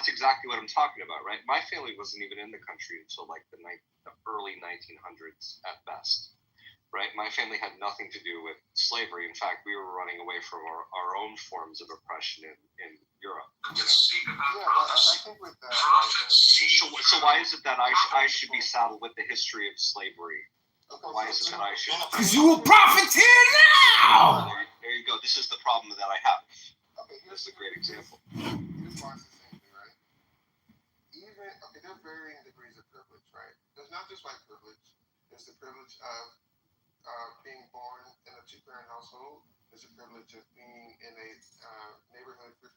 that's exactly what I'm talking about, right? My family wasn't even in the country until like the early 1900s at best. Right, my family had nothing to do with slavery. In fact, we were running away from our own forms of oppression in Europe. I think with that, so why is it that I should be saddled with the history of slavery? Why is it that I should? Because you a profiteer now. There you go. This is the problem that I have. Okay, here's a great example. Here's why it's the same thing, right? There's varying degrees of privilege, right? There's not just white privilege. There's the privilege of being born in a two-parent household. There's a privilege of being in a neighborhood free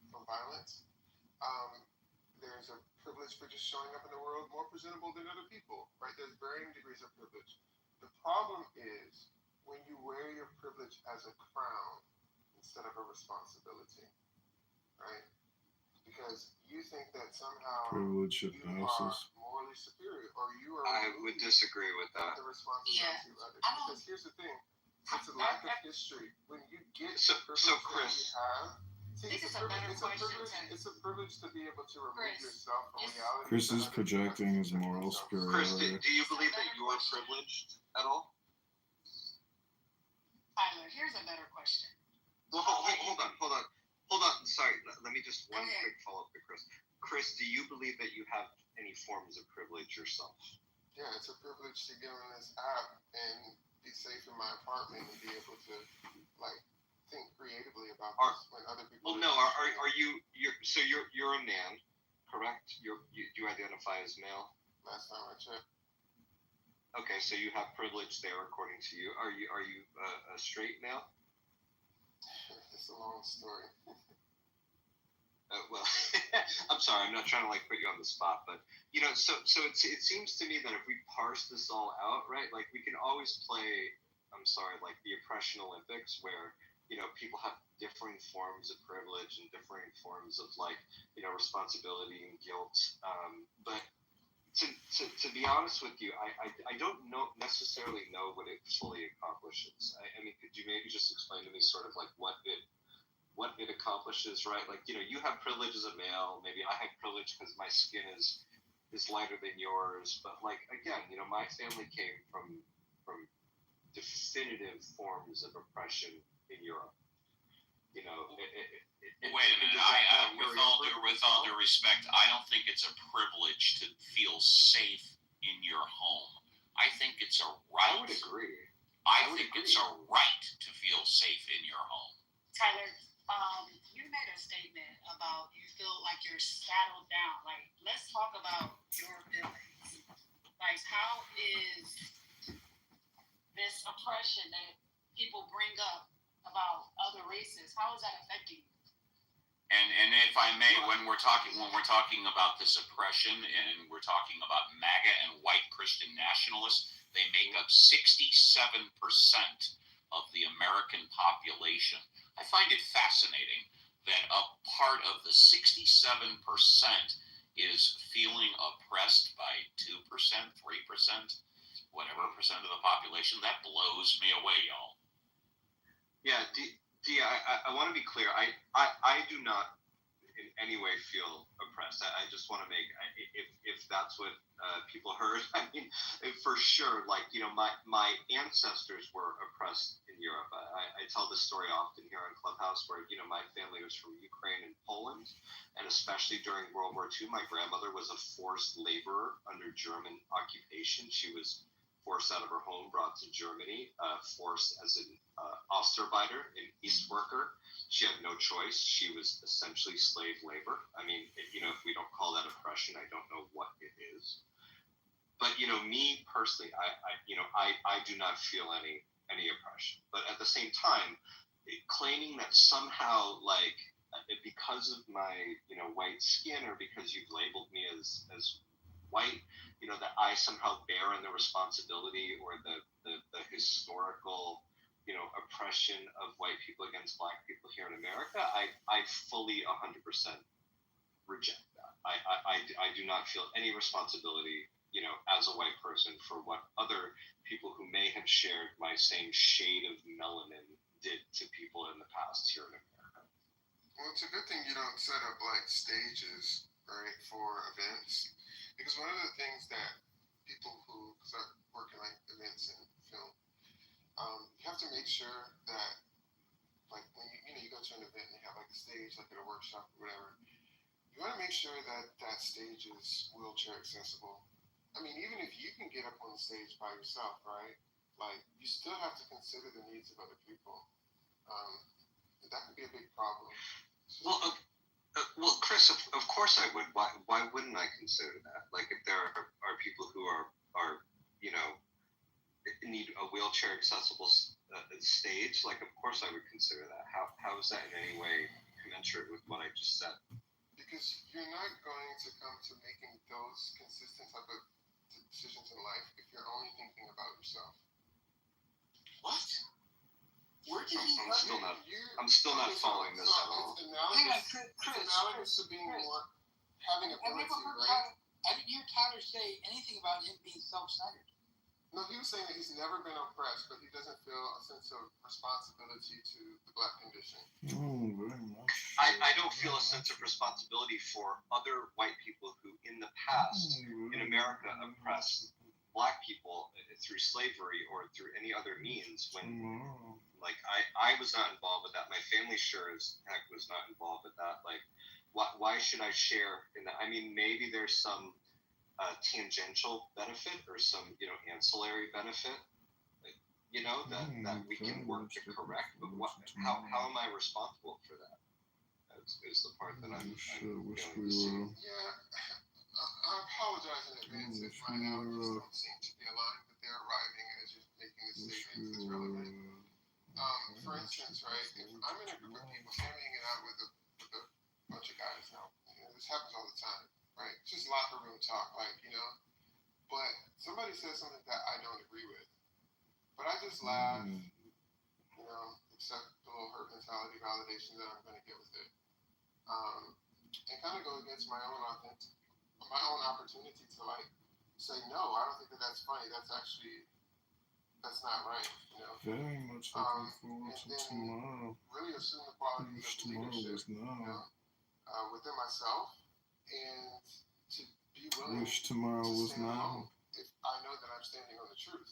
from violence. There's a privilege for just showing up in the world more presentable than other people, right? There's varying degrees of privilege. The problem is when you wear your privilege as a crown instead of a responsibility, right? Because you think that somehow privilege you are morally superior, or you are. I would disagree with that. The responsibility of others. Because here's the thing: it's a lack of history. When you get so Chris, that you have, it's a privilege to be able to remove yourself from reality. Chris is projecting his moral superiority. Chris, do you believe that you are privileged at all? Tyler, here's a better question. Well, hold on. Sorry, let me just one quick follow-up to Chris. Chris, do you believe that you have any forms of privilege yourself? Yeah, it's a privilege to get on this app and be safe in my apartment and be able to think creatively about this when other people. Well, no. Are you? You're a man, correct? You identify as male. Last time I checked. Okay, so you have privilege there, according to you. Are you a straight male? It's a long story. Well, I'm sorry. I'm not trying to put you on the spot, but so it seems to me that if we parse this all out, right, we can always play. I'm sorry, the oppression Olympics, where people have differing forms of privilege and differing forms of responsibility and guilt. But to be honest with you, I don't necessarily know what it fully accomplishes. I mean, could you maybe just explain to me sort of what it accomplishes, right? You have privilege as a male. Maybe I have privilege because my skin is lighter than yours. But again, my family came from definitive forms of oppression in Europe. Wait a minute. With all due respect, I don't think it's a privilege to feel safe in your home. I think it's a right. I would agree. I think it's a right to feel safe in your home. Tyler, you made a statement about you feel like you're saddled down. Let's talk about your feelings. How is this oppression that people bring up about other races, how is that affecting you? And if I may, when we're talking about this oppression, and we're talking about MAGA and white Christian nationalists, they make up 67% of the American population. I find it fascinating that a part of the 67% is feeling oppressed by 2%, 3%, whatever percent of the population. That blows me away, y'all. Yeah, I want to be clear. I do not in any way feel oppressed. I just want to make, if that's what people heard, I mean, for sure, my ancestors were oppressed in Europe. I tell this story often here on Clubhouse where, my family was from Ukraine and Poland, and especially during World War II, my grandmother was a forced laborer under German occupation. She was forced out of her home, brought to Germany, forced as an Ostarbeiter, an East worker. She had no choice. She was essentially slave labor. I mean, if we don't call that oppression, I don't know what it is. But, me personally, I do not feel any oppression. But at the same time, claiming that somehow, because of my, white skin, or because you've labeled me as white, that I somehow bear in the responsibility or the historical, oppression of white people against black people here in America, I fully 100% reject that. I do not feel any responsibility, as a white person for what other people who may have shared my same shade of melanin did to people in the past here in America. Well, it's a good thing you don't set up like stages, right, for events, because one of the things that people who, because I work in like events and film, you have to make sure that like when you go to an event and they have like a stage, like at a workshop or whatever, you want to make sure that that stage is wheelchair accessible. I mean, even if you can get up on the stage by yourself, right? Like you still have to consider the needs of other people. Um, that could be a big problem. Well, well, Chris, of course I would. Why wouldn't I consider that? Like, if there are people who are you know need a wheelchair accessible stage, like of course I would consider that. How is that in any way commensurate with what I just said? Because you're not going to come to making those consistent type of decisions in life if you're only thinking about yourself. What? Where did he I'm still not. I'm still not following this at all. It's Hang on, analogous to being Chris. more having I've never ability, heard right? I didn't hear Tyler say anything about him being self-centered. No, he was saying that he's never been oppressed, but he doesn't feel a sense of responsibility to the black condition. Oh, very much. I don't feel a sense of responsibility for other white people who, in the past, in America, oppressed black people through slavery or through any other means. When, like, I was not involved with that. My family sure as heck was not involved with that. Like, why should I share in that? I mean, maybe there's some tangential benefit or some ancillary benefit, that we can work to correct. But how am I responsible for that? Is the part that I'm wish failing we to see. were. Yeah, I apologize in advance if my analogies don't seem to be aligned, but they're arriving as you're making this Wish statement we that's were. relevant. For instance, right, if I'm in a group of people, say I'm hanging out with a bunch of guys now, this happens all the time, right? It's just locker room talk, like, but somebody says something that I don't agree with, but I just laugh, accept the little hurt mentality validation that I'm going to get with it, and kind of go against my own opportunity to like say, no, I don't think that's funny. That's not right, Very much looking forward to and then tomorrow. really assume the qualities Wish of tomorrow leadership, was now. within myself, and to be willing Wish tomorrow to was stand now. alone if I know that I'm standing on the truth.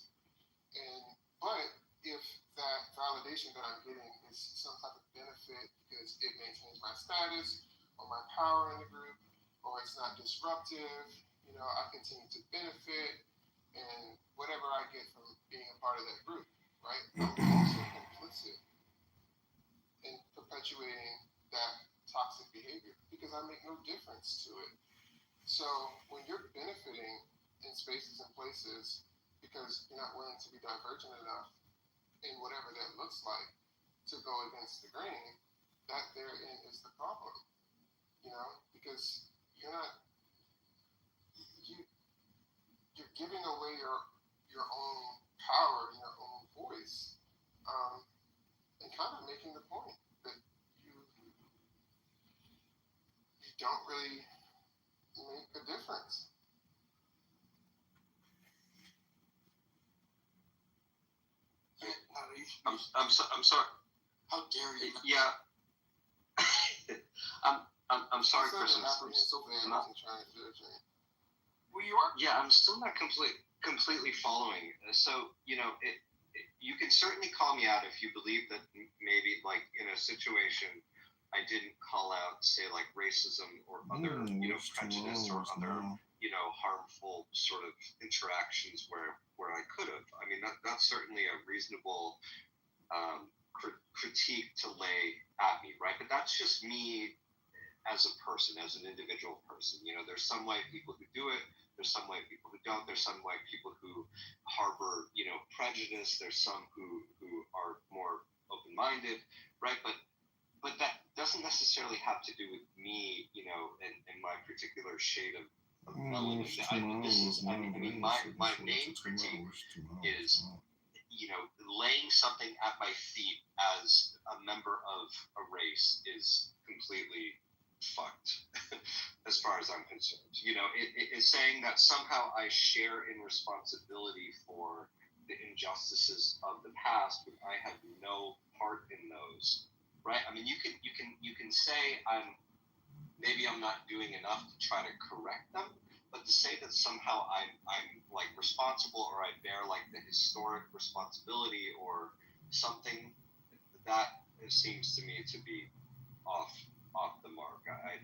But if that validation that I'm getting is some type of benefit because it maintains my status or my power in the group, or it's not disruptive, I continue to benefit, and whatever I get from being a part of that group, right? I'm also complicit in perpetuating that toxic behavior because I make no difference to it. So when you're benefiting in spaces and places because you're not willing to be divergent enough in whatever that looks like to go against the grain, that therein is the problem, because you're not you're giving away your own power, your own voice, and kind of making the point that you don't really make a difference. I'm sorry. How dare you? Yeah. I'm sorry, Chris. I'm not. Well, you are. Yeah, I'm still not completely following. So you can certainly call me out if you believe that maybe like in a situation I didn't call out, say, like racism or other prejudice or other harmful sort of interactions where I could have. I mean, that's certainly a reasonable critique to lay at me, right? But that's just me as a person, as an individual person. There's some white people who do it. There's some white people who don't. There's some white people who harbor, prejudice. There's some who are more open-minded, right? But that doesn't necessarily have to do with me, and my particular shade of melanin. My main critique is, laying something at my feet as a member of a race is completely fucked as far as I'm concerned. It is saying that somehow I share in responsibility for the injustices of the past, but I have no part in those. right? I mean, you can say maybe I'm not doing enough to try to correct them, but to say that somehow I'm like responsible, or I bear like the historic responsibility or something, that seems to me to be off the mark. I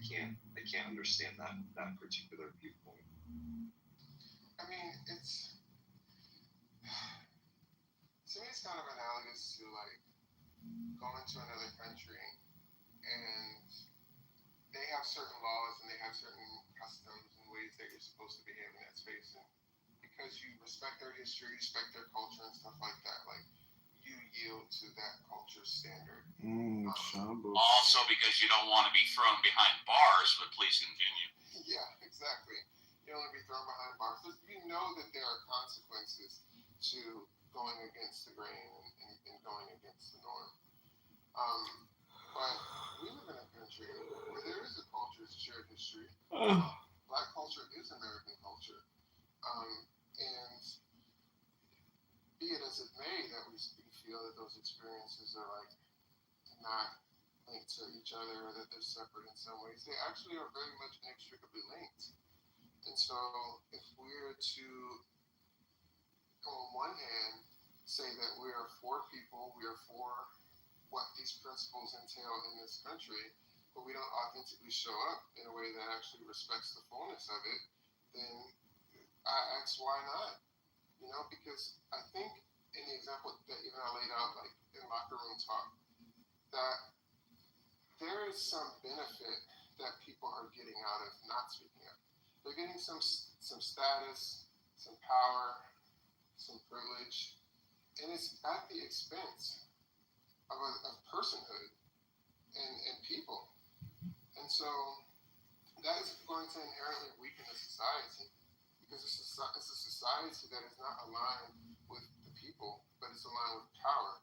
can't understand that particular viewpoint. I mean, to me, it's kind of analogous to like going to another country and they have certain laws and they have certain customs and ways that you're supposed to behave in that space. And because you respect their history, respect their culture and stuff like that, like you yield to that culture's standard. Shambles. Also, because you don't want to be thrown behind bars, but please continue. Yeah, exactly. You don't want to be thrown behind bars. You know that there are consequences to going against the grain and going against the norm. But we live in a country where there is a culture, it's a shared history. Black culture is American culture. And be it as it may that we feel that those experiences are like not linked to each other or that they're separate in some ways, they actually are very much inextricably linked. And so if we're to, on one hand, say that we are for people, we are for what these principles entail in this country, but we don't authentically show up in a way that actually respects the fullness of it, then I ask why not? You know, because I think in the example that even I laid out, like in locker room talk, that there is some benefit that people are getting out of not speaking up. They're getting some status, some power, some privilege, and it's at the expense of personhood and people. And so that is going to inherently weaken the society because it's a society that is not aligned with the people, but it's aligned with power.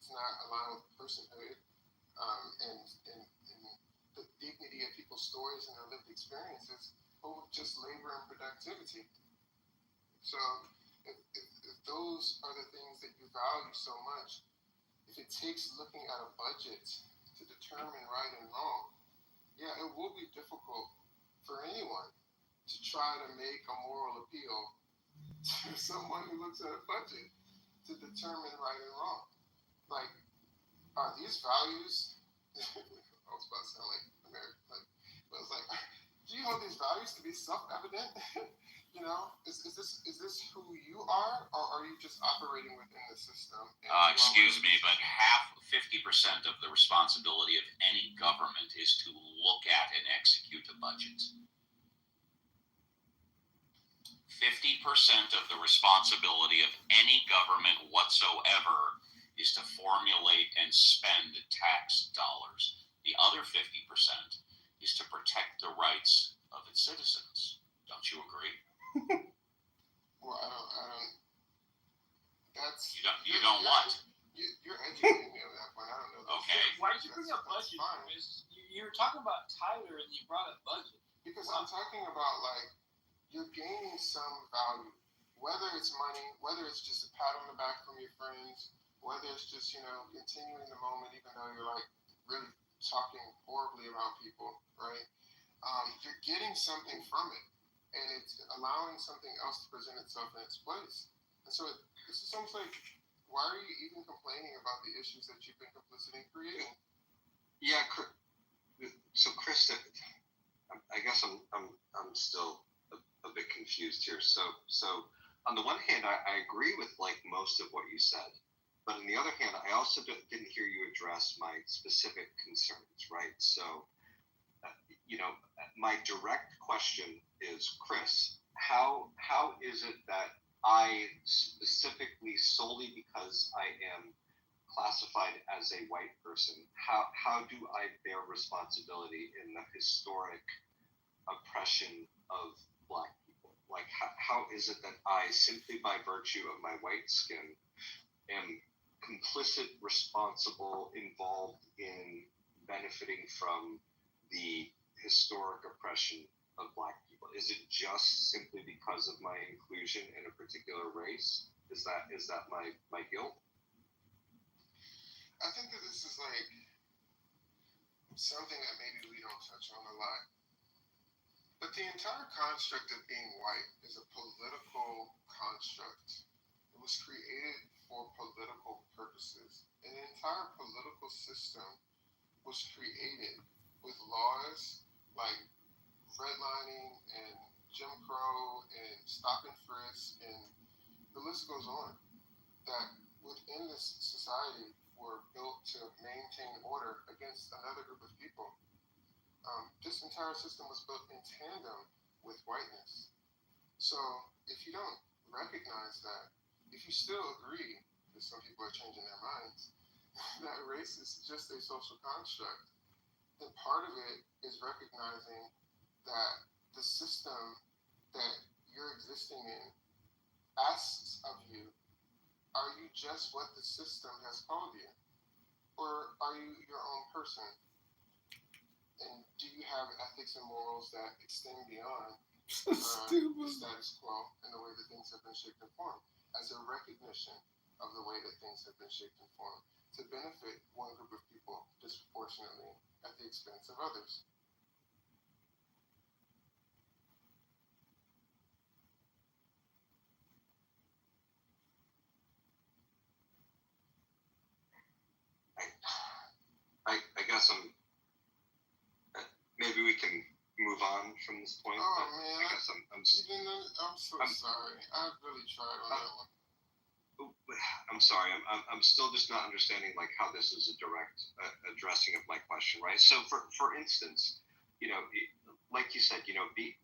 It's not aligned with personhood and the dignity of people's stories and their lived experiences, but with just labor and productivity. So if those are the things that you value so much, if it takes looking at a budget to determine right and wrong, yeah, it will be difficult for anyone to try to make a moral appeal to someone who looks at a budget to determine right and wrong. Like, are these values? I was about to sound like American, but I was like, do you know these values to be self-evident? You know, is this who you are, or are you just operating within the system? Excuse me, but 50% of the responsibility of any government is to look at and execute a budget. 50% of the responsibility of any government whatsoever is to formulate and spend tax dollars. The other 50% is to protect the rights of its citizens. Don't you agree? Well, I don't. That's you don't what? You're educating me on that point. I don't know. Okay. Why did you bring up budget? Because you were talking about Tyler and you brought up budget. Because I'm talking about like you're gaining some value, whether it's money, whether it's just a pat on the back from your friends, whether it's just continuing the moment even though you're like really talking horribly about people, right? You're getting something from it, and it's allowing something else to present itself in its place. And so this is almost like, why are you even complaining about the issues that you've been complicit in creating? Yeah, so Chris, I guess I'm still a bit confused here. So on the one hand, I agree with like most of what you said, but on the other hand, I also didn't hear you address my specific concerns, right? So, my direct question is, Chris, how is it that I specifically, solely because I am classified as a white person, how do I bear responsibility in the historic oppression of Black people? Like, how is it that I, simply by virtue of my white skin, am complicit, responsible, involved in benefiting from the historic oppression of Black people? Is it just simply because of my inclusion in a particular race? Is that my guilt? I think that this is like something that maybe we don't touch on a lot. But the entire construct of being white is a political construct. It was created for political purposes. An entire political system was created with laws like redlining and Jim Crow and stop and frisk, and the list goes on, that within this society were built to maintain order against another group of people. This entire system was built in tandem with whiteness. So if you don't recognize that, if you still agree, because some people are changing their minds, that race is just a social construct, then part of it is recognizing that the system that you're existing in asks of you, are you just what the system has called you? Or are you your own person? And do you have ethics and morals that extend beyond the status quo and the way that things have been shaped and formed, as a recognition of the way that things have been shaped and formed to benefit one group of people disproportionately at the expense of others? I guess maybe we can move on from this point. Oh but man, I guess I'm so sorry. I really tried on that one. I'm sorry. I'm still just not understanding like how this is a direct addressing of my question, right? So for instance, like you said,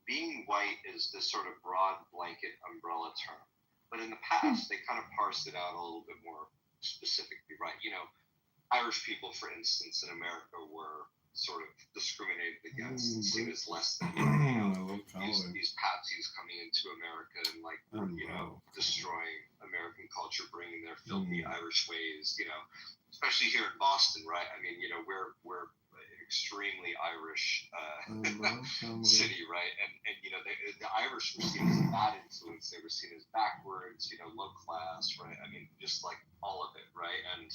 being white is this sort of broad blanket umbrella term, but in the past they kind of parsed it out a little bit more specifically, right? Irish people, for instance, in America were sort of discriminated against and seen as less than, these patsies coming into America and destroying American culture, bringing their filthy Irish ways, especially here in Boston, right? I mean, we're extremely Irish city, right? And the Irish were seen as a bad influence. They were seen as backwards, low class, right? I mean, just like all of it, right? And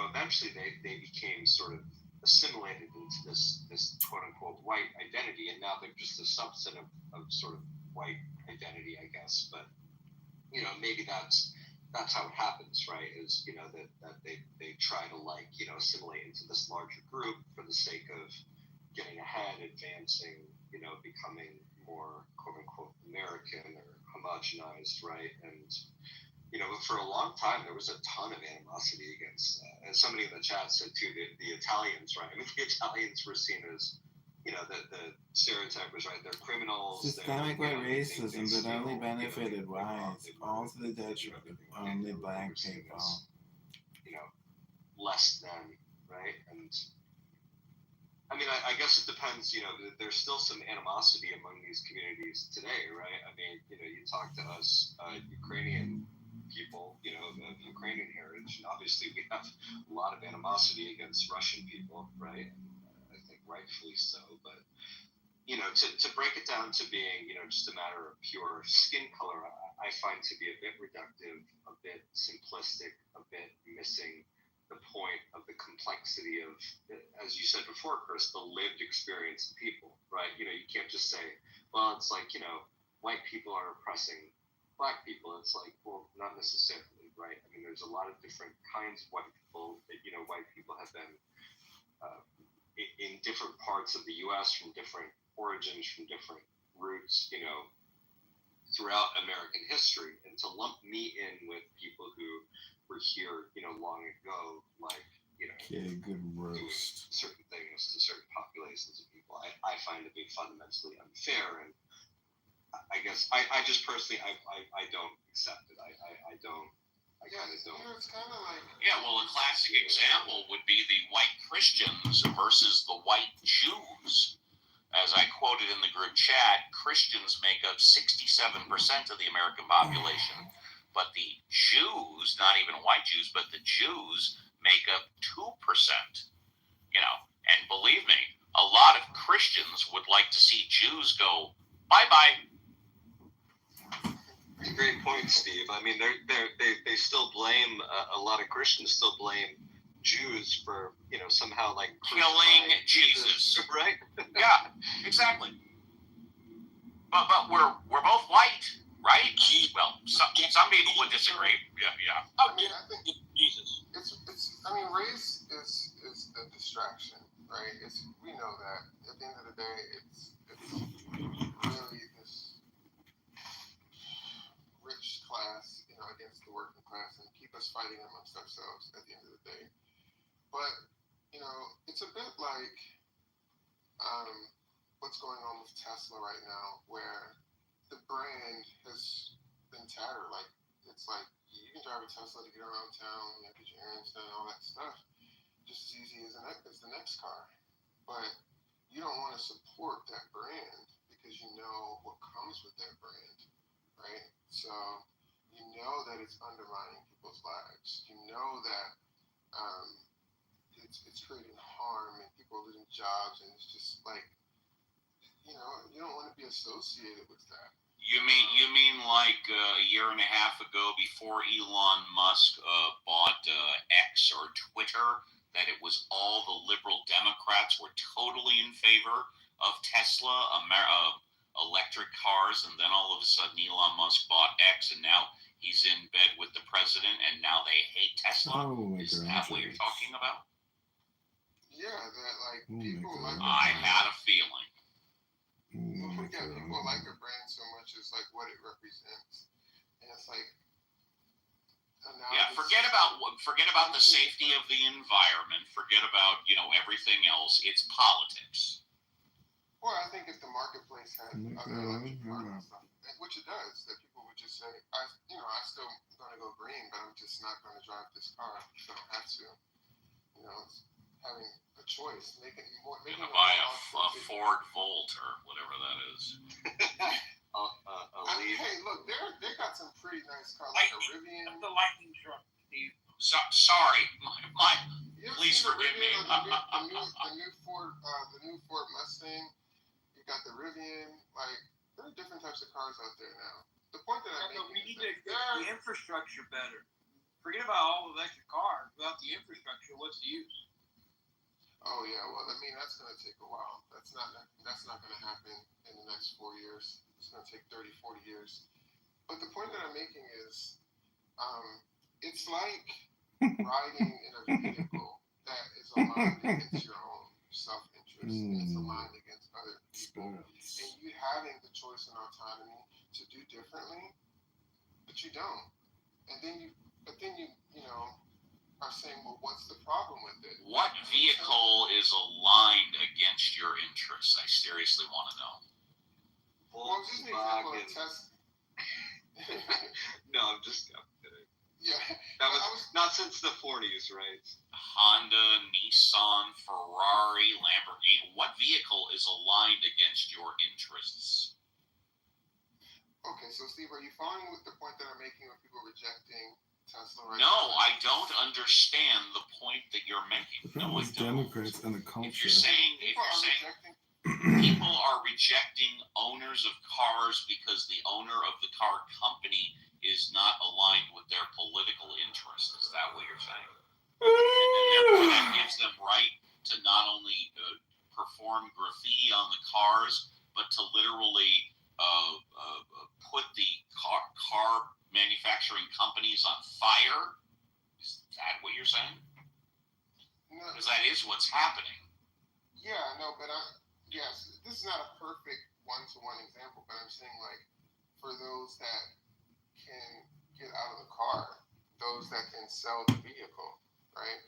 eventually they became sort of assimilated into this quote unquote white identity, and now they're just a subset of sort of white identity, I guess. But maybe that's how it happens, right? Is that they try to assimilate into this larger group for the sake of getting ahead, advancing, becoming more quote unquote American or homogenized, right? And for a long time, there was a ton of animosity against, and somebody in the chat said too, the Italians, right? I mean, the Italians were seen as, the stereotype was, right, they're criminals. Systemic white racism that only benefited whites, all to the detriment of only black people. Less than, right? And I mean, I guess it depends, there's still some animosity among these communities today, right? I mean, you talk to us, Ukrainian people, of Ukrainian heritage, and obviously we have a lot of animosity against Russian people, right? I think rightfully so, but to break it down to being, just a matter of pure skin color, I find to be a bit reductive, a bit simplistic, a bit missing the point of the complexity of, as you said before, Chris, the lived experience of people, right? You can't just say, well, it's like, white people are oppressing black people. It's like, well, not necessarily, right? I mean, there's a lot of different kinds of white people that, white people have been in different parts of the U.S. from different origins, from different roots, throughout American history. And to lump me in with people who were here, long ago, good roast. doing certain things to certain populations of people, I find to be fundamentally unfair. And I guess I just personally I don't accept it. I don't. I kind of don't. It's kind of like, Yeah, well, a classic example would be the white Christians versus the white Jews. As I quoted in the group chat, Christians make up 67% of the American population, but the Jews, not even white Jews, but the Jews make up 2%. And believe me, a lot of Christians would like to see Jews go bye-bye. Great point, Steve. I mean, they still blame a lot of Christians still blame Jews for somehow like Killing crucifying Jesus. right? Yeah, exactly. But we're both white, right? Well, some people would disagree. Yeah. I mean, I think Jesus. it's. I mean, race is the distraction, right? We know that. At the end of the day, it's really this rich class, against the working class, and keep us fighting amongst ourselves at the end of the day. But it's a bit like what's going on with Tesla right now, where the brand has been tattered. Like it's like you can drive a Tesla to get around town, get your errands done, all that stuff, just as easy as the next car. But you don't want to support that brand because you know what comes with that brand, right? So you know that it's undermining people's lives. You know that it's creating harm and people are losing jobs, and it's just like you don't want to be associated with that. You mean like a year and a half ago, before Elon Musk bought X or Twitter, that it was all the liberal Democrats were totally in favor of Tesla, electric cars, and then all of a sudden Elon Musk bought X, and now he's in bed with the president, and now they hate Tesla. Is that what you're talking about? Yeah, that like people like. I had a feeling. People like a brand so much. It's like what it represents, and it's like. Yeah, forget about the safety of the environment. Forget about everything else. It's politics. Well, I think if the marketplace had other electric cars and stuff, which it does, that people would just say, I still going to go green, but I'm just not going to drive this car. So I have to. It's having a choice, making Gonna buy a Ford Volt or whatever that is. Hey, look, they got some pretty nice cars, like a Rivian. The lightning truck, Steve. Sorry, please forgive me. The new Ford Mustang. You got the Rivian. Like there are different types of cars out there now. The point that I'm making we need is to get the infrastructure better. Forget about all electric cars. Without the infrastructure, what's the use? Oh yeah, well I mean that's going to take a while. That's not going to happen in the next 4 years. It's going to take 30, 40 years. But the point that I'm making is, it's like riding in a vehicle that is aligned against your own self-interest, and it's aligned against other people, and you having the choice and autonomy to do differently, but you don't. And then you are saying, well, what's the problem with it? What vehicle is aligned against your interests? I seriously want to know. Well, just an example of Tesla. No, I'm kidding. Yeah. That was not since the 40s, right? Honda, Nissan, Ferrari, Lamborghini. What vehicle is aligned against your interests? Okay, so Steve, are you following with the point that I'm making with people rejecting Tesla right No, now? I don't understand the point that you're making. The problem with Democrats and the culture. If you're saying people are rejecting owners of cars because the owner of the car company is not aligned with their political interests, is that what you're saying? And therefore that gives them right to not only perform graffiti on the cars, but to literally put the car manufacturing companies on fire? Is that what you're saying? No. Because that is what's happening. Yeah, no, but yes, this is not a perfect one-to-one example, but I'm saying like for those that can get out of the car, those that can sell the vehicle, right?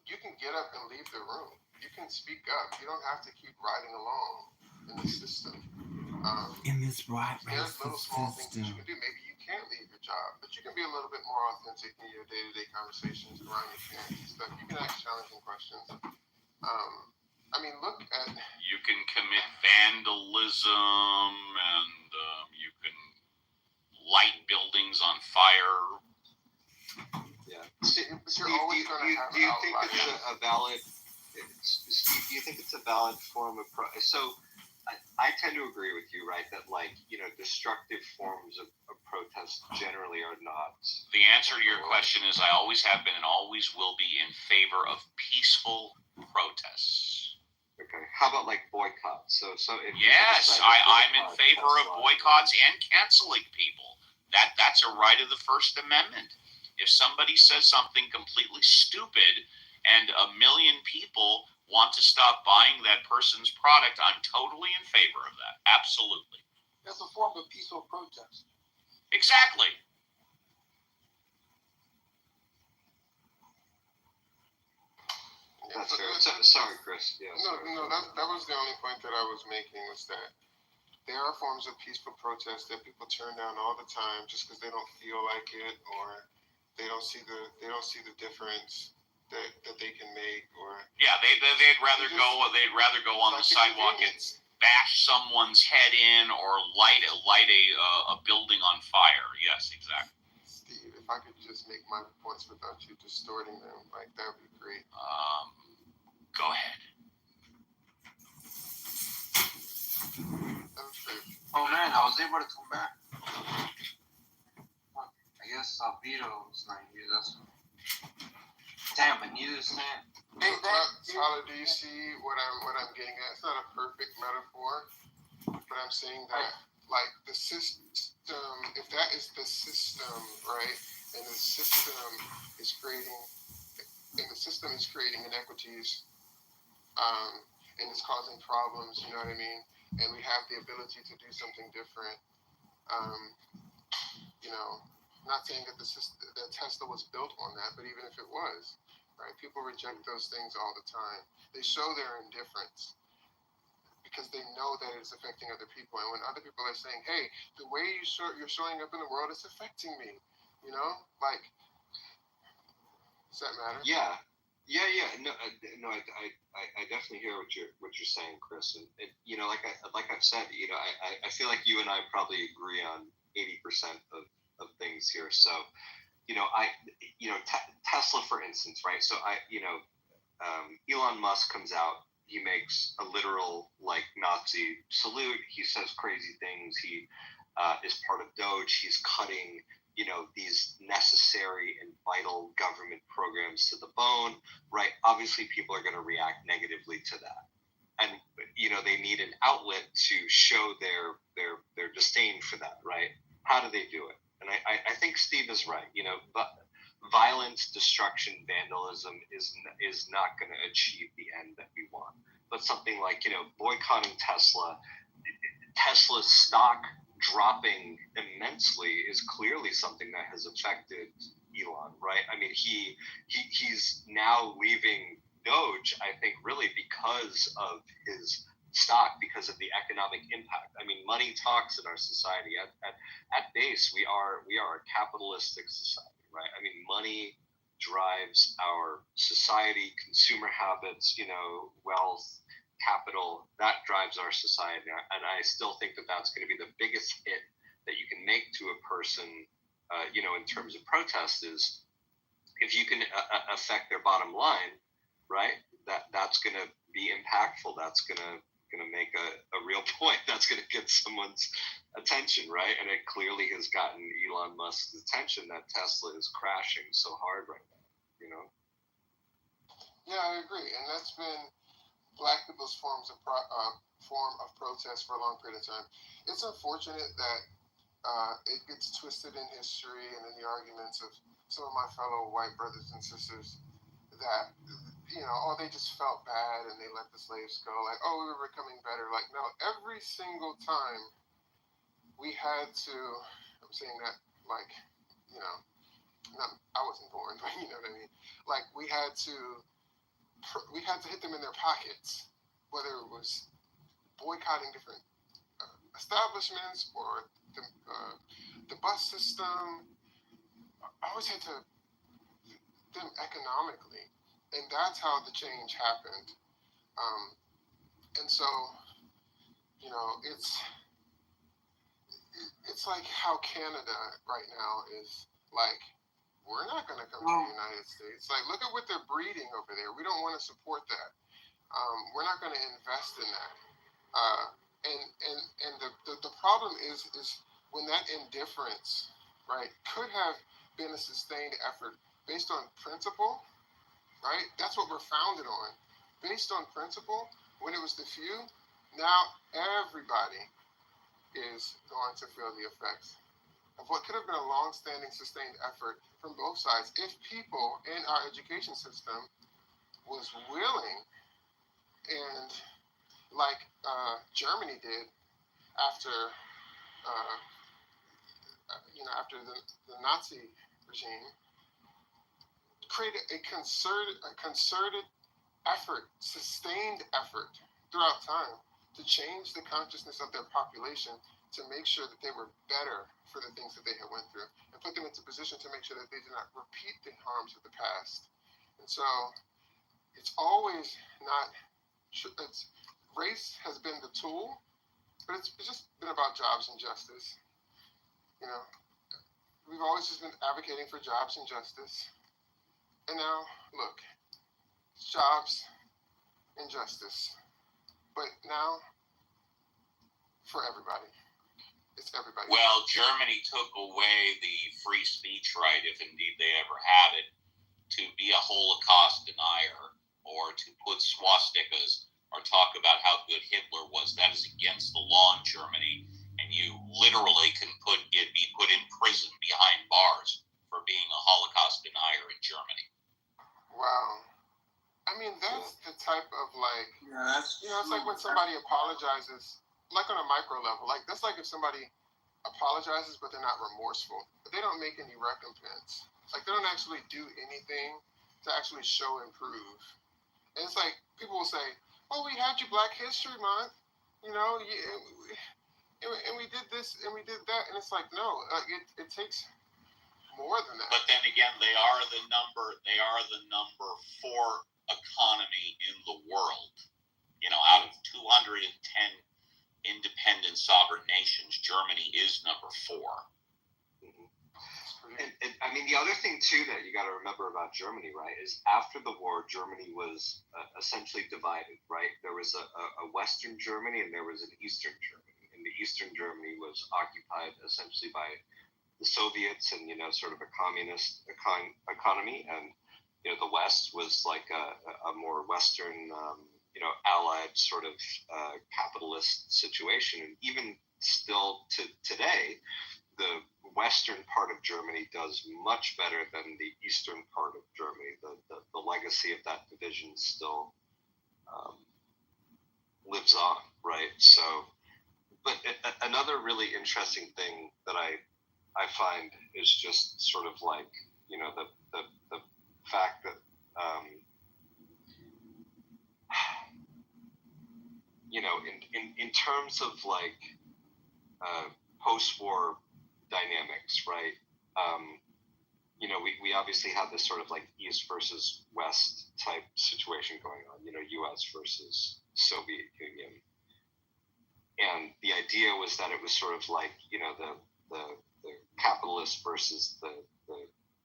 You can get up and leave the room. You can speak up. You don't have to keep riding along in the system. In this right there's little small system. things that you can do. Maybe you can't leave your job, but you can be a little bit more authentic in your day-to-day conversations around your parents and stuff. You can ask challenging questions. I mean, look at. You can commit vandalism, and you can light buildings on fire. Yeah. Steve, do you think it's a valid? Steve, do you think it's a valid form of so I tend to agree with you, right? That like destructive forms of protest generally are not. The answer to your question is I always have been and always will be in favor of peaceful protests. Okay. How about like boycotts? So if yes, I'm in favor of boycotts and canceling people. That's a right of the First Amendment. If somebody says something completely stupid and a million people want to stop buying that person's product, I'm totally in favor of that. Absolutely. That's a form of peaceful protest. Exactly. That's fair. Sorry, Chris. Yeah, no, that was the only point that I was making, was that there are forms of peaceful protest that people turn down all the time just because they don't feel like it, or they don't see the difference that they can make, or they'd rather go on the sidewalk and bash someone's head in or light a building on fire. Yes, exactly. Steve, if I could just make my points without you distorting them, like that would be great. Go ahead. Oh man, I was able to come back. I guess Vito's not here. That's damn. But neither is Sam. Tyler, do you see what I'm getting at? It's not a perfect metaphor, but I'm saying that like the system, if that is the system, right, and the system is creating inequities, and it's causing problems. You know what I mean? And we have the ability to do something different. Not saying that that Tesla was built on that, but even if it was, right? People reject those things all the time. They show their indifference because they know that it's affecting other people. And when other people are saying, "Hey, the way you're showing up in the world is affecting me," like, does that matter? Yeah. No. I definitely hear what you're saying, Chris. And like I've said, I feel like you and I probably agree on 80% of things here. So, Tesla, for instance, right? So Elon Musk comes out. He makes a literal like Nazi salute. He says crazy things. He is part of Doge. He's cutting these necessary and vital government programs to the bone, right? Obviously, people are going to react negatively to that, and they need an outlet to show their disdain for that, right? How do they do it? And I think Steve is right. But violence, destruction, vandalism is not going to achieve the end that we want. But something like boycotting Tesla's stock dropping immensely is clearly something that has affected Elon, right? I mean, he's now leaving Doge, I think, really because of his stock, because of the economic impact. I mean, money talks in our society. At base, we are a capitalistic society, right? I mean, money drives our society, consumer habits, wealth, capital, that drives our society. And I still think that that's going to be the biggest hit that you can make to a person, in terms of protest, is if you can affect their bottom line, right? That's going to be impactful. That's going to make a real point. That's going to get someone's attention, right? And it clearly has gotten Elon Musk's attention that Tesla is crashing so hard right now, Yeah, I agree. And that's been Black people's form of protest for a long period of time. It's unfortunate that it gets twisted in history and in the arguments of some of my fellow white brothers and sisters that they just felt bad and they let the slaves go. Like, oh, we were becoming better. Like, no, every single time we had to. I'm saying that like, I wasn't born, but you know what I mean. Like, we had to hit them in their pockets, whether it was boycotting different establishments or the bus system. I always had to them economically, and that's how the change happened. And so, it's like how Canada right now is like, we're not going to come to the United States. Like, look at what they're breeding over there. We don't want to support that. We're not going to invest in that. And the problem is when that indifference, right, could have been a sustained effort based on principle, right? That's what we're founded on. Based on principle, when it was the few, now everybody is going to feel the effects of what could have been a long-standing sustained effort from both sides if people in our education system was willing, and like Germany did after uh, after the Nazi regime, create a concerted effort, sustained effort throughout time to change the consciousness of their population to make sure that they were better for the things that they had went through and put them into position to make sure that they did not repeat the harms of the past. And so it's always not, it's, race has been the tool, but it's just been about jobs and justice. You know, we've always just been advocating for jobs and justice. And now, look, it's jobs and justice. But now, for everybody. It's everybody. Well, Germany took away the free speech right, if indeed they ever had it, to be a Holocaust denier or to put swastikas or talk about how good Hitler was. That is against the law in Germany, and you literally can be put in prison behind bars for being a Holocaust denier in Germany. Wow. I mean, that's the type of it's like when somebody apologizes, like on a micro level. Like, that's like if somebody apologizes, but they're not remorseful. But they don't make any recompense. Like, they don't actually do anything to actually show and prove. And it's like, people will say, oh, we had your Black History Month, and we did this and we did that. And it's like, no, it takes more than that. But then again, they are the number 4 economy in the world. Out of 210 independent sovereign nations, Germany is number 4. And I mean, the other thing too that you got to remember about Germany, right, is after the war, Germany was essentially divided, right? There was a Western Germany and there was an Eastern Germany, and the Eastern Germany was occupied essentially by the Soviets and sort of a communist economy, and the West was like a more Western allied sort of capitalist situation. And even still to today, the western part of Germany does much better than the eastern part of Germany. The legacy of that division still lives on, right? So, but another really interesting thing that I find is just sort of like, the fact that, in terms of like post-war dynamics, right? We obviously have this sort of like East versus West type situation going on, U.S. versus Soviet Union. And the idea was that it was sort of like, the capitalist versus the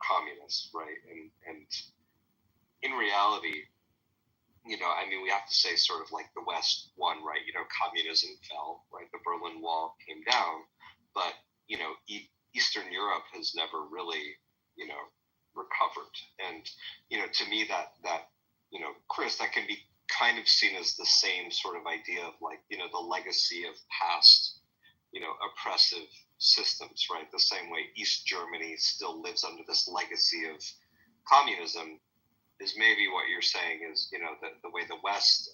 communists, right? And in reality, we have to say sort of like the West won, right? Communism fell, right? The Berlin Wall came down, but, Eastern Europe has never really, recovered. And, to me that, Chris, that can be kind of seen as the same sort of idea of like, the legacy of past, oppressive systems, right? The same way East Germany still lives under this legacy of communism is maybe what you're saying is, the way the West,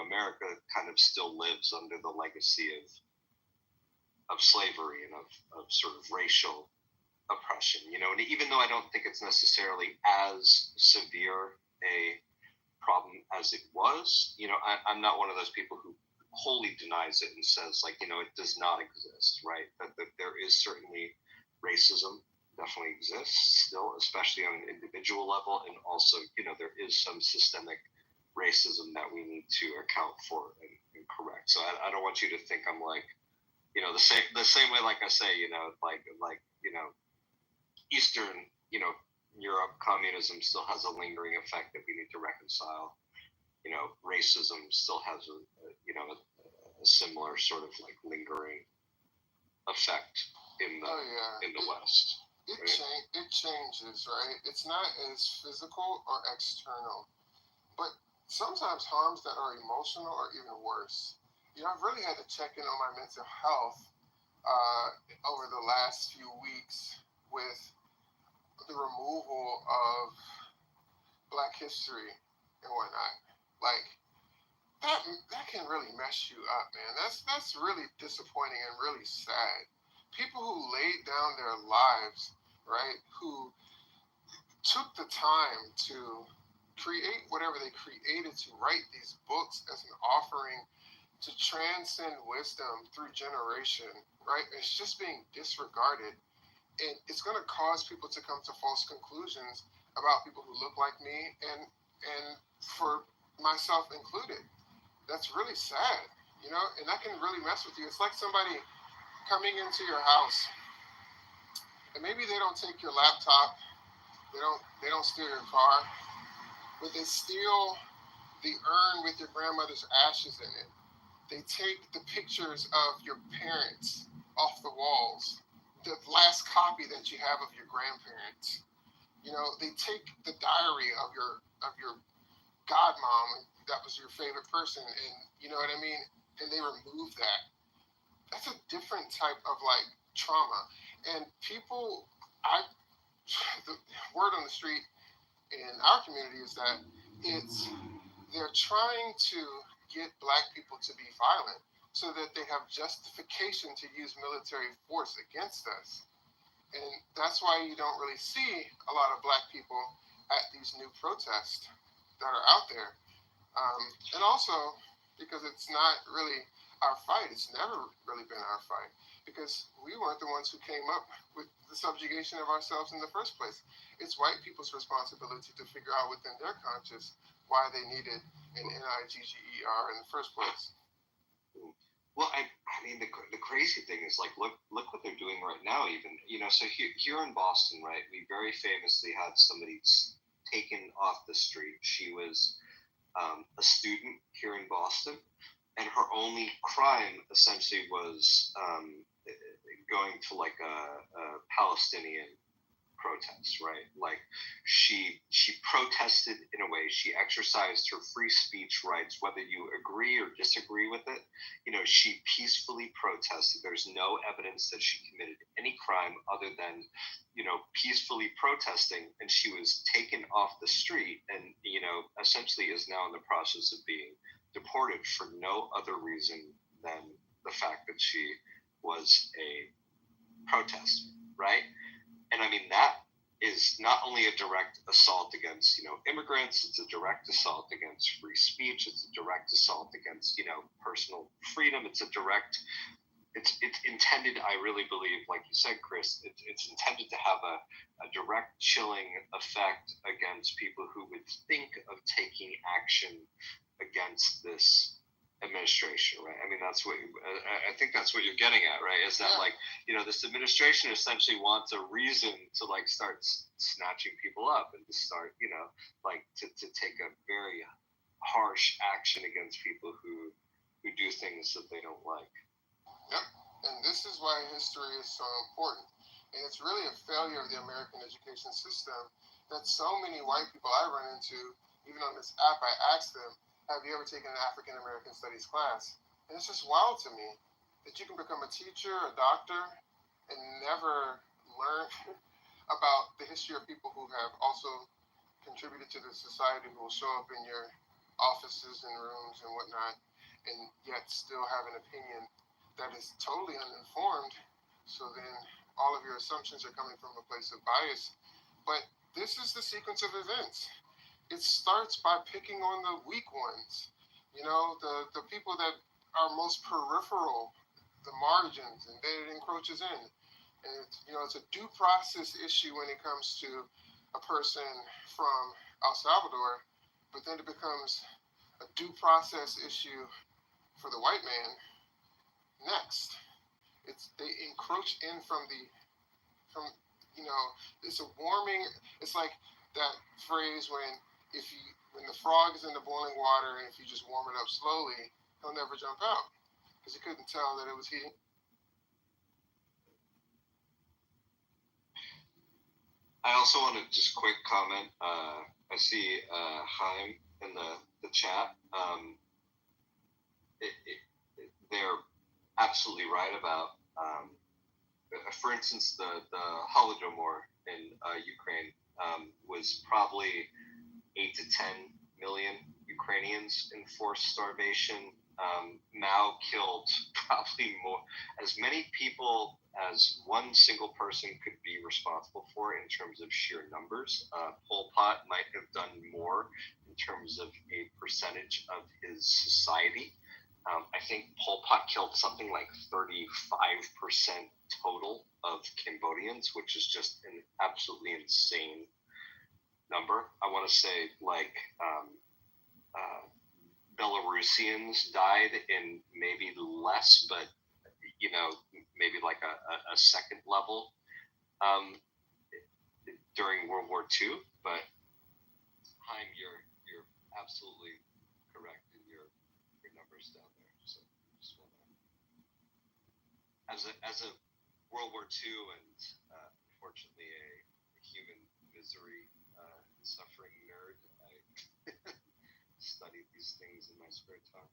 America kind of still lives under the legacy of slavery and of sort of racial oppression, and even though I don't think it's necessarily as severe a problem as it was, I'm not one of those people who wholly denies it and says like, it does not exist, right? That there is certainly racism definitely exists still, especially on an individual level, and also, there is some systemic racism that we need to account for and correct. So I don't want you to think I'm like, the same way, like I say, Eastern, Europe communism still has a lingering effect that we need to reconcile. Racism still has a similar sort of like lingering effect in the in the West. It changes, right? It's not as physical or external, but sometimes harms that are emotional are even worse. I've really had to check in on my mental health over the last few weeks with the removal of Black history and whatnot. Like that can really mess you up, man. That's really disappointing and really sad. People who laid down their lives, right? Who took the time to create whatever they created, to write these books as an offering to transcend wisdom through generation, right? It's just being disregarded. And it's going to cause people to come to false conclusions about people who look like me, and for myself included. That's really sad, and that can really mess with you. It's like somebody coming into your house, and maybe they don't take your laptop, they don't steal your car, but they steal the urn with your grandmother's ashes in it. They take the pictures of your parents off the walls, the last copy that you have of your grandparents. They take the diary of your godmom, that was your favorite person, and you know what I mean? And they remove that. That's a different type of like trauma. And people, the word on the street in our community is that they're trying to get Black people to be violent so that they have justification to use military force against us. And that's why you don't really see a lot of Black people at these new protests that are out there. And also because it's not really our fight. It's never really been our fight because we weren't the ones who came up with the subjugation of ourselves in the first place. It's white people's responsibility to figure out within their conscience why they needed an NIGGER in the first place. Well, I mean, the crazy thing is, like, look what they're doing right now. Even, so here in Boston, right, we very famously had somebody taken off the street. She was a student here in Boston, and her only crime essentially was going to like a Palestinian protest, right? Like she protested in a way. She exercised her free speech rights, whether you agree or disagree with it. She peacefully protested. There's no evidence that she committed any crime other than, peacefully protesting, and she was taken off the street and, essentially is now in the process of being deported for no other reason than the fact that she was a protester, right? And I mean, that is not only a direct assault against, immigrants, it's a direct assault against free speech, it's a direct assault against, personal freedom, it's intended, I really believe, like you said, Chris, it's intended to have a direct chilling effect against people who would think of taking action against this administration, right? I mean, that's what I think that's what you're getting at, right? Is that like, this administration essentially wants a reason to like start snatching people up and to start, like to take a very harsh action against people who do things that they don't like. Yep, and this is why history is so important. And it's really a failure of the American education system that so many white people I run into, even on this app, I ask them, have you ever taken an African American studies class? And it's just wild to me that you can become a teacher, a doctor, and never learn about the history of people who have also contributed to the society, who will show up in your offices and rooms and whatnot, and yet still have an opinion that is totally uninformed. So then all of your assumptions are coming from a place of bias. But this is the sequence of events. It starts by picking on the weak ones, the people that are most peripheral, the margins, and then it encroaches in. And it's a due process issue when it comes to a person from El Salvador, but then it becomes a due process issue for the white man next. They encroach in from it's a warming. It's like that phrase when the frog is in the boiling water and if you just warm it up slowly, he'll never jump out. because he couldn't tell that it was he. I also want to just quick comment. I see Chaim in the chat. They're absolutely right about, for instance, the Holodomor in Ukraine was probably 8 to 10 million Ukrainians in forced starvation. Mao killed probably as many people as one single person could be responsible for in terms of sheer numbers. Pol Pot might have done more in terms of a percentage of his society. I think Pol Pot killed something like 35% total of Cambodians, which is just an absolutely insane number. I want to say like Belarusians died in maybe less, but maybe like a second level during World War II. But Chaim, you're absolutely correct in your numbers down there. So just want to, as a World War II and unfortunately a human misery and suffering nerd, I studied these things in my spare time.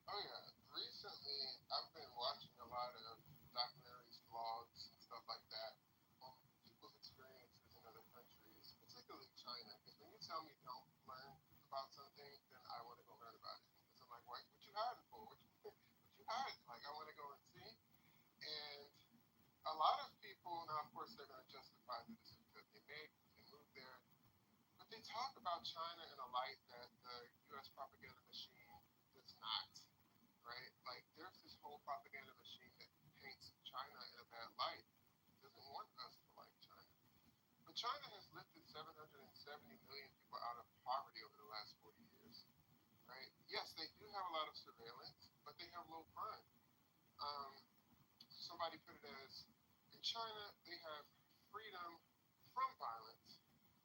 Oh yeah, recently I've been watching a lot of documentaries, vlogs, and stuff like that on people's experiences in other countries, particularly China. Because when you tell me don't learn about something, then I want to go learn about it. Because I'm like, what you hiding for? What you hiding? Like, I want to go and see. And a lot of people, now of course they're going to justify the decision that they made, they moved there, but they talk about China in a light that the U.S. propaganda machine does not. Right? Like, there's this whole propaganda machine that paints China in a bad light. It doesn't want us to like China. But China has lifted 770 million people out of poverty over the last 40 years. Right? Yes, they do have a lot of surveillance, but they have low crime. Somebody put it as, in China, they have freedom from violence,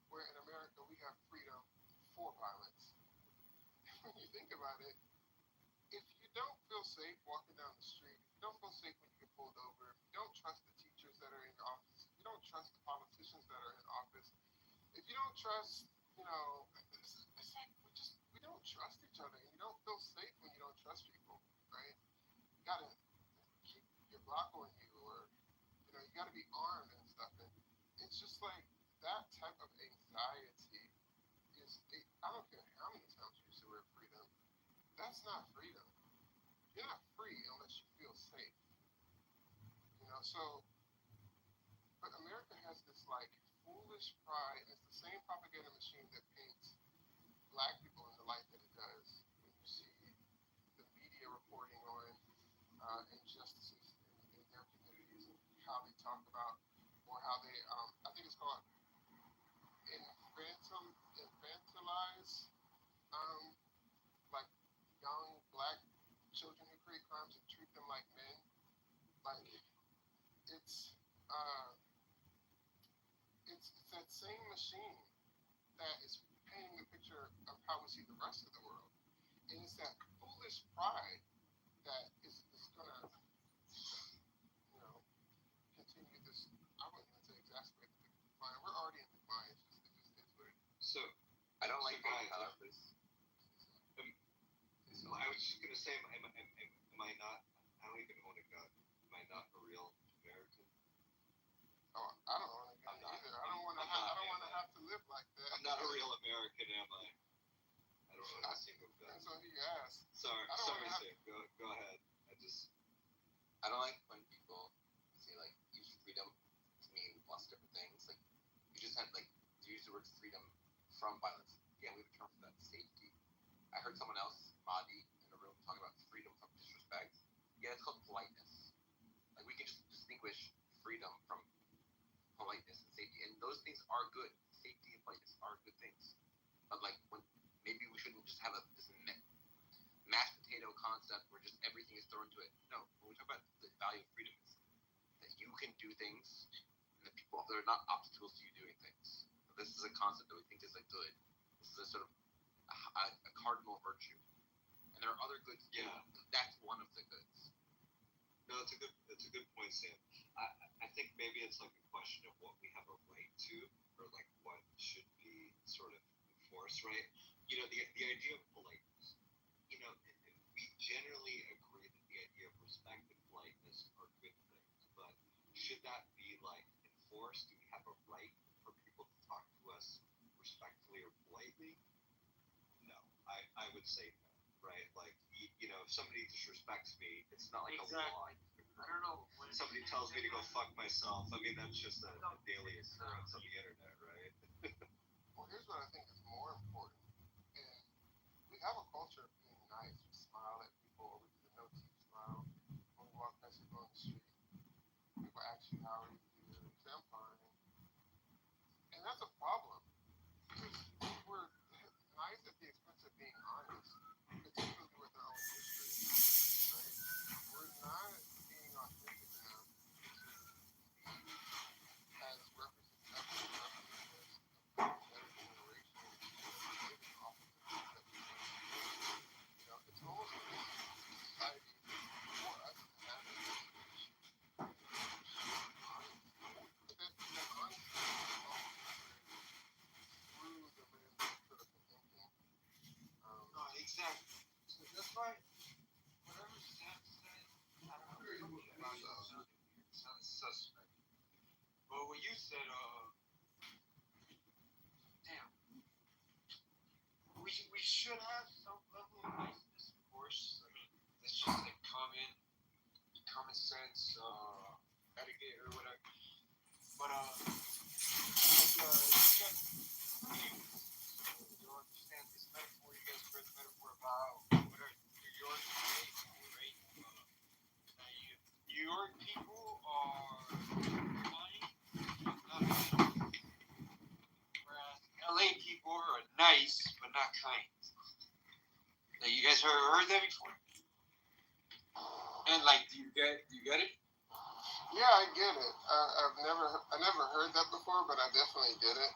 where in America, we have freedom for violence. When you think about it, if you don't feel safe walking down the street, if you don't feel safe when you get pulled over, if you don't trust the teachers that are in your office, if you don't trust the politicians that are in office, if you don't trust, it's like we don't trust each other, and you don't feel safe when you don't trust people, right? You gotta keep your block on you, or you gotta be armed and stuff. And it's just like that type of anxiety is. I don't care how many times you use the word freedom. That's not freedom. You're not free unless you feel safe. So, but America has this like foolish pride. It's the same propaganda machine that paints black people in the light that it does when you see the media reporting on injustices in their communities and how they talk about, or how they, I think it's called infantilize, like young black children who create crimes and treat them like men. Like it's that same machine that is painting the picture of how we see the rest of the world, and it's that foolish pride that is gonna continue this. I wouldn't even say exacerbate the decline. We're already in decline. It just is what it is. So I don't like guys, color, please. I was just gonna say, am I not? I don't even own a gun. Am I not a real American? Oh, I don't want to get either. I don't want to have to live like that. I'm not a real American, am I? I don't own a single gun. Depends on who you ask. Sorry, Sam. Go ahead. I don't like when people say like use freedom to mean lots of different things. Like you just had like to use the word freedom from violence. Yeah, we have a term for that, safety. I heard someone else, Mahdi, in the room talking about freedom from disrespect. Yeah, it's called politeness. Like we can just distinguish freedom from politeness and safety, and those things are good. Safety and politeness are good things. But like when maybe we shouldn't just have this mashed potato concept where just everything is thrown to it. No, when we talk about the value of freedom, it's that you can do things, and the people that are not obstacles to you doing things. So this is a concept that we think is a good. This is a sort of a cardinal virtue, and there are other goods. Yeah. That's Sam. I think maybe it's like a question of what we have a right to, or like what should be sort of enforced, right? You know, the idea of politeness. You know, we generally agree that the idea of respect and politeness are good things, but should that be like enforced? Do we have a right for people to talk to us respectfully or politely? No, I would say no, right? Like, you know, if somebody disrespects me, it's not like a law. I don't know. Somebody tells me to go fuck myself. I mean, that's just a daily occurrence on the internet, right? Well, here's what I think is more important. And we have a culture of being nice. We smile at people. We do the no teeth smile. When we walk past people on the street, people ask you, how are you? You say, I'm fine. And that's a problem. Because we're nice at the expense of being honest, particularly with our own history, right? We're not being authentic enough to be as representative of better generation of living off of the things that we do. You know, it's almost risky to society for us to have this situation. But that honesty is also through the lens of critical thinking. No, exactly. So that's why, whatever Sam said, I don't know, something about it sounds suspect. But what you said, damn, we should have some level of niceness, of course. I mean, that's just like common sense, etiquette or whatever. But you understand this metaphor? You guys heard the metaphor about whatever New York, right? New York people are kind, not kind. Whereas LA people are nice but not kind. Now, you guys heard that before? And like, do you get it? Yeah, I get it. I never heard that before, but I definitely get it.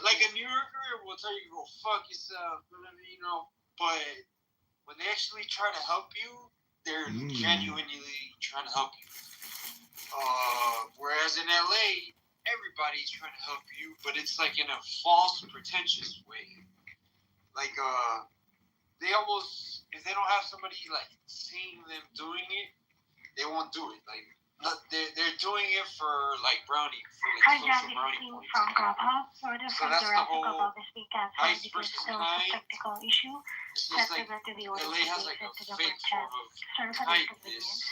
Like a New Yorker will tell you to go fuck yourself, you know. But when they actually try to help you, they're genuinely trying to help you. Whereas in LA, everybody's trying to help you, but it's like in a false, pretentious way. Like, they almost, if they don't have somebody like seeing them doing it, they won't do it. Like, they're doing it for like brownie, for like social brownie points. From Clubhouse, order So from that's the the rest of whole this weekend nice because versus there was a kind. technical issue. It's just like To the order LA has like a fake form of Sorry for the kindness, inconvenience.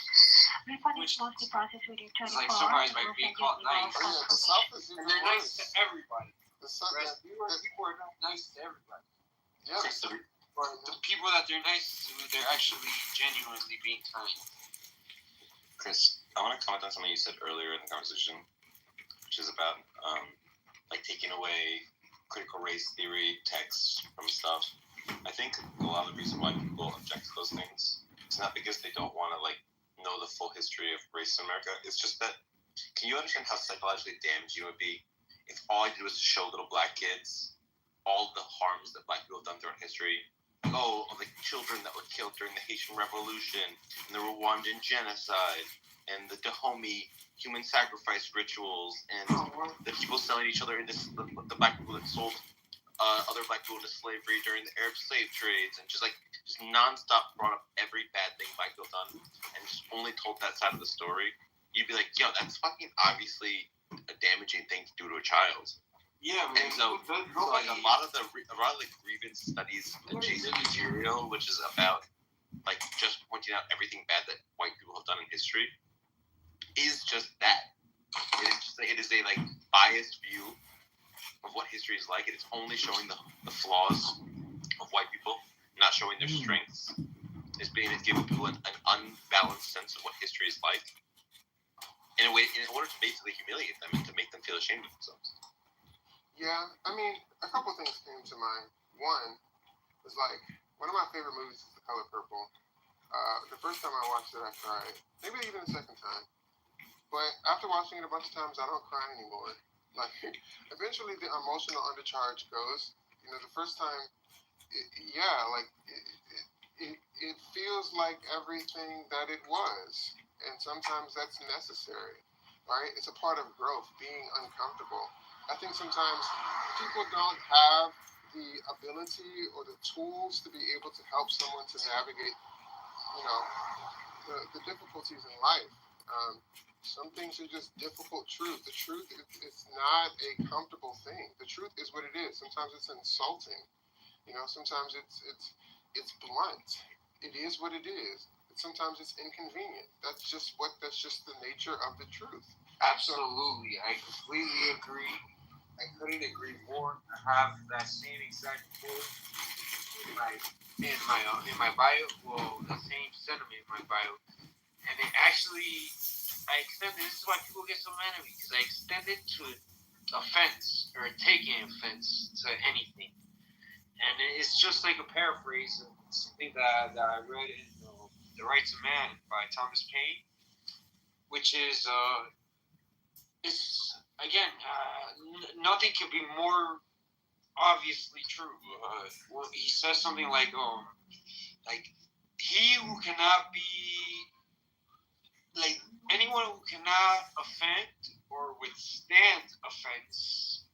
Refund which is mostly processed within it's 24 like hours. summarized by being called nice. Oh, yeah, the South is even And they're nice worse. to everybody. The South, Whereas New York people are not nice to everybody. yeah, But the people that they're nice to, they're actually genuinely being kind. Chris, I want to comment on something you said earlier in the conversation, which is about like taking away critical race theory texts from stuff. I think a lot of the reason why people object to those things is not because they don't want to like know the full history of race in America. It's just that, can you understand how psychologically damaging it would be if all I did was to show little black kids all the harms that black people have done throughout history? Oh, the children that were killed during the Haitian Revolution, and the Rwandan genocide, and the Dahomey human sacrifice rituals, and the people selling each other into the black people that sold other black people into slavery during the Arab slave trades, and just nonstop brought up every bad thing black people done, and just only told that side of the story. You'd be like, yo, that's fucking obviously a damaging thing to do to a child. Yeah, And so like a lot of the grievance studies adjacent material, which is about like just pointing out everything bad that white people have done in history, is just that. It is a like biased view of what history is like. It is only showing the flaws of white people, not showing their strengths. It's giving people an unbalanced sense of what history is like, in order to basically humiliate them and to make them feel ashamed of themselves. Yeah, I mean, a couple things came to mind. One was like, one of my favorite movies is The Color Purple. The first time I watched it, I cried. Maybe even the second time. But after watching it a bunch of times, I don't cry anymore. Like, eventually the emotional undercharge goes. You know, the first time, it feels like everything that it was. and sometimes that's necessary, right? It's a part of growth, being uncomfortable. I think sometimes people don't have the ability or the tools to be able to help someone to navigate, you know, the difficulties in life. Some things are just difficult truth. The truth is it's not a comfortable thing. The truth is what it is. Sometimes it's insulting. Sometimes it's blunt. It is what it is. Sometimes it's inconvenient. That's just the nature of the truth. Absolutely, I completely agree. I couldn't agree more. I have that same exact quote in my bio. Well, the same sentiment in my bio, and it actually I extended. This is why people get so mad at me because I extended to offense or taking offense to anything, and it's just like a paraphrase of something that I read in The Rights of Man by Thomas Paine, which is it's again nothing can be more obviously true. Well, he says something like he who cannot be like anyone who cannot offend or withstand offense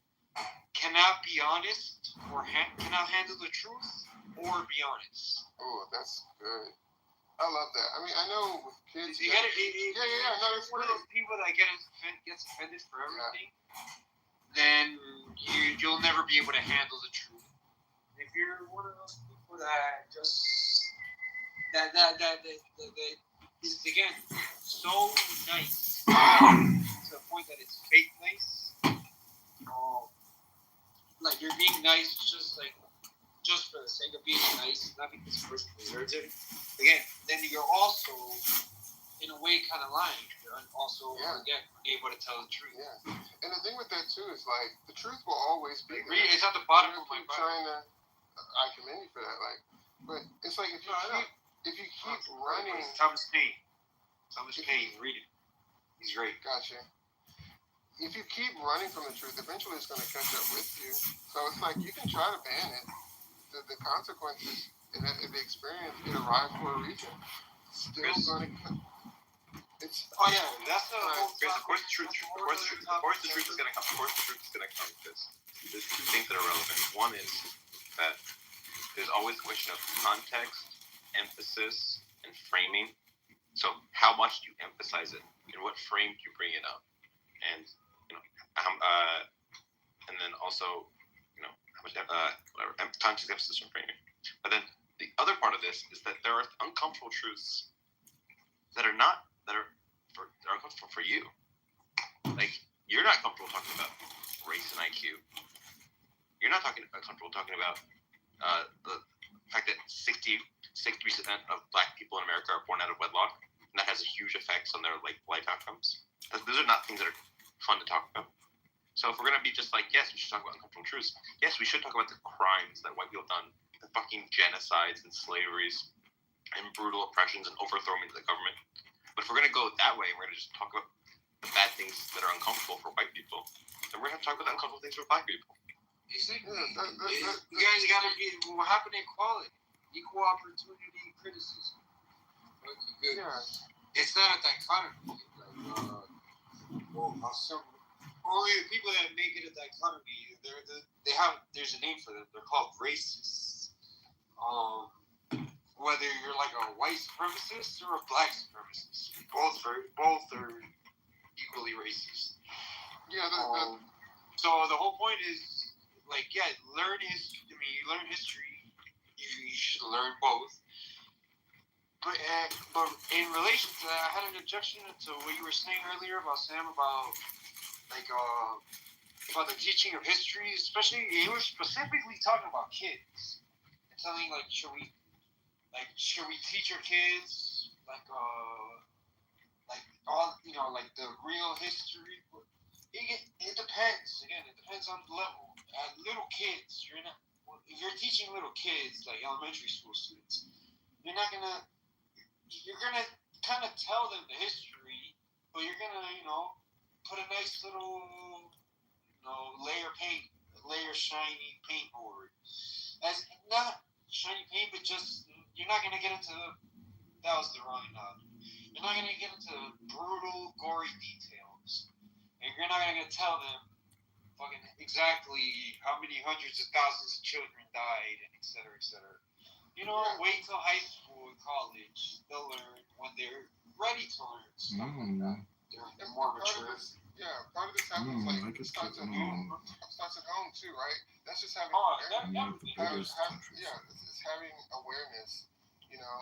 cannot be honest or cannot handle the truth or be honest. Oh, that's good. I love that. I mean, I know with kids. You gotta, No, it's one of those people that gets offended for everything. Then you'll never be able to handle the truth. If you're one of those people that just that is again so nice to the point that it's fake nice. Like you're being nice just for the sake of being nice, not because the person deserves it. Again, then you're also in a way kind of lying. You're also again able to tell the truth. Yeah, and the thing with that too is like the truth will always be there. It's at the bottom of my mind. I commend you for that. But it's like if you keep running. Thomas Paine. Read it. He's great. Gotcha. If you keep running from the truth, eventually it's going to catch up with you. So it's like you can try to ban it. The consequences and the experience it arrived for a reason. Still going to. That's the of course the truth is going to come. Of course the truth is going to come because there's two things that are relevant. One is that there's always a question of context, emphasis, and framing. So how much do you emphasize it? In what frame do you bring it up? And and then also, how much context, emphasis, and framing. But then the other part of this is that there are uncomfortable truths that are uncomfortable for you. Like you're not comfortable talking about race and IQ. You're not comfortable talking about the fact that 60% of Black people in America are born out of wedlock, and that has a huge effects on their life outcomes. Those are not things that are fun to talk about. So if we're gonna be just like, yes, we should talk about uncomfortable truths. Yes, we should talk about the crimes that white people have done, the fucking genocides and slaveries, and brutal oppressions and overthrowing of the government. But if we're gonna go that way, we're gonna just talk about the bad things that are uncomfortable for white people, then we're gonna talk about the uncomfortable things for Black people. Exactly. You guys gotta be. What happened to equality? Equal opportunity criticism. Good. Yeah. It's not a dichotomy. Only the people that make it a dichotomy, there's a name for them. They're called racists. Whether you're like a white supremacist or a black supremacist, both are equally racist. Yeah. So the whole point is learn history. I mean, you learn history. You should learn both. But in relation to that, I had an objection to what you were saying earlier about Sam about the teaching of history, especially you were specifically talking about kids and telling should we teach our kids all the real history? It depends. Again, it depends on the level. Little kids, if you're teaching little kids like elementary school students, you're gonna kind of tell them the history, but you're gonna put a nice little layer shiny paint over it. As not shiny paint, but just you're not gonna get into that was the wrong analogy. You're not gonna get into brutal, gory details, and you're not gonna tell them fucking exactly how many hundreds of thousands of children died and et cetera, et cetera. You know, wait till high school and college. They'll learn when they're ready to learn stuff like that. They're more mature. Part of this happens I could starts keep at home. Starts at home too, right? That's just having One of the biggest countries. it's having awareness, you know.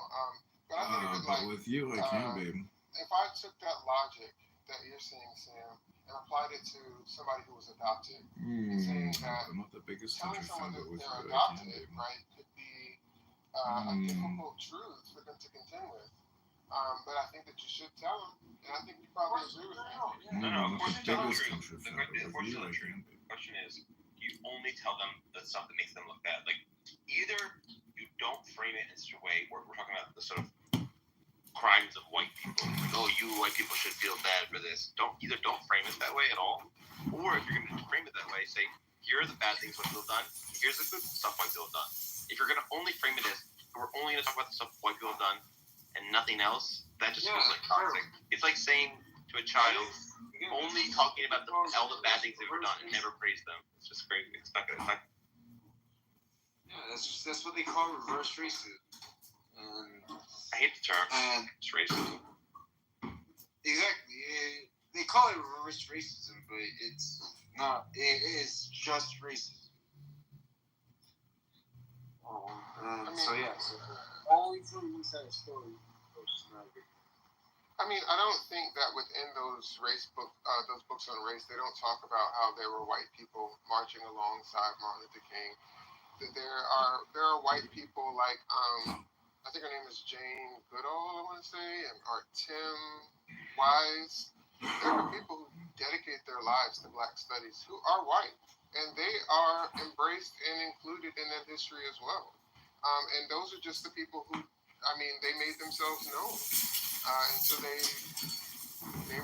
But I think it but with you, I can't be. if I took that logic that you're saying, Sam, and applied it to somebody who was adopted, saying that I'm not the biggest telling country someone fan, that but with you, they're I adopted, can't be. right, could be a difficult truth for them to contend with. But I think that you should tell them, and I think you probably agree with me. No, of course I'm you the biggest tell them. country The fan, but with you, I question can't be. is, you only tell them the stuff that makes them look bad. Like, either you don't frame it in such a way where we're talking about the sort of crimes of white people. Like, oh, you white people should feel bad for this. Don't frame it that way at all. Or if you're going to frame it that way, say, here are the bad things white people have done. Here's the good stuff white people have done. If you're going to only frame it as, we're only going to talk about the stuff white people have done and nothing else, that just feels like toxic. It's like saying to a child, only talking about all the bad things they've ever done and never praise them. It's just crazy. It's not. Yeah, that's what they call reverse racism. I hate the term. And It's racism. exactly, they call it reverse racism, but it's not. It is just racism. So yeah. Only from one side of the story. I mean, I don't think that within those those books on race, they don't talk about how there were white people marching alongside Martin Luther King. That there are white people like I think her name is Jane Goodall, I want to say, or Tim Wise. There are people who dedicate their lives to Black studies who are white, and they are embraced and included in that history as well. And those are just the people who, I mean, they made themselves known. And so they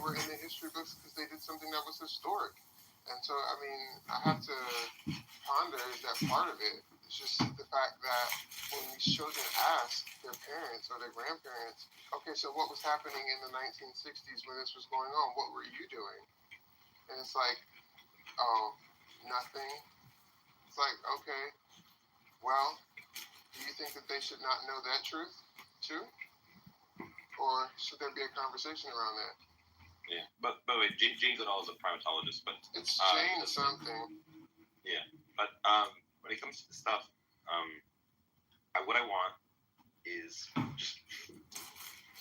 were in the history books because they did something that was historic. And so, I mean, I have to ponder that part of it. It's just the fact that when these children ask their parents or their grandparents, okay, so what was happening in the 1960s when this was going on? What were you doing? And it's like, oh, nothing. It's like, okay, well, do you think that they should not know that truth too? Or should there be a conversation around that? Yeah, but wait, Jane Goodall is a primatologist, but it's Jane something. Yeah, but when it comes to this stuff, what I want is just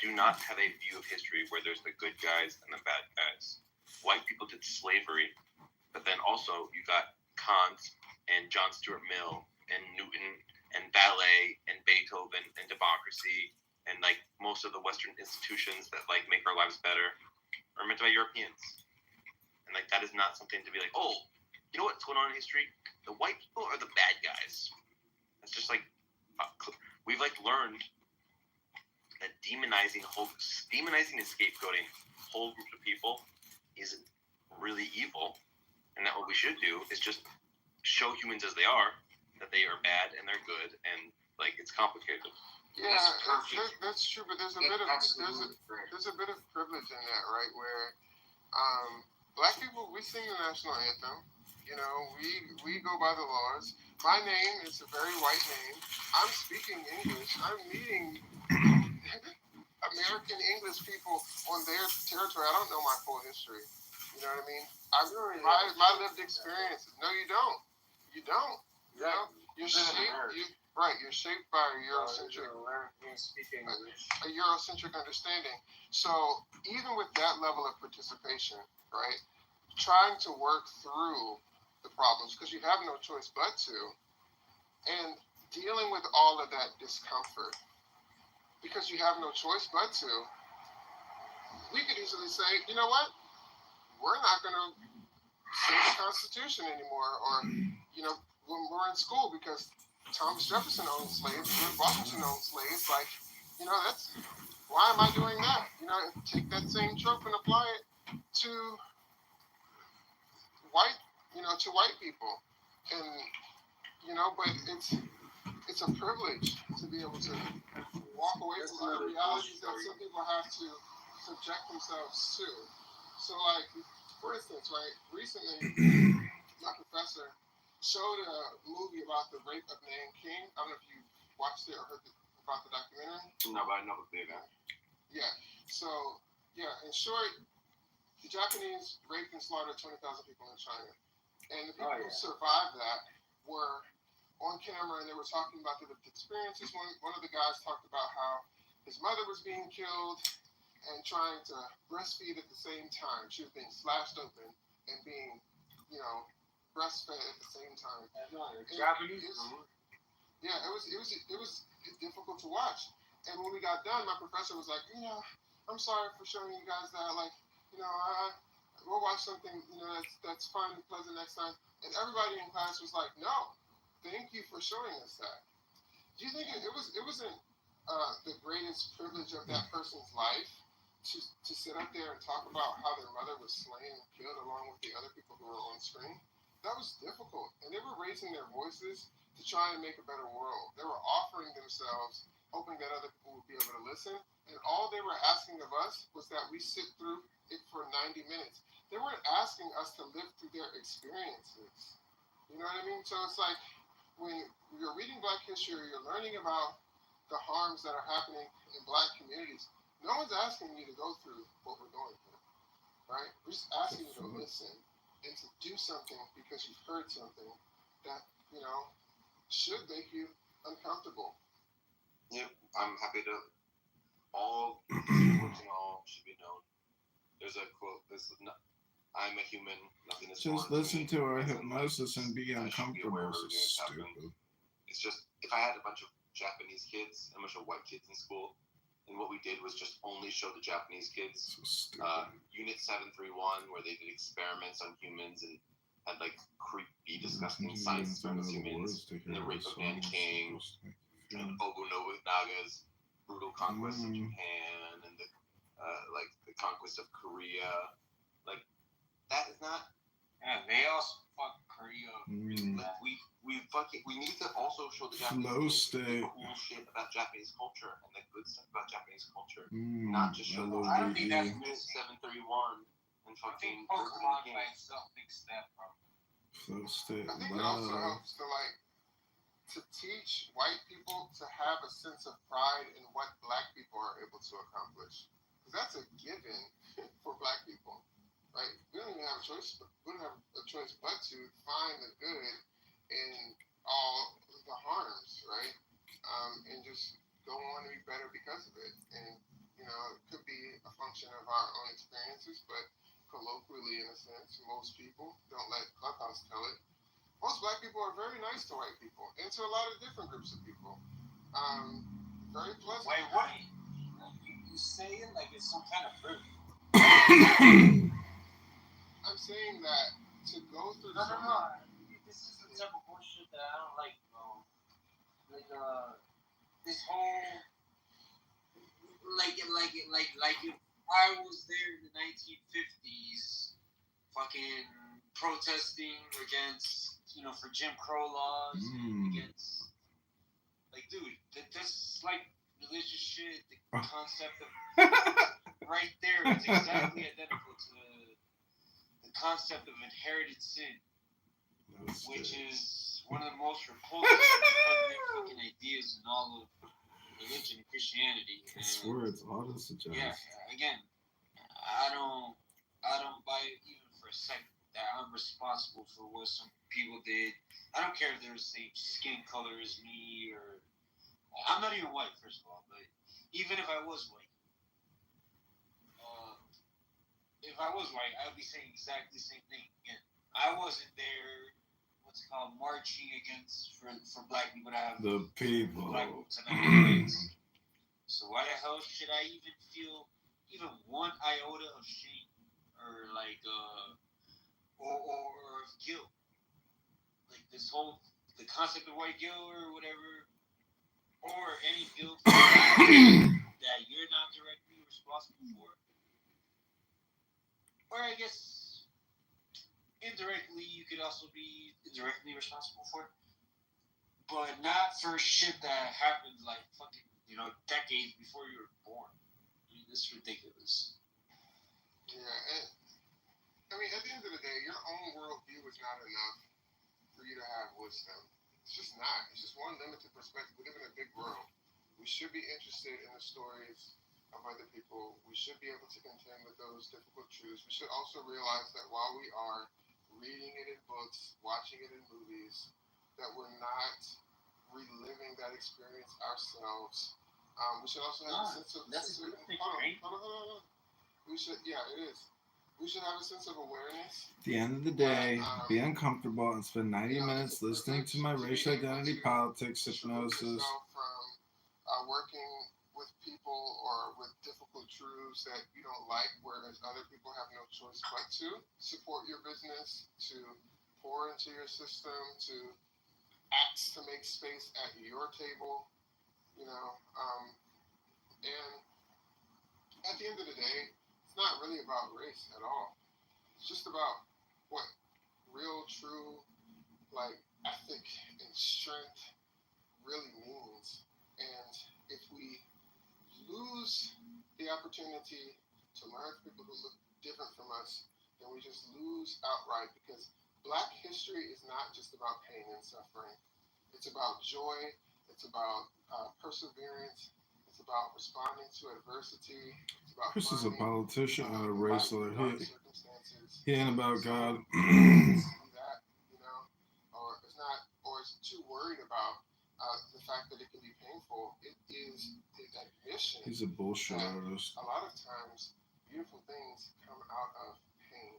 do not have a view of history where there's the good guys and the bad guys. White people did slavery, but then also you got Kant and John Stuart Mill and Newton and ballet and Beethoven and democracy and like most of the Western institutions that like make our lives better are meant by Europeans. And like that is not something to be like, oh, you know what's going on in history? The white people are the bad guys. It's just like we've like learned that demonizing and scapegoating whole groups of people is really evil, and that what we should do is just show humans as they are, that they are bad and they're good, and like it's complicated. Yeah, that's true, but there's a bit of privilege in that, right? Where Black people, we sing the national anthem. You know, we go by the laws. My name is a very white name. I'm speaking English. I'm meeting American English people on their territory. I don't know my full history. You know what I mean? My lived experiences. No, you don't. You don't. You know, you're shaped. You're shaped by a Eurocentric understanding. So even with that level of participation, right, trying to work through the problems because you have no choice but to, and dealing with all of that discomfort because you have no choice but to, we could easily say, you know what, we're not going to say the Constitution anymore, or you know, when we're in school because Thomas Jefferson owned slaves, George Washington owned slaves. Like, you know, that's why am I doing that? You know, take that same trope and apply it to white people, and you know, but it's a privilege to be able to walk away That's from other another realities that story. some people have to subject themselves to. So, like, for instance, right, recently, my professor showed a movie about the rape of Nan King. I don't know if you watched it or heard about the documentary. No, but I know what they're at. Yeah. So, yeah, in short, the Japanese raped and slaughtered 20,000 people in China. And the people who survived that were on camera and they were talking about their experiences. One of the guys talked about how his mother was being killed and trying to breastfeed at the same time. She was being slashed open and being, breastfed at the same time. Japanese. Yeah, it was difficult to watch. And when we got done, my professor was like, I'm sorry for showing you guys that. Like, we'll watch something, that's fun and pleasant next time. And everybody in class was like, no, thank you for showing us that. Do you think it wasn't the greatest privilege of that person's life to sit up there and talk about how their mother was slain and killed along with the other people who were on screen? That was difficult. And they were raising their voices to try and make a better world. They were offering themselves, hoping that other people would be able to listen. And all they were asking of us was that we sit through it for 90 minutes. They weren't asking us to live through their experiences. You know what I mean? So it's like when you're reading Black history, you're learning about the harms that are happening in Black communities. No one's asking you to go through what we're going through, right? We're just asking you to listen and to do something because you've heard something that, should make you uncomfortable. Yeah, I'm happy to. All secrets and all should be known. There's a quote. I'm a human. Nothing is Just foreign listen me. to our As in, hypnosis and be I should be aware uncomfortable. of So everything that's happening. stupid. It's just if I had a bunch of Japanese kids, a bunch of white kids in school, and what we did was just only show the Japanese kids So stupid. Unit 731, where they did experiments on humans and had like creepy, disgusting science experiments on humans, and the rape of Nanking, and Ogo Nobunaga's brutal conquest of Japan, and the conquest of Korea. Like that is not. Yeah, they also fuck Korea really bad. We need to also show the Flow Japanese state. the cool shit about Japanese culture and the good stuff about Japanese culture. Mm, Not just show them I don't think that's Unit 731 and I think fucking Pokemon by itself makes that problem. flow state. I think it also helps to teach white people to have a sense of pride in what Black people are able to accomplish. Because that's a given for Black people, right? We don't even have a choice. We don't have a choice but to find the good in all the harms, right? And just go on to be better because of it. And it could be a function of our own experiences, but colloquially, in a sense, most people don't let Clubhouse tell it. Most Black people are very nice to white people and to a lot of different groups of people. Very pleasant. Wait, what? You say it like it's some kind of fruit. I'm saying that to go through. No. This is the type of bullshit that I don't like, bro. Like this whole like if I was there in the 1950s, fucking protesting against, for Jim Crow laws, against, dude, that's like religious shit. The concept of right there is exactly identical to the concept of inherited sin, which is one of the most repulsive fucking ideas in all of religion and Christianity. I swear it's auto-suggest. Yeah, again, I don't buy it even for a second that I'm responsible for what some people did. I don't care if they're the same skin color as me, or I'm not even white, first of all. But even if I was white, I'd be saying exactly the same thing again. I wasn't there. What's it called, marching against for Black people to have the people. Black people to not have rights. So why the hell should I even feel even one iota of shame or or of guilt? Like this whole the concept of white guilt or whatever, or any guilt that you're not directly responsible for, or I guess indirectly you could also be indirectly responsible for, but not for shit that happened like fucking decades before you were born. It's ridiculous. Yeah, and I mean, at the end of the day, your own worldview is not enough for you to have wisdom. It's just not. It's just one limited perspective. We live in a big world. We should be interested in the stories of other people. We should be able to contend with those difficult truths. We should also realize that while we are reading it in books, watching it in movies, that we're not reliving that experience ourselves. We should also have a sense of hold on. We should, yeah, it is. We should have a sense of awareness. At the end of the day, be uncomfortable and spend 90 minutes listening to my racial identity politics hypnosis. From working with people or with difficult truths that you don't like, whereas other people have no choice but to support your business, to pour into your system, to act to make space at your table, and at the end of the day, it's not really about race at all. It's just about what real, true, ethic and strength really means. And if we lose the opportunity to learn from people who look different from us, then we just lose outright, because Black history is not just about pain and suffering. It's about joy. It's about perseverance. It's about responding to adversity. It's about Chris is a politician and a racial. circumstances. He ain't about God. That, or is too worried about the fact that it can be painful. It is an admission. He's a bullshit artist. A lot of times, beautiful things come out of pain.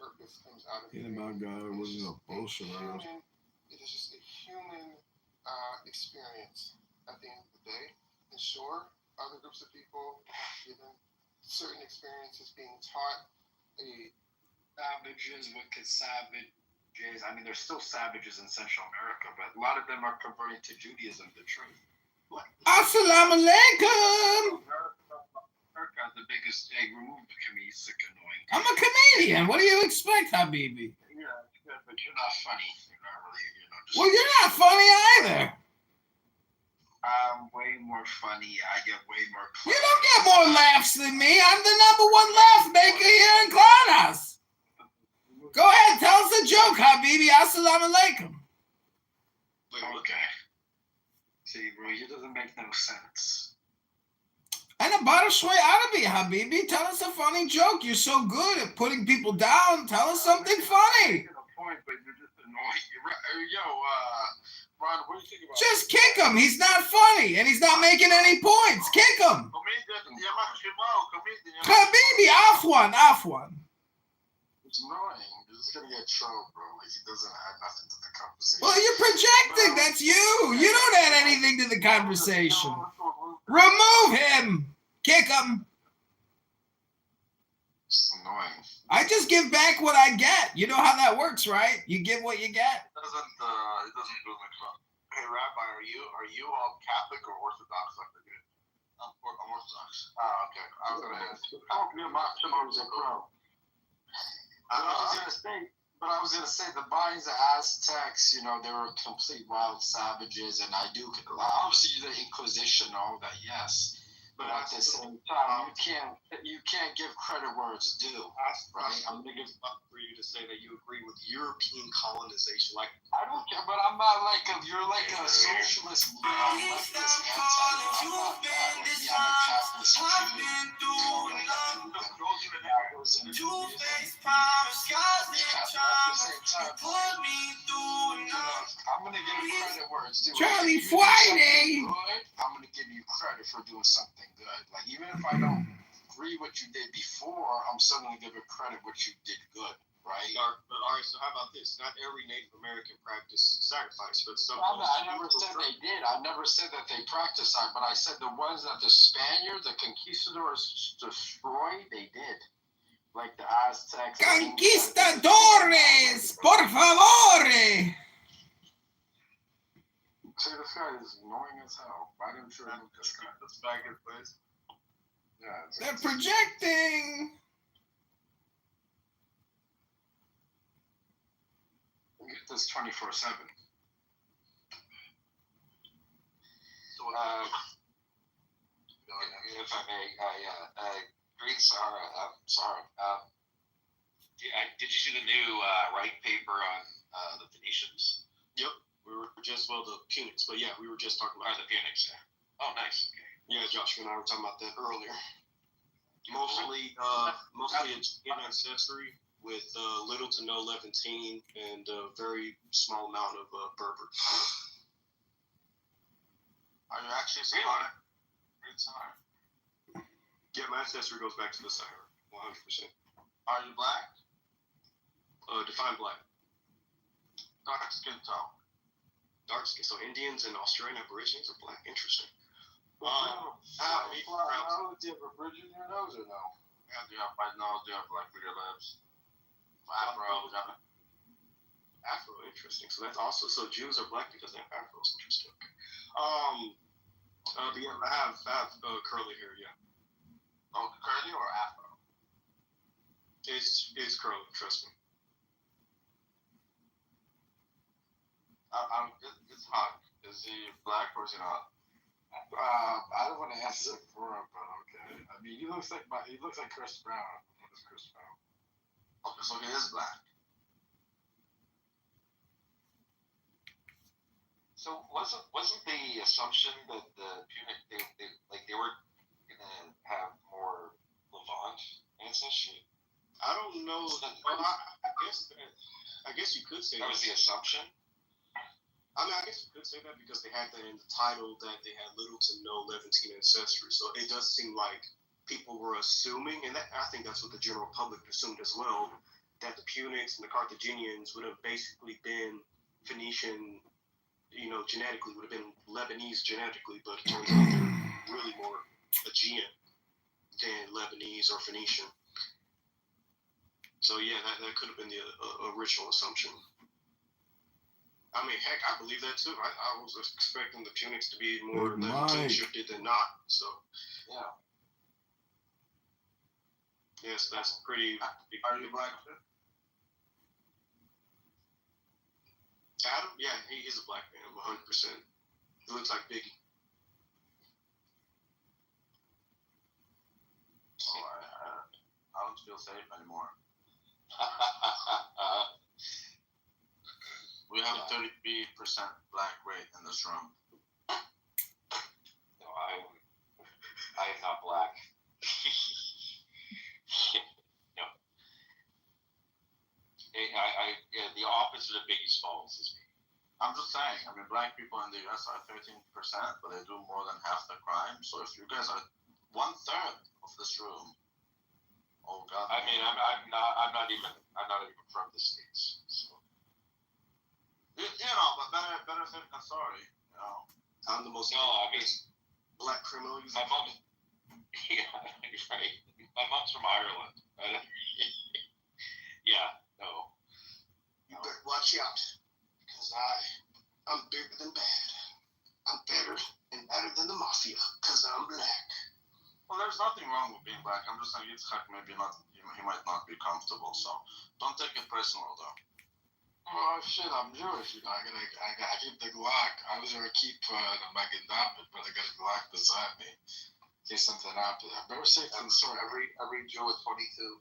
Purpose comes out of He pain. ain't about God. It was just a bullshit artist. It is just a human experience at the end of the day. And sure, other groups of people, given certain experiences, being taught savages, wicked savages. I mean, there's still savages in Central America, but a lot of them are converting to Judaism, the truth. Assalamu alaikum! America's the biggest. Hey, remove the comedian, sick annoying. I'm a comedian. What do you expect, Habibi? Yeah, but you're not funny. You're not really, just. Well, you're not funny either. I'm way more funny. I get way more. You don't get more laughs than me. I'm the #1 laugh maker here in Clownhouse. Go ahead, tell us a joke, Habibi. Assalamu alaikum. Okay. See, bro, it doesn't make no sense. And about Shway Arabi, Habibi. Tell us a funny joke. You're so good at putting people down. Tell us something funny. You get a point, but you're just annoying. Yo, Ron, what do you think about Just kick him. He's not funny, and he's not making any points. Kick him. Habibi, Afwan. It's annoying. This is gonna get trouble, bro. Like, he doesn't add nothing to the conversation. Well, you're projecting. That's you. You don't add anything to the conversation. Remove him. Kick him. It's annoying. I just give back what I get. You know how that works, right? You give what you get. It doesn't build my club. Hey, Rabbi, are you all Catholic or Orthodox like the dude? I'm Orthodox. Oh, okay. I was gonna ask. I was gonna say the Mayans, the Aztecs, they were complete wild savages, and I do obviously the Inquisition, all that, yes. But at the same time, you can't give credit where it's due, right? I'm gonna give up for you to say that you agree with European colonization. Like, I don't care, but I'm not like you're like a socialist. I'm a capitalist. I'm gonna give you credit where it's due. Charlie Friday. I'm gonna give you credit for doing something good. Like, even if I don't agree what you did before, I'm still gonna give you credit what you did good, right? All right. So how about this? Not every Native American practiced sacrifice, but some. I never said they did. I never said that they practiced that, but I said the ones that the Spaniards, the conquistadors destroyed, they did. Like the Aztecs. Conquistadores, por favor. See, this guy is annoying as hell. Why didn't you remove this guy? Let's back in place. Yeah. They're projecting. Get this 24/7. If I may, Green Sahara. Sahara. Did you see the new Wright paper on the Phoenicians? Yep, we were just the Punics, but yeah, we were just talking about the Punics. Yeah. Oh, nice. Okay. Yeah, Joshua and I were talking about that earlier. Mostly Aegean ancestry with little to no Levantine and a very small amount of Berber. Are you actually Sahara? Green Sahara. Yeah, my ancestry goes back to the Sahara, 100%. Are you black? Define black. Dark skin tone. Dark skin. So Indians and Australian Aborigines are black. Interesting. Do you have a bridge in your nose or no? Yeah, do you have like bigger lips? Afro, interesting. So that's also Jews are black because they have afros. Interesting. Okay. But yeah, I have curly hair. Yeah. Oh, curly or afro? It's curly. Trust me. It's hot. Is he black or is he not? I don't want to answer for him, but okay. I mean, he looks like Chris Brown. What is Chris Brown? Okay, so he is black. So wasn't the assumption that the Punic they were gonna have more Levant ancestry? I don't know. Well, I guess you could say that was the assumption. I mean, I guess you could say that because they had that in the title that they had little to no Levantine ancestry. So it does seem like people were assuming, and I think that's what the general public assumed as well, that the Punics and the Carthaginians would have basically been Phoenician, genetically, would have been Lebanese genetically, but it turns out they're really more Aegean than Lebanese or Phoenician. So yeah, that could have been the original assumption. I mean, heck, I believe that too. I was expecting the Punics to be more Levantine shifted than not. So, yeah. Yes, that's pretty. Are you black? Adam? Yeah, he's a black man, 100%. He looks like Biggie. I don't feel safe anymore. We have 33% black rate in this room. No, I am not black. No. The opposite of Biggie's Falls is me. I'm just saying. I mean, black people in the U.S. are 13%, but they do more than half the crime. So if you guys are 1/3 of this room, oh God. I mean, I'm not even from the States. So. But better safe than sorry. I'm the most black criminal. My mom, yeah, right. My mom's from Ireland. Yeah, no. You better watch out, because I'm bigger than bad. I'm better and better than the mafia, because I'm black. Well, there's nothing wrong with being black. I'm just saying Yitzhak maybe not. He might not be comfortable, so don't take it personal though. Oh shit, I'm Jewish, I keep the Glock. I was gonna keep the Magen David, but I got a Glock beside me. In case something happens. I'm better safe than sorry. Every Jew with 22.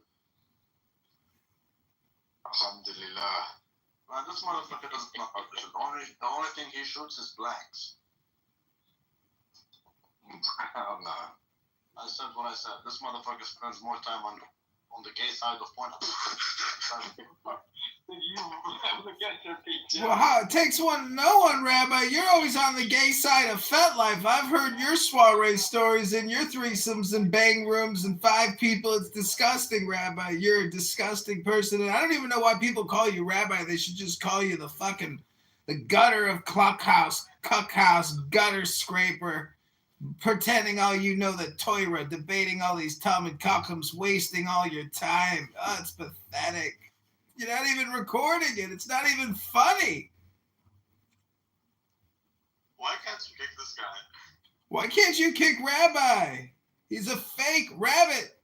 Alhamdulillah. Man, this motherfucker does not the only thing he shoots is blacks. Hell nah. I said what I said. This motherfucker spends more time on the gay side of porn. Well, it takes one to know one, Rabbi. You're always on the gay side of FetLife. I've heard your soiree stories and your threesomes and bang rooms and 5 people. It's disgusting, Rabbi. You're a disgusting person. And I don't even know why people call you Rabbi. They should just call you the gutter of cuckhouse, gutter scraper. Pretending all you know the Torah, debating all these Talmud Chachams, wasting all your time. Oh, it's pathetic. You're not even recording it. It's not even funny. Why can't you kick this guy? Why can't you kick Rabbi? He's a fake rabbit.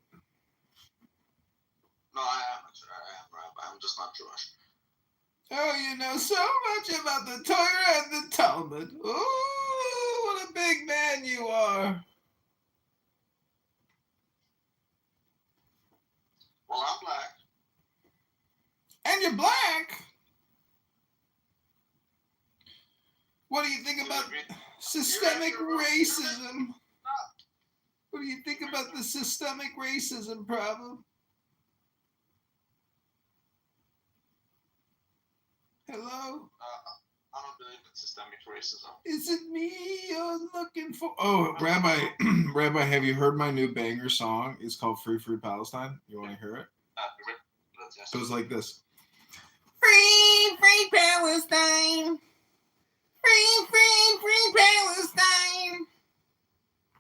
No, I am Rabbi. I'm just not Jewish. Oh, you know so much about the Torah and the Talmud. Oh, what a big man you are. Systemic racism. What do you think about the systemic racism problem? Hello? I don't believe in systemic racism. Is it me you're looking for? Oh, Rabbi, Rabbi, have you heard my new banger song? It's called Free Free Palestine. You want to hear it? It goes like this. Free Free Palestine. Free Free Free Palestine.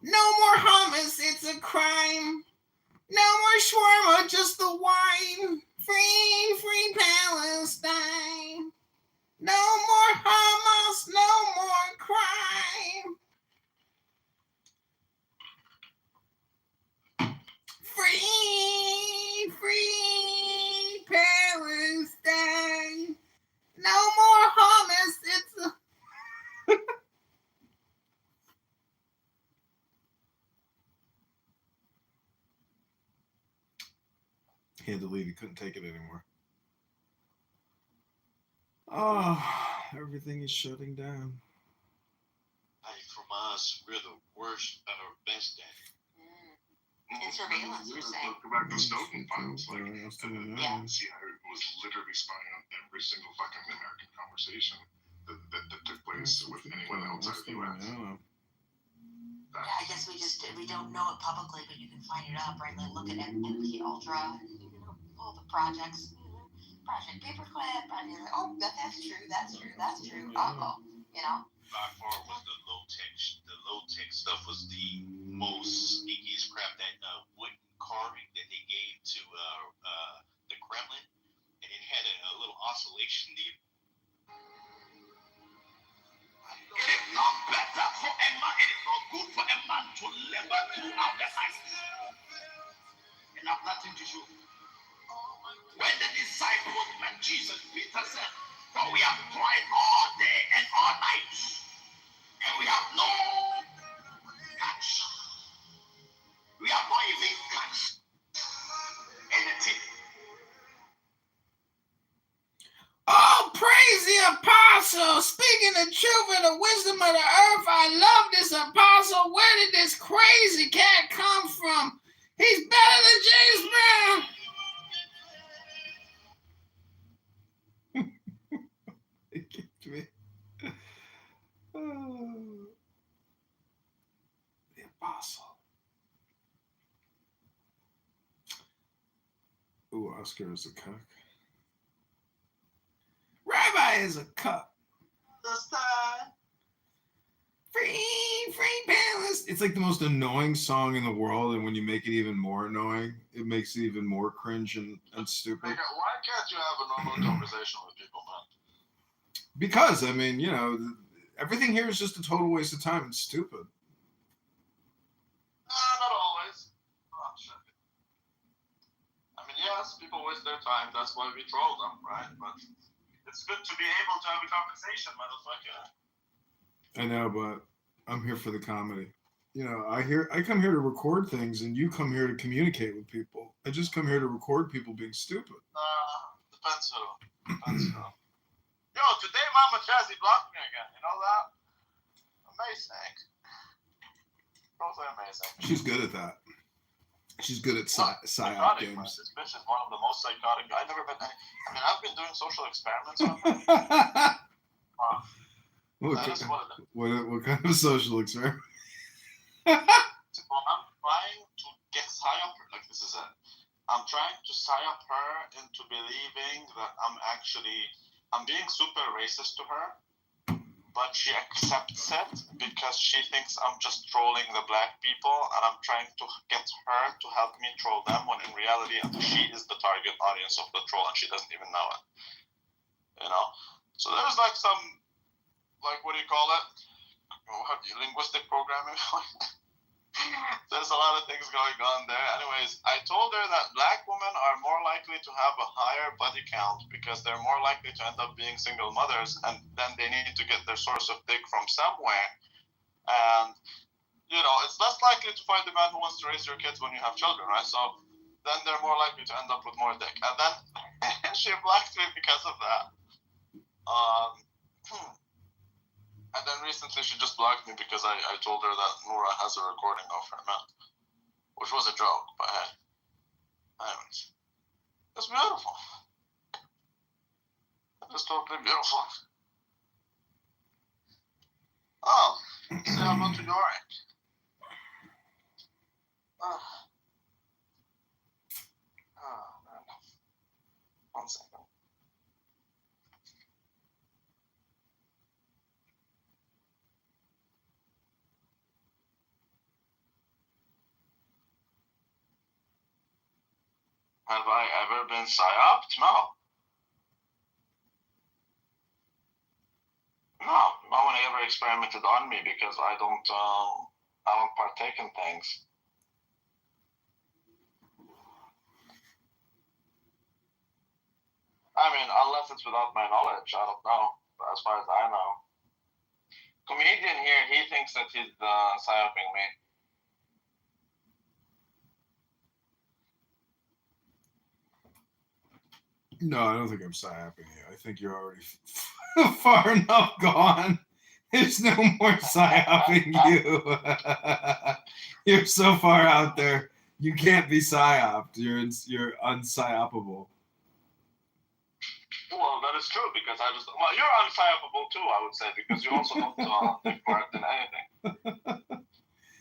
No more hummus, it's a crime. No more shawarma, just the wine. Free Free Palestine. No more Hamas, no more crime. Free, free Palestine. No more Hamas. It's a... He had to leave. He couldn't take it anymore. Oh, everything is shutting down. Hey, from us, we're the worst or best at it. In surveillance, you're saying. Go back to Snowden files, like, Yeah. see how it was literally spying on every single fucking American conversation that took place with anyone outside of the U.S. Yeah, I guess we don't know it publicly, but you can find it up, right? Like, look at MK Ultra, all the projects, Project Paperclip, and you're like, oh, that's true. By far was the low tech stuff was the most sneakiest crap. That wooden carving that they gave to the Kremlin, and it had a little oscillation needle. It is not better for a man. It is not good for a man to labor throughout the night and have nothing to show. When the disciples met Jesus, Peter said, "For we have tried all day and all night, and we have no catch. We have not even catch anything." Oh, praise the apostle, speaking the truth and the wisdom of the earth. I love this apostle. Where did this crazy cat come from? He's better than James Brown. It gets me. Oh, the apostle. Ooh, Oscar is a cuck. Rabbi is a cuck. Free Palace. It's like the most annoying song in the world, and when you make it even more annoying, it makes it even more cringe and stupid. Why can't you have a normal conversation with people, man? Because, I mean, you know, everything here is just a total waste of time and stupid. Not always. Oh, shit. I mean, yes, people waste their time. That's why we troll them, right? But it's good to be able to have a conversation, motherfucker. I know, but I'm here for the comedy. You know, I come here to record things, and you come here to communicate with people. I just come here to record people being stupid. Depends who. Yo, today Mama Jazzy blocked me again. You know that? Amazing. Totally amazing. She's good at that. She's good at psyop Psychotic, man. games. This bitch is one of the most psychotic. I've never been. I mean, I've been doing social experiments on her. That is what it is. What kind of social experiment? Well, I'm trying to get psyop her. Like, this is it. I'm trying to psyop her into believing that I'm being super racist to her, but she accepts it because she thinks I'm just trolling the black people, and I'm trying to get her to help me troll them, when in reality she is the target audience of the troll, and she doesn't even know it. You know? So there's like some, like, what do you call it? Linguistic programming. There's a lot of things going on there. Anyways, I told her that black women are more likely to have a higher body count because they're more likely to end up being single mothers, and then they need to get their source of dick from somewhere. And, you know, it's less likely to find a man who wants to raise your kids when you have children, right? So then they're more likely to end up with more dick. And then she blocked me because of that. And then recently she just blocked me because I told her that Nora has a recording of her mouth, which was a joke, but hey. Anyways, it's beautiful. It's totally beautiful. Oh, say hello to Yorick. Oh, man. 1 second. Have I ever been psyoped? No. No, no one ever experimented on me because I don't partake in things. I mean, unless it's without my knowledge, I don't know. But as far as I know, comedian here, he thinks that he's psyoping me. No, I don't think I'm psyoping you. I think you're already far enough gone. There's no more psyoping you. You're so far out there. You can't be psyoped. You're unpsyopable. Well, that is true because you're unpsyopable too, I would say, because you also don't take part in anything.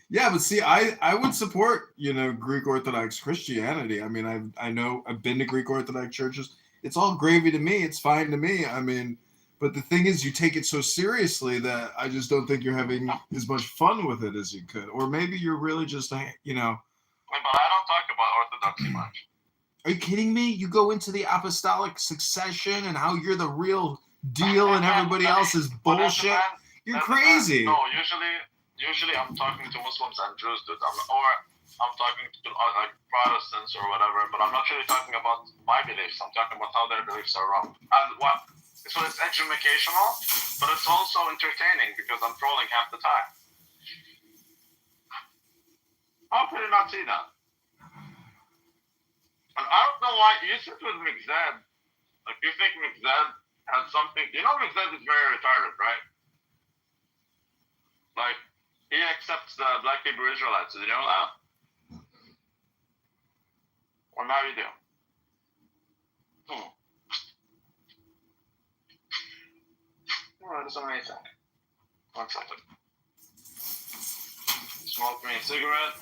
Yeah, but see, I would support, Greek Orthodox Christianity. I mean, I've been to Greek Orthodox churches. It's all gravy to me. It's fine to me. I mean, but the thing is, you take it so seriously that I just don't think you're having as much fun with it as you could. Or maybe you're really just, But I don't talk about Orthodoxy much. Are you kidding me? You go into the apostolic succession and how you're the real deal and everybody else is bullshit. You're crazy. No, usually I'm talking to Muslims and Jews, dude. I'm talking to like Protestants or whatever, but I'm not really talking about my beliefs. I'm talking about how their beliefs are wrong. So it's educational, but it's also entertaining because I'm trolling half the time. How could you not see that? And I don't know why you said with Mixed-Ed, like you think Mixed-Ed has something. Mixed-Ed is very retarded, right? Like he accepts the Black Hebrew Israelites. Did you know that? Or now you do. Alright, it's amazing. 1 second. Smoke me a cigarette.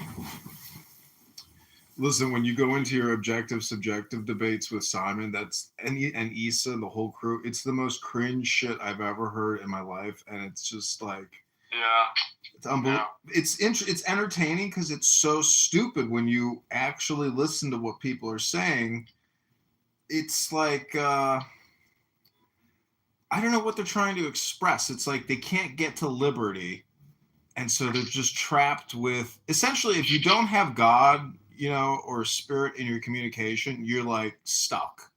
Listen, when you go into your objective-subjective debates with Simon, and Issa, the whole crew, it's the most cringe shit I've ever heard in my life, and it's just like, it's unbelievable. Yeah. It's entertaining because it's so stupid when you actually listen to what people are saying. It's like I don't know what they're trying to express. It's like they can't get to liberty, and so they're just trapped with, essentially, if you don't have God, or spirit in your communication, you're like stuck.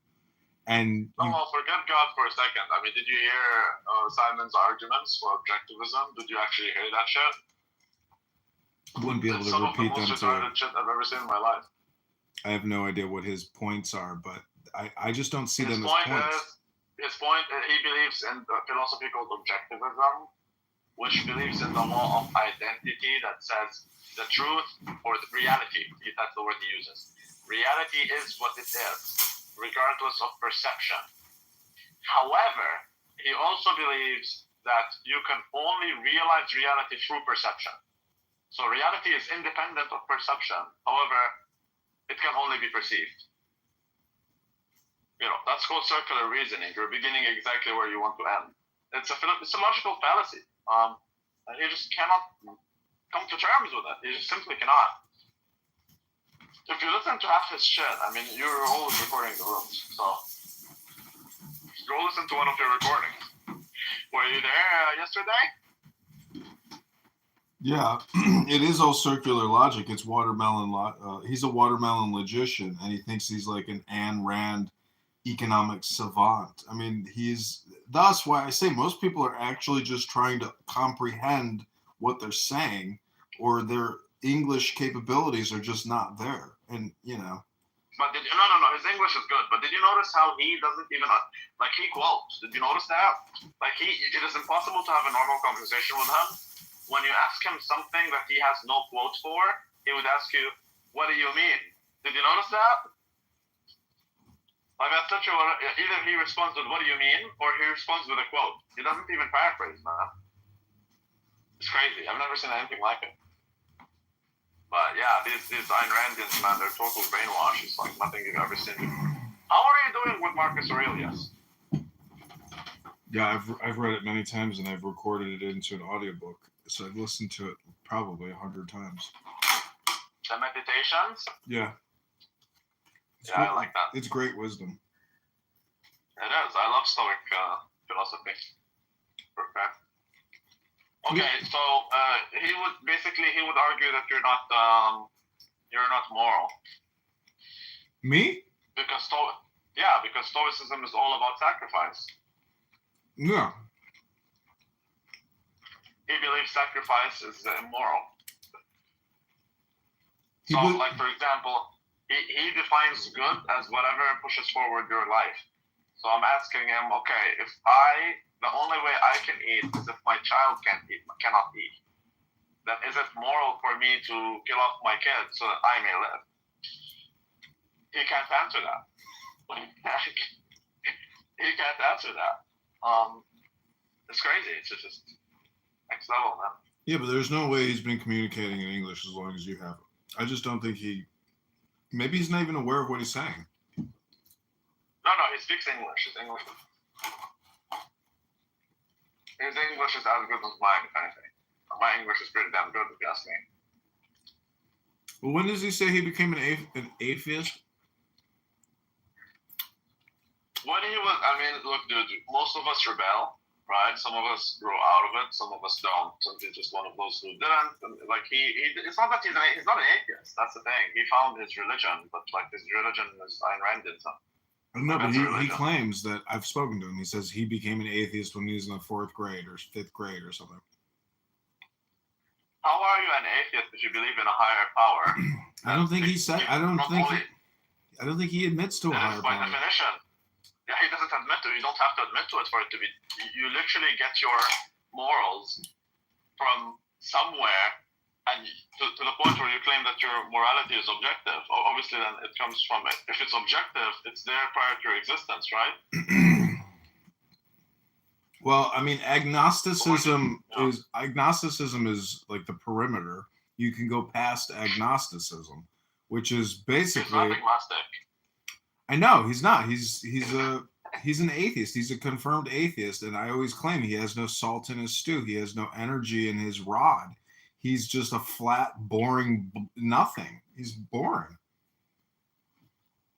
And forget God for a second. I mean, did you hear Simon's arguments for objectivism? Did you actually hear that shit? I wouldn't be able to repeat them. Some of the most retarded shit I've ever seen in my life. I have no idea what his points are, but I just don't see them as points. His point, he believes in the philosophy called objectivism, which believes in the law of identity that says the truth or the reality, that's the word he uses. Reality is what it is, regardless of perception. However, he also believes that you can only realize reality through perception. So reality is independent of perception. However, it can only be perceived. That's called circular reasoning. You're beginning exactly where you want to end. It's a logical fallacy. And you just cannot come to terms with it. You just simply cannot. If you listen to half his shit, I mean, you're always recording the rooms, so go listen to one of your recordings. Were you there yesterday? Yeah, it is all circular logic. It's watermelon. He's a watermelon logician, and he thinks he's like an Ayn Rand economic savant. I mean, that's why I say most people are actually just trying to comprehend what they're saying, or their English capabilities are just not there. And But no. His English is good. But did you notice how he doesn't even like he quotes? Did you notice that? Like it is impossible to have a normal conversation with him. When you ask him something that he has no quote for, he would ask you, "What do you mean?" Did you notice that? Like that's such a either he responds with "What do you mean?" or he responds with a quote. He doesn't even paraphrase, man. It's crazy. I've never seen anything like it. But yeah, these Ayn Randians, man, they're total brainwash. It's like nothing you've ever seen. How are you doing with Marcus Aurelius? Yeah, I've read it many times and I've recorded it into an audiobook. So I've listened to it probably 100 times. The meditations? Yeah. I like that. It's great wisdom. It is. I love Stoic philosophy. Okay, so he would argue that you're not moral. Me? Because Stoicism is all about sacrifice. Yeah. He believes sacrifice is immoral. Like for example, he defines good as whatever pushes forward your life. So I'm asking him, okay, the only way I can eat is if my child cannot eat. Then is it moral for me to kill off my kid so that I may live? He can't answer that. He can't answer that. It's crazy. It's just next level, man. Yeah, but there's no way he's been communicating in English as long as you have. I just don't think maybe he's not even aware of what he's saying. No, he speaks English. His English is as good as mine, if anything. My English is pretty damn good, if you ask me. Well, when does he say he became an atheist? When he was, look, dude, most of us rebel, right? Some of us grow out of it, some of us don't. So he's just one of those who didn't. And like it's not that he's not an atheist. That's the thing. He found his religion, but like his religion is Ayn Randianism. No, but he claims that I've spoken to him. He says he became an atheist when he was in the 4th grade or 5th grade or something. How are you an atheist if you believe in a higher power? I don't think he said. I don't think he admits to a higher by power. definition. Yeah, he doesn't admit to it. You don't have to admit to it for it to be. You literally get your morals from somewhere, and to the point where you claim that your morality is objective. Obviously, then it comes from it. If it's objective, it's there prior to your existence, right? Well, agnosticism is like the perimeter. You can go past agnosticism, which is basically. He's not agnostic. I know he's not. He's an atheist. He's a confirmed atheist, and I always claim he has no salt in his stew. He has no energy in his rod. He's just a flat, boring nothing. He's boring.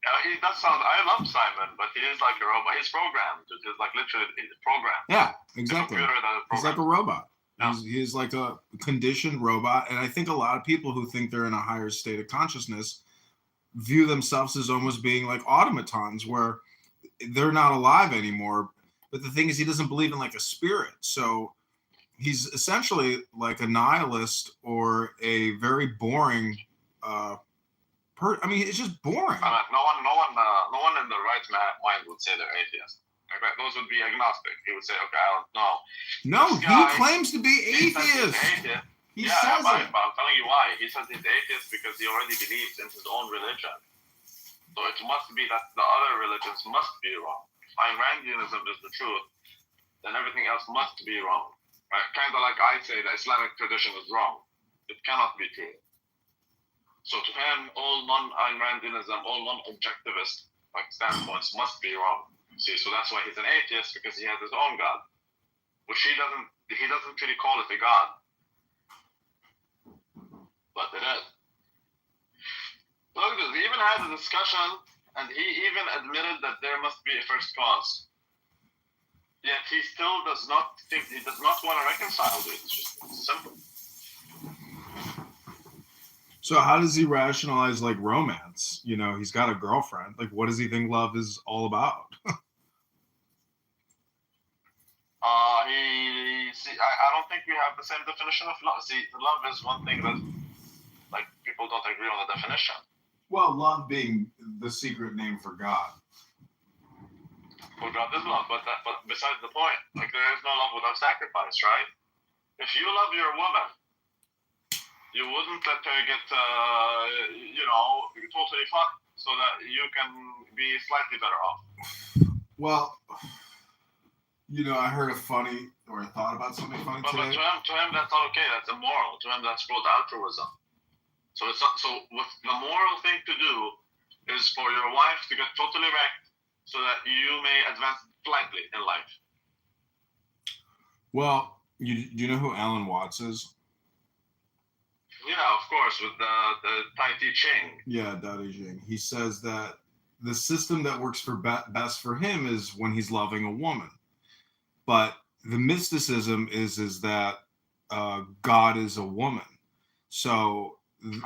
Yeah, he does sound. I love Simon, but he is like a robot. He's programmed. He's like literally programmed. Yeah, exactly. He's like a robot. Yeah. He's like a conditioned robot, and I think a lot of people who think they're in a higher state of consciousness view themselves as almost being like automatons, where they're not alive anymore. But the thing is, he doesn't believe in like a spirit, so he's essentially like a nihilist or a very boring. It's just boring. No one in the right mind would say they're atheist. Okay? Those would be agnostic. He would say, okay, I don't know. No, he claims to be atheist. He says it. But I'm telling you why. He says he's atheist because he already believes in his own religion. So it must be that the other religions must be wrong. If Ayn Randianism is the truth, then everything else must be wrong. Right? Kind of like I say the Islamic tradition is wrong. It cannot be true. So to him, all non-Ayn Randianism, all non-objectivist standpoints must be wrong. See, so that's why he's an atheist, because he has his own God, which he doesn't really call it a God. But it is. Look at this. We even had a discussion, and he even admitted that there must be a first cause. Yet he still does not want to reconcile it. It's just simple. So how does he rationalize like romance? You know, he's got a girlfriend. Like, what does he think love is all about? I don't think we have the same definition of love. See, love is one thing that, like, people don't agree on the definition. Well, love being the secret name for God. For God is love, but besides the point, like there is no love without sacrifice, right? If you love your woman, you wouldn't let her get, totally fucked so that you can be slightly better off. Well, I heard a thought about something funny today. But to him, that's not okay. That's immoral. To him, that's called altruism. So it's not, so what the moral thing to do is for your wife to get totally wrecked so that you may advance slightly in life. Well, do you know who Alan Watts is? Yeah, of course, with the Tai Chi Ching. Yeah, Tai Ching. He says that the system that works for best for him is when he's loving a woman. But the mysticism is that God is a woman. So the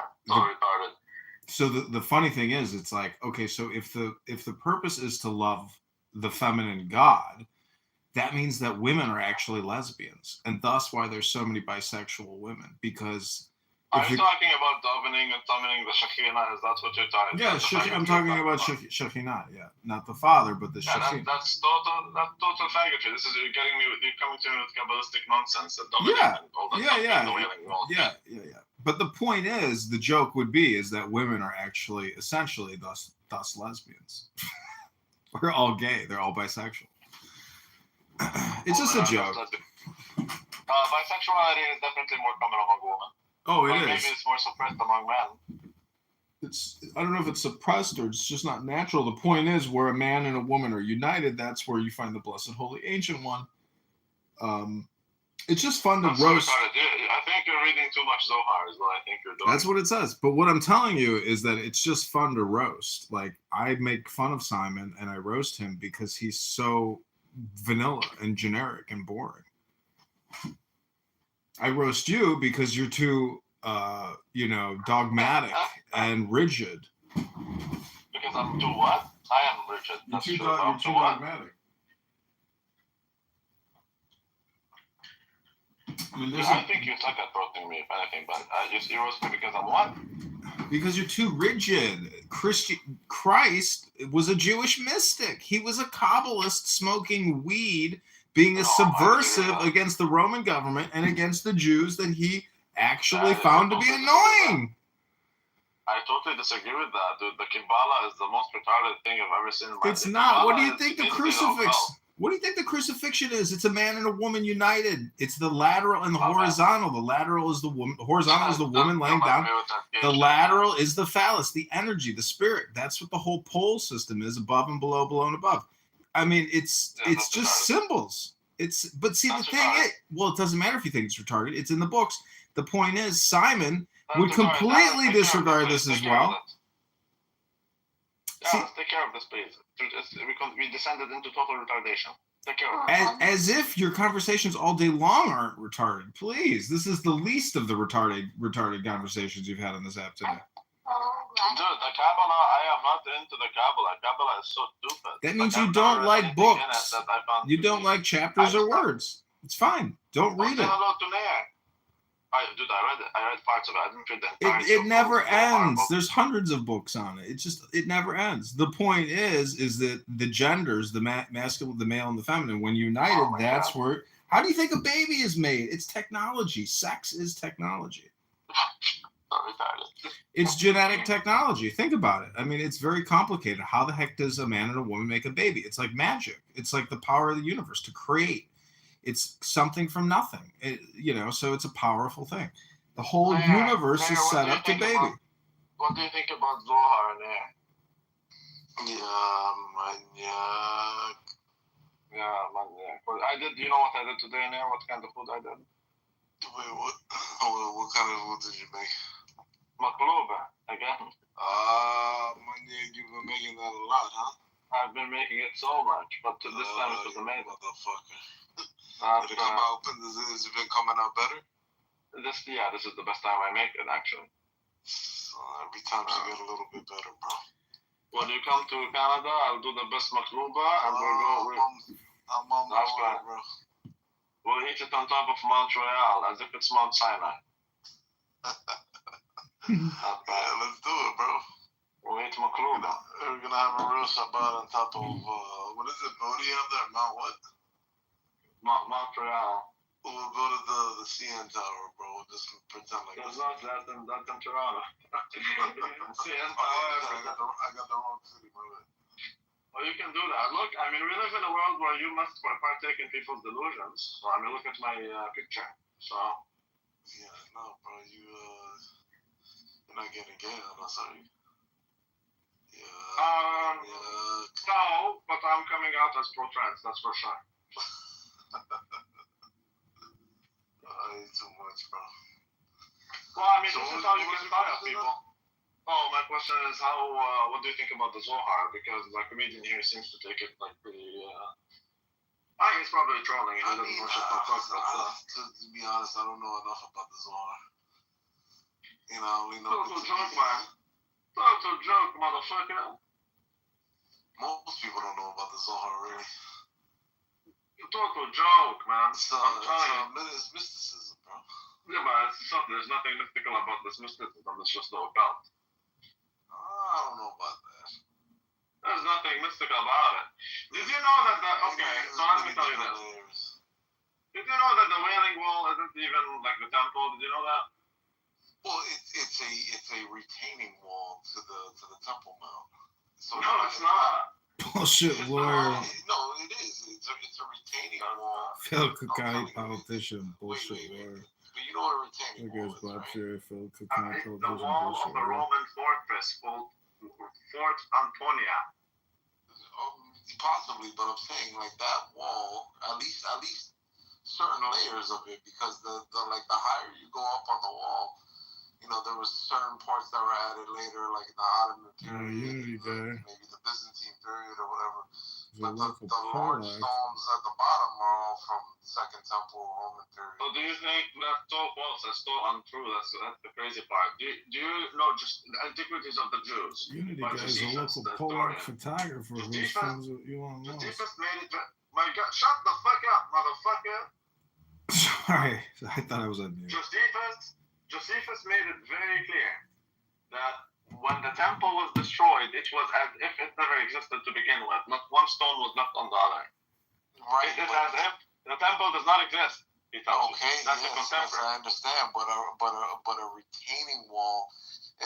funny thing is, it's like, okay, so if the purpose is to love the feminine God, that means that women are actually lesbians, and thus why there's so many bisexual women. Because are you talking about davening and summoning the Shekhinah? Is that what you're talking about? Yeah, I'm talking about Shekhinah. Yeah, not the Father, but the Shekhinah. That's total faggotry. You're coming to me with Kabbalistic nonsense. Yeah. But the point is, the joke would be is that women are actually essentially thus lesbians. We're all gay. They're all bisexual. It's just a joke. Bisexuality is definitely more common among women. Oh, it is. Maybe it's more suppressed among men. I don't know if it's suppressed or it's just not natural. The point is, where a man and a woman are united, that's where you find the Blessed Holy Ancient One. It's just fun to roast. I think you're reading too much Zohar is what I think you're doing. That's what it says. But what I'm telling you is that it's just fun to roast. Like, I make fun of Simon and I roast him because he's so vanilla and generic and boring. I roast you because you're too, dogmatic and rigid. Because I'm too what? I am rigid. You're too dogmatic. I think you suck at roasting me, if anything, but you roast me because I'm what? Because you're too rigid. Christ was a Jewish mystic. He was a Kabbalist smoking weed, being a subversive against the Roman government and against the Jews that he actually found to be annoying. I totally disagree with that, dude. The Kabbalah is the most retarded thing I've ever seen in my life. It's not. What do you think the crucifix? What do you think the crucifixion is? It's a man and a woman united. It's the lateral and the horizontal. The lateral is the woman. The horizontal is the woman laying down. The lateral is the phallus, the energy, the spirit. That's what the whole pole system is: above and below, below and above. I mean, it's just symbols. But see, the thing is, well, it doesn't matter if you think it's retarded. It's in the books. The point is, Simon would completely disregard this as well. Yeah, let's take care of this, please. We descended into total retardation. Take care of it. As if your conversations all day long aren't retarded. Please, this is the least of the retarded conversations you've had on this app today. Dude, the Kabbalah, I am not into the Kabbalah. Kabbalah is so stupid. That means you don't like books. You don't like chapters or words. It's fine. Don't read it. Dude, I read parts of it. I didn't read the entirety. It never ends. There's hundreds of books on it. It never ends. The point is that the genders, the masculine, the male, and the feminine, when united, that's where. How do you think a baby is made? It's technology. Sex is technology. It's genetic technology. Think about it. I mean, it's very complicated. How the heck does a man and a woman make a baby? It's like magic. It's like the power of the universe to create. It's something from nothing, so it's a powerful thing. The whole universe is set up to baby. What do you think about Zohar there? Yeah, maniac. Well, you know what I did today now? What kind of food I did? Wait, what kind of food did you make? Makluba, again. Maniac, you've been making that a lot, huh? I've been making it so much, but this time it was amazing. Motherfucker. Did it come out? Has it been coming out better? This is the best time I make it, actually. So every time you get a little bit better, bro. When you come to Canada, I'll do the best makluba, and I'm on my way, bro. We'll eat it on top of Mount Royal, as if it's Mount Sinai. Yeah, let's do it, bro. We'll eat makluba. We're gonna have a real Shabbat on top of what is it? Bodhi up there? Mount what? Montreal. We'll go to the CN Tower, bro. We'll just pretend like There's this. not that in Toronto. I got the wrong city, my bad. Well, you can do that. Look, I mean, we live in a world where you must partake in people's delusions. So, I mean, look at my picture. So. Yeah, no, bro. You're not getting gay on us, are you? Yeah. No, but I'm coming out as pro-trans. That's for sure. Too much, bro. Well, I mean, so this is how you can inspire people. Oh, my question is what do you think about the Zohar? Because the comedian here seems to take it like pretty, I think it's probably trolling and he doesn't worship the fuck, but to be honest, I don't know enough about the Zohar. You know, I only know total joke, man. Total joke, motherfucker. Most people don't know about the Zohar, really. Total joke, man. It's mysticism, bro. Yeah, but there's nothing mystical about this mysticism. It's just the occult. I don't know about that. There's nothing mystical about it. Did you know that okay, so let me tell you this. Did you know that the Wailing Wall isn't even like the temple? Did you know that? Well, it's a retaining wall to the Temple Mount. So no, it's not. Bullshit lawyer. No, it is. It's a retaining wall. Phil Kukai, politician. Bullshit lawyer. But you know what a retaining wall is, Bob right? Sherry, Phil Kukai, It's the politician. wall of the Roman fortress called Fort Antonia. Possibly, but I'm saying like that wall, at least certain layers of it, because the higher you go up on the wall, you know, there was certain parts that were added later, like the Ottoman period, maybe the Byzantine period or whatever. But the large stones at the bottom are all from Second Temple Roman period. So do you think that's so false? That's so untrue. That's the crazy part. Do you know just the antiquities of the Jews? Unity guy's a local Polack photographer who's friends with Elon Musk. Josephus made it. My God, shut the fuck up, motherfucker! Sorry, I thought I was on mute. Josephus made it very clear that when the temple was destroyed, it was as if it never existed to begin with. Not one stone was left on the other. Right. It is as if the temple does not exist. Okay, yes, I understand, but a retaining wall,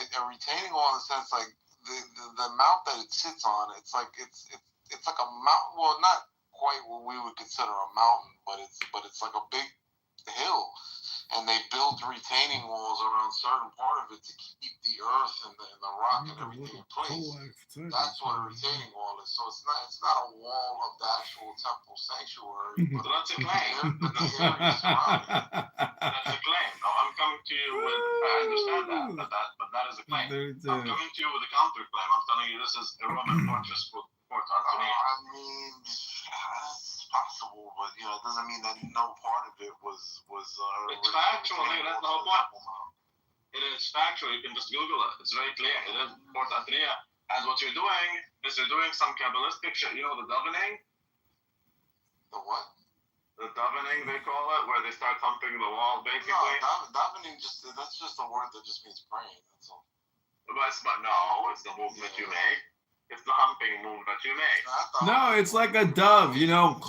in the sense like the mount that it sits on, it's like a mountain. Well, not quite what we would consider a mountain, but it's like a big hill. And they built retaining walls around certain part of it to keep the earth and the rock and everything in place. That's what a retaining wall is. So it's not a wall of the actual temple sanctuary, but that's a claim. The area surrounding it. That's a claim. Now I'm coming to you with. I understand that, but that is a claim. I'm coming to you with a counterclaim. I'm telling you this is a Roman fortress Fort Antonia. I mean, it's possible, but you know, it doesn't mean that no part of it was. It's factual. That's the whole point. It is factual. You can just Google it. It's very clear. It is Fort Antonia. And what you're doing is you're doing some Kabbalistic shit. You know the davening? The what? The davening, they call it, where they start thumping the wall, basically. No, davening that's just a word that just means praying. That's all. But no, it's the movement you make. It's the humping movement you make. No, it's like a dove, you know.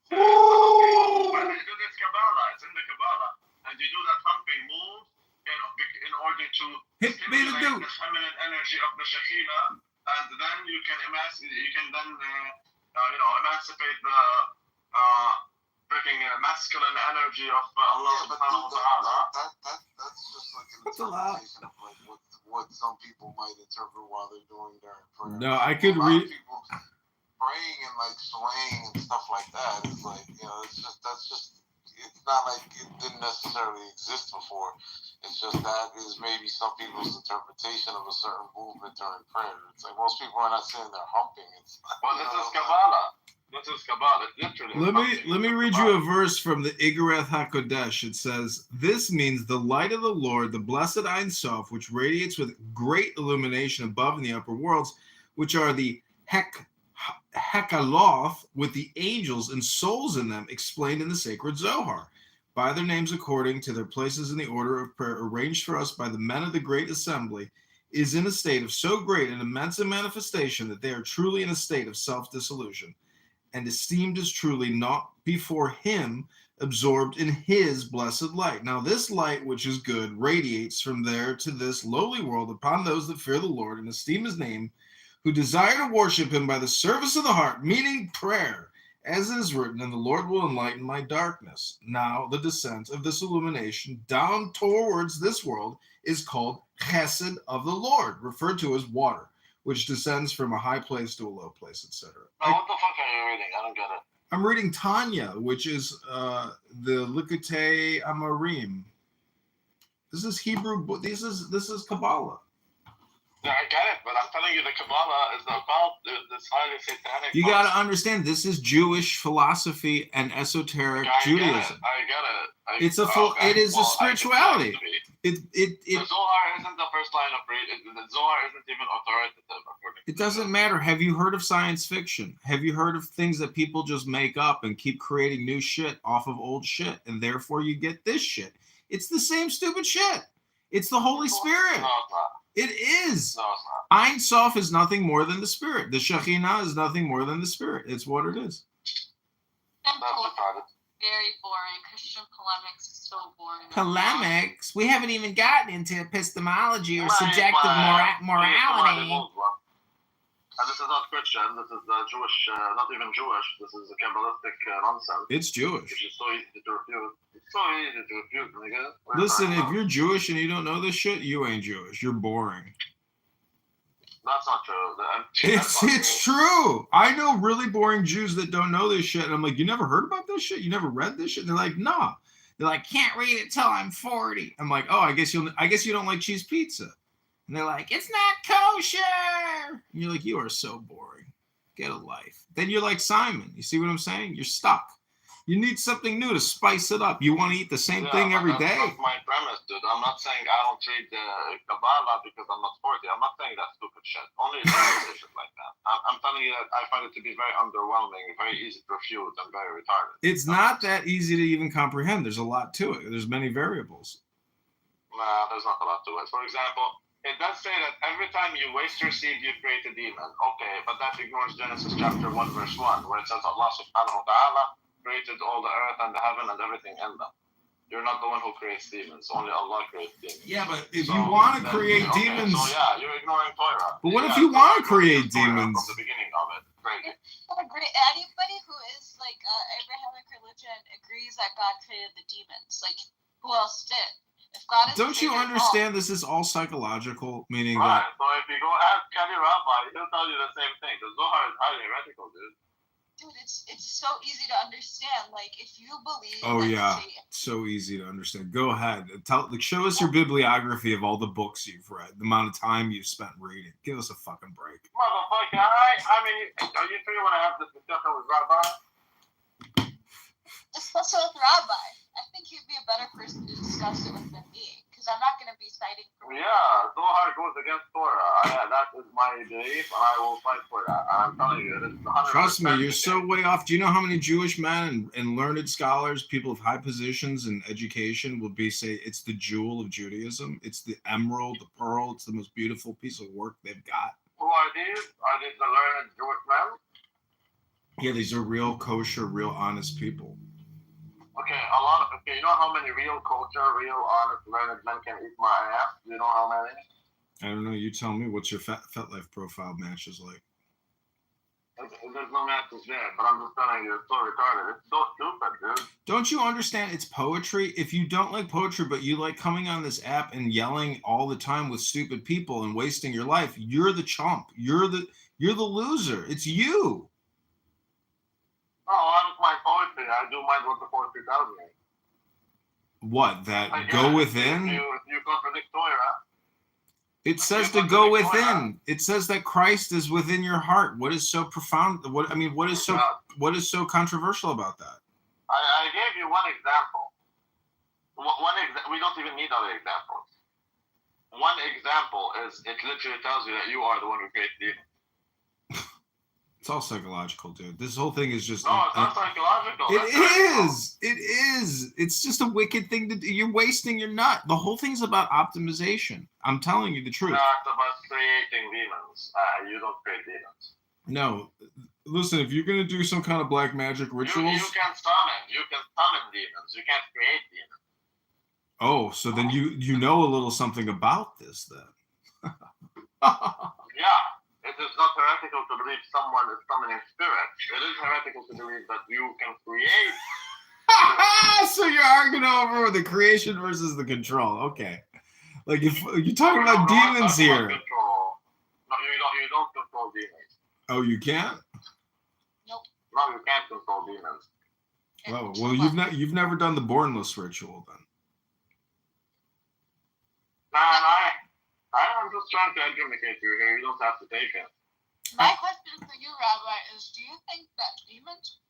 It's Kabbalah. It's in the Kabbalah. And you do that humping move in order to stimulate the feminine energy of the Shekhinah, and then you can emancipate the freaking masculine energy of Allah subhanahu wa ta'ala. That's just like an interpretation of like what some people might interpret while they're doing their prayer. No, I could read. People praying and like swaying and stuff like that is like, you know, it's not like it didn't necessarily exist before. It's just that is maybe some people's interpretation of a certain movement during prayer. It's like most people are not sitting there humping. Well, this is Kabbalah. This is Kabbalah. Literally. Let me read you a verse from the Igareth HaKodesh. It says, "This means the light of the Lord, the blessed Ein Sof, which radiates with great illumination above in the upper worlds, which are the Hekaloth, with the angels and souls in them, explained in the sacred Zohar, by their names according to their places in the order of prayer, arranged for us by the men of the great assembly, is in a state of so great and immense a manifestation that they are truly in a state of self-dissolution, and esteemed as truly not before him, absorbed in his blessed light. Now this light, which is good, radiates from there to this lowly world upon those that fear the Lord and esteem his name, who desire to worship him by the service of the heart, meaning prayer, as it is written, and the Lord will enlighten my darkness. Now the descent of this illumination down towards this world is called chesed of the Lord, referred to as water, which descends from a high place to a low place, etc. Now, what the fuck are you reading? I don't get it. I'm reading Tanya, which is the Likutei Amarim. This is Hebrew. This is Kabbalah. Yeah, I get it, but I'm telling you, the Kabbalah is about this highly satanic. You got to understand, this is Jewish philosophy and esoteric Judaism. I get it. It's a it is a spirituality. The Zohar isn't the first line of reading. The Zohar isn't even authoritative. It doesn't matter. Have you heard of science fiction? Have you heard of things that people just make up and keep creating new shit off of old shit, and therefore you get this shit? It's the same stupid shit. It's the Holy Spirit. No, it's not. It is. No, it's not. Ein Sof is nothing more than the Spirit. The Shekhinah is nothing more than the Spirit. It's what it is. That's retarded. Very boring. Christian polemics is so boring. Polemics? We haven't even gotten into epistemology or My- subjective my- morality. And this is not Christian. This is Jewish. Not even Jewish. This is Kabbalistic nonsense. It's Jewish. Which is so easy to refute. It's so easy to refute, nigga. Listen, if you're Jewish and you don't know this shit, you ain't Jewish. You're boring. That's not true. It's true. I know really boring Jews that don't know this shit. And I'm like, you never heard about this shit? You never read this shit? And they're like, nah. They're like, can't read it till I'm 40. I'm like, oh, I guess you don't like cheese pizza. And they're like, it's not kosher. And you're like, you are so boring. Get a life. Then you're like Simon. You see what I'm saying? You're stuck. You need something new to spice it up. You want to eat the same thing every day. That's my premise, dude. I'm not saying I don't read Kabbalah because I'm not 40. I'm not saying that stupid shit. Only shit like that. I'm telling you that I find it to be very underwhelming, very easy to refute, and very retarded. It's not that easy to even comprehend. There's a lot to it. There's many variables. Nah, there's not a lot to it. For example, it does say that every time you waste your seed, you create a demon. Okay, but that ignores Genesis chapter 1, verse 1, where it says Allah subhanahu wa ta'ala created all the earth and the heaven and everything in them. You're not the one who creates demons. Only Allah creates demons. Yeah, but if you want to create demons... So yeah, you're ignoring Torah. But what if you want to create demons? From the beginning of it. Crazy. Anybody who is like Abrahamic religion agrees that God created the demons. Like, who else did? If God is Don't you understand this is all psychological, meaning right. that... So if you go ask any rabbi, he'll tell you the same thing. The Zohar is highly heretical, dude. Dude, it's so easy to understand. Like, if you believe... Oh, yeah. So easy to understand. Go ahead. Show us your bibliography of all the books you've read, the amount of time you've spent reading. Give us a fucking break. Motherfucker, I mean, are you sure you want to have this discussion with Rabbi? Discuss it with Rabbi. I think he'd be a better person to discuss it with than me. Because I'm not going to be citing... Yeah, Zohar goes against Torah. That is my belief, and I will fight for that. I'm telling you, this is 100%. Trust me, you're so way off. Do you know how many Jewish men and learned scholars, people of high positions in education, will say it's the jewel of Judaism? It's the emerald, the pearl. It's the most beautiful piece of work they've got. Who are these? Are these the learned Jewish men? Yeah, these are real kosher, real honest people. Okay, you know how many real culture, real honest, learned men can eat my ass? Do you know how many? I don't know. You tell me. What's your FetLife profile matches like? There's no matches there, but I'm just telling you, it's so retarded. It's so stupid, dude. Don't you understand? It's poetry. If you don't like poetry, but you like coming on this app and yelling all the time with stupid people and wasting your life, you're the chump. You're the loser. It's you. Oh, I don't mind poetry. I do mind what the poetry tells me. What? That go within? If you contradict Torah. It says to go within. It says that Christ is within your heart. What is so profound? What is so controversial about that? I gave you one example. We don't even need other examples. One example is it literally tells you that you are the one who creates demons. It's all psychological, dude. This whole thing is just. No, it's not psychological. It That's is. It is. It's just a wicked thing to do. You're wasting your nut. The whole thing's about optimization. I'm telling you the truth. not about creating demons. You don't create demons. No. Listen, if you're going to do some kind of black magic rituals. You can summon. You can summon demons. You can't create demons. Oh, so then you know a little something about this then. Yeah. It is not heretical to believe someone is summoning spirits. It is heretical to believe that you can create. So you're arguing over the creation versus the control. Okay. Like if you're talking about demons here. Control. No, you don't control demons. Oh, you can't? Nope. No, you can't control demons. Oh, well, you've never done the bornless ritual then. Man, I'm just trying to educate you here. You don't have to take it. My question for you, Rabbi, is do you think that demons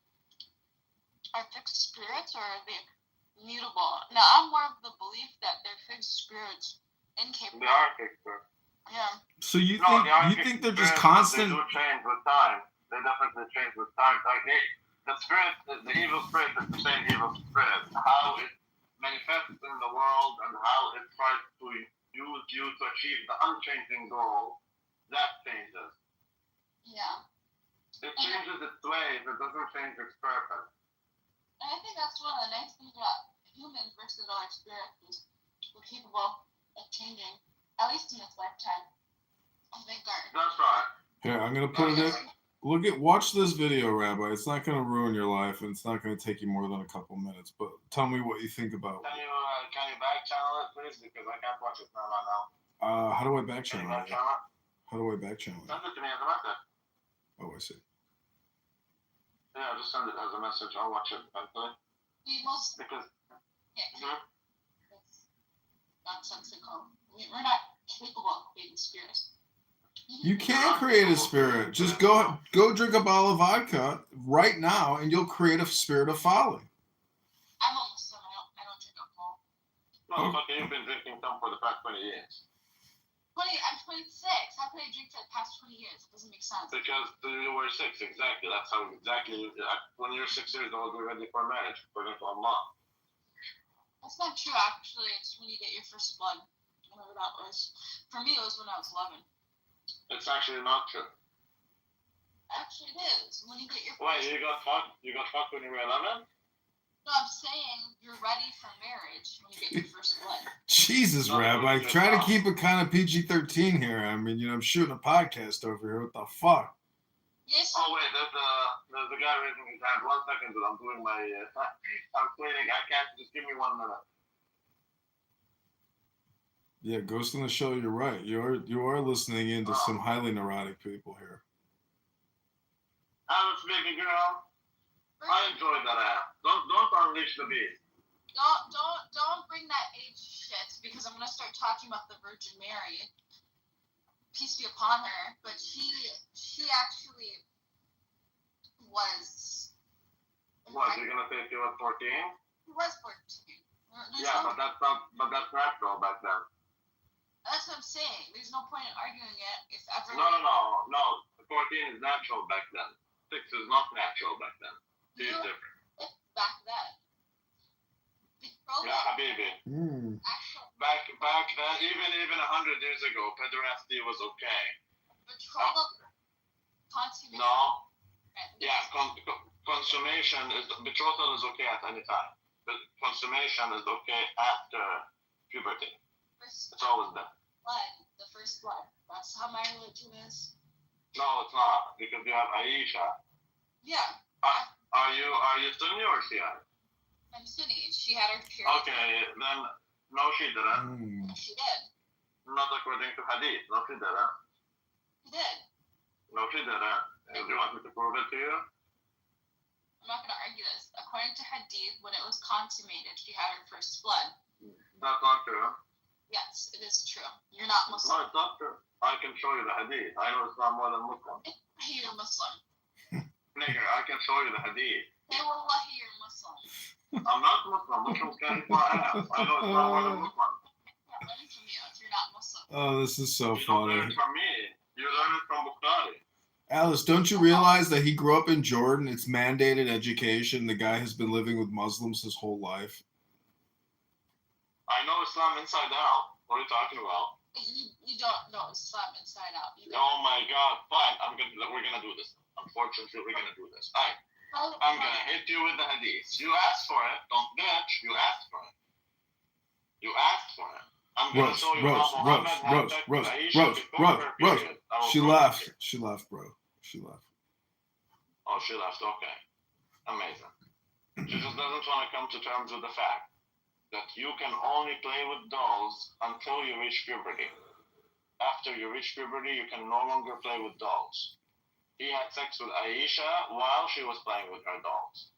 are fixed spirits or are they mutable? Now, I'm more of the belief that they're fixed spirits, incapable. They are fixed spirits. Yeah. So you think they're just spirits, constant? They do change with time. They definitely change with time. Like the spirit, the evil spirit is the same evil spirit. How it manifests in the world and how it tries to use you to achieve the unchanging goal, that changes. Yeah. It changes its ways. It doesn't change its purpose. And I think that's one of the nice things about humans versus our spirits is we're capable of changing, at least in this lifetime. I think That's right. Here, I'm gonna put it in. Watch this video, Rabbi. It's not gonna ruin your life, and it's not gonna take you more than a couple minutes. But tell me what you think about. Can you back channel it, please? Because I can't watch it right now. How do I back channel it? How do I back channel it? Send it to me as a message. Oh, I see. Yeah, just send it as a message. I'll watch it eventually. Because. it's nonsensical. We're not capable of creating spirits. You can create a spirit. Just go drink a bottle of vodka right now, and you'll create a spirit of folly. I'm almost done. I don't drink alcohol. No, okay, you've been drinking some for the past 20 years. I'm 26. How could I drink for the past 20 years? It doesn't make sense. Because you were 6, exactly. That's how exactly. When you're 6 years old, you're ready for marriage, according to Allah. That's not true, actually. It's when you get your first blood. Whatever that was. For me, it was when I was 11. It's actually not true. Actually, it is. When you get your Wait, you got fucked when you were 11? No, I'm saying you're ready for marriage when you get your first blood. Jesus, Rabbi, try to keep it kind of PG-13 here. I mean, I'm shooting a podcast over here. What the fuck? Yes. Oh wait, there's a guy raising his hand. 1 second, dude. I'm doing my. I'm cleaning. I can't. Just give me 1 minute. Yeah, Ghost in the Show, you're right. You are listening in to some highly neurotic people here. Alice, baby girl. I enjoyed that app. Don't unleash the beast. Don't bring that age shit because I'm gonna start talking about the Virgin Mary. Peace be upon her. But she actually was. What, you're gonna say she was 14? She was 14. Yeah, but that's natural back then. That's what I'm saying. There's no point in arguing it if ever. No. 14 is natural back then. 6 is not natural back then. She's different. Back then. Yeah, Habibi. Back then, even 100 years ago, pederasty was okay. Betrothal, consummation. No. Yeah, consummation is betrothal is okay at any time, but consummation is okay after puberty. It's always there. The first blood. That's how my religion is. No, it's not, because you have Aisha. Yeah. Are you Sunni or Shia? I'm Sunni. She had her period. Okay, then no, she didn't. She did. Not according to Hadith. No, she didn't. She did. No, she didn't. Do you want me to prove it to you? I'm not going to argue this. According to Hadith, when it was consummated, she had her first blood. That's not true. Yes, it is true. You're not Muslim. No, it's not true. I can show you the Hadith. I know Islam more than Muslim. You're Muslim. Nigger, I can show you the Hadith. Say wallahi, you're Muslim. I'm not Muslim. Muslims can't eat my ass. I know Islam more than Muslim. Learn from you if you're not Muslim. Oh, this is so You don't funny. learn it from me. You learn it from Bukhari. Alice, don't you realize that he grew up in Jordan? It's mandated education. The guy has been living with Muslims his whole life. I know Islam inside out. What are you talking about? You don't know Islam inside out. Oh my God! Fine, we're gonna do this. Unfortunately, we're gonna do this. I'm gonna hit you with the hadith. You asked for it. Don't bitch. You asked for it. You asked for it. I'm gonna show you how Muhammad had sex with Aisha before her period. She left. She left, bro. She left. Oh, she left. Okay. Amazing. She just doesn't want to come to terms with the fact that you can only play with dolls until you reach puberty. After you reach puberty, you can no longer play with dolls. He had sex with Aisha while she was playing with her dolls.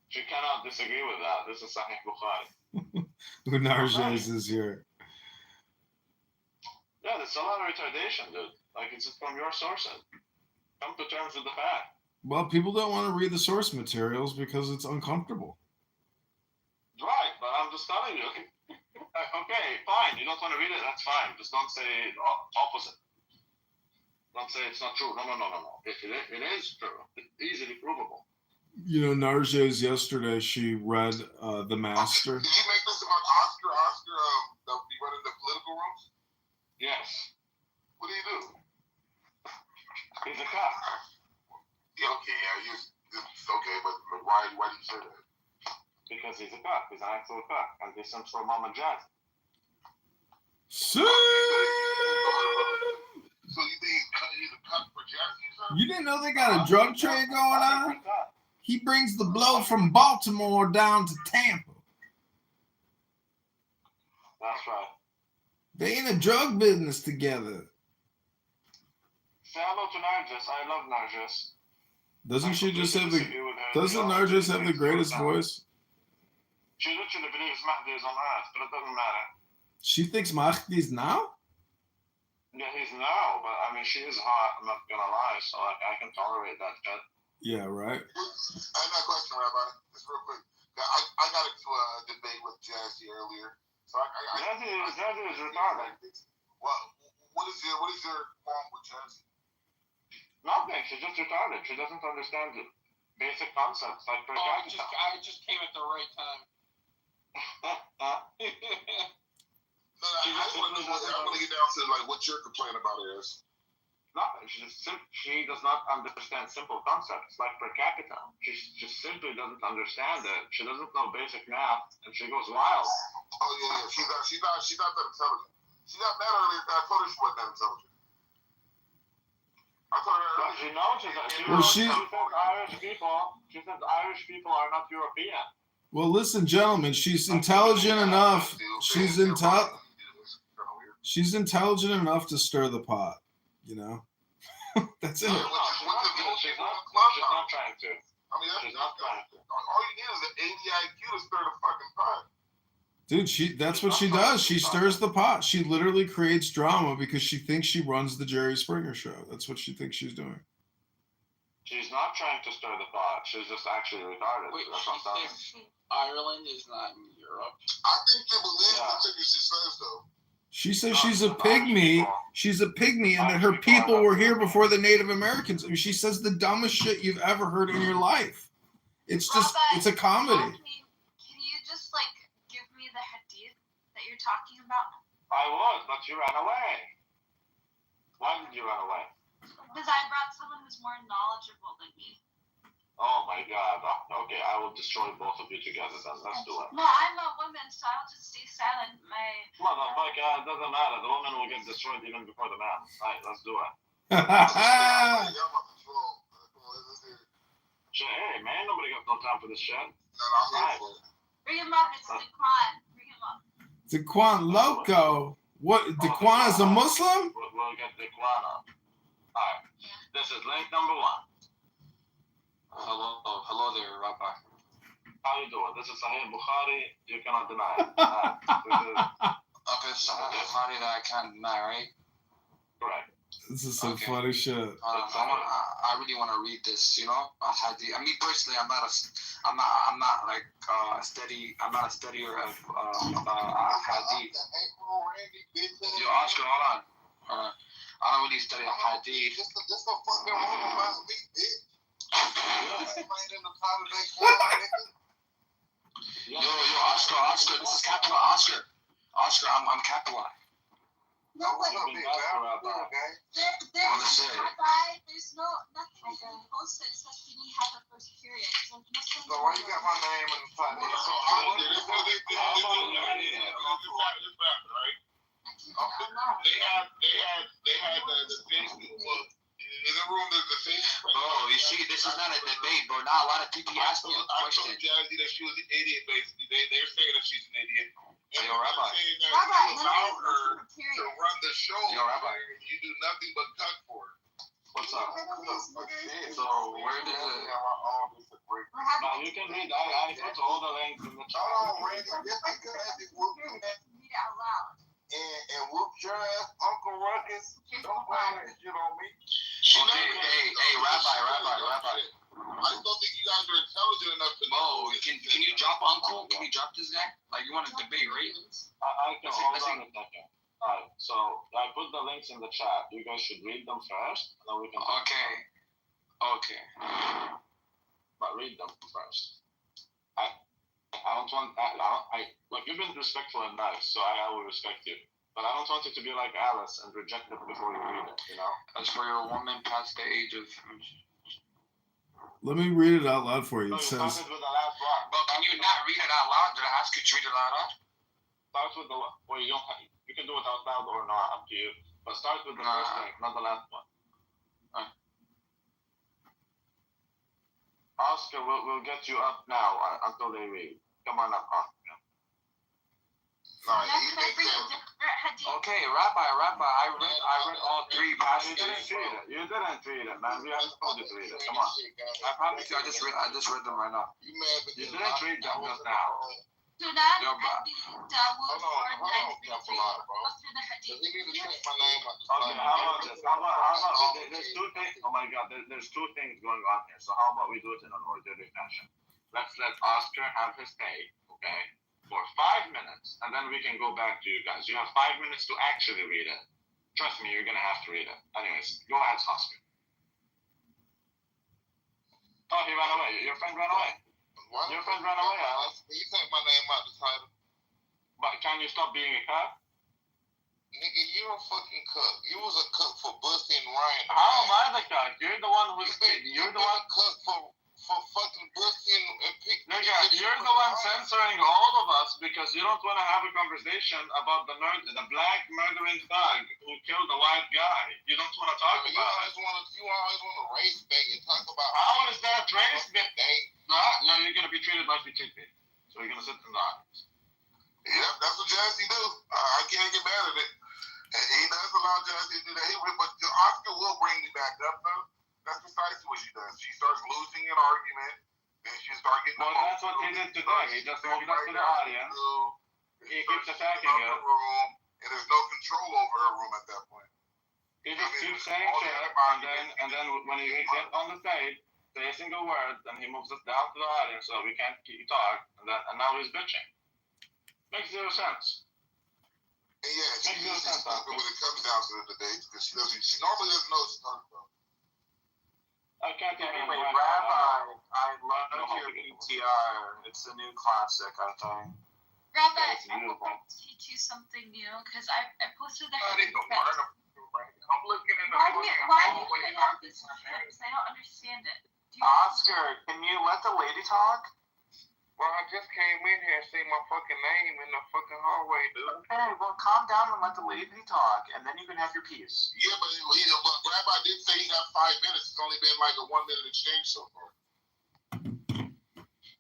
She cannot disagree with that. This is Sahih Bukhari. Narges is here. Yeah, there's a lot of retardation, dude. Like, it's from your sources. Come to terms with the fact. Well, people don't want to read the source materials because it's uncomfortable. Right, but I'm just telling you. Okay, fine. You don't want to read it, that's fine. Just don't say opposite. Don't say it's not true. No. It is true. It's easily provable. You know, Narges yesterday, she read The Master. Did you make this about Oscar, be running the political rooms? Yes. What do you do? He's a cop. Yeah, okay, but why do you say that? Because he's a cop. He's an actual cop. And he sends for Mama Jazz. So you think he's a cop for Jazzy? You didn't know they got a drug trade going on? He brings the blow from Baltimore down to Tampa. That's right. They in a drug business together. Say hello to Narges. I love Narges. Doesn't she just have the? Doesn't Narges have the greatest voice? She literally believes Mahdi is on earth, but it doesn't matter. She thinks Mahdi's now? Yeah, he's now, but I mean, she is hot. I'm not gonna lie, so I can tolerate that shit. Yeah, right. I have a question, Rabbi. Just real quick. I got into a debate with Jazzy earlier. So Jazzy is retarded. What is your problem with Jazzy? Nothing. She's just retarded. She doesn't understand the basic concepts like per capita. I just came at the right time. I want to get down to what your complaint about is. Nothing. She does not understand simple concepts like per capita. She just simply doesn't understand it. She doesn't know basic math, and she goes wild. Oh yeah. She's not that intelligent. She got mad earlier. I told her she wasn't that intelligent. I told her earlier. She knows she said Irish people. She said Irish people are not European. Well, listen, gentlemen, she's intelligent enough. She's intelligent enough to stir the pot. You know, that's it. She's not trying to. She's not trying to. All you need is an 80 IQ to stir the fucking pot. Dude, that's what she does. She stirs the pot. She literally creates drama because she thinks she runs the Jerry Springer show. That's what she thinks she's doing. She's not trying to stir the pot. She's just actually retarded. Wait, she thinks Ireland is not in Europe? I think they believe the thing she says, though. She says she's a pygmy. She's a pygmy, and that her people were here before the Native Americans. I mean, she says the dumbest shit you've ever heard in your life. It's just, it's a comedy. Can you just give me the hadith that you're talking about? I would, but you ran away. Why did you run away? Because I brought someone who's more knowledgeable than me. Oh my God. Okay, I will destroy both of you together then. Let's do it. No, I'm a woman, so I'll just stay silent. Motherfucker, it doesn't matter. The woman will get destroyed even before the man. Alright, let's do it. Hey, man, nobody got no time for this shit. Bring him up. It's Daquan. Bring him up. Daquan Loco. What? Daquan is a Muslim? We'll get Daquan up. Alright. This is link number 1. Hello there, Rabbi. How you doing? This is Sahih Bukhari. You cannot deny it. Okay, so Bukhari that I can't deny, right? Correct. This is some funny shit. I really want to read this. You know, hadith. I mean, personally, I'm not a studier of hadith. Yo, Oscar, hold on. I don't really study hadith. Just a fucking room about me, bitch. Ain't in the title of that car, nigga. Yo, Oscar, this is Capital Oscar. Oscar, I'm Capital. No, what's up, big man? There's nothing you can post that says you didn't have the first period. So why you got my name in the title? So They had the Facebook book. In the room, there's the Facebook. Oh, you see, this is not a debate, bro. Now a lot of people ask me a question. I told Jazzy that she was an idiot, basically. They're saying that she's an idiot. Hey, yo, Rabbi. Allow her to run the show. Yo, Rabbi. You do nothing but cut for her. What's up? So, where did it... No, you can read. I put all the links in the chat. Oh, Randy, just because it whooped you. read it out loud. And whooped your ass, Uncle Ruckus. Don't blame that shit on me. Okay, hey, Rabbi. I just don't think you guys are intelligent enough to know. Can you drop Uncle? Can you drop this guy? Like, you want to debate, right? I can hold on a second. Alright, so I put the links in the chat. You guys should read them first, and then we can talk. Okay. But read them first. I don't want. Like, you've been respectful and nice, so I will respect you. But I don't want you to be like Alice and reject it before you read it. You know. As for your woman past the age of... Let me read it out loud for you. No, It you says, started with the last one. But can you not read it out loud? Did I ask you to read it out loud? Start with the. Well, you don't. You can do it out loud or not, up to you. But start with the first thing, not the last one. Oscar, we'll get you up now until they read. Come on up, Oscar. Okay, Rabbi, I read all three passages. You didn't read it, man. We haven't told you to read it. Come on. I promise you, I just read them right now. You mad You because didn't read them just now. Do not Yo, bro. be Dawood or Capilano, bro. Go through the hadith. He need to take my name out the Okay, how about this? How about there's two things. Oh my God, there's two things going on here. So how about we do it in an orderly fashion? Let's let Oscar have his say, okay, for 5 minutes, and then we can go back to you guys. You have 5 minutes to actually read it. Trust me, you're gonna have to read it. Anyways, go ahead, Oscar. Oh, he ran away. Your friend ran away. What? Your friend ran away, Alex. You take my name out the title. But can you stop being a cop? Nigga, you a fucking cook. You was a cook for Bussy and Ryan. How am I the cop? You're the one who's... You're the one cook for fucking Bussy and Nigga, you're the one censoring all of us because you don't want to have a conversation about the black murdering thug who killed the white guy. You don't want to talk about it. You always want to race bait and talk about... How is that race bait? No, you're going to be treated like we treat me. So you're going to sit in the audience. Yep, that's what Jazzy do. I can't get mad at it. And he does allow Jazzy to do that. But Oscar will bring me back up, though. That's precisely what she does. She starts losing an argument, then she starts getting... Well, that's what he did today. He just moved up to the audience. He keeps attacking us. And there's no control over her room at that point. He just keeps saying shit, and then when he gets on the stage, say a single word, then he moves us down to the audience so we can't talk, and now he's bitching. Makes zero sense. And yeah, she's stupid when it comes down to the debate because she normally doesn't know what she's talking about. I can't even Anyway, Rabbi, I love your PTR. It's a new classic, I think. Rabbi, I would like to teach you something new because I posted the hadith. I'm looking in the... Why do you say all these things? I don't understand it. Oscar, can you let the lady talk? Well, I just came in here and seen my fucking name in the fucking hallway, dude. Okay, well, calm down and let the lady talk, and then you can have your piece. Yeah, but Rabbi did say he got 5 minutes. It's only been like a 1 minute exchange so far.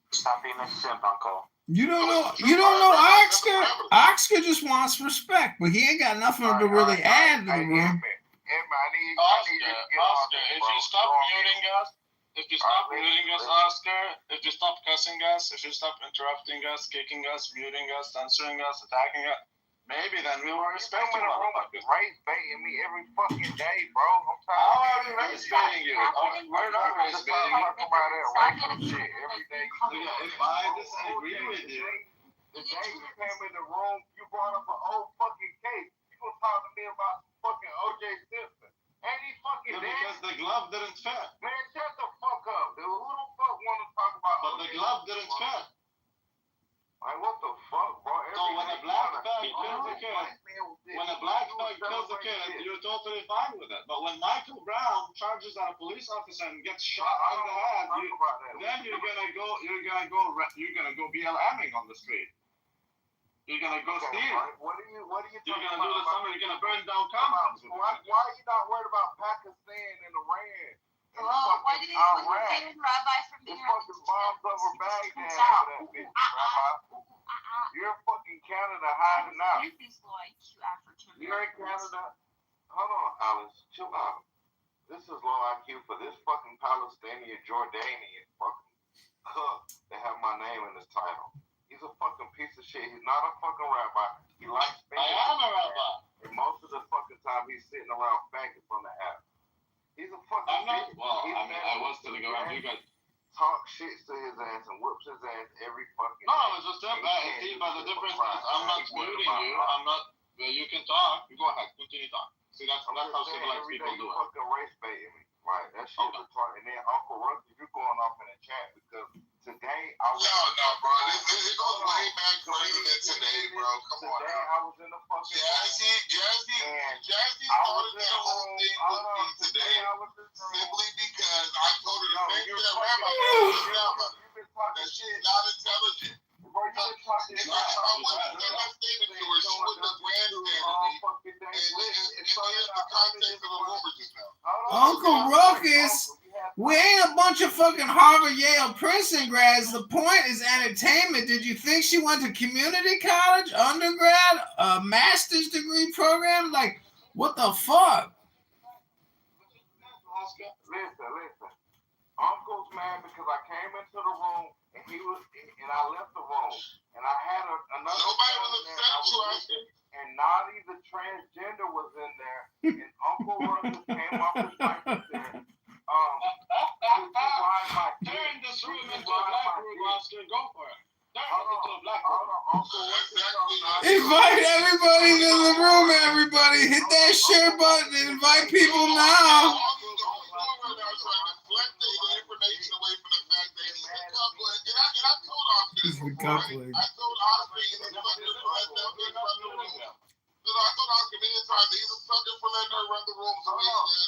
Stop being a simp, Uncle. You don't know Oscar. Oscar just wants respect, but he ain't got nothing to really add to the room. Oscar, if you stop muting us, Oscar, if you stop cussing us, if you stop interrupting us, kicking us, muting us, censoring us, attacking us, maybe then we will respect you, motherfuckers. Race baiting me every fucking day, bro. How are we race baiting you? We're not race baiting you. Shit every day. If I disagree with you, the day you came in the room, you brought up an old fucking case. You gonna talk to me about fucking O.J. Simpson. Ain't he fucking dead? Because the glove didn't fit. Man, shut the fuck up, dude. Who the fuck want to talk about But the glove didn't fit. Like, what the fuck, bro? So when a black fag kills a kid, you're totally fine with it. But when Michael Brown charges at a police officer and gets shot in the head, then you're gonna go BLMing on the street. You're gonna go steal. What are you You're gonna do the summer. You're gonna burn down compounds. Why are you not worried about Pakistan and Iran? Well, why did you say Rabbi from the fucking bombs over Baghdad for that bitch, Rabbi? You're fucking Canada hiding out. You're in Canada. Hold on, Alice. Chill out. This is low IQ for this fucking Palestinian, Jordanian fucking cook that have my name in his title. He's a fucking piece of shit. He's not a fucking rabbi. He likes I am a rabbi. And most of the fucking time he's sitting around faggots on the app. He's a fucking I'm not. bitch. Well, I mean, I was to go around you guys. Talk shit to his ass and whoops his ass every fucking No, it's just that. See, but the difference is I'm not muting you. I'm not. Well, you can talk. You go ahead. Continue talk. See, that's how civilized people do it. Fucking race baiting me, right? That shit was retarded. And then Uncle Russell, you're going off in the chat because today I was. No, bro. It goes way back further than today, bro. Come on. Today I was in the fucking. Jazzy started that whole thing with me today simply because I told her the same thing that Rabbi said. That shit is not intelligent. If I wouldn't have done that statement to her, she wouldn't have grandstanded me. And it's in the context of a rumor just now. Uncle Ruckus, we ain't a bunch of fucking Harvard, Yale, Princeton grads. The point is entertainment. Did you think she went to community college, undergrad, a master's degree program? Like, what the fuck? Listen. Uncle's mad because I came into the room and I left the room and I had another. Nobody was upset you asking. And Naughty the transgender was in there, and Uncle Ruckus came up with like there. Turn this room into a black room, Oscar. Go for it. Turn it into a black room. Invite everybody to the room, everybody. Hit that share button and invite people now. It's the coupling. I told Oscar many times that he's a sucker for letting her run the room. I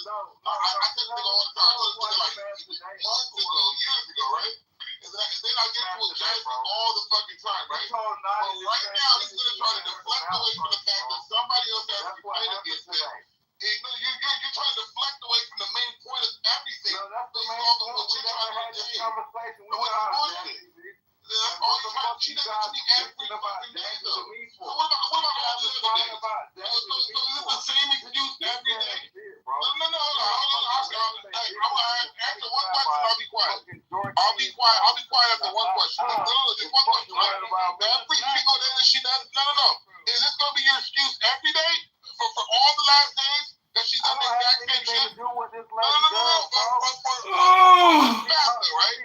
tell the nigga all the time. Months ago, years ago, right? And then I get to a Jazzy all the fucking time, right? But right now, he's going to try to deflect away from the fact that somebody else has to fight against him. You're trying to deflect away from the main point of everything. Based off of what you're trying to do. And what's the bullshit? That's all you're trying to. She does it to me every fucking day, though. So what about all the other days? So is it the same excuse every day? No. After one question, I'll be quiet. I'll be quiet after one question. Just one question, right? Every single day that she does. No. Is this going to be your excuse every day for all the last days that she's done the exact same shit? No. Faster, right?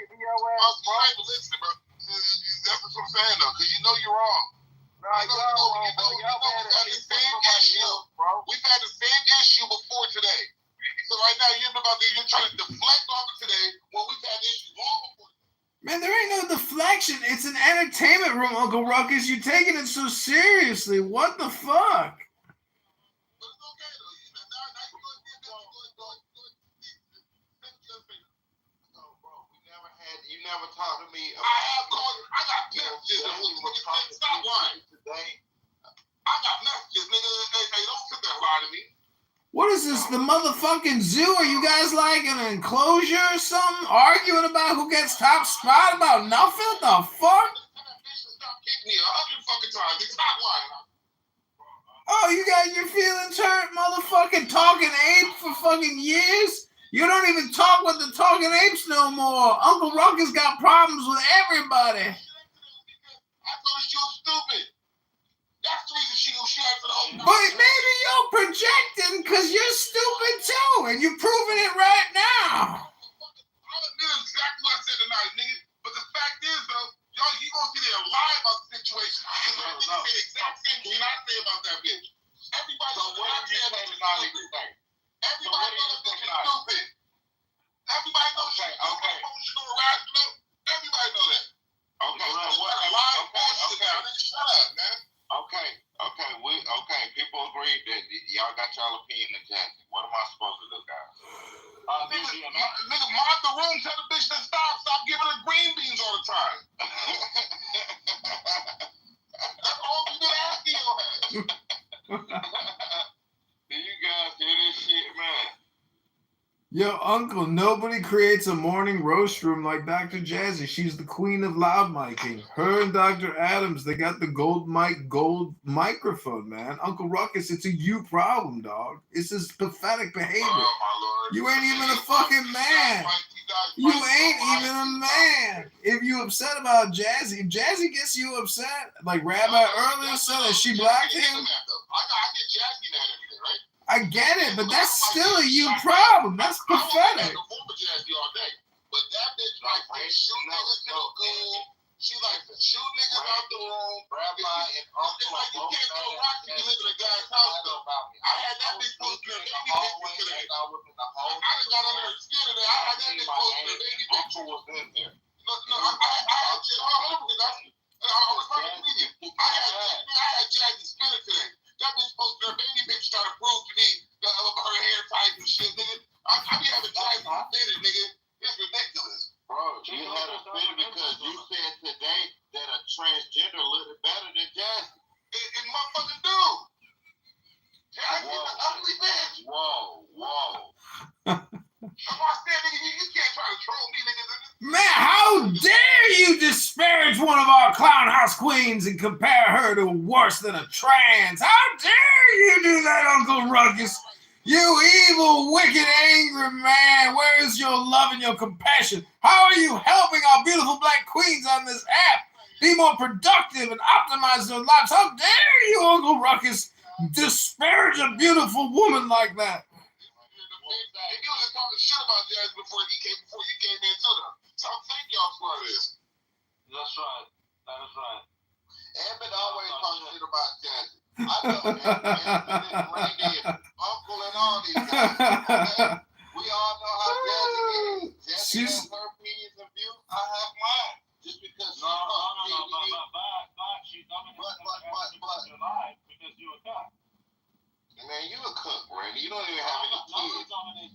Listen, bro. That's what I'm saying, though, because you know you're wrong. You know we've had the same issue. We've had the same issue before today. So right now you're trying to deflect off of today when we've had issues long before. Man, there ain't no deflection. It's an entertainment room, Uncle Ruckus. You're taking it so seriously. What the fuck? You never talked to me about. I got messages. Stop lying. Today. I got messages, nigga. Hey, don't sit there and lie to me. What is this, the motherfucking zoo? Are you guys like in an enclosure or something? Arguing about who gets top spot about nothing? What the fuck? Stop kicking me 100 fucking times. Stop lying. Oh, you got your feelings hurt, motherfucking talking ape for fucking years? You don't even talk with the talking apes no more. Uncle Ruckus got problems with everybody. I told her she was stupid. That's the reason she had for the whole. But maybe you're projecting because you're stupid too, and you're proving it right now. I'll admit exactly what I said tonight, nigga. But the fact is, though, you gonna sit there and lie about the situation. Because I think you say the exact same shit I say about that bitch. Everybody knows what I say about tonight. jalapeno and Jackie. What am I supposed to do, guys? Nigga, mod the room. Tell the bitch to stop giving her green beans all the time. That's all we been asking your ass. Do you guys hear this shit, man? Yo, Uncle, nobody creates a morning roast room like Dr. Jazzy. She's the queen of loud miking. Her and Dr. Adams, they got the gold microphone, man. Uncle Ruckus, it's a you problem, dog. It's this pathetic behavior. Oh, my Lord. You ain't even a fucking man. You ain't even a man. If you upset about Jazzy, if Jazzy gets you upset, like Rabbi earlier said that she blocked him. I get Jazzy mad every day, right? I get it, but that's still a you problem. That's pathetic. I was Jazzy all day, but that bitch like shoot niggas to the goal. She like shoot niggas out the room. Rabbi and Uncle like you can't throw rocks if you live in a guy's house though. I had that bitch posting her baby pictures today. I just got under her skin today. I had that bitch posting her baby picture. Was in there. No, I had just hold on because I was trying to meet you. I had Jazzy spinning today. That bitch posted her baby picture trying to prove to me that her hair type and shit, nigga. I be having Jazzy spinning, nigga. It's ridiculous. Bro, you had a spin because you said today that a transgender looked better than Jazzy. It motherfucking do. Jazzy is an ugly bitch. Whoa. That's why I said, nigga, you can't try to troll me, nigga. Man, how dare you disparage one of our clown house queens and compare her to worse than a trans? How dare you do that, Uncle Ruckus? You evil, wicked, angry man. Where is your love and your compassion? How are you helping our beautiful black queens on this app be more productive and optimize their lives? How dare you, Uncle Ruckus, disparage a beautiful woman like that? If you was just talking shit about Jazzy before you came into them. So thank y'all for this. That's right. Evan always talking shit about Jazzy. I know Evan and Randy and Uncle and all these guys. Okay? We all know how Jazzy is. Jazzy has her opinions and views. I have mine. Just because she's because you a cook. Man, you a cook, Randy. You don't even have any kids.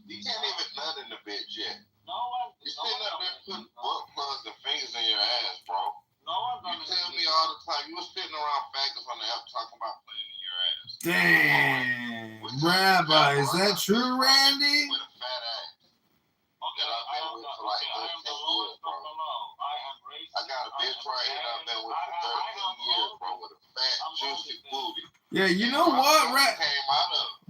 You can't even nut in the bitch yet. You're sitting up there putting butt plugs and fingers in your ass, bro. You tell me all the time. You were sitting around faggots on the app talking about playing in your ass. Damn. Rabbi, is that true, Randy? With a fat ass. That I've been with for like 13 years, bro. I got a bitch right here that I've been with for 13 years, bro, with a fat, juicy booty. Yeah, you know what,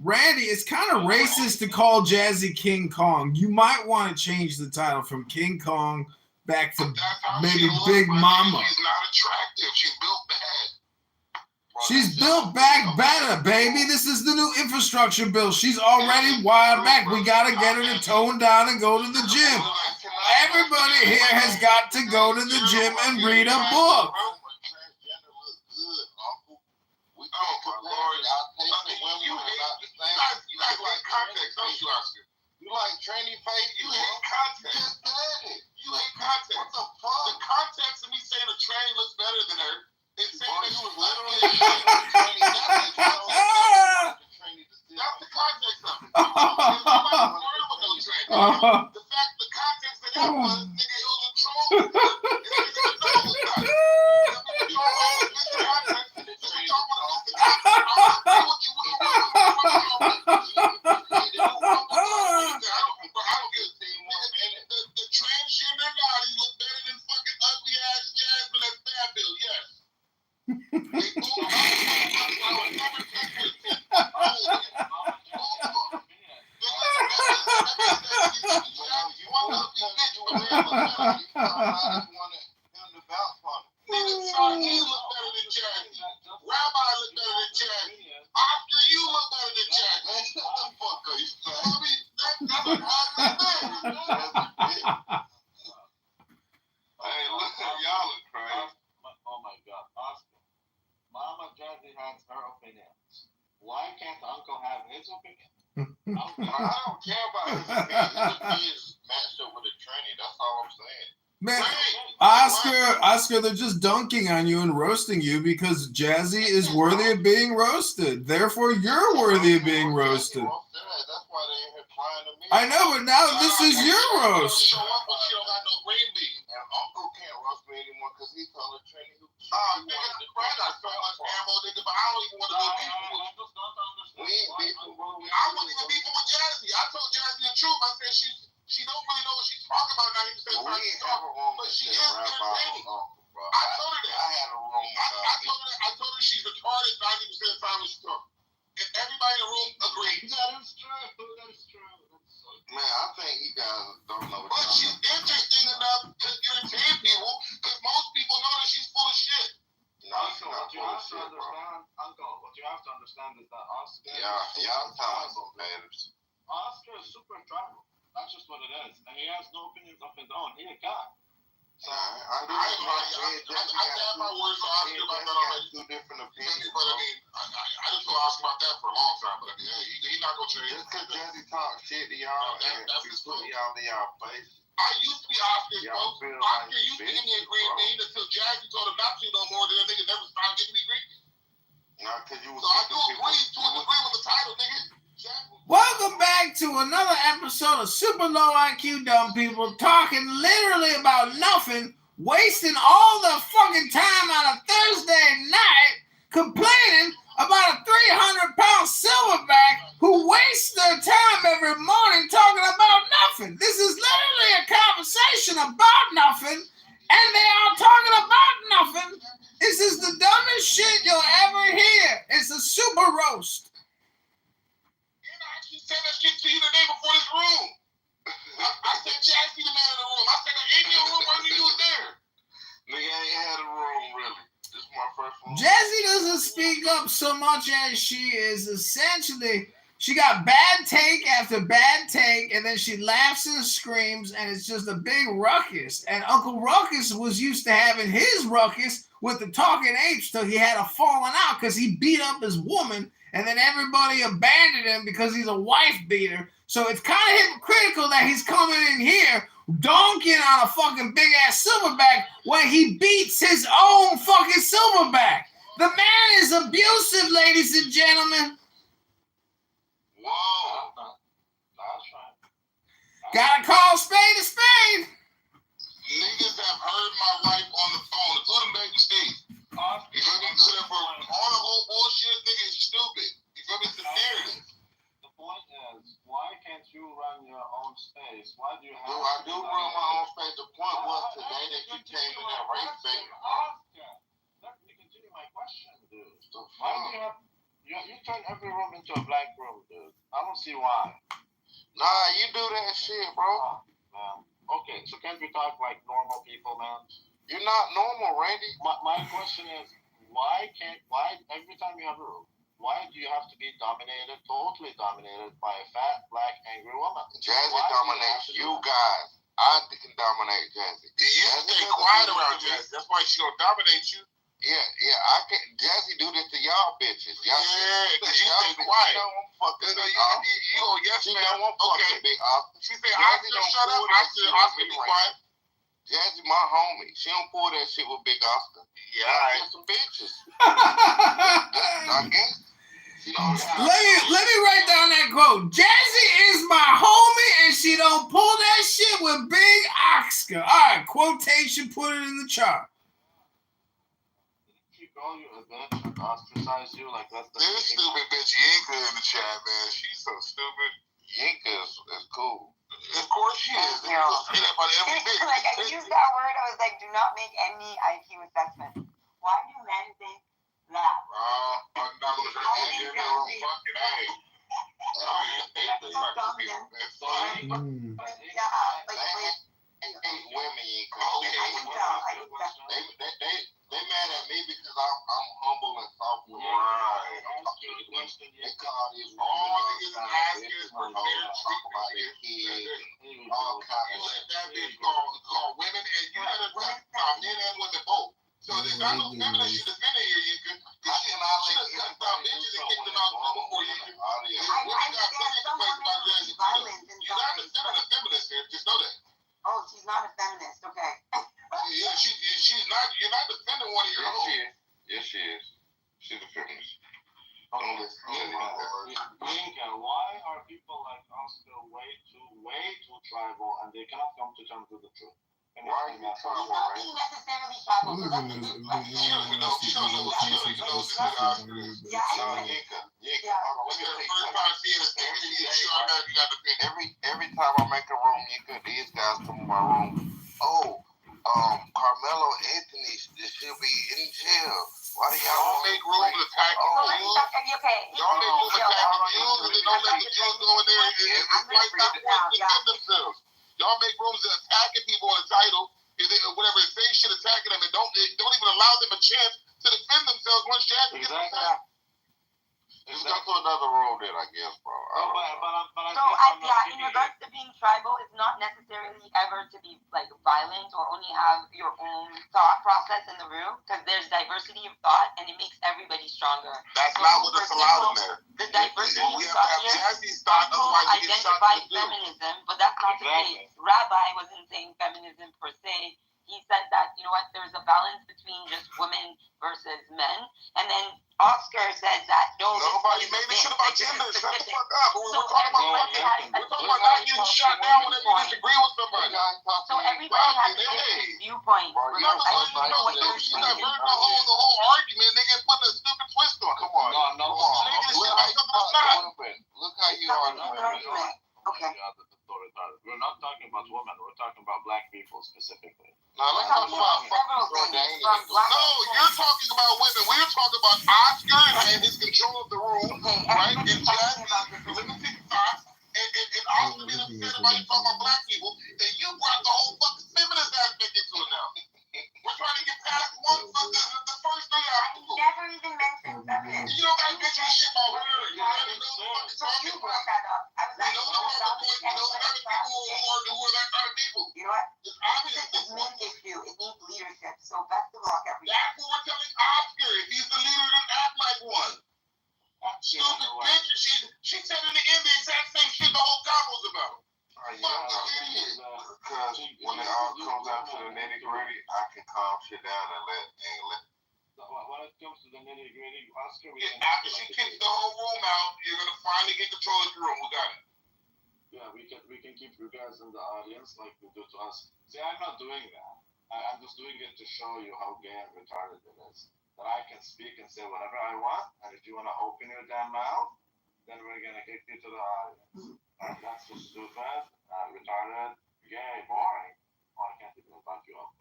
Randy, it's kind of racist to call Jazzy King Kong. You might want to change the title from King Kong back to maybe Big Mama. She's not attractive. She's built bad. She's built back better, baby. This is the new infrastructure bill. She's already wired back. We got to get her to tone down and go to the gym. Everybody here has got to go to the gym and read a book. You like tranny face? You hate context. You hate context. What the fuck? The context of me saying a tranny looks better than her is saying that you was literally that's the context of it. The fact, the context of that was, nigga, it was a troll. The transgender body look better than fucking ugly ass Jasmine at Fairfield, yes. Why can't Uncle have his opinion? I don't care about his opinion. His opinion is matched up with a tranny. That's all I'm saying. Man, Oscar, they're just dunking on you and roasting you because Jazzy is worthy of being roasted. Therefore, you're worthy of being roasted. That's why they ain't replying to me. I know, but now this is your roast. Show up, but she don't got no green bean. And Uncle can't roast me anymore because he told her Trini. Nigga, bro, I got so much ammo, nigga, but I don't even want to go beefing with you. We ain't beefing. I wasn't even beefing with Jazzy. I told Jazzy the truth. I said she don't really know what she's talking about 90% of the time. We ain't have a room, but she is entertaining. I told her that. I had a room. I told her she's retarded 90% of the time when she talks. And everybody in the room agrees. That is true. Man, I think you guys don't know what. But she's interesting enough to entertain people because most people know that she's full of shit. No, she's not full of shit, bro. Uncle, what you have to understand is that Oscar. Y'all tribal haters. Oscar is super tribal. That's just what it is, and he has no opinions of his own. He's a guy. So I got my words on Oscar about that already. Two different opinions. But I mean, I just told Oscar about that for a long time. But I mean, he's not gonna change. Just because Jazzy talk shit to y'all and he put y'all in y'all place. I used to be Oscar's folks. Oscar used to give me a green bean until Jazzy told him not to no more. Then the nigga never stopped giving me green beans. Nah, because you was. So I do agree to a degree with the title, nigga. Welcome back to another episode of Super Low IQ Dumb People talking literally about nothing, wasting all the fucking time on a Thursday night, complaining about a 300-pound silverback who wastes their time every morning talking about nothing. This is literally a conversation about nothing, and they are talking about nothing. This is the dumbest shit you'll ever hear. It's a super roast. Said that shit to you the day before this room. I said Jazzy the man in the room. I said in your room when you was there. Nigga ain't had a room really. This is my first room. Jazzy doesn't speak up so much as she is essentially. She got bad take after bad take, and then she laughs and screams, and it's just a big ruckus. And Uncle Ruckus was used to having his ruckus with the talking apes till he had a falling out because he beat up his woman. And then everybody abandoned him because he's a wife beater. So it's kind of hypocritical that he's coming in here donking on a fucking big ass silverback when he beats his own fucking silverback. The man is abusive, ladies and gentlemen. Whoa. Gotta call spade a spade. Niggas have heard my wife on the phone, including Baby Steve. You feel me? For all the whole bullshit, nigga, is stupid. You feel me? It's the narrative. The point is, why can't you run your own space? Why do you have I do run my own space. The point was today that you came in that race bait. Let me continue my question, dude. Why do you have... You turn every room into a black room, dude. I don't see why. Nah, you do that shit, bro. Man. Okay, so can't we talk like normal people, man? You're not normal, Randy. My question is, why every time you have a room, why do you have to be totally dominated by a fat, black, angry woman? Jazzy dominates you guys. I can dominate Jazzy. You stay quiet around Jazzy. That's why she don't dominate you. Yeah, I can. Jazzy do this to y'all bitches. Y'all because you stay quiet. You don't want fucking big Oscar. Yes, man. Don't want fucking big Oscar. She say, Oscar, shut up. I said, Oscar, be quiet. Jazzy, my homie. She don't pull that shit with Big Oscar. Yeah, I some bitches. I guess. Let me write down that quote. Jazzy is my homie, and she don't pull that shit with Big Oscar. All right, quotation. Put it in the chart. She call you a bitch and ostracize you like that's the. This stupid bitch Yinka in the chat, man. She's so stupid. Yinka is cool. Of course she is. Like, I used that word. I was like, do not make any IQ assessment. Why do men think that? I'm not going to say any fucking A. Women, they mad at me because I'm humble and soft. Right. They call these all niggas asking is prepared talk about their kids and all kinds of shit. That bitch call women, and you gotta men and women both. So there's not no feminist shit defending here, you can. Because she just cut down bitches and kicked them out before you can. Women got plenty of complaints about Jazzy. You're not defending a feminist here, just know that. Oh, she's not a feminist, okay. Yeah, 20-year-old. Yes, she is. She's a feminist. Okay. Don't listen to Yinka, why are people like Oscar way too tribal and they cannot come to terms with the truth? Why are you tribal, Not right? being necessarily tribal. So Believe let in me this. explain. Yinka. Hold on, let me tell you something. Every time I make a room, Yinka, these guys come in my room. Oh, Carmelo Anthony should be in jail. Why do y'all make rooms attacking So let me Jews? stop. Okay. Y'all make rooms attacking Jews and then don't let the Jews go in there and fight for defend themselves. Y'all make rooms attacking people on the title, whatever, if they should attacking them and don't even allow them a chance to defend themselves once Jazzy gets attacked. Just go to another room then, I guess, bro. In regards to being tribal, it's not necessarily ever to be like violent or only have your own thought process in the room, because there's diversity of thought and it makes everybody stronger. That's not what it's allowed in there. The diversity We of have to thought have here. Jazzy's thought, People otherwise you get shot identify to the dude. feminism, but that's not the case. Rabbi wasn't saying feminism per se. He said that, you know what, there's a balance between just women versus men. And then Oscar said that nobody made this shit about gender. Shut the fuck up. We're So talking about not getting shot down whenever you disagree with somebody. So everybody has a different viewpoint. The whole argument, nigga, putting a stupid twist on. Come on. Look how you are. Okay. We're not talking about women. We're talking about black people specifically. No, let's talk about No, you're talking about women. We're talking about Oscar and his control of the room, right? And Jazzy limited thoughts. And Oscar being upset about you talking about black people. And you brought the whole fucking feminist aspect into it now. We're trying to get past the first three articles. Never even mentioned feminist. You don't got to mention shit about her. You know what So you brought that up. I was we know the point. We know other people who are that kind of people. You know what? It's obvious. This is an issue. It needs leadership. So best of luck, everybody. That's what we're telling Oscar. If he's the leader, then act like one. Stupid bitch. She said in the end the exact same shit the whole convo's about. Because when it all comes down to the nitty gritty, I can calm shit down and let. When it comes to the nitty gritty, Oscar, after she kicks the whole room out, you're gonna finally get control of the room. We got it. Yeah, we can keep you guys in the audience like we do to us. See, I'm not doing that. I'm just doing it to show you how gay and retarded it is. That I can speak and say whatever I want, and if you wanna open your damn mouth, then we're gonna kick you to the audience. That's just stupid, retarded, gay, boring. Oh, I can't even back you up.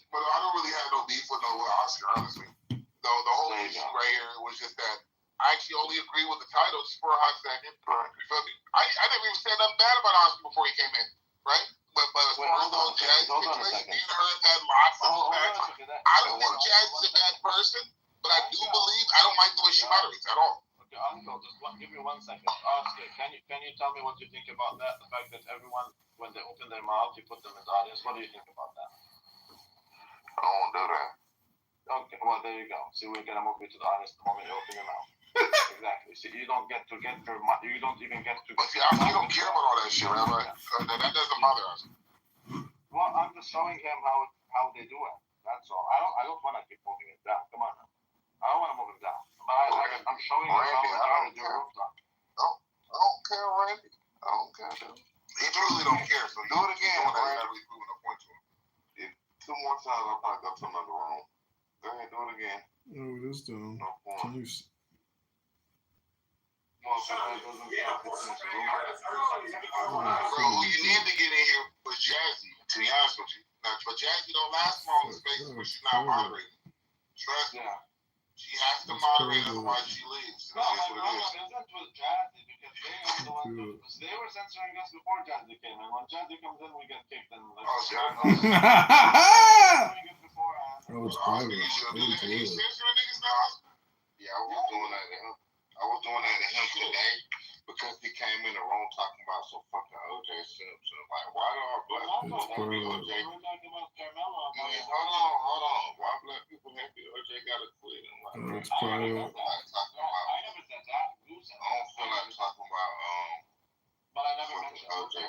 But I don't really have no beef with Oscar, honestly. The whole issue right here was just that I actually only agree with the title just for a hot second. I never even said nothing bad about Oscar before he came in, right? But as far as the Jazz situation, me and her have had lots of facts. I don't think Jazz is a bad person, but I do believe I don't like the way she moderates at all. Okay, Uncle, just give me 1 second. Oscar, can you tell me what you think about that? The fact that everyone, when they open their mouth, you put them in the audience. What do you think about that? I won't do that. Okay, well there you go. See, we're gonna move you to the audience the moment you open your mouth. Exactly. See, you don't even get to. But see, I really don't care about all that shit, man. That doesn't bother us. Well, I'm just showing him how they do it. That's all. I don't want to keep moving it down. Come on now. I don't want to move it down. But I'm showing him how to do it. I don't care, Randy. I don't care. He truly don't care. So do it again when I'm really proving a point to him. Two more times, I'll probably go to another room. Go ahead, do it again. Oh, this dumb. No point. Can you? Bro, who you need to get in here was Jazzy, to be honest with you. Now, but Jazzy don't last long in space when she's not moderating. Trust me. She has to moderate, otherwise she leaves. No, my problem isn't with Jazzy because they were censoring us before Jazzy came in. When Jazzy comes in, we get kicked and Oh, it's private. Yeah, I was doing that to him. I was doing that to him today because he came in the room talking about some fucking OJ Simpson. Like, why do all black people happy OJ? Hold on. Why black people happy OJ got to quit? It's private. I never said that. I don't feel like talking about But I never mentioned OJ.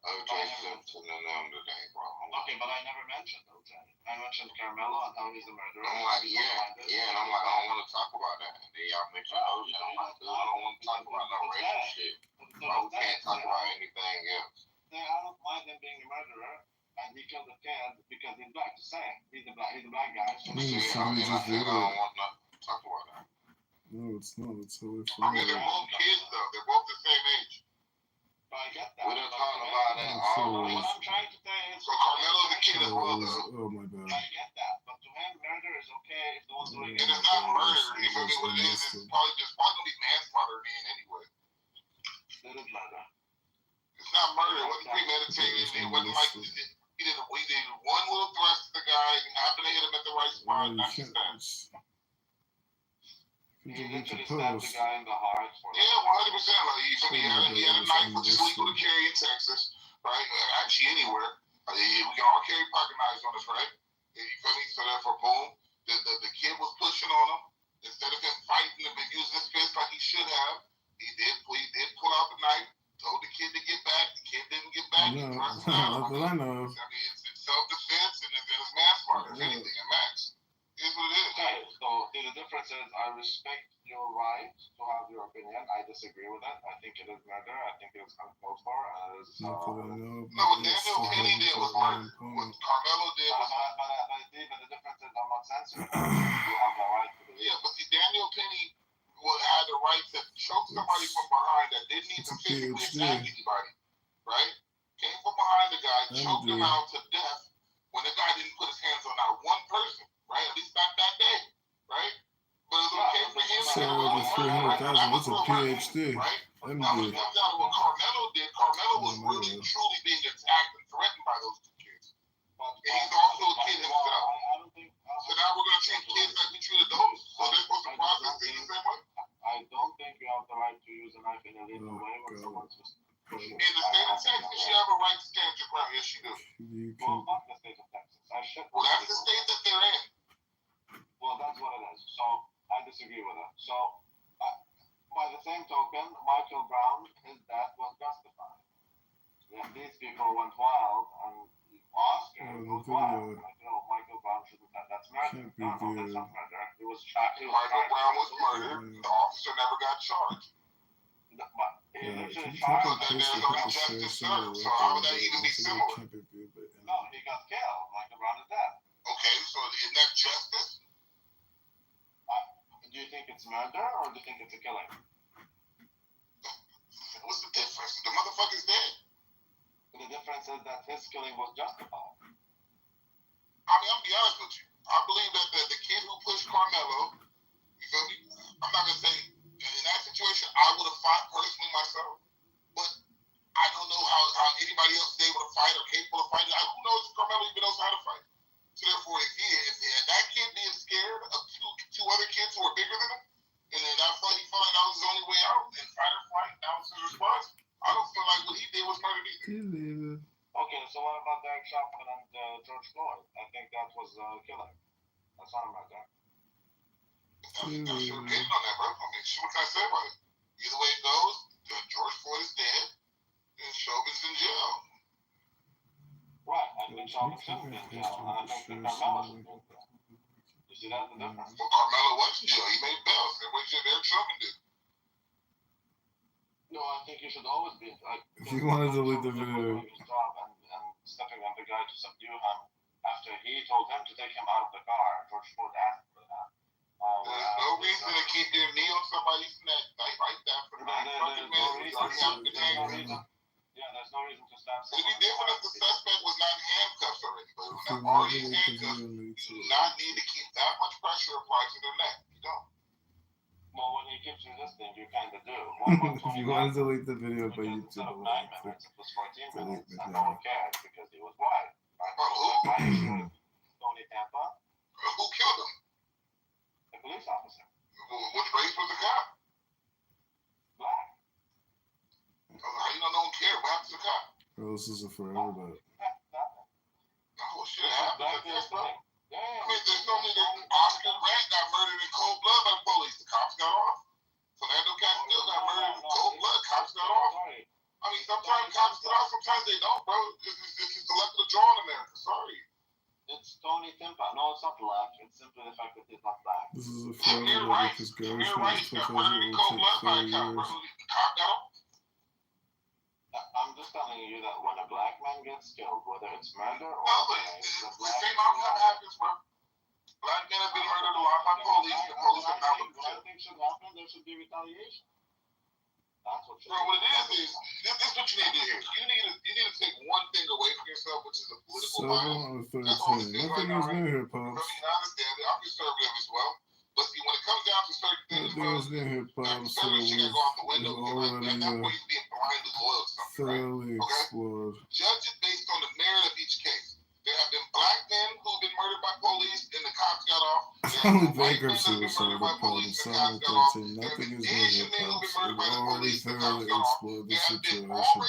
O.J. Simpson and them today, bro. Okay, but I never mentioned O.J. I mentioned Carmelo and how he's a murderer. I'm like, yeah, and I'm like, I don't want to talk about that. And then y'all mentioned O.J. I'm like, dude, I don't want to talk about no racial shit. But we can't talk about anything else. I don't mind him being a murderer, and he killed a kid because he's black. Just saying, he's a black guy. So I don't want to talk about that. No, it's not. It's totally I mean, they're both kids, though. They're both the same age. But I get that. We don't talk about that. What I'm trying to say is, so Carmelo's a kid as well, though. Oh my God. I get that, but to him, murder is okay if the one's doing it. It is not murder. You feel me? What it is, it's probably gonna be manslaughter in anyway. It is murder. It's not murder. It wasn't premeditated. It wasn't like he did one little thrust to the guy, happened to hit him at the right spot, and that's just that. He literally stabbed the guy in the heart. Yeah, 100%. Like, he had a knife, which is legal to carry in Texas, right? Actually, anywhere. We can all carry pocket knives on us, right? You feel me? So therefore, boom, the kid was pushing on him. Instead of him fighting and using his fist like he should have, he did pull out the knife, told the kid to get back. The kid didn't get back. He thrust out. That's what I know. I mean, it's self-defense and it's manslaughter, if anything, at max. It is what it is. Okay, so the difference is I respect your right to have your opinion. I disagree with that. I think it is murder. I think it is uncalled for. No, what Daniel Penny did was murder. What Carmelo did was murder. But the difference is I'm not censoring you. You have the right to do it. Yeah, but see, Daniel Penny had the right to choke somebody from behind that didn't even physically attack anybody, right? Came from behind the guy, choked him out to death when the guy didn't put his hands on not one person, right? At least not that day, right? But it was okay for him to $300,000. That's a PhD. right? MD. Now, when it comes down to what Carmelo did, Carmelo was really truly being attacked and threatened by those two kids. And he's also a kid himself. So now we're going to treat kids like we treat adults. So they're supposed to process things the same way? I don't think you have the right to use a knife in a lethal way when someone's just pushing. In the state of Texas, you have a right to stand your ground. Yes, you do. Well, not the state of Texas. Well, that's the state that they're in. Well, that's what it is. So I disagree with that. So by the same token, Michael Brown, his death was justified. If these people went wild and Oscar goes wild, Michael Brown shouldn't have. That's murder. No, that's not murder. He was shot. Michael Brown was murdered. The officer never got charged. But he literally So then there's no justice served. So how would that even be similar? No, he got killed. Michael Brown is dead. Okay, so isn't that justice? Do you think it's murder or do you think it's a killing? What's the difference? The motherfucker's dead. The difference is that his killing was justified. I mean, I'll be honest with you. I believe that the kid who pushed Carmelo, you feel me? I'm not gonna say in that situation I would have fought personally myself, but I don't know how anybody else is able to fight or capable of fighting. Who knows if Carmelo even knows how to fight? So therefore, if that kid being scared of two other kids who are bigger than him, and then he felt like that was his only way out, and fight or flight, that was his response. I don't feel like what he did was murder either. Okay, so what about Derek Chauvin and George Floyd? I think that was killing. That's not a murder. That's your opinion on that, bro. I mean, what can I say about it? Either way it goes, George Floyd is dead, and Chauvin's in jail. Right, I think Chauvin shouldn't be in jail, and I think that Carmelo should be in jail. You see that's the difference? Well, Carmelo was in jail. He made bail. So what did Derek Chauvin do? No, I think you should always be like. If you want to delete the video. His job and stepping on the guy to subdue him after he told him to take him out of the car. George Floyd asked for that. There's no reason to keep your knee on somebody's neck like that for 9 fucking minutes. Yeah, there's no reason to stab someone. It'd be different if the suspect was not in handcuffs already, but when they're already in handcuffs, you do not need to keep that much pressure applied to their neck. You don't. Well, when he keeps resisting, you kind of do. If you want to delete the video by YouTube, instead of 9 minutes, it was 14 minutes, delete and no one cared because he was white. Tony Tampa. Who killed him? The police officer. Which race was the cop? Black. How you know no one cared? What happened to the cop? Bro, this is a forever bet. Oh, shit happened. I mean, there's no nigga. Oscar Grant got murdered in cold blood by the police. The cops got off. Fernando Castillo got murdered in cold blood. Cops got off. I mean, sometimes cops get out, sometimes they don't, bro. It's just the luck of the draw in America. Sorry. It's Tony Timpa. No, it's not black. It's simply the fact that he's not black. This is a failure that this Congressman proposal will take 4 years. I'm just telling you that when a black man gets killed, whether it's murder or the same outcome happens, bro. Black men have been murdered a lot by police. The police have not looked at it. What I think should happen, there should be retaliation. That's what should Bro, what it is this is what you need to do here. You need to take one thing away from yourself, which is a political violence. 7 or 13. Nothing is new here, I Pops. mean, I understand it. I'm conservative as well. But see, when it comes down to certain things, Nothing is new here, Pops. So conservative shit go out the window. already That's where you being blindly loyal to something, thoroughly right? explored. Judge it based on the merit of each case. There have been black men who've been murdered by police and the cops got off. Only bankruptcy was solved the problem. 7 or 13. Nothing is new here, Pops. We've already thoroughly explored the situation.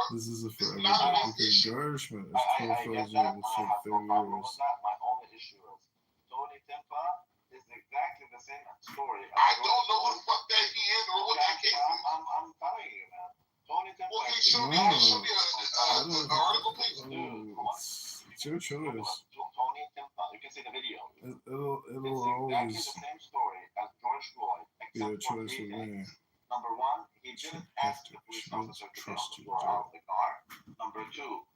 This is a forever day because Gershman is proposing to take 30 years. My only issue is Tony Timpa is exactly the same story. I don't know who the fuck that he is or what that case is. I'm telling you, man. Tony Timpa. Well, show me an article, please. It's your choice. Tony Timpa. You can see the video. It'll always the same story as George Floyd. be a choice for me. Number one, he didn't ask the police officer to trust you. out of the car. Number two,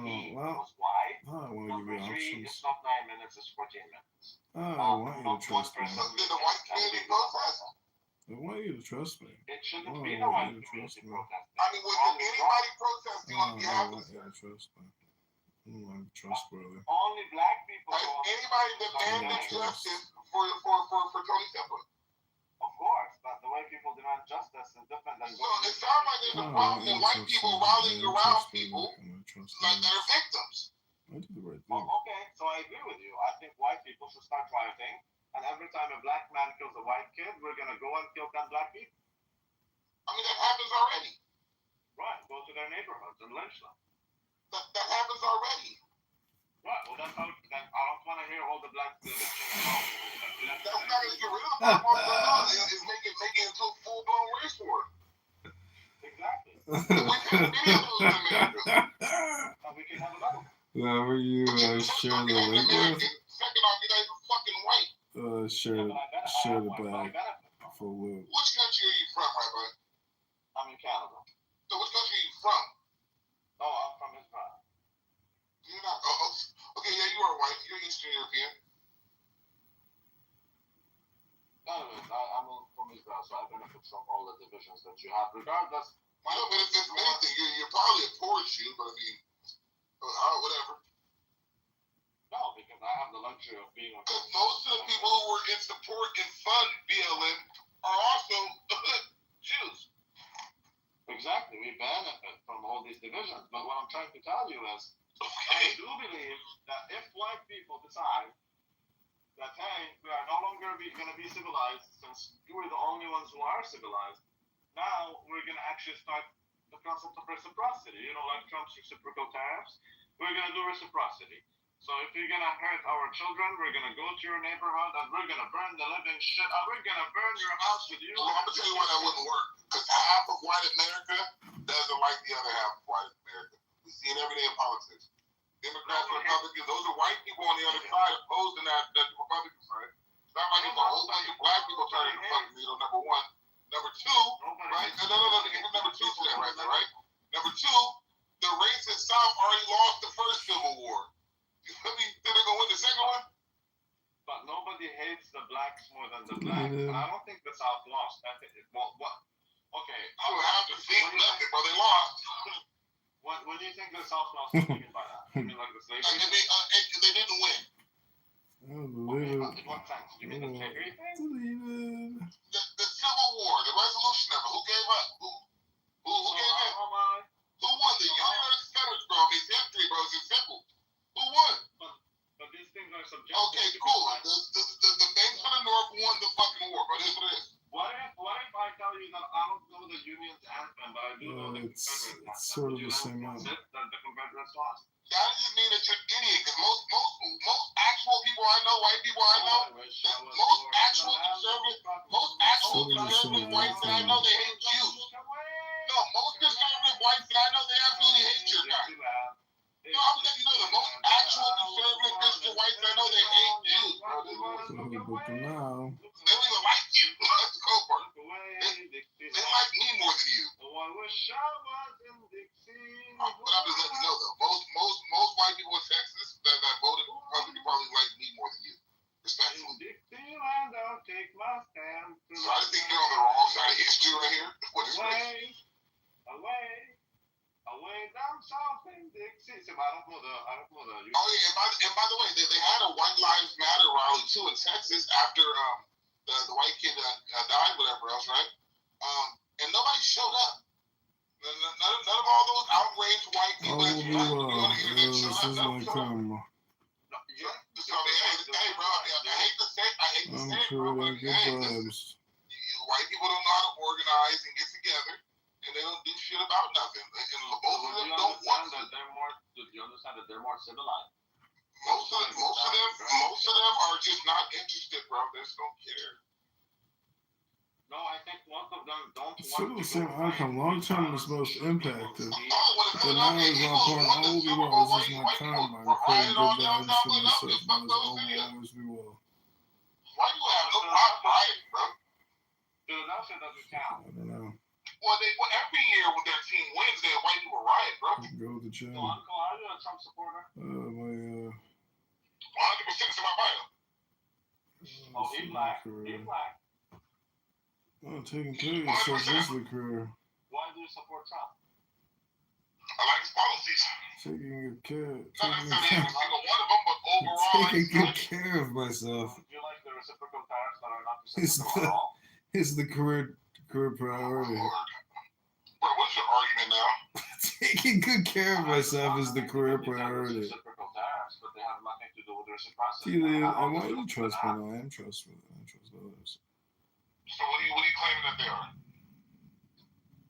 he was white. I want to Number give you three, options. it's not 9 minutes, it's 14 minutes. I want you to trust me. Did the white community protest? I want you to trust me. It shouldn't I be the want white you to trust community me. protesting. I mean, was anybody protesting on I behalf want of you to trust me. I'm trustworthy. Only black people. Has anybody demanded justice for Tony Timpa? Of course, but the way people demand justice is different than. So it sounds like there's a problem with white people rallying around people like that are victims. I did the right thing. Well, okay, so I agree with you. I think white people should start rioting, and every time a black man kills a white kid, we're gonna go and kill 10 black people. I mean, that happens already. Right, go to their neighborhoods and lynch them. That happens already. Right, well then I don't want to hear all the black lynching. That's not going to get rid of the problem. It's making it into a full-blown race war. Exactly. We can in America. We can have another one. Now, will you share the link with? Second off, you're not even fucking white. Share the bag for Luke. Which country are you from, Rabbi? I'm in Canada. So which country are you from? Oh, I'm from Israel. You're not. Okay, yeah, you are white. You're Eastern European. Anyways, I'm from Israel, so I benefit from all the divisions that you have. Regardless, I don't benefit from anything. You're probably a poor Jew, but I mean, whatever. No, because I have the luxury of being. Because most of the people who were in support and fund BLM are also Jews. Exactly, we benefit from all these divisions. But what I'm trying to tell you is, I do believe that if white people decide that, hey, we are no longer going to be civilized, since you are the only ones who are civilized, now we're going to actually start the concept of reciprocity. You know, like Trump's reciprocal tariffs, we're going to do reciprocity. So if you're going to hurt our children, we're going to go to your neighborhood and we're going to burn the living shit out. We're going to burn your house with you. Well, I'm going to tell you why that wouldn't work. Because half of white America doesn't like the other half of white America. We see it every day in politics. Democrats, Republicans, those are white people on the other side opposing that the Republican side. It's not like it's a whole bunch of black people turning to fucking needle, number one. Number two, right? No, number two to that right there, right? Number two, the racist South already lost the first Civil War. You feel me? Then they're going to win the second one? But nobody hates the blacks more than the blacks. And I don't think the South lost. I think what? Okay. I don't have to think nothing, but they lost. What do you think the South lost? What do you mean by that? You mean like the slavery? And they didn't win. In what sense? You mean the slavery thing? The Civil War, the resolution of it. Who gave up? Who gave in? Who won? The Union or the Confederates, bro? It's history, bro. It's simple. Who won? But these things are subjective. Okay, cool. The banks for the North won the fucking war, but here's what it is. What if I tell you that I don't know the Union's anthem, but I do know the Confederates anthem? It's sort of the same. That the Confederates lost? That doesn't mean that you're an idiot, because most actual people people I know, most actual conservative whites that I know, they hate Jews. No, most conservative whites that I know, they absolutely hate your guy. No, I'm letting you know the most actual conservative Christian whites I know, they hate Jews, bro. They don't even like you. Let's go for it. They like me more than you. But I'm just letting you know though, most white people in Texas that voted Republican probably like me more than you. Respectfully. So I just think you're on the wrong side of history right here. What is race? Away down south in Dixie. I don't know the. Oh yeah, and by the way, they had a White Lives Matter rally too in Texas after the white kid died, whatever else, right? And nobody showed up. None of all those outraged white people that you on the internet showed up. None of them showed up. So hey, bro, I hate to say it, bro, but hey, white people don't know how to organize and get together, and they don't do shit about nothing. And most of them don't want to. Do you understand that they're more civilized? Most of them are just not interested, bro. They just don't care. No, I think most of them don't want Still to. the same outcome. Long term is most impacted. But now is my point. All we want is just my combine. Create good vibes for myself. That is all we always be well. Why do you have no problem rioting, bro? Philadelphia doesn't count. I don't know. Well, every year when their team wins, they white people riot, bro. Go to the gym. So, Uncle, are you a Trump supporter? 100% to my bio. Oh, he's black. He's black. Oh, taking care of yourself is the career. Why do you support Trump? I like his policies. Taking good care. Not necessarily every single one of them, but overall, Taking good care of myself. Do you like the reciprocal tariffs that are not reciprocal at all? Is the career priority. Bro, what's your argument now? Taking good care of myself is the career priority. Reciprocal tariffs, but they have nothing to do with reciprocity. I want you to trust me. No, I am trustworthy. I trust others. So what are you claiming that they are?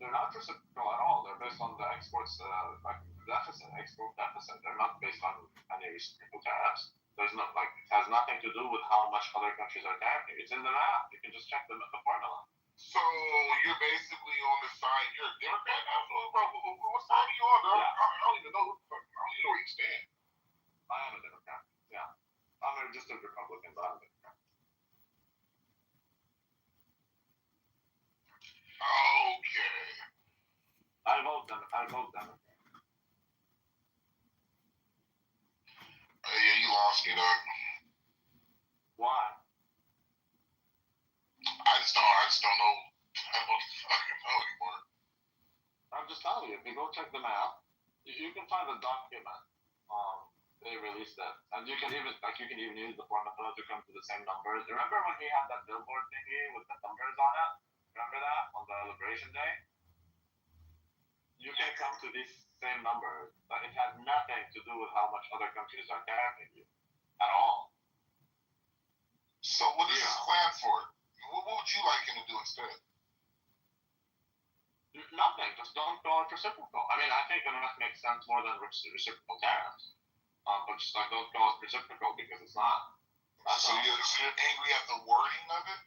They're not reciprocal at all. They're based on the exports deficit, export deficit. They're not based on any reciprocal tariffs. There's not it has nothing to do with how much other countries are taxing. It's in the math. You can just check the formula. So you're basically on the side. You're a Democrat now, bro. What side are you on, bro? Yeah. I don't even know. I don't even know where you stand. I am a Democrat. Yeah, I'm just a Republican, but I'm a Democrat. Okay. I vote Democrat. Yeah, you lost me, dog. Why? I just don't know. I don't fucking know anymore. I'm just telling you. If you go check the map, you can find a document. They released that, and you can even use the formula to come to the same numbers. Remember when he had that billboard thingy with the numbers on it? Remember that on the Liberation Day? You can come to these same numbers, but it has nothing to do with how much other countries are taxing you at all. So what is his plan for it? What would you like him to do instead? Nothing. Just don't go reciprocal. I mean, I think it makes sense more than reciprocal tariffs. But just don't go reciprocal because it's not. So you're angry at the wording of it?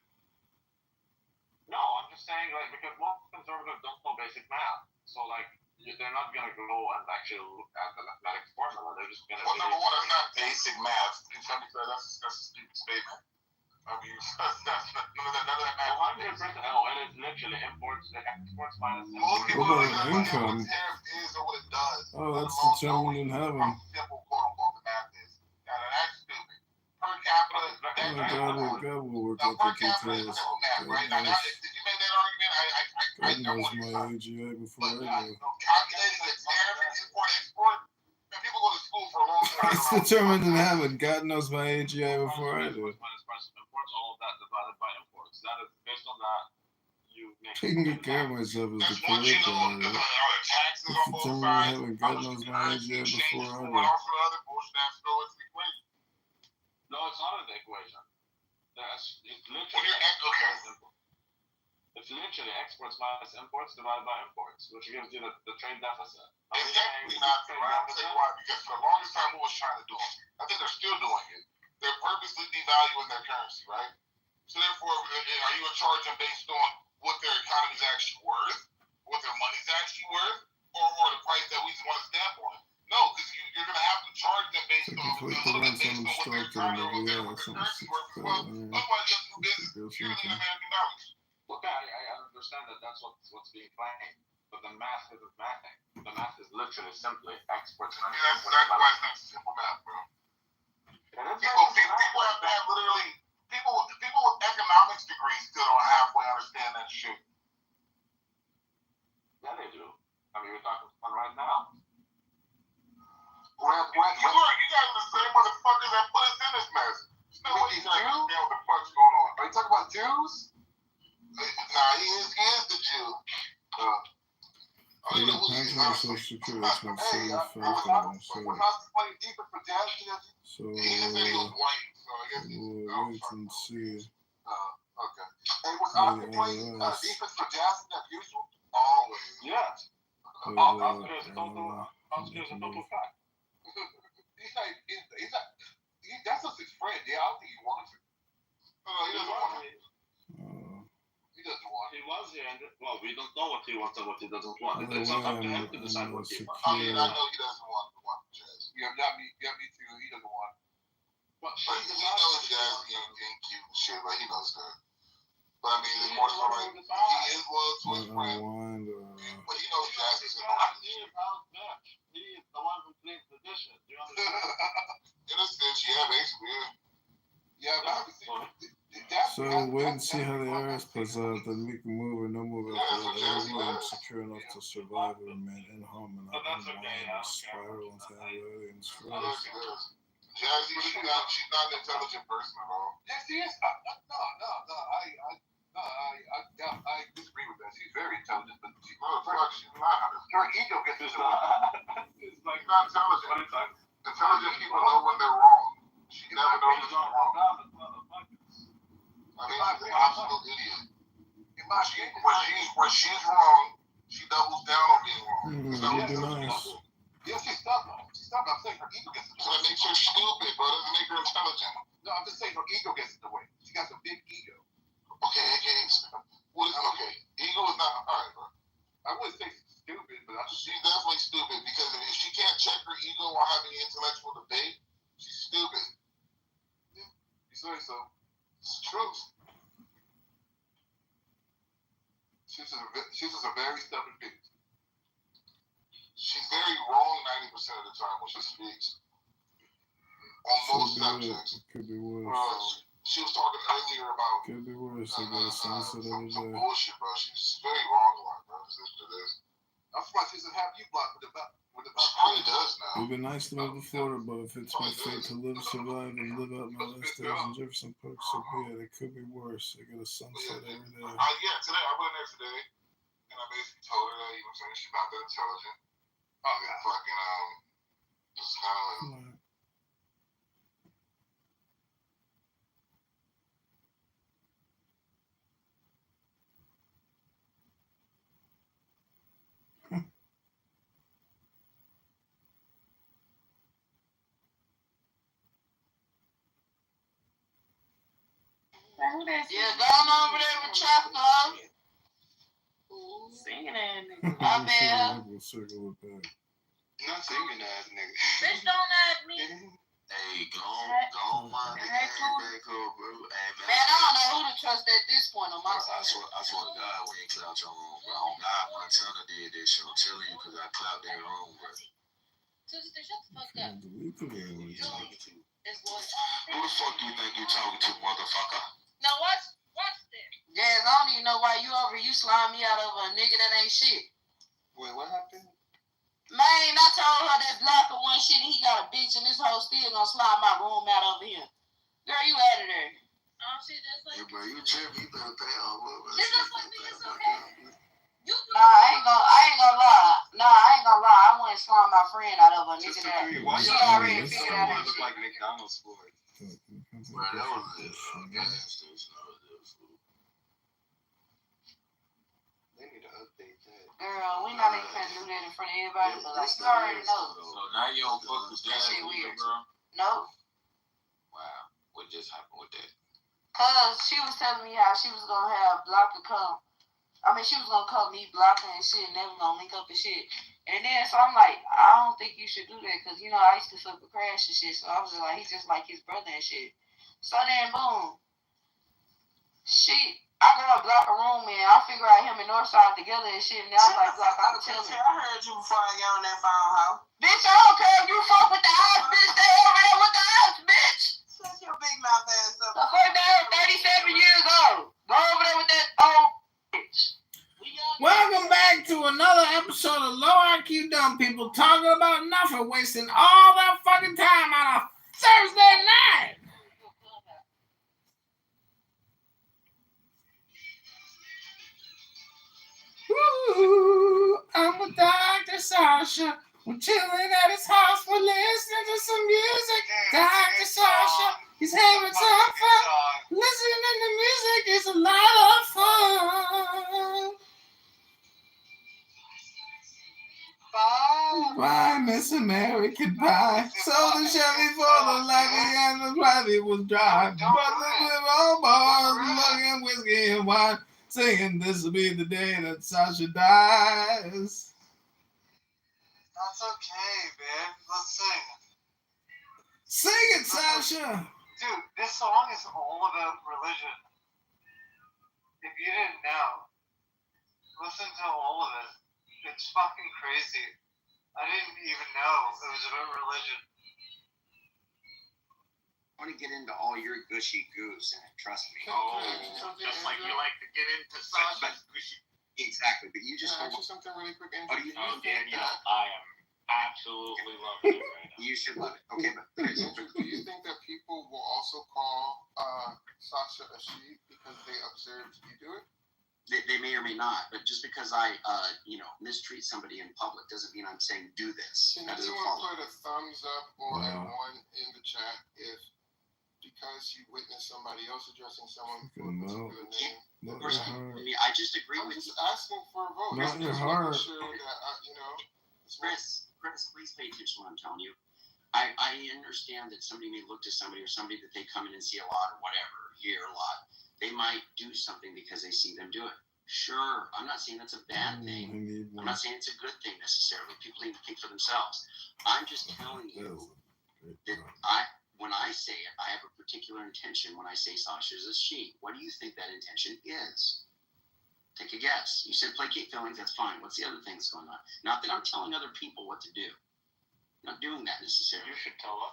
No, I'm just saying because most conservatives don't know basic math. So they're not gonna go and actually look at the mathematics formula. They're just gonna. Well, number one, that's not basic math. That's a stupid statement. I mean, none of that math. 100%. No, and it's literally exports minus. Most people What don't about know income? what tariff is or what it does. Oh, that's determined in heaven. How simple, quote unquote, the math is. Now, that's stupid. Per capita, God will work now, out per the capita is details. simple math, right? Now, if you made that argument, I God don't knows want to my AGI before I do. calculating the tariff and import-export. Man, people go to school for a long time. It's determined in heaven. God knows my AGI before I do. Minus price of imports, all of that divided by imports. That is based on that. You make. Taking good care of myself is the That's what career you know. priority. Taxes It's on both determined in sides. heaven. God knows my AGI before I do. Also, other bullshit that's no it's the equation. No, it's not in the equation. It's literally. When you're okay. It's literally exports minus imports divided by imports, which gives you the trade deficit. It's definitely not true. I'll tell you why. Because for the longest time, who was trying to do it? I think they're still doing it. They're purposely devaluing their currency, right? So therefore, are you going to charge them based on what their economy is actually worth, what their money is actually worth, or the price that we just want to stamp on it? No, because you're going to have to charge them based on what their economy or what their currency is worth as well. Otherwise, you have to do business purely in American dollars. Okay, I understand that that's what's being claimed, but the math isn't mathing. The math is literally simply exports. I mean, that's why it's not simple math, bro. People have to have literally people with economics degrees still don't halfway understand that shit. Yeah, they do. I mean, we're talking about right now. You guys are the same motherfuckers that put us in this mess. There's no way you guys understand what the fuck's going on. Are you talking about Jews? Nah, he is the Jew. They get pension or Social Security. That's what Hey, $75,000. So we'll wait and see. Okay. Hey, was Oscar playing defense for Jackson as usual? Always. Yeah. Oscar is a total fact. That's just his friend. Yeah, I don't think he wants it. No, he doesn't want it. He doesn't want it. He was here, and well, we don't know what he wants and what he doesn't want. It's up to him to decide what he wants. I mean, I know he doesn't want Jazz. Yeah, me too. He doesn't want it. But he knows Jazz ain't cute and shit. Like, he knows that. But I mean, it's more so like he is loyal to his friend. But he knows Jazz is in on it. He is the one who cleans the dishes. You understand? In a sense, yeah, basically. Yeah, so wait and see how the IRS plays out. Then we can move or no move after that. I'm secure enough to survive or remain in home and not unwind or spiral into anxiety and stress. Jazzy, she's not an intelligent person at all. Yes, she is. I disagree with that. She's very intelligent, but she's not. Her ego gets in the way. It's like not intelligent. Intelligent people know when they're wrong. She never knows when she's wrong. I mean, she's an absolute idiot. When she's wrong, she doubles down on being wrong. That'd be nice. Yeah, she's stubborn. I'm saying her ego gets in the way. So that makes her stupid, but it doesn't make her intelligent. No, I'm just saying her ego gets in the way. She got a big ego. Okay, okay. Ego is not alright, bro. I wouldn't say stupid, but she's definitely stupid because if she can't check her ego while having an intellectual debate, she's stupid. Yeah, you say so. It's the truth. She's just a very stubborn bitch. She's very wrong 90% of the time when she speaks. On most subjects. It could be worse. She was talking earlier about. Could be worse. I got a sunset every day. Some bullshit, bro. She's very wrong a lot, bro. I'm surprised she doesn't have you blocked with the She probably does now. It'd be nice to move to Florida, but if it's my fate to live, survive, and live out my last days in Jefferson Park, so be it. It could be worse. I got a sunset every day. Yeah, today I went there today, and I basically told her that, you know what I'm saying, she's not that intelligent. Fucking, just kind of like. Yeah, going over there with Choco. Singing that nigga. My bad. We'll circle it back. Not singing ass nigga. Bitch, don't ask me. Hey, go on, man. Hey, cool, bro. Hey, man, I don't know who to trust at this point on my side. I swear to God, we ain't clout your room, bro. On God, Montana did this shit. I'm telling you, because I clout their room, bro. Sister, shut the fuck up. Delete the video. Who the fuck do you think you talking to, motherfucker? Now watch this. Jazz, I don't even know why you over here. You slime me out over a nigga that ain't shit. Wait, what happened? Man, I told her that blocker one shit and he got a bitch and this hoe still gonna slide my room out over here. Girl, you out of there. Oh, shit, that's like. Hey, bro, you tripping. You better pay off. This is like me, it's okay. Nah, I ain't gonna lie. I wouldn't slime my friend out of a nigga that she already figured out that shit. Like McDonald's for it. Bro, that was a gas station. They need to update that. Girl, we not even finna do that in front of everybody, but like you already know. So now you don't fuck with that shit weird, bro? No. Wow. what just happened with that? Cause she was telling me how she was gonna have Blocker come. I mean, she was gonna come meet Blocker and shit, and they was gonna link up and shit. And then, so I'm like, I don't think you should do that, cause you know I used to fuck with Crash and shit. So I was just like, he's just like his brother and shit. So then, boom, I go to Blocker room and I figure out him and Northside together and shit. And I was like, Block, I'm telling you. I heard you before I got on that phone, hoe. Bitch, I don't care if you fuck with the eyes, bitch. Stay over there with the eyes, bitch. Shut your big mouth ass up. The fuck down, 37 years old. Go over there with that old bitch. Welcome back to another episode of Low IQ Dumb People talking about nothing, wasting all that fucking time on a Thursday night. Ooh, I'm with Dr. Sasha. We're chilling at his house. We're listening to some music. Dr. Sasha, he's having some fun. Listening to music is a lot of fun. Bye, Miss American Pie. Sold the Chevy for the levy and the levy was dry. But the old boys looking whiskey and wine, singing this will be the day that Sasha dies. That's okay, man. Let's sing. Sing it, Sasha. Dude, this song is all about religion. If you didn't know, listen to all of it. It's fucking crazy. I didn't even know it was about religion. I want to get into all your gushy goose, and trust me. Oh, just like you like to get into Sasha's gushy. Exactly, but you just. Can I ask you something really quick, Andrew? Oh, Danielle, I am absolutely loving it right now. You should love it. Okay, but do you think that people will also call Sasha a she because they observed you do it? They may or may not, but just because I, mistreat somebody in public doesn't mean I'm saying do this. Can That doesn't anyone follow. put a thumbs up or a one in the chat if, because you witnessed somebody else addressing someone for a particular name? I just agree with you. I'm just asking for a vote. Not your just heart. making sure that, Chris, please pay attention to what I'm telling you. I understand that somebody may look to somebody or somebody that they come in and see a lot or whatever, hear a lot. They might do something because they see them do it. Sure, I'm not saying that's a bad thing. I'm not saying it's a good thing necessarily. People need to think for themselves. I'm just telling you that when I say it, I have a particular intention when I say Sasha is a she. What do you think that intention is? Take a guess. You said placate feelings, that's fine. What's the other thing that's going on? Not that I'm telling other people what to do. I'm not doing that necessarily. You should tell them.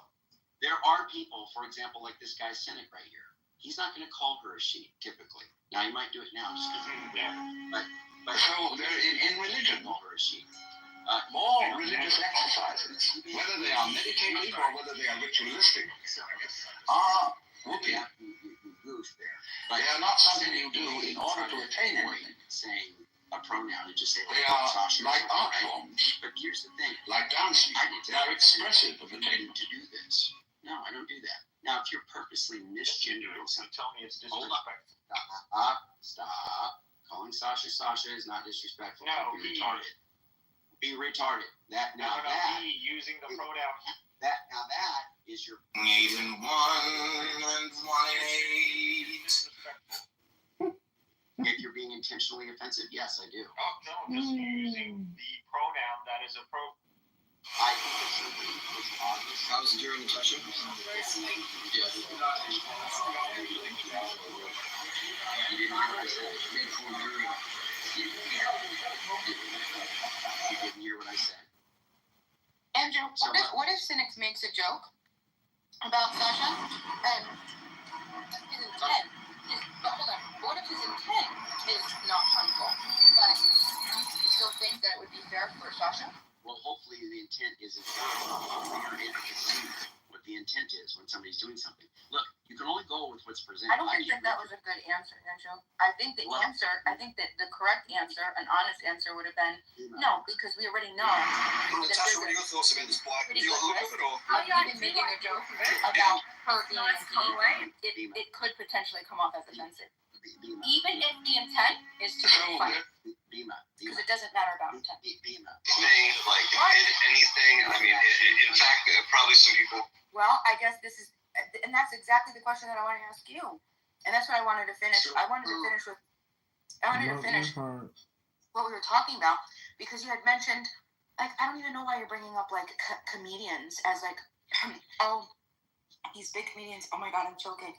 There are people, for example, like this guy Cynic right here. He's not going to call her a she, typically. Now, he might do it now just because but so in religion, call her a she. all religious exercises, whether they are meditative or whether they are ritualistic, are whoopee. They are not something you do in order to attain one. Saying a pronoun and just say they are like art forms. But here's the thing, like dancing. They are expressive of attainment. To do this. No, I don't do that. Now, if you're purposely misgendering something, tell me it's disrespectful. Stop. Calling Sasha is not disrespectful. No, be retarded. Be retarded. Using the pronoun. That is your 8 and 1 and 1 and 8. If you're being intentionally offensive, yes, I do. Oh, no, just using the pronoun that is appropriate. I think that somebody was obvious. I was during the session. You didn't hear what I said. You didn't hear what I said. Andrew, what if Cynic makes a joke about Sasha and his intent is, but hold on, what if his intent is not harmful, but you still think that it would be fair for Sasha? Well, hopefully the intent isn't what the intent is when somebody's doing something. Look, you can only go with what's presented. I don't think that was a good answer, Andrew. I think the correct answer, an honest answer would have been no, because we already know. Natasha, what are your thoughts about this black? Do you look at it or? Even making a joke about her being it could potentially come off as offensive. Even if the intent is to be funny. Because it doesn't matter about intent. Saying like anything. I mean, in fact, probably some people. Well, I guess this is and that's exactly the question that I want to ask you, and that's what I wanted to finish. I wanted to finish what we were talking about, because you had mentioned, like, I don't even know why you're bringing up like comedians as like, oh, these big comedians. Oh my God, I'm choking.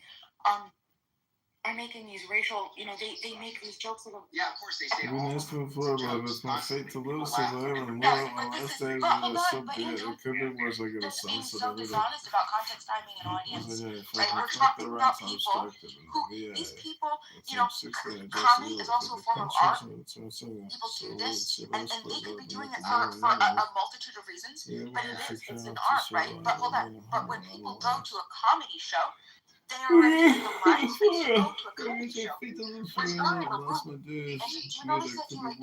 Are making these racial, they make these jokes about. Yeah, of course they say. We've been asking before, but it's my fate to lose survivor and more of my last days of the subject. It could be worse. I get a Being sense so of it. dishonest about context, timing, and audience. Right, We're talking about people who, these people, comedy is also a form of art. People do this, and they could be doing it for a multitude of reasons, but it's an art, right? But hold on, but when people go to a comedy show, they are already in the mind space to go to a comedy show. We're not in a room. And do you notice that you like,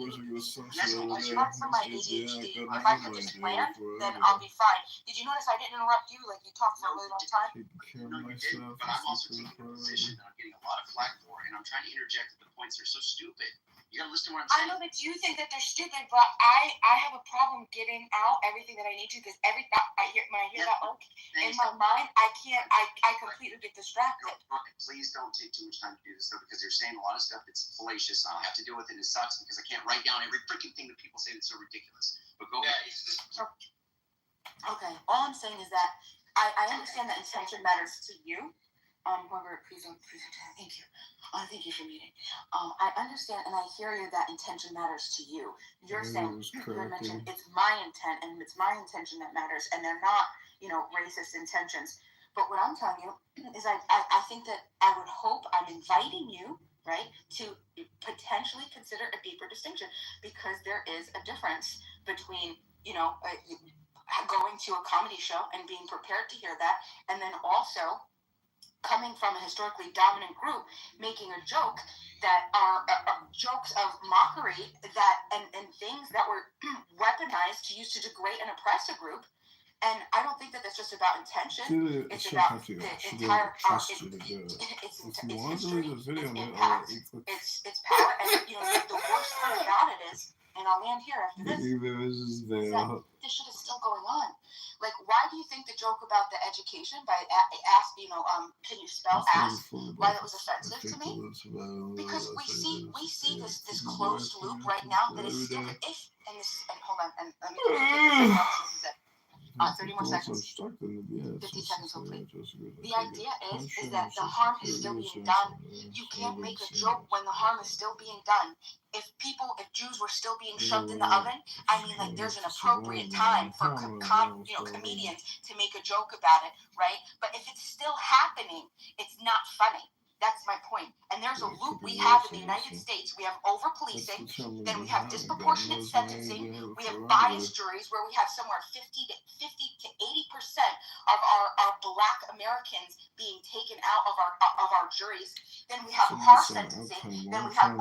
that's for my ADHD. If I could just land, then I'll be fine. Did you notice I didn't interrupt you? Like, you talked for a really long time. No, you didn't, but I'm also taking a position that I'm getting a lot of flack for, and I'm trying to interject at the points that are so stupid. You gotta listen to what I'm saying. I know that you think that they're stupid, but I have a problem getting out everything that I need to, because when I hear that in my mind, I completely get distracted. Please don't take too much time to do this, though, because you're saying a lot of stuff that's fallacious, and I'll have to deal with it, and it sucks because I can't write down every freaking thing that people say that's so ridiculous. But go ahead. Okay, all I'm saying is that I understand that intention matters to you. Whoever, please, thank you. Thank you for meeting. I understand and I hear you that intention matters to you. You're saying, you mentioned it's my intent and it's my intention that matters, and they're not, racist intentions. But what I'm telling you is I think that I would hope, I'm inviting you, right, to potentially consider a deeper distinction, because there is a difference between, going to a comedy show and being prepared to hear that, and then also coming from a historically dominant group making a joke that are jokes of mockery and things that were weaponized to use to degrade and oppress a group. And I don't think that that's just about intention. It's about the entire it's power. And the worst part about it is, and I'll land here after this, is that this shit is still going on. Like, why do you think the joke about the education by can you spell ask, why that was offensive to me? Because we see this closed loop right now that is still, hold on, and let me this is it. 30 more seconds. 50 seconds complete. The idea is that the harm is still being done. You can't make a joke when the harm is still being done. If Jews were still being shoved in the oven, there's an appropriate time for comedians to make a joke about it, right? But if it's still happening, it's not funny. That's my point. And there's a loop we have in the United States. We have over-policing, then we have disproportionate sentencing, we have biased juries where we have somewhere 50 to 80% of our Black Americans being taken out of our juries. Then we have harsh sentencing. Then we have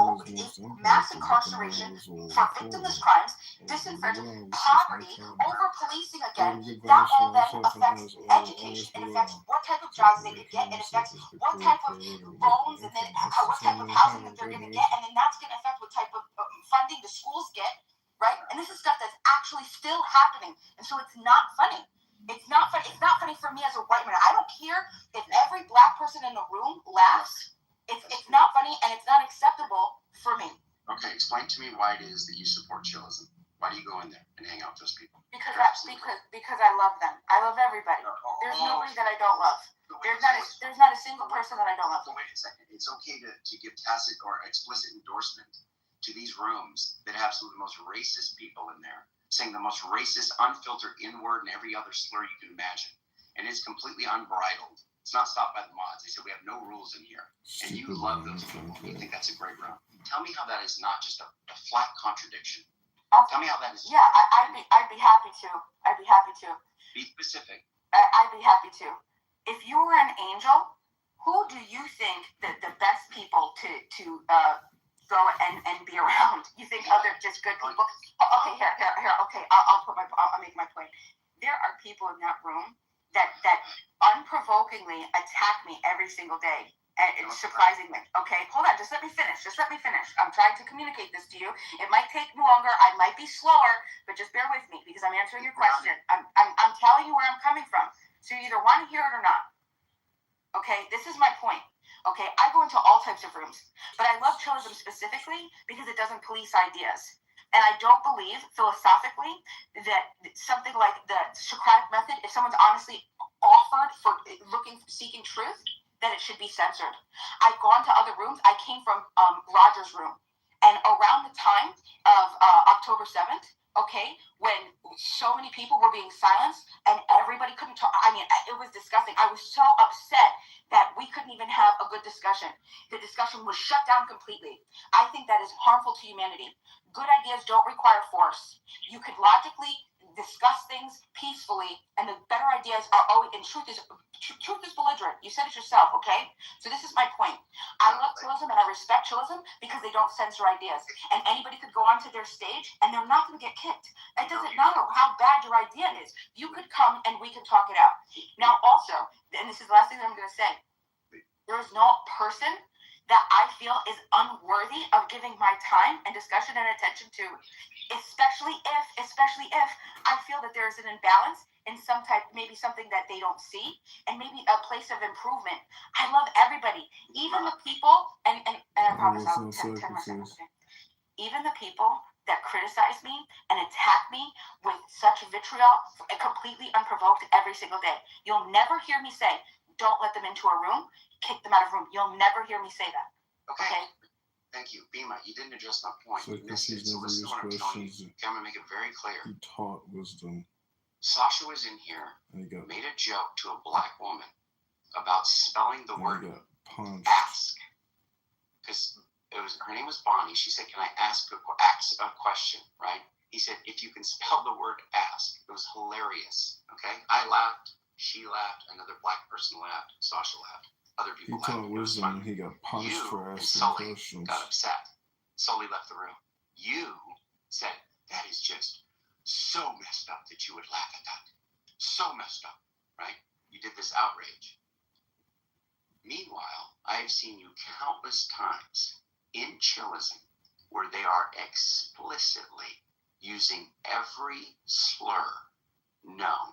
mass incarceration for victimless crimes, disenfranchisement, poverty, over-policing again. That all then affects education. It affects what type of jobs they could get. It affects what type of loans, and then what type of housing that they're going to get, and then that's going to affect what type of funding the schools get, right? And this is stuff that's actually still happening, and so it's not funny. It's not funny. It's not funny for me as a white man. I don't care if every Black person in the room laughs. It's not funny, and it's not acceptable for me. Okay, explain to me why it is that you support chillism. Why do you go in there and hang out with those people? Because I love them. I love everybody. There's nobody that I don't love. There's not a single person that I don't love. So wait a second. It's okay to give tacit or explicit endorsement to these rooms that have some of the most racist people in there, saying the most racist, unfiltered N-word and every other slur you can imagine. And it's completely unbridled. It's not stopped by the mods. They said we have no rules in here. And you love those people. You think that's a great room. Tell me how that is not just a flat contradiction. Tell me how that is. Yeah, I'd be happy to. I'd be happy to. Be specific. I'd be happy to. If you were an angel, who do you think that the best people to go and be around? You think other just good people? Okay, here. Okay, I'll make my point. There are people in that room that unprovokingly attack me every single day. And it's surprising me. Okay, hold on. Just let me finish. I'm trying to communicate this to you. It might take longer. I might be slower, but just bear with me because I'm answering your question. I'm telling you where I'm coming from. So you either want to hear it or not. Okay, this is my point. Okay, I go into all types of rooms, but I love chillism specifically because it doesn't police ideas. And I don't believe philosophically that something like the Socratic method, if someone's honestly offered for seeking truth, then it should be censored. I've gone to other rooms. I came from Roger's room, and around the time of October 7th, okay, when so many people were being silenced and everybody couldn't talk. I mean, it was disgusting. I was so upset that we couldn't even have a good discussion. The discussion was shut down completely. I think that is harmful to humanity. Good ideas don't require force. You could logically discuss things peacefully, and the better ideas are always, and truth is belligerent. You said it yourself, okay? So this is my point. I love chillism and I respect chillism because they don't censor ideas. And anybody could go onto their stage and they're not going to get kicked. It doesn't matter how bad your idea is. You could come and we can talk it out. Now also, and this is the last thing that I'm going to say, there is no person that I feel is unworthy of giving my time and discussion and attention to, especially if I feel that there is an imbalance in some type, maybe something that they don't see, and maybe a place of improvement. I love everybody, even the people, and I promise I'll 10 more seconds. Even the people that criticize me and attack me with such vitriol, completely unprovoked every single day. You'll never hear me say, don't let them into a room, kick them out of a room. You'll never hear me say that. Okay? Thank you. Bima, you didn't address my point. So You missed it. So never listen to used what I'm telling you. questions. Okay, I'm going to make it very clear. He taught wisdom. Sasha was in here, made a joke to a black woman about spelling the word ask. Because her name was Bonnie. She said, can I ask a question, right? He said, if you can spell the word ask. It was hilarious, okay? I laughed. She laughed. Another black person laughed. Sasha laughed. Other people laughed. He taught wisdom and he got punished for asking questions. Got upset. Sully left the room. You said, that is just so messed up that you would laugh at that. So messed up, right? You did this outrage. Meanwhile, I have seen you countless times in chillism where they are explicitly using every slur known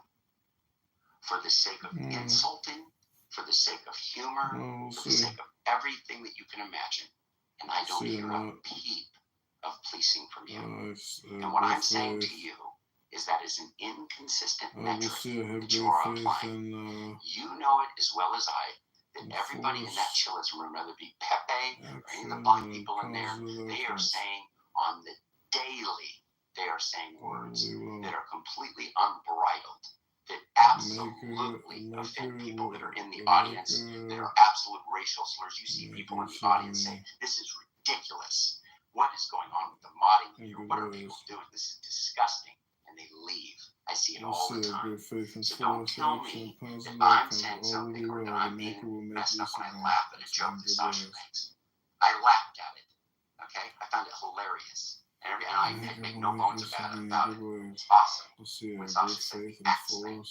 for the sake of insulting, for the sake of humor, for the sake of everything that you can imagine. And I don't hear a peep of policing from you. And what I'm saying to you is that is an inconsistent metric that you are applying. You know it as well as I, that everybody in that chillism room, whether it be Pepe or any of the black people in there, they are saying on the daily, they are saying words that are completely unbridled, that absolutely offend people that are in the audience, that are absolute racial slurs. You see people in the audience say, this is ridiculous. What is going on with the modding here? What are people doing? This is disgusting. And they leave. I see it all the time. So don't tell me that I'm saying something or that I'm being messed up when I laugh at a joke that Sasha makes. I laughed at it. Okay? I found it hilarious. And I make no bones about it. It's awesome. When Sasha said the X thing,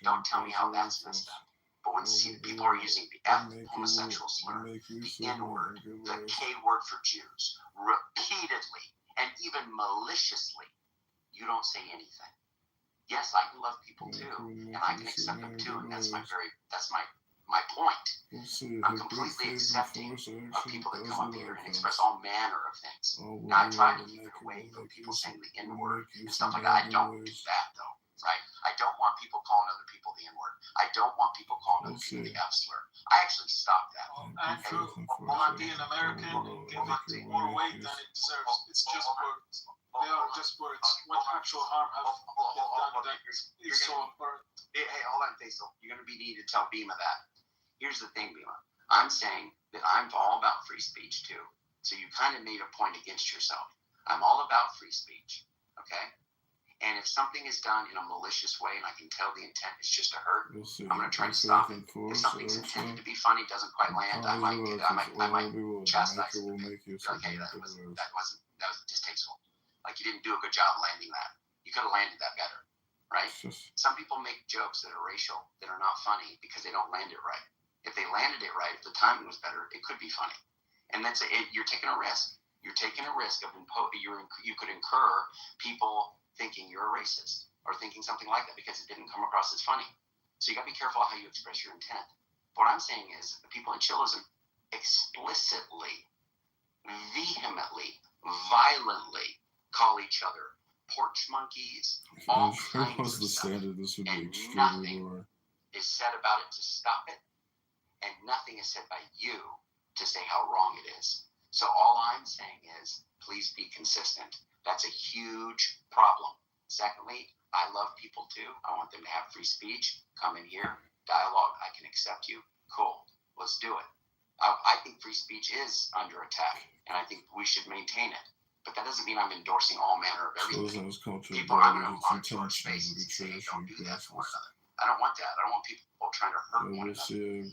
don't tell me how that's messed up. But when people are using the F, homosexual slur, the N word, the K word for Jews, repeatedly and even maliciously, you don't say anything. Yes, I can love people too, and I can accept them too, and that's my point. I'm completely accepting of people that come up here and express all manner of things. Now, I try to keep it away from people saying the N-word and stuff like that. I don't do that, though, right? I don't want people calling other people the N-word. I don't want people calling other people the F-slur. I actually stopped that. Andrew, will I be an American and give it more weight than it deserves? It's just words. They are just words. What actual harm have they done that is so important? Hey, hold on, Faisal. You're going to be needed to tell Bima that. Here's the thing, Bima. I'm saying that I'm all about free speech, too. So you kind of made a point against yourself. I'm all about free speech, okay? And if something is done in a malicious way, and I can tell the intent is just to hurt, I'm going to try to stop it. If something's intended to be funny, doesn't quite land, I might chastise it. Okay, that was distasteful. Like, you didn't do a good job landing that. You could have landed that better, right? Some people make jokes that are racial, that are not funny, because they don't land it right. If they landed it right, if the timing was better, it could be funny. And you're taking a risk. You're taking a risk of you could incur people thinking you're a racist or thinking something like that because it didn't come across as funny. So you got to be careful how you express your intent. What I'm saying is the people in chillism explicitly, vehemently, violently call each other porch monkeys, all kinds was of the stuff. standard, this would be And extremely nothing lower. is said about it to stop it, and nothing is said by you to say how wrong it is. So all I'm saying is, please be consistent. That's a huge problem. Secondly, I love people too. I want them to have free speech. Come in here, dialogue. I can accept you. Cool. Let's do it. I think free speech is under attack, and I think we should maintain it. But that doesn't mean I'm endorsing all manner of everything. People, I'm going to monitor our spaces and say, hey, don't do that to one another. I don't want that. I don't want people trying to hurt one another.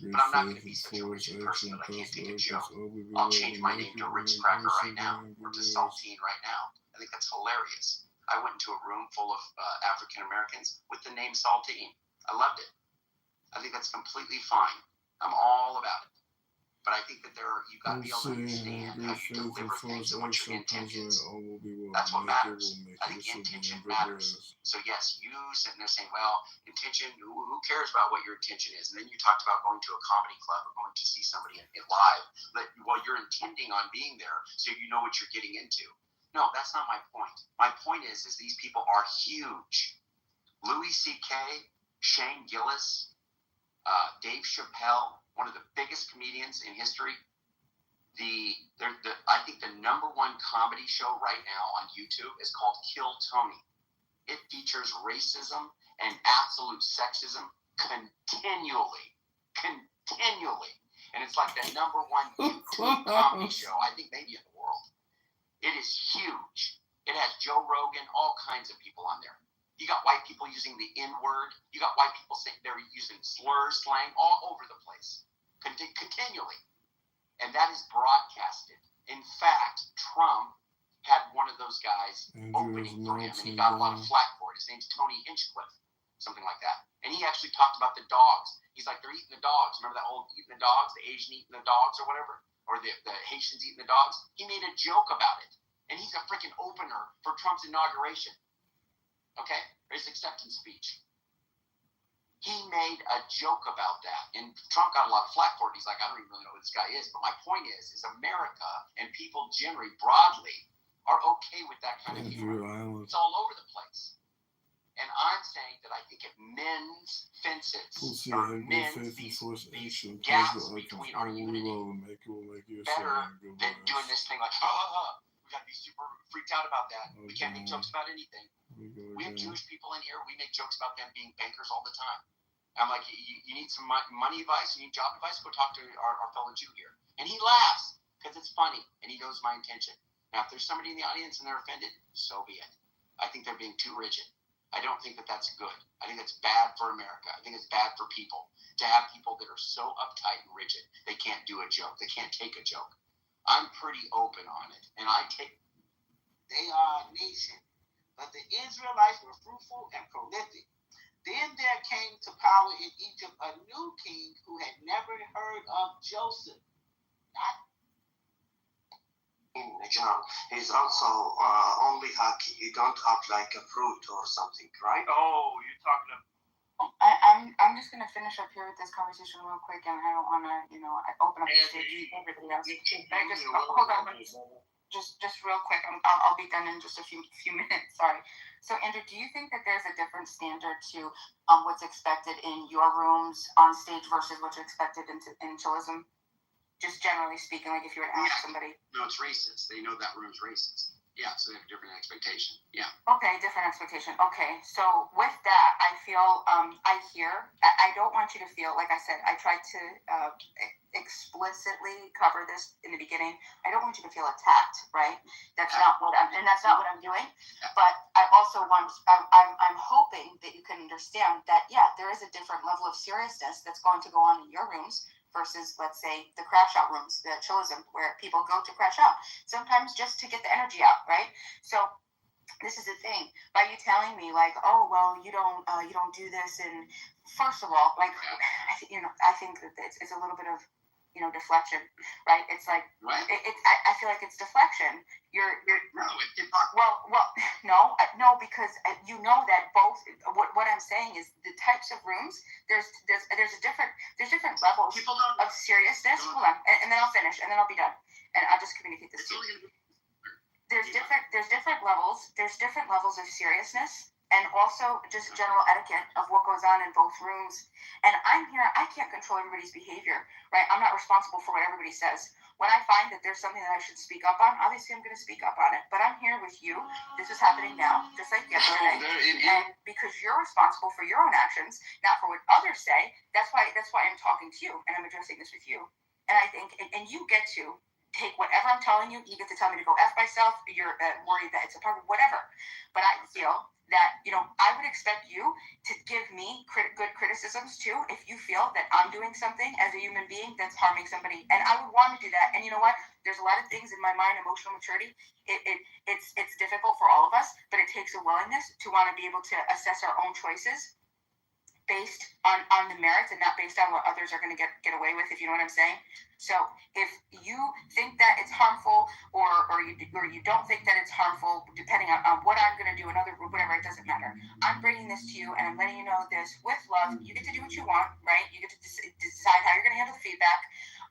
But I'm not going to be such a rigid person that I can't take a joke. I'll change my name to Ritz Cracker right now, or to Saltine right now. I think that's hilarious. I went into a room full of African Americans with the name Saltine. I loved it. I think that's completely fine. I'm all about it. But I think that you've got to be able to understand how you deliver things and what your intent is. That's what matters. I think intention matters. So yes, you sitting there saying, well, intention, who cares about what your intention is? And then you talked about going to a comedy club or going to see somebody live. Well, you're intending on being there, so you know what you're getting into. No, that's not my point. My point is these people are huge. Louis C.K., Shane Gillis, Dave Chappelle, one of the biggest comedians in history. I think the number one comedy show right now on YouTube is called Kill Tony. It features racism and absolute sexism continually. And it's like the number one YouTube comedy show, I think maybe in the world. It is huge. It has Joe Rogan, all kinds of people on there. You got white people using the N-word. You got white people saying they're using slurs, slang, all over the place. Continually. And that is broadcasted. In fact, Trump had one of those guys opening for him, and he got a lot of flack for it. His name's Tony Hinchcliffe, something like that. And he actually talked about the dogs. He's like, they're eating the dogs. Remember that old eating the dogs, the Asian eating the dogs or whatever? Or the Haitians eating the dogs? He made a joke about it. And he's a freaking opener for Trump's inauguration. Okay? Or his acceptance speech. He made a joke about that, and Trump got a lot of flack for it. He's like, I don't even really know who this guy is. But my point is America and people generally, broadly, are okay with that kind of humor. It's all over the place. And I'm saying that I think it mends fences, or mends these gaps between our unity better than doing this thing like, we got to be super freaked out about that. We can't make jokes about anything. We have Jewish people in here. We make jokes about them being bankers all the time. I'm like, you need some money advice? You need job advice? Go talk to our fellow Jew here. And he laughs because it's funny and he knows my intention. Now, if there's somebody in the audience and they're offended, so be it. I think they're being too rigid. I don't think that that's good. I think it's bad for America. I think it's bad for people to have people that are so uptight and rigid. They can't do a joke. They can't take a joke. I'm pretty open on it. And they are a nation. But the Israelites were fruitful and prolific. Then there came to power in Egypt a new king who had never heard of Joseph. He's also only happy. You don't act like a fruit or something, right? Oh, you're talking about. I'm just gonna finish up here with this conversation real quick, and I don't want to, open up the stage for everybody else. But just hold on, just real quick. I'll be done in just a few minutes. Sorry. So, Andrew, do you think that there's a different standard to what's expected in your rooms on stage versus what's expected in chillism? Just generally speaking, like if you were to ask somebody. No, it's racist. They know that room's racist. Yeah, so they have a different expectation. Yeah. Okay, different expectation. Okay, so with that, I feel, I don't want you to feel, like I said, I tried to explicitly cover this in the beginning. I don't want you to feel attacked, right? That's not what I'm doing. But I also I'm hoping that you can understand that, yeah, there is a different level of seriousness that's going to go on in your rooms versus, let's say, the crash out rooms, the chillism, where people go to crash out, sometimes just to get the energy out, right? So this is the thing. By you telling me, like, oh, well, you don't do this, and first of all, like, I think that it's a little bit of, deflection, right? It's like, I feel like it's deflection. You're no, it's hypocrisy. Well, no, because you know that both. What I'm saying is the types of rooms. There's different levels of seriousness. Hold on, and then I'll finish, and then I'll be done, and I'll just communicate this to you. There's different levels. There's different levels of seriousness, and also just general etiquette of what goes on in both rooms. And I'm here. I can't control everybody's behavior, right? I'm not responsible for what everybody says. When I find that there's something that I should speak up on, obviously I'm going to speak up on it. But I'm here with you. This is happening now, just like yesterday. And because you're responsible for your own actions, not for what others say. That's why I'm talking to you, and I'm addressing this with you. And I think, and you get to take whatever I'm telling you. You get to tell me to go F myself. You're worried that it's a part of whatever. But I feel that, I would expect you to give me good criticisms too if you feel that I'm doing something as a human being that's harming somebody. And I would want to do that. And you know what? There's a lot of things in my mind, emotional maturity. It's difficult for all of us, but it takes a willingness to want to be able to assess our own choices based on the merits and not based on what others are going to get away with, if you know what I'm saying. So if you think that it's harmful or you don't think that it's harmful, depending on what I'm going to do, another group, whatever, it doesn't matter. I'm bringing this to you and I'm letting you know this with love. You get to do what you want, right? You get to decide how you're going to handle the feedback.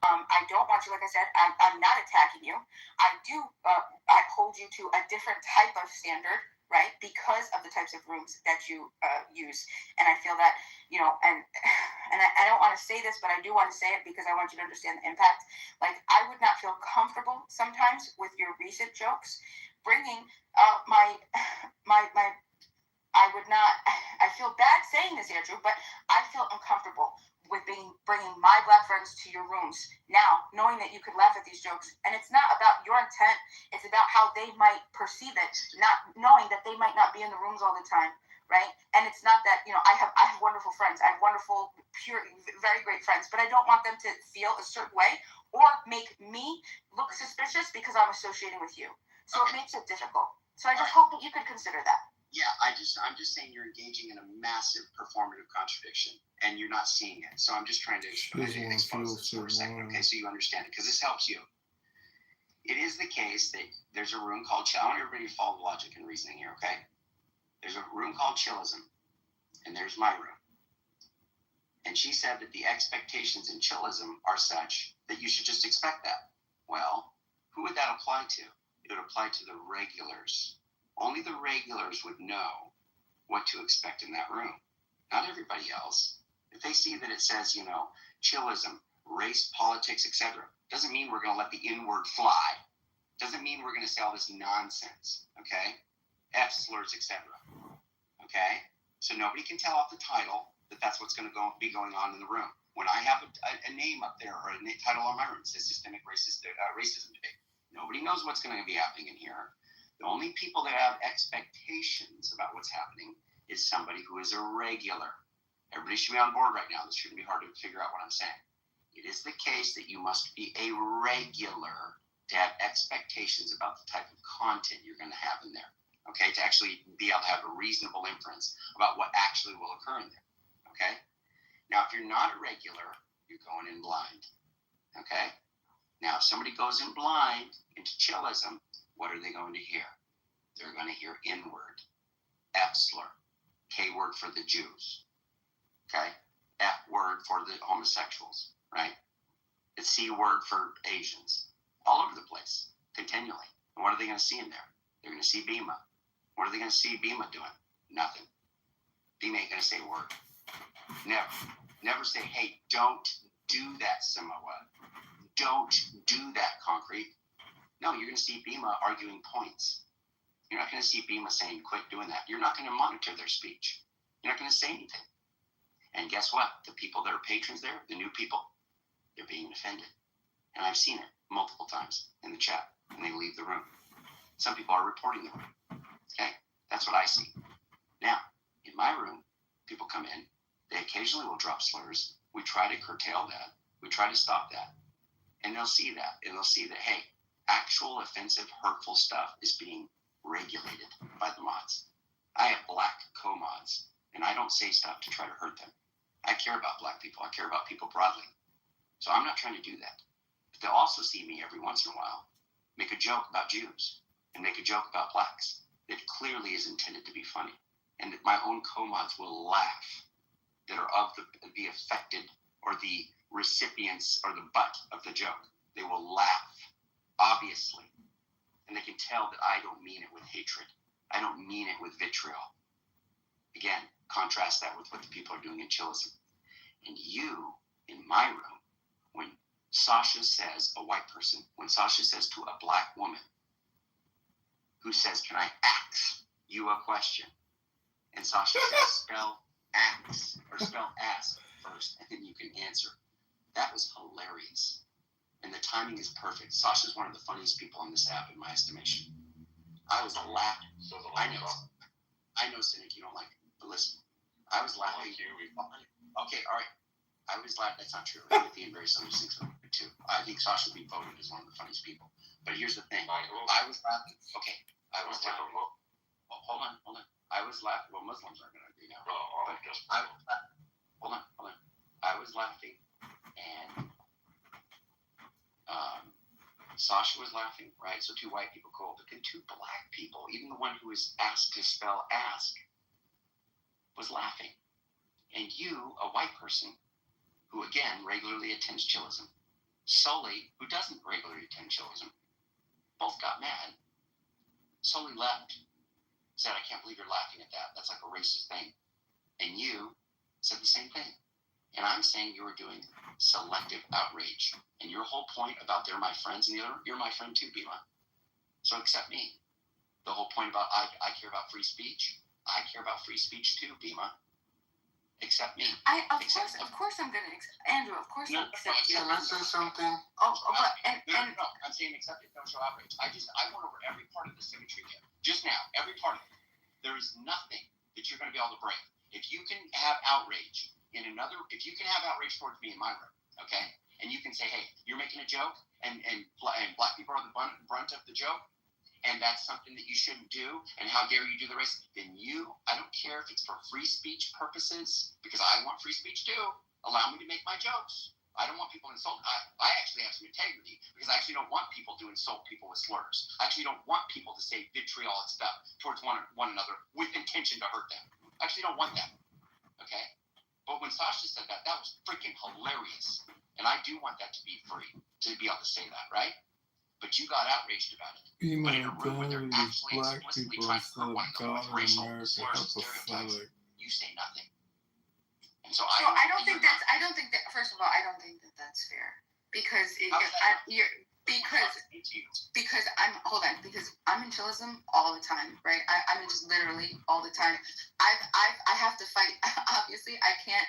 I don't want you, like I said, I'm not attacking you. I hold you to a different type of standard, right? Because of the types of rooms that you use. And I feel that, and I don't want to say this, but I do want to say it because I want you to understand the impact. Like, I would not feel comfortable sometimes with your recent jokes bringing I feel bad saying this, Andrew, but I feel uncomfortable with bringing my Black friends to your rooms now, knowing that you could laugh at these jokes. And it's not about your intent. It's about how they might perceive it, not knowing that they might not be in the rooms all the time, right? And it's not that, I have wonderful friends. I have wonderful, pure, very great friends, but I don't want them to feel a certain way or make me look suspicious because I'm associating with you. So It makes it difficult. So I just hope that you could consider that. Yeah, I'm just saying you're engaging in a massive performative contradiction, and you're not seeing it. So I'm just trying to expose this for a second, okay? So you understand it, because this helps you. It is the case that there's a room called I want everybody to follow the logic and reasoning here, okay? There's a room called chillism, and there's my room. And she said that the expectations in chillism are such that you should just expect that. Well, who would that apply to? It would apply to the regulars. Only the regulars would know what to expect in that room. Not everybody else. If they see that it says, chillism, race, politics, etc., doesn't mean we're going to let the N-word fly. Doesn't mean we're going to say all this nonsense, okay? F slurs, etc., okay? So nobody can tell off the title that that's what's going to be going on in the room. When I have a name up there or a title on my room, it says systemic racism debate. Nobody knows what's going to be happening in here. The only people that have expectations about what's happening is somebody who is a regular. Everybody should be on board right now. This shouldn't be hard to figure out what I'm saying. It is the case that you must be a regular to have expectations about the type of content you're going to have in there, okay, to actually be able to have a reasonable inference about what actually will occur in there, okay? Now, if you're not a regular, you're going in blind, okay? Now, if somebody goes in blind into chillism, what are they going to hear? They're going to hear N-word, F slur, K word for the Jews, okay? F word for the homosexuals, right? The C word for Asians, all over the place, continually. And what are they going to see in there? They're going to see Bima. What are they going to see Bima doing? Nothing. Bima ain't going to say a word. Never say, hey, don't do that, Samoa. Don't do that, Concrete. No, you're going to see Bima arguing points. You're not going to see Bima saying, quit doing that. You're not going to monitor their speech. You're not going to say anything. And guess what? The people that are patrons there, the new people, they're being offended. And I've seen it multiple times in the chat, and they leave the room. Some people are reporting the room. Okay, that's what I see. Now, in my room, people come in. They occasionally will drop slurs. We try to curtail that. We try to stop that. And they'll see that. And they'll see that, hey, actual offensive, hurtful stuff is being regulated by the mods. I have black co-mods, and I don't say stuff to try to hurt them. I care about black people. I care about people broadly. So I'm not trying to do that. But they'll also see me every once in a while make a joke about Jews and make a joke about blacks. that clearly is intended to be funny, and that my own co-mods will laugh, that are of the affected or the recipients or the butt of the joke. They will laugh, obviously, and they can tell that I don't mean it with hatred. I don't mean it with vitriol. Again, contrast that with what the people are doing in Chilism. And you, in my room, when Sasha says, a white person, when Sasha says to a black woman who says, can I ask you a question? And Sasha says, spell ask, or spell ask first, and then you can answer. That was hilarious. And the timing is perfect. Sasha's one of the funniest people on this app, in my estimation. I was laughing. I know, Cynic, you don't like it, but listen. I was laughing. Okay, all right. I was laughing. That's not true. Timothy and Barry Summers thinks I'm good too. I think Sasha will be voted as one of the funniest people. But here's the thing. I was laughing. Okay, I was laughing. Well, hold on. I was laughing. Well, Muslims aren't going to agree now. But I was laughing. Hold on. I was laughing, and Sasha was laughing, right? So two white people, cool. But then two black people, even the one who was asked to spell ask, was laughing. And you, a white person, who again regularly attends Chilism, Sully, who doesn't regularly attend Chilism, both got mad. Sully left, said, I can't believe you're laughing at that. That's like a racist thing. And you said the same thing. And I'm saying you were doing selective outrage. And your whole point about they're my friends, and the other, you're my friend too, Bima. So accept me. The whole point about I care about free speech. I care about free speech too, Bima. Accept me. Of course I'm gonna accept Andrew, of course I'll accept you. Can I say something? Oh, but No, I'm saying accept it, don't show outrage. I went over every part of the symmetry there. Just now, every part of it. There is nothing that you're gonna be able to break. If you can have outrage if you can have outrage towards me in my room, okay, and you can say, hey, you're making a joke, and black people are the brunt of the joke, and that's something that you shouldn't do, and how dare you do the rest, then I don't care if it's for free speech purposes, because I want free speech too. Allow me to make my jokes. I don't want people to insult. I actually have some integrity, because I actually don't want people to insult people with slurs. I actually don't want people to say vitriolic stuff towards one another with intention to hurt them. I actually don't want that, okay? But when Sasha said that was freaking hilarious. And I do want that to be free, to be able to say that, right? But you got outraged about it. But in a room where they're actually explicitly trying to hurt one another with racial slurs and stereotypes, you say nothing. And so I don't think that, first of all, I don't think that that's fair. Because because I'm in Chilism all the time, right? I'm in just literally all the time. I have to fight. Obviously, I can't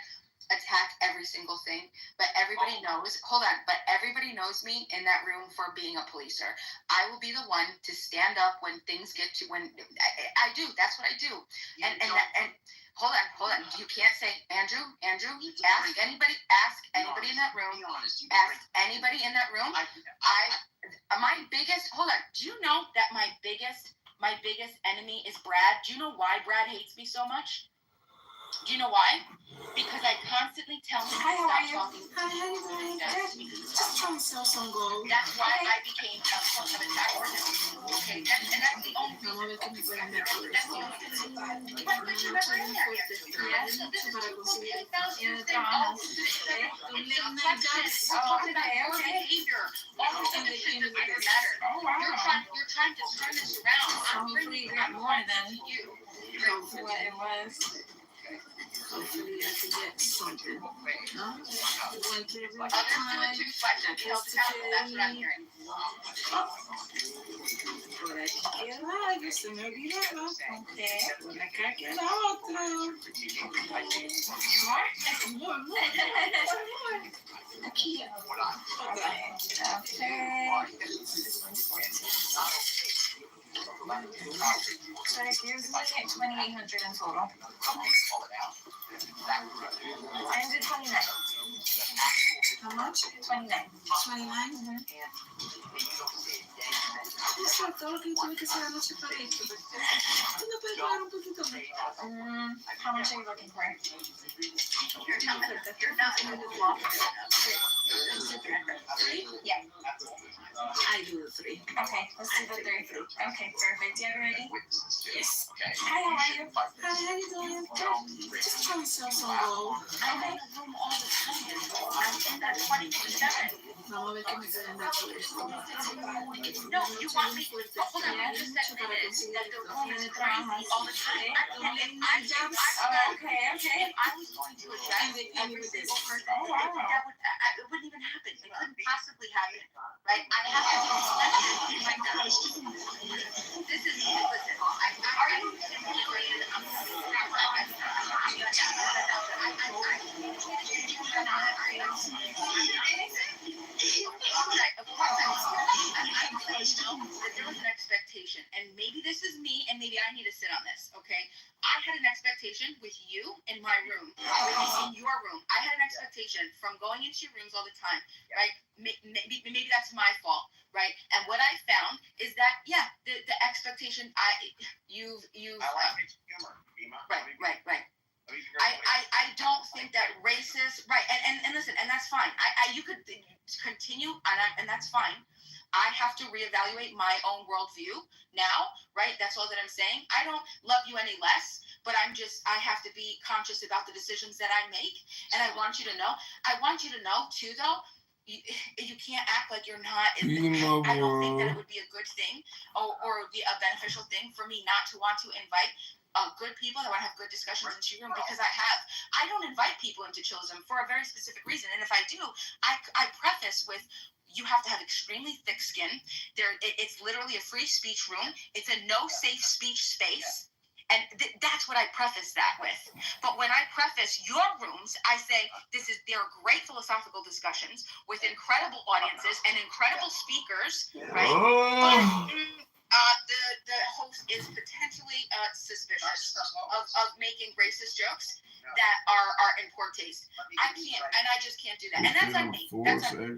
attack every single thing, but everybody knows. But everybody knows me in that room for being a policer. I will be the one to stand up when things get to I do. That's what I do. And hold on. You can't say Andrew. Ask anybody in that room. Ask anybody in that room. My biggest. Hold on. Do you know that my biggest enemy is Brad? Do you know why Brad hates me so much? Do you know why? Because I constantly tell him to stop talking. Just trying to sell some gold. That's why I became a point of attack for him. Okay, that's the only reason. You're trying to turn this around. Hopefully you got more than what it was. Hopefully I could get something. Went to the time. Por aquí queda, se me olvidaba. Por acá queda otro. Aquí. So it gives me 2,800 in total. And the 29. How much? 29. 29? Mm-hmm. Exacto, lo que tuve que ser anoche para esto. ¿Tú me puedes pagar un poquito más? How much are you looking for? You're not going to do three? Yeah. I do the three. Okay, let's do the three. Okay, perfect. You ready? Yes. Hi, how are you? Hi, how you doing? Good. Just trying to sell some gold. I make room all the time. I'm in that 24/7. Vamos a ver qué me queda en la No, you want me to hold on. You just said that the room is crazy all the time. If I was going to address every single person, it wouldn't even happen. It couldn't possibly happen, right? I have to be selective right now. This is listen. Are you integrated? That there was an expectation, and maybe this is me, and maybe I need to sit on this. Okay, I had an expectation with you in my room, in your room. I had an expectation from going into your rooms all the time, right? Maybe that's my fault, right? And what I found is that the expectation you've I like humor, Bima. Right. I don't think that racist, right? And listen, and that's fine. You could continue, and that's fine. I have to reevaluate my own worldview now, right? That's all that I'm saying. I don't love you any less, but I have to be conscious about the decisions that I make. And I want you to know too, though, you can't act like you're not. I don't think that it would be a good thing or would be a beneficial thing for me not to want to invite good people that want to have good discussions into your room, because I don't invite people into chillism for a very specific reason. And if I do, I preface with, you have to have extremely thick skin. It's literally a free speech room. It's a no safe speech space. And that's what I preface that with. But when I preface your rooms, I say they're great philosophical discussions with incredible audiences and incredible speakers, right? The host is potentially suspicious of making racist jokes that are in poor taste. I can't, and I just can't do that. And that's on me. That's on me.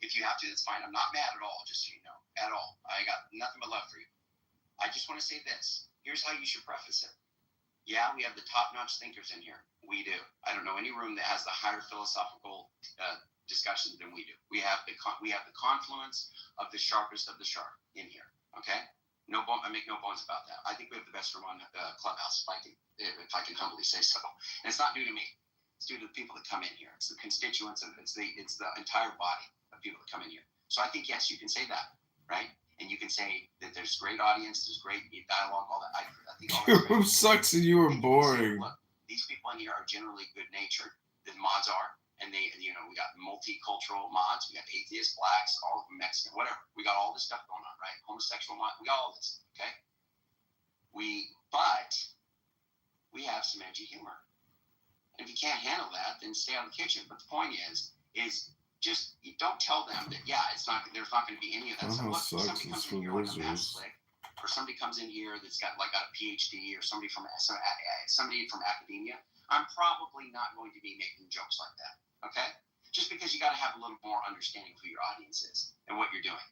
If you have to, that's fine. I'm not mad at all, just so you know. At all. I got nothing but love for you. I just want to say this. Here's how you should preface it. Yeah, we have the top-notch thinkers in here. We do. I don't know any room that has the higher philosophical discussions than we do. We have the confluence of the sharpest of the sharp in here. Okay? I make no bones about that. I think we have the best room on Clubhouse, if I can humbly say so. And it's not due to me. It's due to the people that come in here. It's the constituents, and it's the entire body of people that come in here. So I think, yes, you can say that, right? And you can say that there's great audience, there's great dialogue, all that. I think all that's Who sucks and you were boring. Look, these people in here are generally good-natured. The mods are. And we got multicultural mods. We got atheists, blacks, all Mexican, whatever. We got all this stuff going on, right? Homosexual mod. We got all this, okay? But we have some edgy humor. And if you can't handle that, then stay out of the kitchen. But the point is just you don't tell them that there's not going to be any of that stuff. Look, somebody comes in here like a mass slick, or somebody comes in here that's got a PhD, or somebody from academia. I'm probably not going to be making jokes like that. Okay? Just because you got to have a little more understanding of who your audience is and what you're doing.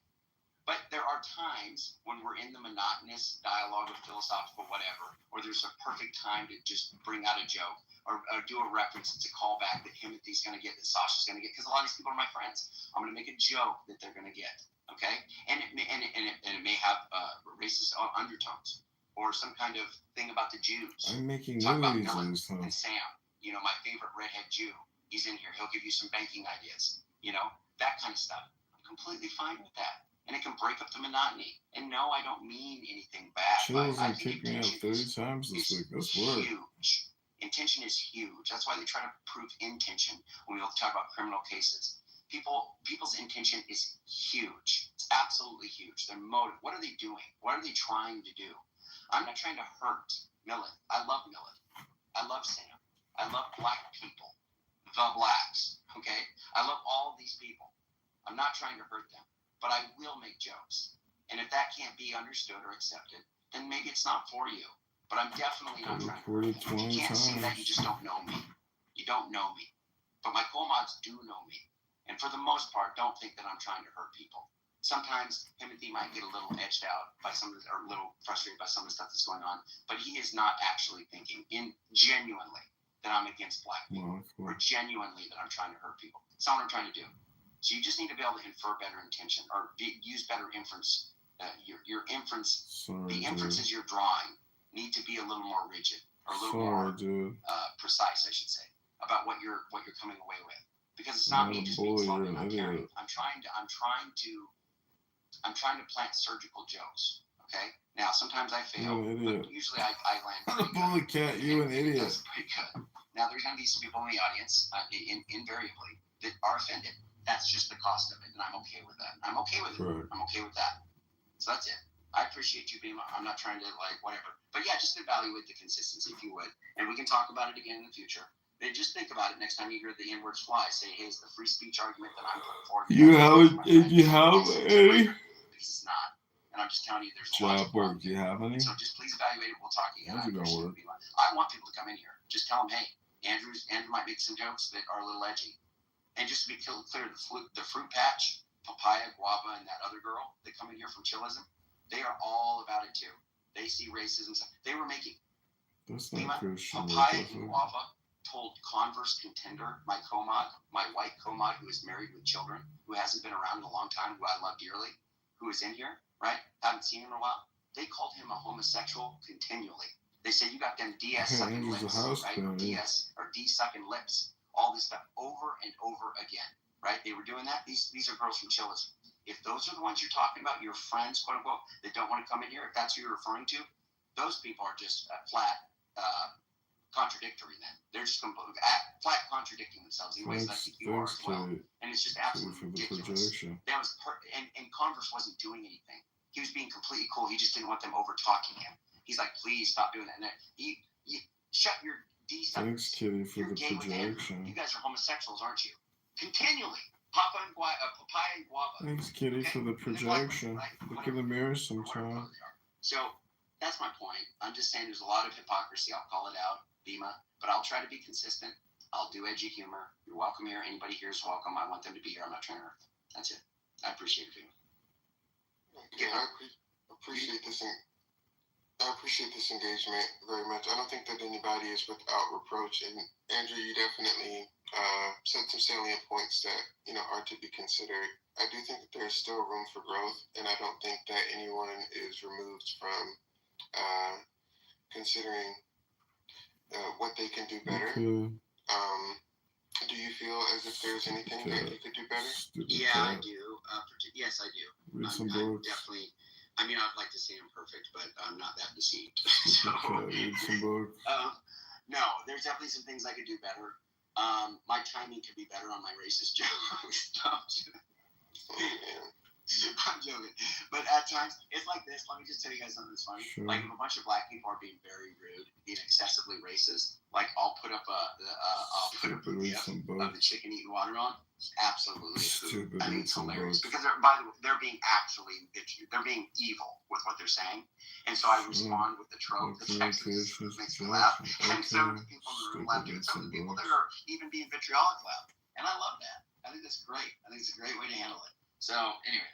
But there are times when we're in the monotonous dialogue of philosophical whatever, or there's a perfect time to just bring out a joke or do a reference. It's a callback that Timothy's going to get, that Sasha's going to get, because a lot of these people are my friends. I'm going to make a joke that they're going to get. Okay? And it may have racist undertones or some kind of thing about the Jews. I'm making Talk about Miller noises, and Sam. My favorite redhead Jew. He's in here. He'll give you some banking ideas. That kind of stuff. I'm completely fine with that. And it can break up the monotony. And no, I don't mean anything bad. Chills and kicked me out 30 times this week. That's work. Huge. Intention is huge. That's why they try to prove intention when we talk about criminal cases. People's intention is huge. It's absolutely huge. Their motive. What are they doing? What are they trying to do? I'm not trying to hurt Millet. I love Millet. I love Sam. I love black people. The blacks. Okay? I love all these people. I'm not trying to hurt them. But I will make jokes. And if that can't be understood or accepted, then maybe it's not for you. But I'm definitely not trying to hurt you. If you can't see that, you just don't know me. You don't know me. But my co-mods do know me. And for the most part, don't think that I'm trying to hurt people. Sometimes Timothy might get a little edged out by some of the, or a little frustrated by some of the stuff that's going on, but he is not actually thinking genuinely that I'm against black people or genuinely that I'm trying to hurt people. It's not what I'm trying to do. So you just need to be able to infer better intention or use better inference. Your inference, the inferences you're drawing need to be a little more rigid or a little more precise, I should say, about what you're coming away with. Because it's not me just being slow and not caring. I'm trying to plant surgical jokes. Okay. Now sometimes I fail, but usually I land pretty good. Bully cat, you an idiot. That's pretty good. Now there's going to be some people in the audience, invariably, that are offended. That's just the cost of it, and I'm okay with that. I'm okay with it. Right. I'm okay with that. So that's it. I appreciate you being. I'm not trying to whatever, but yeah, just evaluate the consistency if you would, and we can talk about it again in the future. Then just think about it next time you hear the N-words fly. Say, hey, it's the free speech argument that I'm putting forward. You have any? Because it's not. And I'm just telling you, there's a lot of Job work. Do you have any? So just please evaluate it. We'll talk again. How's it gonna work? I want people to come in here. Just tell them, hey, Andrew might make some jokes that are a little edgy. And just to be clear, the fruit patch, papaya, guava, and that other girl that come in here from Chillism, they are all about it too. They see racism. They were making papaya and guava told Converse contender, my white co-mod who is married with children, who hasn't been around in a long time, who I love dearly, who is in here, right? Haven't seen him in a while. They called him a homosexual continually. They said, you got them DS sucking lips, right? DS or D sucking lips. All this stuff over and over again, right? They were doing that. These are girls from Chillism. If those are the ones you're talking about, your friends, quote unquote, that don't want to come in here, if that's who you're referring to, those people are just flat contradictory then. They're just flat contradicting themselves in ways that I think you are as well. And it's just absolutely ridiculous. That was and Converse wasn't doing anything. He was being completely cool. He just didn't want them over talking him. He's like, please stop doing that. And you shut your D stuff. Thanks, Kitty, for the projection. You guys are homosexuals, aren't you? Continually. Papaya and guava. Thanks, Kitty, for the projection. Look in the mirror sometime. So that's my point. I'm just saying there's a lot of hypocrisy. I'll call it out, Bima, but I'll try to be consistent. I'll do edgy humor. You're welcome here. Anybody here is welcome. I want them to be here. I'm not trying to hurt them. That's it. I appreciate it, Bima. Yeah, I appreciate this. I appreciate this engagement very much. I don't think that anybody is without reproach. And Andrew, you definitely said some salient points that are to be considered. I do think that there's still room for growth, and I don't think that anyone is removed from considering what they can do better. Do you feel as if there's anything that you could do better? Yeah, I do. Yes, I do. I'm definitely. I mean, I'd like to say I'm perfect, but I'm not that deceived. So, read some books. No, there's definitely some things I could do better. My timing could be better on my racist jokes. I'm joking. But at times, it's like this. Let me just tell you guys something that's funny. Sure. Like, if a bunch of black people are being very rude, being excessively racist, like, I'll put up a GIF of the chicken eating water on. Absolutely. I think it's hilarious. Because, by the way, they're being evil with what they're saying. And so I respond with the trope that Texas makes me laugh. And some of the people that are laughing, some of the people that are even being vitriolic laugh. And I love that. I think that's great. I think it's a great way to handle it. So, anyway.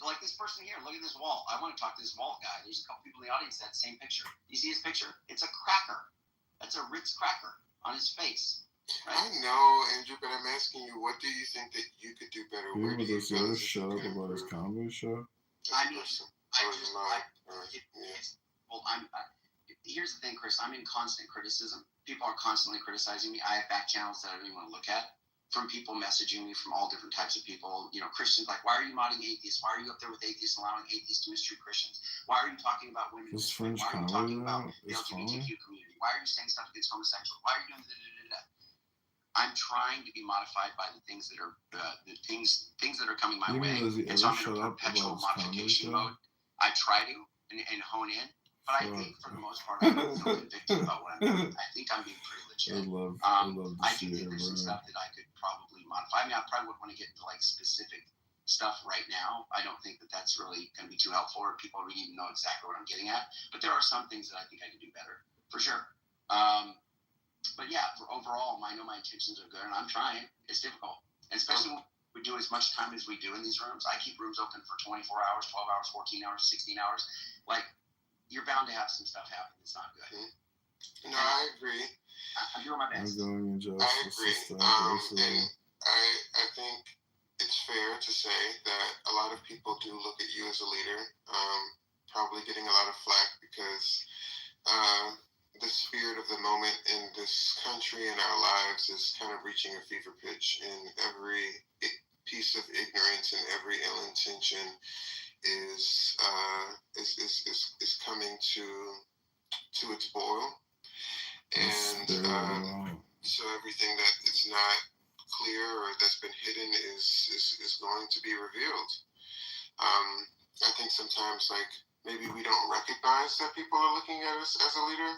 Like this person here, look at this wall. I want to talk to this wall guy. There's a couple people in the audience that same picture. You see his picture? It's a cracker. That's a Ritz cracker on his face. Right? I know, Andrew, but I'm asking you, what do you think that you could do better? Where do you feel as if shut up about his comedy show? Here's the thing, Chris. I'm in constant criticism. People are constantly criticizing me. I have back channels that I don't even want to look at. From people messaging me from all different types of people, Christians like, why are you modding atheists? Why are you up there with atheists, allowing atheists to mistreat Christians? Why are you talking about women? Why are you talking about the LGBTQ community? Why are you saying stuff against homosexuals? Why are you doing da-da-da-da-da? I'm trying to be modified by the things that are the things that are coming my way, and so I'm in a perpetual modification mode. I try to and hone in, but I think for the most part, I don't feel convicted about what I'm doing. I think I'm being pretty legit. I do think there's some stuff that I could probably modify. I mean, I probably would want to get into like specific stuff right now. I don't think that that's really going to be too helpful, or people really even know exactly what I'm getting at. But there are some things that I think I could do better, for sure. But yeah, for overall, I know my intentions are good, and I'm trying. It's difficult. And especially when we do as much time as we do in these rooms. I keep rooms open for 24 hours, 12 hours, 14 hours, 16 hours. Like, you're bound to have some stuff happen that's not good. No, I agree. I'm doing my best. I agree. And I think it's fair to say that a lot of people do look at you as a leader, probably getting a lot of flack because the spirit of the moment in this country and our lives is kind of reaching a fever pitch, and every piece of ignorance and every ill intention is coming to its boil, and so everything that is not clear or that's been hidden is going to be revealed. I think sometimes, like, maybe we don't recognize that people are looking at us as a leader,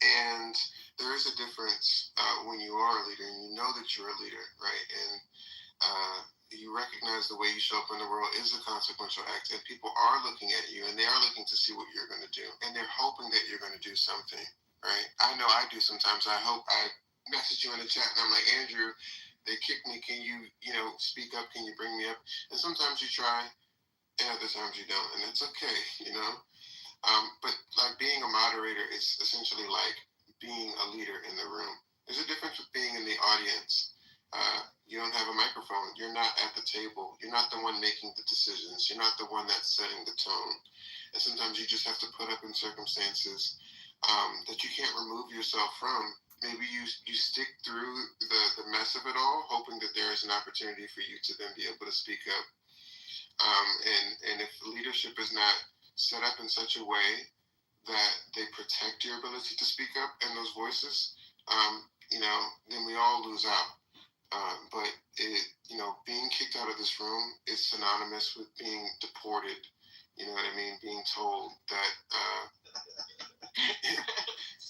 and there is a difference when you are a leader and you know that you're a leader, right? And you recognize the way you show up in the world is a consequential act, and people are looking at you and they are looking to see what you're going to do, and they're hoping that you're going to do something, right? I know I do sometimes. I message you in the chat and I'm like, Andrew, they kicked me. Can you speak up? Can you bring me up? And sometimes you try, and other times you don't, and that's okay, But like being a moderator is essentially like being a leader in the room. There's a difference with being in the audience. You don't have a microphone. You're not at the table. You're not the one making the decisions. You're not the one that's setting the tone. And sometimes you just have to put up in circumstances that you can't remove yourself from. Maybe you stick through the mess of it all, hoping that there is an opportunity for you to then be able to speak up. And if leadership is not set up in such a way that they protect your ability to speak up and those voices, then we all lose out. But being kicked out of this room is synonymous with being deported. You know what I mean? Being told that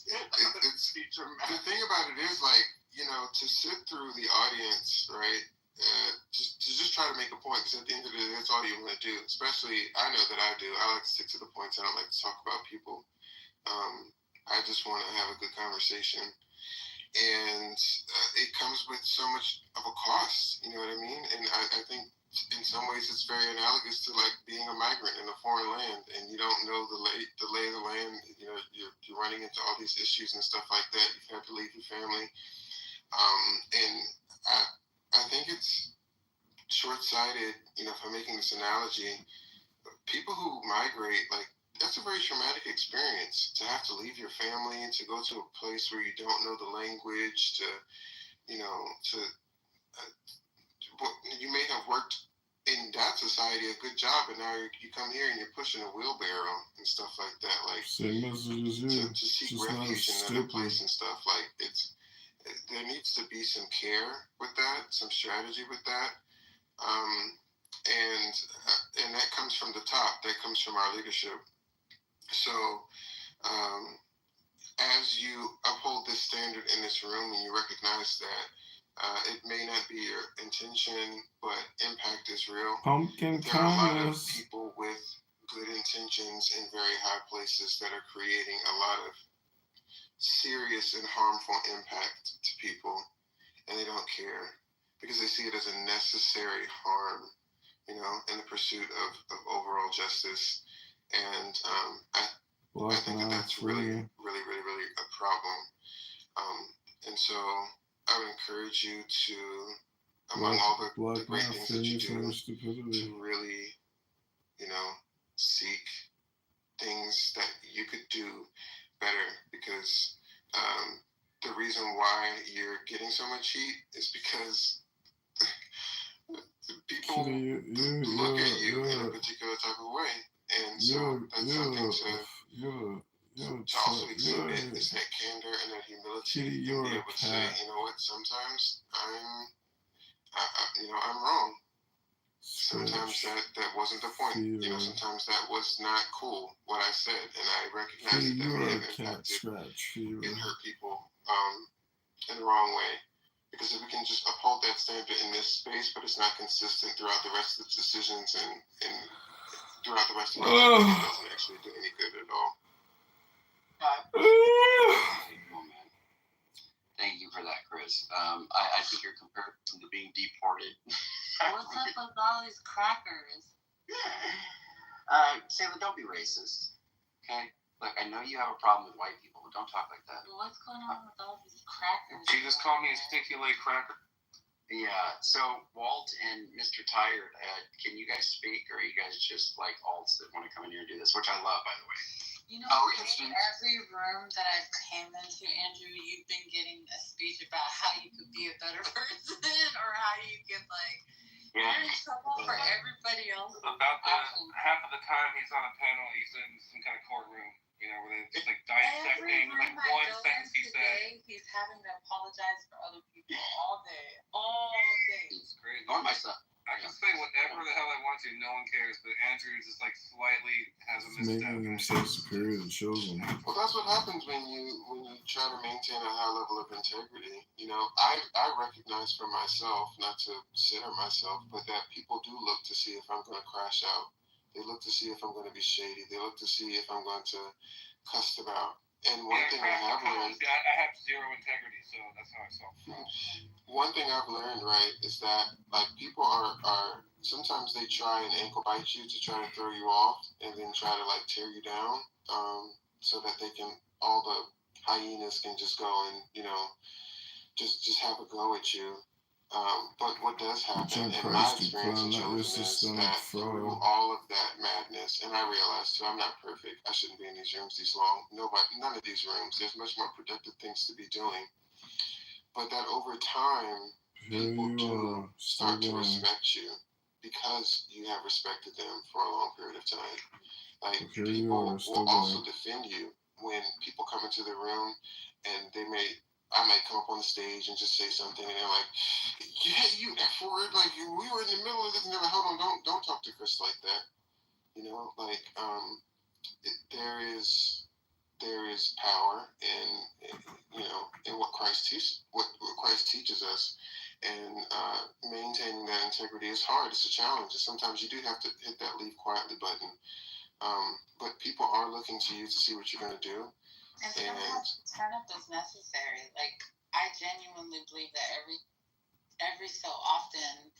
it's the thing about it is, like, to sit through the audience, right? To just try to make a point, because at the end of the day, that's all you want to do. Especially, I know that I do. I like to stick to the points. I don't like to talk about people. I just want to have a good conversation. And it comes with so much of a cost, you know what I mean? And I think in some ways it's very analogous to like being a migrant in a foreign land, and you don't know the lay of the land. You're running into all these issues and stuff like that. You've had to leave your family, and I think it's short-sighted. If I'm making this analogy, people who migrate, like, that's a very traumatic experience, to have to leave your family and to go to a place where you don't know the language, you may have worked in that society a good job, and now you come here and you're pushing a wheelbarrow and stuff like that, like to seek refuge in another place and stuff. Like, there needs to be some care with that, some strategy with that, and that comes from the top. That comes from our leadership. So, as you uphold this standard in this room and you recognize that it may not be your intention, but impact is real. Pumpkin There are a lot of kindness. people with good intentions in very high places that are creating a lot of serious and harmful impact to people, and they don't care because they see it as a necessary harm, in the pursuit of overall justice. And I think that's really, really, really, really a problem. And so I would encourage you to, among all the great things that you do, to really, seek things that you could do better, because the reason why you're getting so much heat is because people look at you in a particular type of way. And so that's something to also exhibit, is that candor and that humility, and be able to say, you know what, sometimes I'm wrong. Sometimes that wasn't the point. Sometimes that was not cool what I said, and I recognize that may have impacted and hurt people in the wrong way. Because if we can just uphold that standard in this space, but it's not consistent throughout the rest of the decisions and throughout the rest of our life, it doesn't actually do any good at all. Thank you for that, Chris. is. I think you're comparing to being deported. What's up with all these crackers? Sailor, don't be racist. Okay? Look, I know you have a problem with white people, but don't talk like that. Well, what's going on with all these crackers? You just call me a sticky leg cracker? Yeah, so Walt and Mr. Tired, can you guys speak, or are you guys just like alts that want to come in here and do this, which I love, by the way? You know, we can speak. every room that I've came into, Andrew, you've been getting a speech about how you could be a better person or how you could, like, you're in trouble for everybody else. About half of the time he's on a panel, he's in some kind of courtroom, you know, where they're just like dissecting like one sentence he said. He's having to apologize for other people all day. It's crazy. Or myself. I can say whatever the hell I want to, no one cares, but Andrew just like slightly has a misstep. Making himself superior to children. Well, that's what happens when you try to maintain a high level of integrity. You know, I recognize for myself, not to consider myself, but that people do look to see if I'm going to crash out. They look to see if I'm going to be shady. They look to see if I'm going to cuss them out. And one thing I have learned, I have zero integrity, so that's how I solve problems. One thing I've learned, right, is that like people are sometimes they try and ankle bite you to try to throw you off and then try to like tear you down, so that they can, all the hyenas can just go and, you know, just have a go at you. But what does happen in my experience in children is that through all of that madness, and I realize too, I'm not perfect. I shouldn't be in these rooms this long. None of these rooms. There's much more productive things to be doing. But that over time, people do start to respect you because you have respected them for a long period of time. Like people will also defend you when people come into the room and I might come up on the stage and just say something, and they're like, "Yeah, you F word! Like we were in the middle of this." And they're like, "Hold on, don't talk to Chris like that." You know, like there is power in you know in what Christ teaches us, and maintaining that integrity is hard. It's a challenge. And sometimes you do have to hit that leave quietly button. But people are looking to you to see what you're going to do. And sometimes turn up is necessary. Like, I genuinely believe that every so often,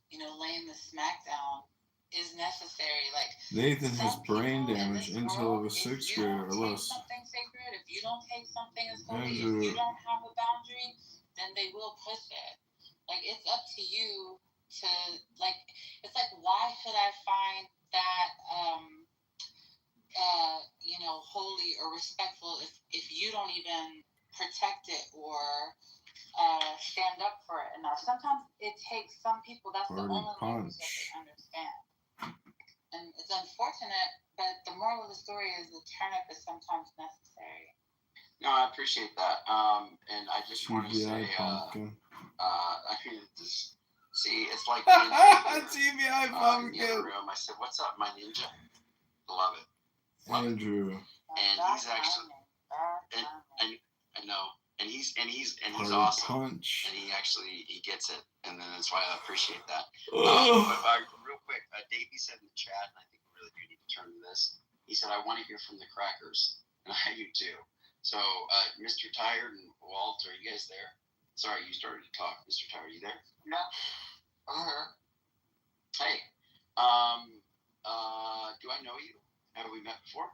you know, laying the smack down is necessary. Like, Nathan has brain damage until a 6th grader or less. Something sacred, if you don't take something as holy, if you don't have a boundary, then they will push it. Like, it's up to you to, like, it's like, why should I find that, you know, holy or respectful if you don't even protect it or stand up for it enough? Sometimes it takes some people, that's the only language that they understand. And it's unfortunate, but the moral of the story is the turn-up is sometimes necessary. No, I appreciate that. And I just want to say, I mean, just see, it's like TBI pumpkin. In the other room, I said, "What's up, my ninja?" Love it. Andrew. And he's actually, and I know, and he's awesome. Punch. And he gets it, and then that's why I appreciate that. But real quick, Davey said in the chat, and I think we really do need to turn to this. He said, "I want to hear from the crackers," and I do too. So, Mr. Tired and Walt, are you guys there? Sorry, you started to talk, Mr. Tired. Are you there? Yeah. I'm here. Hey, do I know you? Have we met before?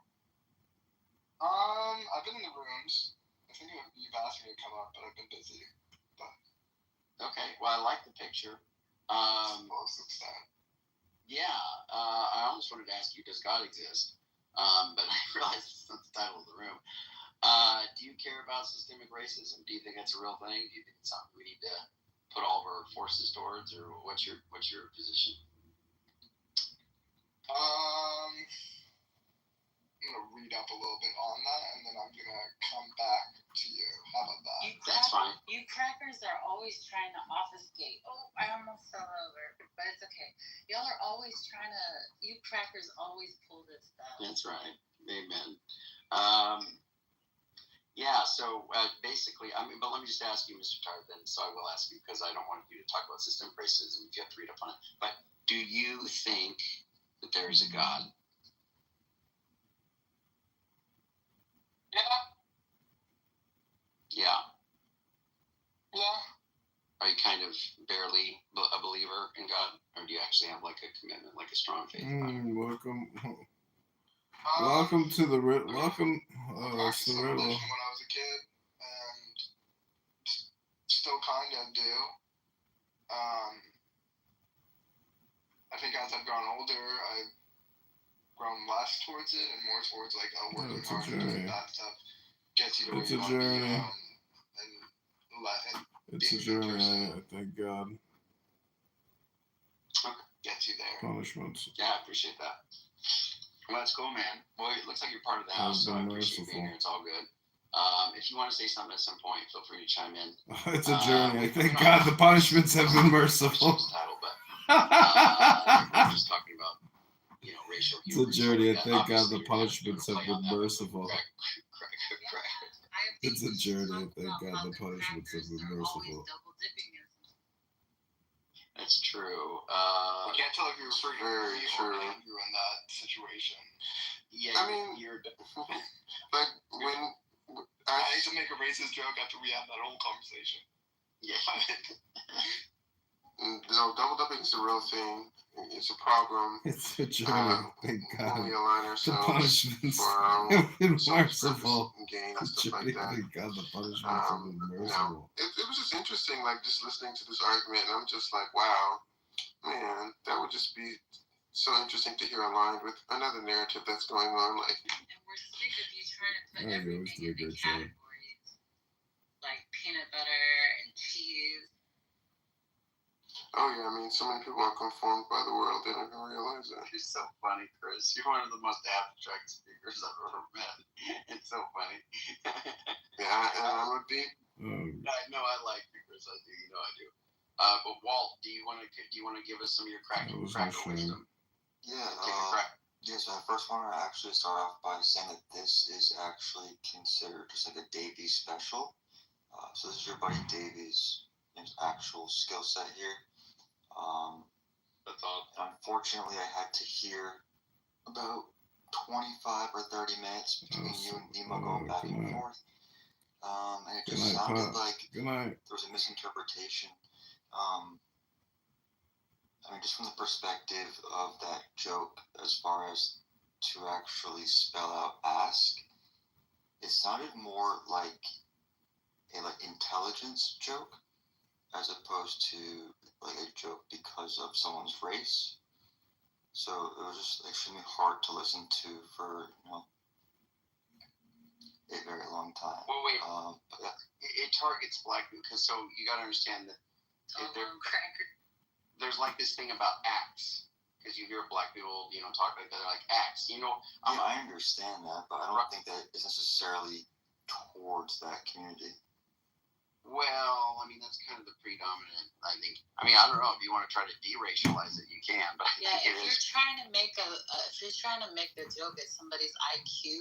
I've been in the rooms. I think you've asked me to come up, but I've been busy. Okay, well, I like the picture. Yeah, I almost wanted to ask you, does God exist? But I realized it's not the title of the room. Do you care about systemic racism? Do you think that's a real thing? Do you think it's something we need to put all of our forces towards, or what's your position? I'm gonna read up a little bit on that, and then I'm gonna come back to you. How about that? That's fine. You crackers are always trying to obfuscate. Oh, I almost fell over, but it's okay. Y'all are always trying to. You crackers always pull this stuff. That's right. Amen. Yeah. So basically, I mean, but let me just ask you, Mr. Tired, then. So I will ask you because I don't want you to talk about systemic racism if you have to read up on it. But do you think that there is a God? Yeah. Yeah. Yeah. Are you kind of barely a believer in God, or do you actually have like a commitment, like a strong faith? Welcome to the welcome. I practiced some religion when I was a kid, and still kind of do. I think as I've grown older, I've grown less towards it and more towards like working hard and doing that stuff gets you to where you want to be, and it's a journey. I thank God. Gets you there. Punishments. Yeah, I appreciate that. Well, that's cool, man. Well, it looks like you're part of the house, so I appreciate you being here. It's all good. If you want to say something at some point, feel free to chime in. It's a journey. I thank God the punishments have been merciful. We're just talking about, racial humor. It's a journey. I thank God the punishments have been merciful. It's a journey. I thank God the punishments have been merciful. That's true. I can't tell if you're referring to me or Andrew in that situation. Yeah, I mean, you're like when I need to make a racist joke after we have that whole conversation. Yeah. No, double dipping is a real thing. It's a problem. It's a journey. Thank God. When we align The ourselves punishments for our have been own merciful. gain and stuff like that. Thank God the punishments have been merciful. It was just interesting, like just listening to this argument, and I'm just like, wow, man, that would just be so interesting to hear aligned with another narrative that's going on. Like, and we're sick of you trying to put everything in the categories, like peanut butter and cheese. Oh yeah, I mean, so many people are conformed by the world, they don't even realize it. You're so funny, Chris. You're one of the most abstract speakers I've ever met. It's so funny. Yeah, and I would be. I know I like you, Chris. I do. You know I do. But Walt, do you want to give us some of your cracker wisdom? Yeah. So I first want to actually start off by saying that this is actually considered just like a Davies special. So this is your buddy Davies' actual skill set here. That's all. Unfortunately, I had to hear about 25 or 30 minutes between you and Nemo going back and forth. And it just sounded like there was a misinterpretation. I mean, just from the perspective of that joke, as far as to actually spell out ask, it sounded more like a intelligence joke, as opposed to like a joke because of someone's race. So it was just extremely hard to listen to for a very long time. Well, wait. It targets black people because you got to understand that there's like this thing about acts, because you hear black people talk like that. They're like acts. I understand that, but I don't think that is necessarily towards that community. Well, I mean, that's kind of the predominant, I think. I mean, I don't know if you want to try to deracialize it, you can, but yeah, if you're trying to make the joke at somebody's IQ,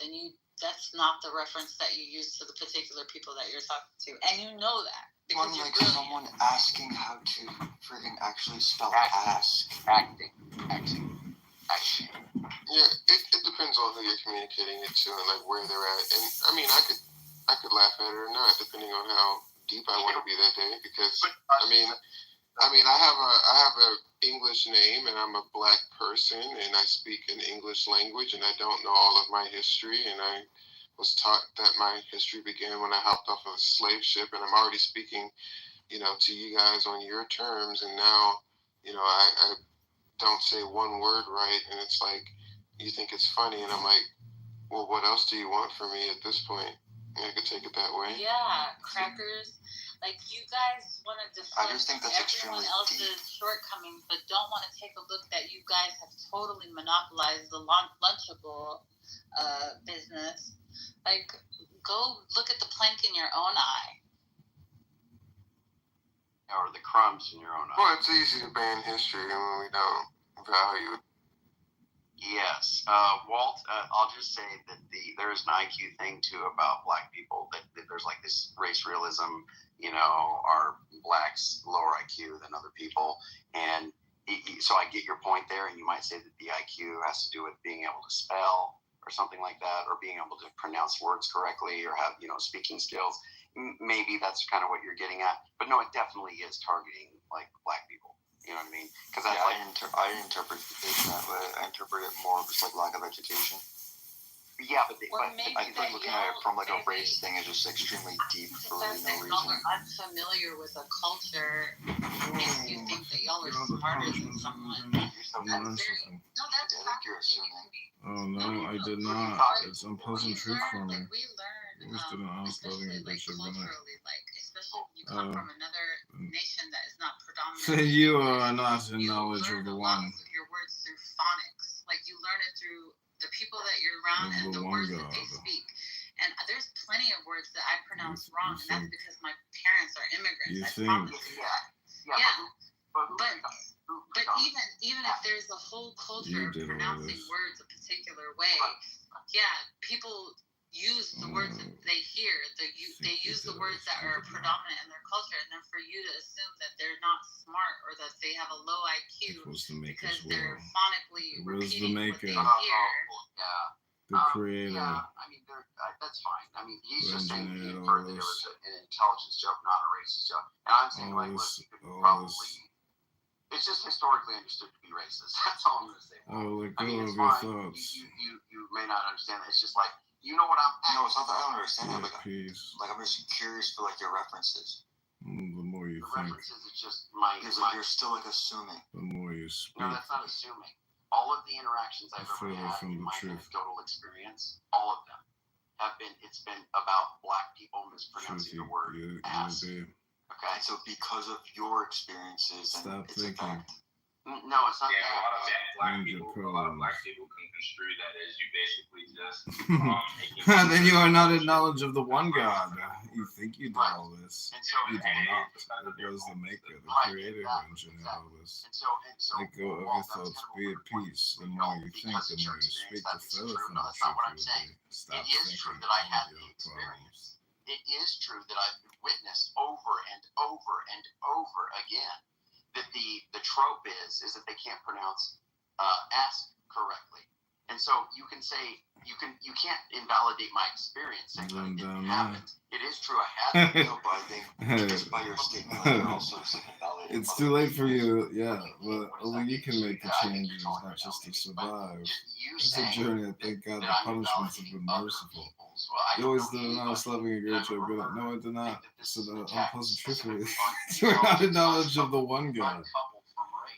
then that's not the reference that you use to the particular people that you're talking to, and you know that. Well, like someone asking how to friggin' actually spell ask. Acting. Yeah, it depends on who you're communicating it to and like where they're at. And I mean, I could laugh at it or not, depending on how deep I want to be that day. Because I mean, I have a English name, and I'm a black person, and I speak an English language, and I don't know all of my history, and I was taught that my history began when I hopped off of a slave ship, and I'm already speaking, to you guys on your terms, and now, I don't say one word right, and it's like, you think it's funny, and I'm like, well, what else do you want from me at this point? I could take it that way. Yeah, crackers. Like, you guys want to deflect everyone else's shortcomings, but don't want to take a look that you guys have totally monopolized the Lunchable business. Like, go look at the plank in your own eye. Or the crumbs in your own eye. Well, it's easy to ban history when we don't value it. Yes. Walt, I'll just say that there is an IQ thing, too, about black people. That there's like this race realism, are blacks lower IQ than other people. And so I get your point there, and you might say that the IQ has to do with being able to spell or something like that, or being able to pronounce words correctly, or have, speaking skills. maybe that's kind of what you're getting at. But no, it definitely is targeting like black people. You know what I mean? Because I interpret it that way. I interpret it more just like lack of education. Yeah, but I think looking at it from like a race thing is just extremely deep for really no reason. Unfamiliar with a culture makes you think that y'all are smarter than someone. You're assuming. Oh no, I did not. It's unpleasant truth for me. I just didn't ask loving a good shit. Especially when you come from another nation that is not predominant. So you are not in knowledge of the one. Your words through phonics, like you learn it through the people that you're around and the words that they speak. And there's plenty of words that I pronounce wrong, and that's because my parents are immigrants. You I think? promise you that. But even if there's a whole culture of pronouncing words a particular way, people use the words that they hear. They use the words that are predominant in their culture, and then for you to assume that they're not smart or that they have a low IQ because they're phonically repeating what they hear. The creator. I mean, that's fine. I mean, he's just saying he inferred that it was an intelligence joke, not a racist joke. And I'm saying, look, you could probably. It's just historically understood to be racist. That's all I'm going to say. Let go it's of your fine. thoughts. You may not understand that. It's just like, you know what I'm. No, it's not that I don't understand that. Peace. Like I'm just curious for like your references. The more you the think. References is just my. Because like, you're still like assuming. The more you speak. No, that's not assuming. All of the interactions I've ever had in my anecdotal experience, all of them have been. It's been about black people mispronouncing the word ass. Okay. So because of your experiences, stop it's thinking. No, it's not that. A lot of black people can construe that as you basically just then you are not in knowledge of the one God. You think you did all this. You did not. It was the maker, the creator who engineered all this. Let go of your thoughts, be at peace. The more you think, the more you speak, the further from the truth you will be. Stop thinking all your problems. It is true that I've witnessed over and over and over again that the trope is that they can't pronounce ask correctly, and so you can say you can't invalidate my experience saying that it didn't happen. It is true I had it. No, but I think just by your statement, you're also invalidating. It's too late for you, but only you can make the changes, not just to survive. It's a journey. Thank God the punishments have been merciful. You always did an honest, loving, and great job. No, I did not. So the unpleasant truth is, you are not in knowledge of the one God.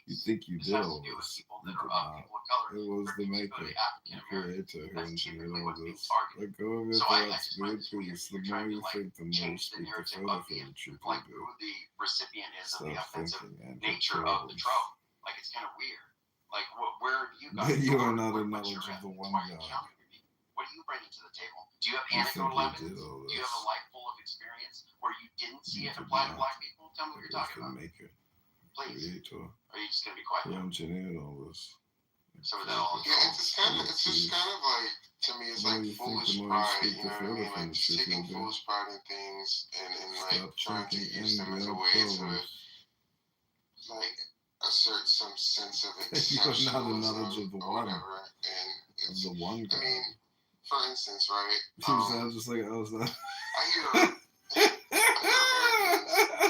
You think you did all this. You did not. It was the maker, the creator who engineered all this. Let go of your thoughts, be at peace. The more you think, the more you speak, the further from the truth you do. The recipient is of the Stop offensive thinking nature of the trope. Like, it's kind of weird. Like, where do you guys? But you are not in knowledge of the one God. What are you bringing to the table? Do you have anecdotal evidence? Do you have a life full of experience where you didn't see it apply to black people? Tell me what you're talking about. Maker, please. Creator, or are you just gonna be quiet? Who engineered all this. So that all. Yeah, it's just kind of like, to me, it's like foolish pride. You know what I mean? Like just taking foolish pride in things and like trying to use them as a way to like assert some sense of exceptionalism or whatever. And it's, the one God. I mean, for instance, right? You sound just like I was that. I hear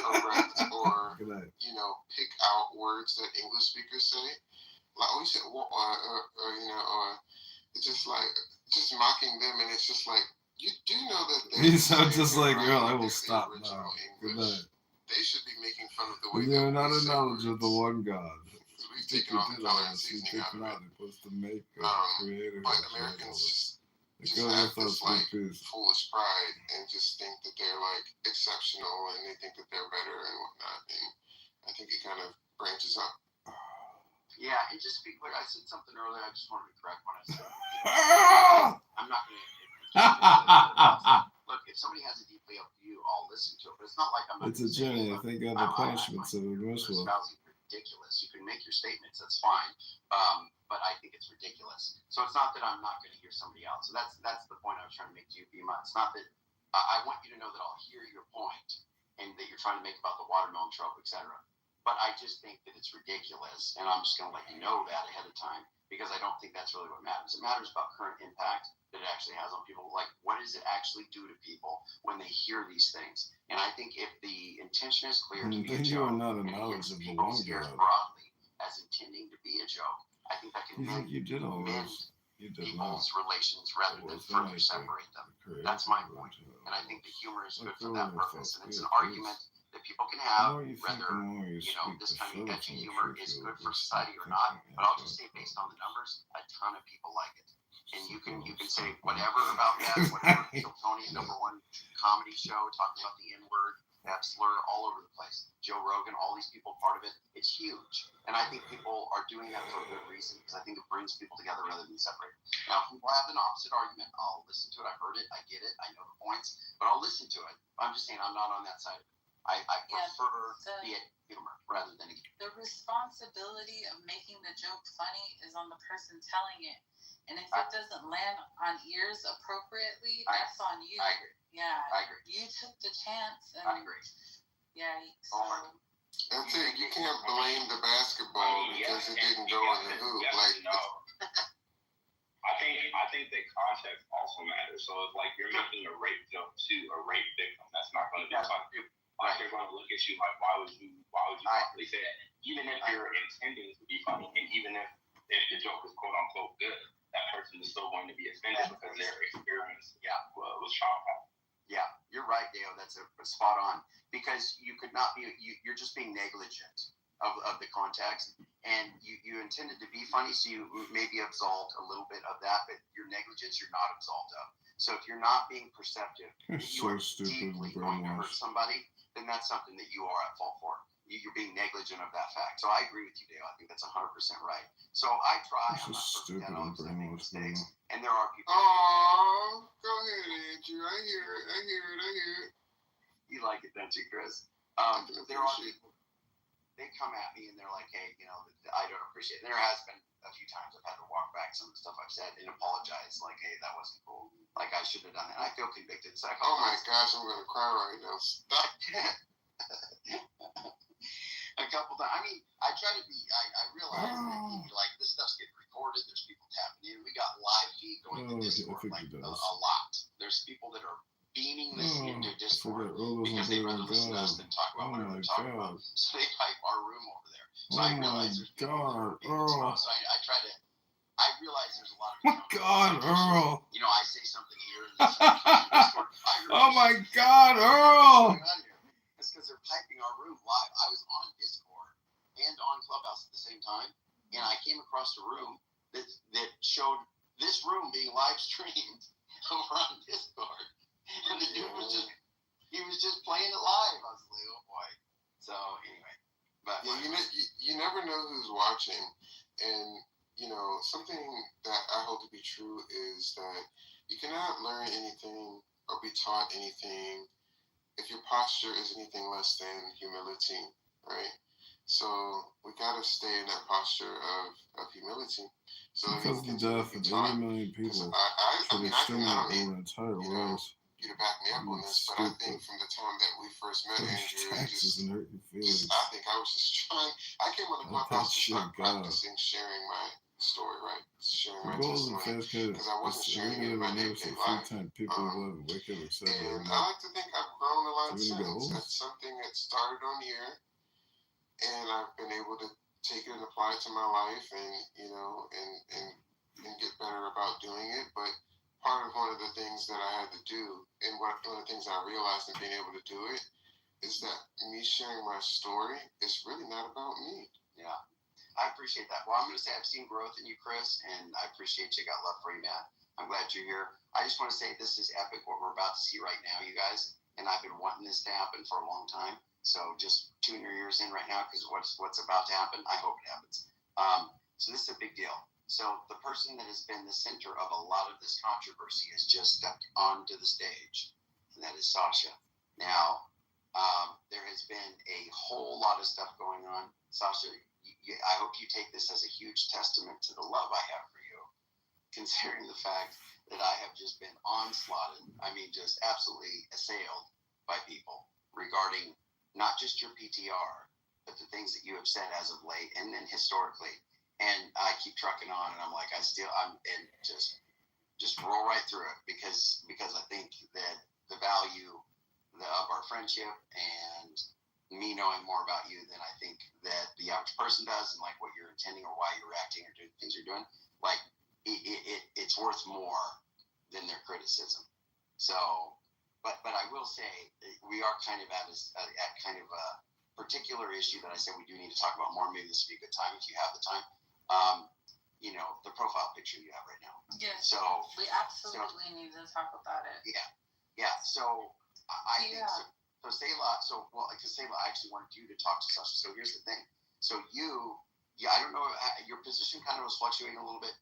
Americans correct or pick out words that English speakers say. Like we said, it's just like mocking them, and it's just like you do know that You sound just like, girl, I will stop now. Good night. They should be making fun of the way you're not in knowledge of the one God. We've taken on the color and seasoning out of it. It was the maker, creator. But Americans just have this like foolish pride and just think that they're like exceptional and they think that they're better and whatnot. And I think it kind of branches up. Yeah, and just like I said something earlier, I just wanted to correct when I said I'm not going to. Look, if somebody has a deeply up view, I'll listen to it. But it's not like I'm not. It's a journey. I think God the punishments of the merciful. Ridiculous. You can make your statements. That's fine. But I think it's ridiculous. So it's not that I'm not going to hear somebody else. So that's the point I was trying to make to you, Bima. It's not that I want you to know that I'll hear your point and that you're trying to make about the watermelon trope, etc. But I just think that it's ridiculous, and I'm just going to let you know that ahead of time, because I don't think that's really what matters. It matters about current impact that it actually has on people. Like, what does it actually do to people when they hear these things? And I think if the intention is clear to be a Then you joke, are not a and it knowledge hits of the people's one ears God. broadly as intending to be a joke, I think that can You think you did all mend this? You did people's not. relations rather than Was further that separate them. the That's my point. And I think the humor is good for that purpose. And it's an argument that people can have, whether, this kind of edgy humor is good for society or not. But I'll just say, based on the numbers, a ton of people like it. And you can say whatever about that, whatever. Tony, #1 comedy show, talking about the N-word, that slur all over the place. Joe Rogan, all these people part of it. It's huge. And I think people are doing that for a good reason, because I think it brings people together rather than separate. Now, if people have an opposite argument, I'll listen to it. I've heard it. I get it. I know the points. But I'll listen to it. I'm just saying I'm not on that side of it. I prefer the humor rather than the responsibility of making the joke funny is on the person telling it. And if it doesn't land on ears appropriately, that's on you. I agree. Yeah. I agree. You took the chance. And I agree. Yeah. So. That's it. You can't blame the basketball because it didn't go in the hoop. Like, no. I think that context also matters. So if like you're making a rape joke to a rape victim, that's not going to be funny. Like they're going to look at you like, why would you possibly say that? Even if you're intending to be funny, and even if the joke is quote unquote good, that person is still going to be offended because their experience was traumatized. Yeah, you're right, Dale. That's a spot on, because you could not be. You're just being negligent of the context, and you intended to be funny, so you maybe absolved a little bit of that, but your negligence you're not absolved of. So if you're not being perceptive, You're you so are stupid deeply and going to hurt brainwashed. somebody, then that's something that you are at fault for. You're being negligent of that fact. So I agree with you, Dale. I think that's 100% right. So I try. You're I'm so not perfect. stupid I and always make brainwashed. mistakes, and there are people. oh, go ahead, Andrew. I hear it. You like it, don't you, Chris? There are people. They come at me and they're like, hey, I don't appreciate it. There has been a few times I've had to walk back some of the stuff I've said and apologize. Like, hey, that wasn't cool. Like, I shouldn't have done that. And I feel convicted. So Oh my gosh, I'm going to cry right now. Stop. A couple times. I mean, I try to be, I realize that, like, this stuff's getting recorded. There's people tapping in. We got live feed going to Discord, like, a lot. There's people that are beaming this into Discord because they'd rather listen to us than talk about whatever we're talking about. So they pipe our room over there. So I realize there's people that are being exposed. So I try to, I realize there's a lot of Oh my God, Earl. I say something here in Discord. Oh my God, Earl. It's because they're piping our room live. I was on Discord and on Clubhouse at the same time, and I came across a room that showed this room being live streamed over on Discord. And the dude was just playing it live. I was like, oh boy. So anyway, but you never know who's watching, and something that I hold to be true is that you cannot learn anything or be taught anything if your posture is anything less than humility, right? So we gotta stay in that posture of humility. So because the death of 80 million people should exterminate over an entire race. You to back me up on this, but I think from the time that we first met Andrew, I think I was just trying. I came on the clubhouse to start practicing sharing my story, right? Sharing my testimony, because I wasn't sharing it in my day-to-day life. And I like to think I've grown a lot since. That's something that started on here, and I've been able to take it and apply it to my life, and and get better about doing it. But part of one of the things that I had to do, and one of the things I realized in being able to do it, is that me sharing my story is really not about me. Yeah, I appreciate that. Well, I'm going to say I've seen growth in you, Chris, and I appreciate you. Got love for you, man. I'm glad you're here. I just want to say this is epic what we're about to see right now, you guys. And I've been wanting this to happen for a long time. So just tune your ears in right now, because what's about to happen, I hope it happens. So this is a big deal. So the person that has been the center of a lot of this controversy has just stepped onto the stage, and that is Sasha. Now, there has been a whole lot of stuff going on. Sasha, I hope you take this as a huge testament to the love I have for you, considering the fact that I have just been onslaughted, just absolutely assailed by people regarding not just your PTR, but the things that you have said as of late and then historically. And I keep trucking on, and I'm just roll right through it because I think that the value of our friendship and me knowing more about you than I think that the average person does, and like what you're intending or why you're reacting or doing things you're doing, like it's worth more than their criticism. So, but I will say we are kind of at kind of a particular issue that I said we do need to talk about more. Maybe this would be a good time if you have the time. The profile picture you have right now. Yes. So we absolutely need to talk about it. Yeah. So I think so. So Selah, because Selah, I actually wanted you to talk to Sasha. So here's the thing. So I don't know, your position kind of was fluctuating a little bit,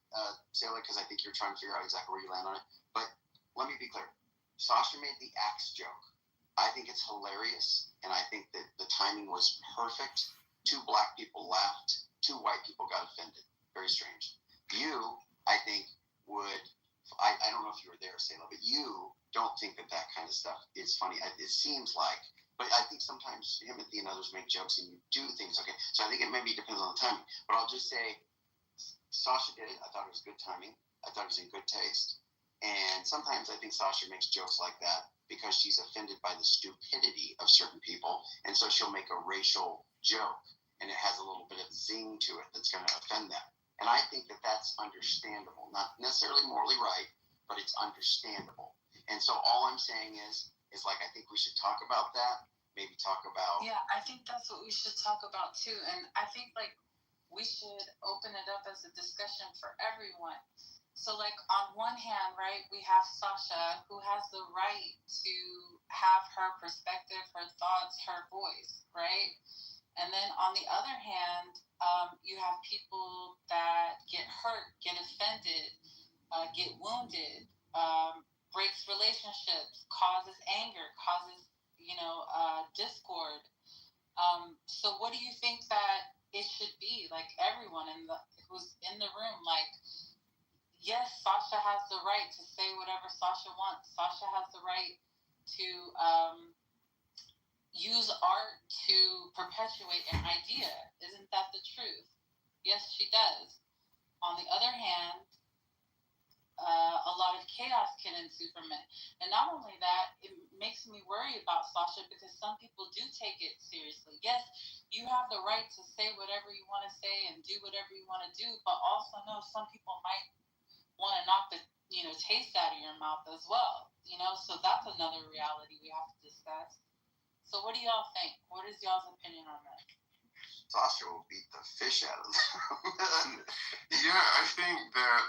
Selah, because I think you're trying to figure out exactly where you land on it. But let me be clear. Sasha made the axe joke. I think it's hilarious, and I think that the timing was perfect. 2 black people laughed. 2 white people got offended. Very strange. You, I think, I don't know if you were there, Selah, but you don't think that kind of stuff is funny. It seems like, but I think sometimes Timothy and others make jokes and you do things, okay? So I think it maybe depends on the timing. But I'll just say, Sasha did it. I thought it was good timing. I thought it was in good taste. And sometimes I think Sasha makes jokes like that because she's offended by the stupidity of certain people. And so she'll make a racial joke, and it has a little bit of zing to it that's going to offend them. And I think that that's understandable. Not necessarily morally right, but it's understandable. And so all I'm saying is like, I think we should talk about that. Maybe talk about... Yeah, I think that's what we should talk about too. And I think like we should open it up as a discussion for everyone. So like on one hand, right, we have Sasha who has the right to have her perspective, her thoughts, her voice, right? And then on the other hand, you have people that get hurt, get offended, get wounded, breaks relationships, causes anger, causes, discord. So what do you think that it should be? Like everyone who's in the room, like, yes, Sasha has the right to say whatever Sasha wants. Sasha has the right to use art to perpetuate an idea. Isn't that the truth? Yes, she does. On the other hand, a lot of chaos can ensue from it. And not only that, it makes me worry about Sasha because some people do take it seriously. Yes, you have the right to say whatever you want to say and do whatever you want to do, but also know some people might want to knock the taste out of your mouth as well. So that's another reality we have to discuss. So what do y'all think? What is y'all's opinion on that? Sasha will beat the fish out of them. Yeah, I think that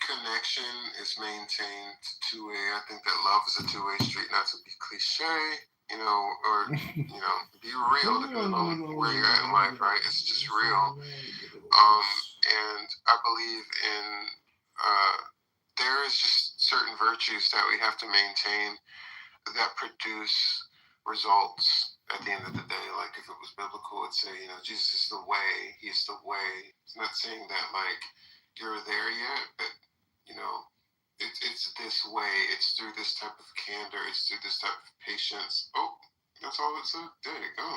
connection is maintained two-way. I think that love is a two-way street, not to be cliche, or, be real, depending on where you're at in life, right? It's just real. And I believe in, there is just certain virtues that we have to maintain that produce results at the end of the day. Like if it was biblical, it'd say, Jesus is the way, he's the way. It's not saying that like you're there yet, but it's this way, it's through this type of candor, it's through this type of patience. Oh, that's all it said. There you go.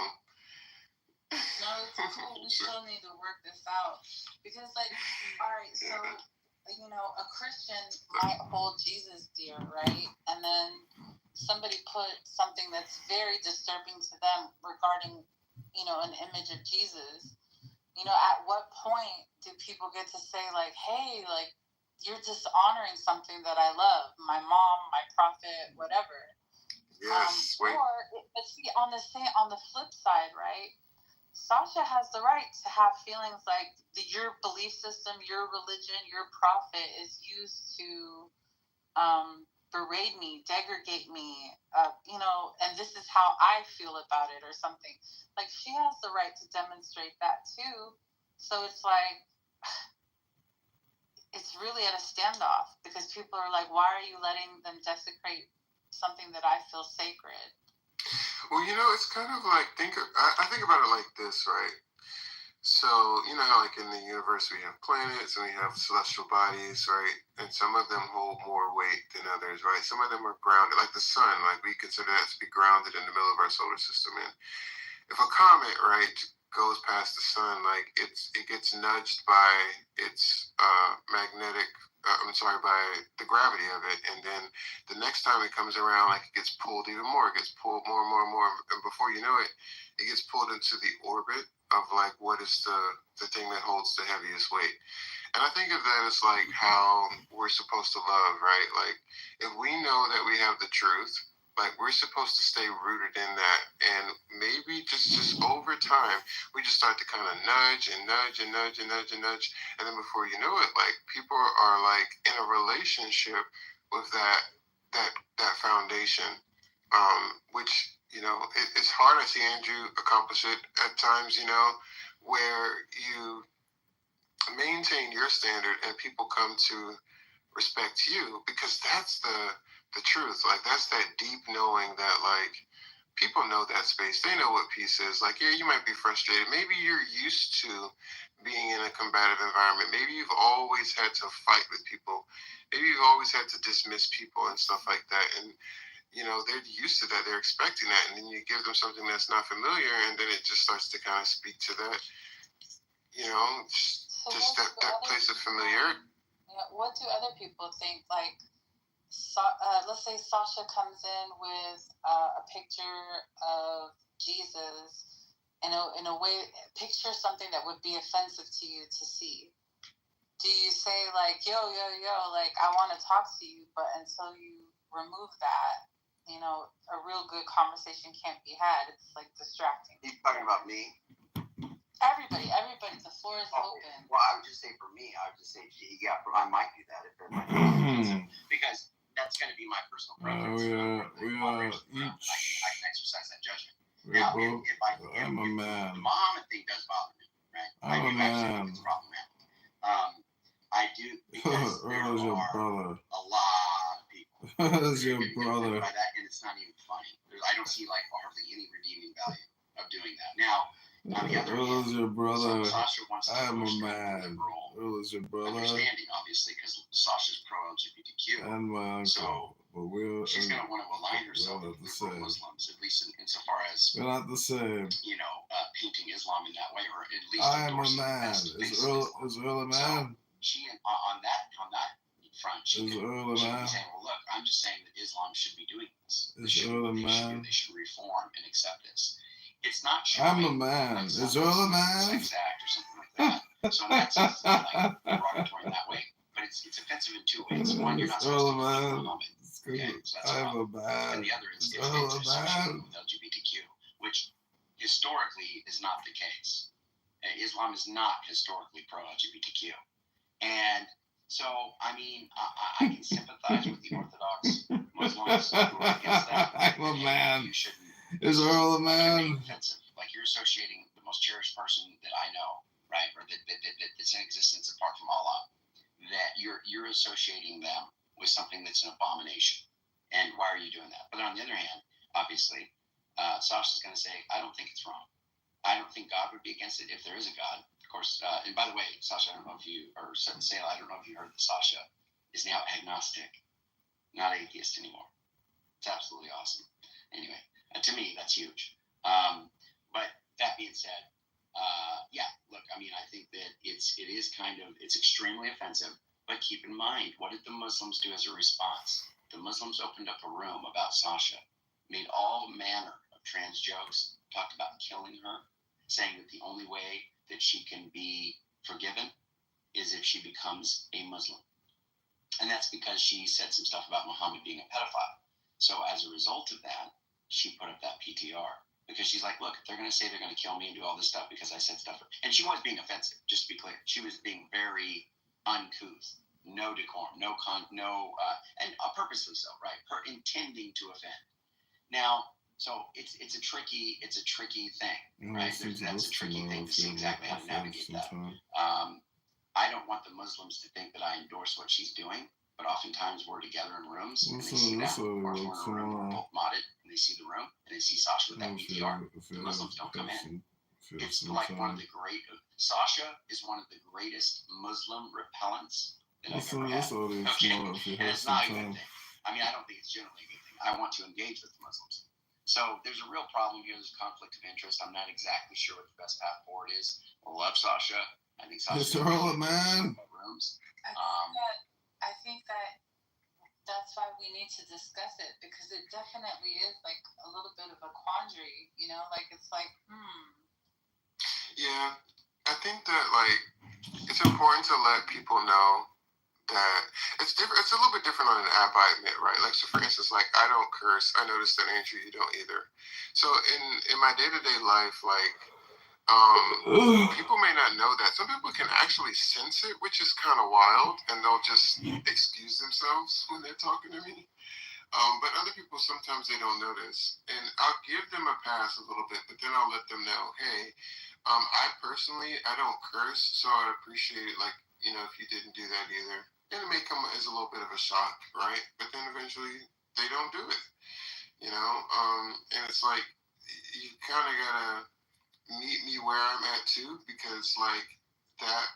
No, it's cool. We still need to work this out because all right, so a Christian might hold Jesus dear, right? And then somebody put something that's very disturbing to them regarding, an image of Jesus. At what point do people get to say like, hey, like you're dishonoring something that I love, my mom, my prophet, whatever. Yes. But see, on the flip side, right? Sasha has the right to have feelings like your belief system, your religion, your prophet is used to berate me, degradate me, and this is how I feel about it or something. Like she has the right to demonstrate that too. So it's like, it's really at a standoff because people are like, why are you letting them desecrate something that I feel sacred? Well, it's kind of like, I think about it like this, right? So, how like in the universe we have planets and we have celestial bodies, right? And some of them hold more weight than others, right? Some of them are grounded, like the sun, like we consider that to be grounded in the middle of our solar system. And if a comet, right, goes past the sun. Like it gets nudged by its magnetic. By the gravity of it, and then the next time it comes around, like it gets pulled even more. It gets pulled more and more and more, and before you know it, it gets pulled into the orbit of like what is the thing that holds the heaviest weight. And I think of that as like how we're supposed to love, right? Like if we know that we have the truth, like we're supposed to stay rooted in that, and maybe just over time we just start to kind of nudge and nudge and nudge and nudge and nudge, and then before you know it, like people are like in a relationship with that foundation, which it's hard. I see Andrew accomplish it at times, where you maintain your standard and people come to respect you because that's the truth. Like that's that deep knowing that like people know that space. They know what peace is. Like, yeah, you might be frustrated. Maybe you're used to being in a combative environment. Maybe you've always had to fight with people. Maybe you've always had to dismiss people and stuff like that. And they're used to that. They're expecting that. And then you give them something that's not familiar, and then it just starts to kind of speak to that, just that place of familiarity. Yeah, what do other people think? Like, let's say Sasha comes in with a picture of Jesus, in a way, picture something that would be offensive to you to see. Do you say like, yo, like I want to talk to you, but until you remove that, a real good conversation can't be had. It's like distracting. You talking about me? Everybody, the floor is open. Well, I would just say for me, I might do that if they're my friends. Because that's going to be my personal preference. I can exercise that judgment. Now, I'm a man. The Muhammad thing does bother me, right? I'm a man. It's problematic. I do because there are a lot of people. That's your brother. By that, and it's not even funny. I don't see like hardly any redeeming value of doing that. Now, on the other hand, your brother. Sasha wants to I'm a man. Earl's your brother. Understanding, obviously, because Sasha's pro-LGBTQ. And my uncle. But she's going to want to align herself with liberal Muslims, at least insofar as we're not the same. Painting Islam in that way, or at least I am a man. Is Earl a man? So she on that front, she is can Earl a man? Be saying, well, look, I'm just saying that Islam should be doing this. Is Earl a man? They should reform and accept this. It's not. I'm a man. Is Earl a man? Sex act or something like that. So in that sense, it's not like derogatory in that way. But it's offensive in two ways. One, you're not supposed to be a woman. Okay, so that's I'm a man. And the other is it's associated with LGBTQ, which historically is not the case. Islam is not historically pro-LGBTQ. And so, I mean, I can sympathize with the Orthodox Muslims who are against that. I'm a man. Is Earl a man? Offensive. Like you're associating the most cherished person that I know, right, or that's in existence apart from Allah. That you're associating them with something that's an abomination. And why are you doing that? But on the other hand, obviously, Sasha's going to say, I don't think it's wrong. I don't think God would be against it if there is a God. Of course, and by the way, Sasha, I don't know if you, or Sayla, I don't know if you heard that Sasha is now agnostic, not atheist anymore. It's absolutely awesome. Anyway, to me, that's huge. But that being said, yeah, look, I mean, I think that it's extremely offensive, but keep in mind, what did the Muslims do as a response? The Muslims opened up a room about Sasha, made all manner of trans jokes, talked about killing her, saying that the only way that she can be forgiven is if she becomes a Muslim. And that's because she said some stuff about Muhammad being a pedophile. So as a result of that, she put up that PTR. Because she's like, look, if they're going to say they're going to kill me and do all this stuff because I said stuff. And she was being offensive, just to be clear. She was being very uncouth, no decorum, and purposely so, right? Her intending to offend. Now, so it's a tricky thing, right? That's a tricky thing to see exactly how to navigate that. I don't want the Muslims to think that I endorse what she's doing, but oftentimes we're together in rooms and they see that. Or if we're in a room, we're both modded, and they see the room, and they see Sasha with that PTR. The Muslims don't come in. It's like one of the Sasha is one of the greatest Muslim repellents that I've ever had. Okay? And it's not a good thing. I mean, I don't think it's generally a good thing. I want to engage with the Muslims. So there's a real problem here. There's conflict of interest. I'm not exactly sure what the best path forward is. I love Sasha. I think Sasha. Mr. Rolla, man. Rooms. I think that that's why we need to discuss it, because it definitely is like a little bit of a quandary, you know, like it's like, Yeah, I think that like it's important to let people know that it's different. It's a little bit different on an app, I admit, right? Like, so for instance, like I don't curse. I noticed that Andrew, you don't either. So in my day-to-day life, like people may not know that. Some people can actually sense it, which is kind of wild, and they'll just excuse themselves when they're talking to me. But other people, sometimes they don't notice. And I'll give them a pass a little bit, but then I'll let them know, hey, I personally, I don't curse, so I'd appreciate it, like, you know, if you didn't do that either. And it may come as a little bit of a shock, right? But then eventually they don't do it, you know? And it's like, you kind of gotta meet me where I'm at too, because like that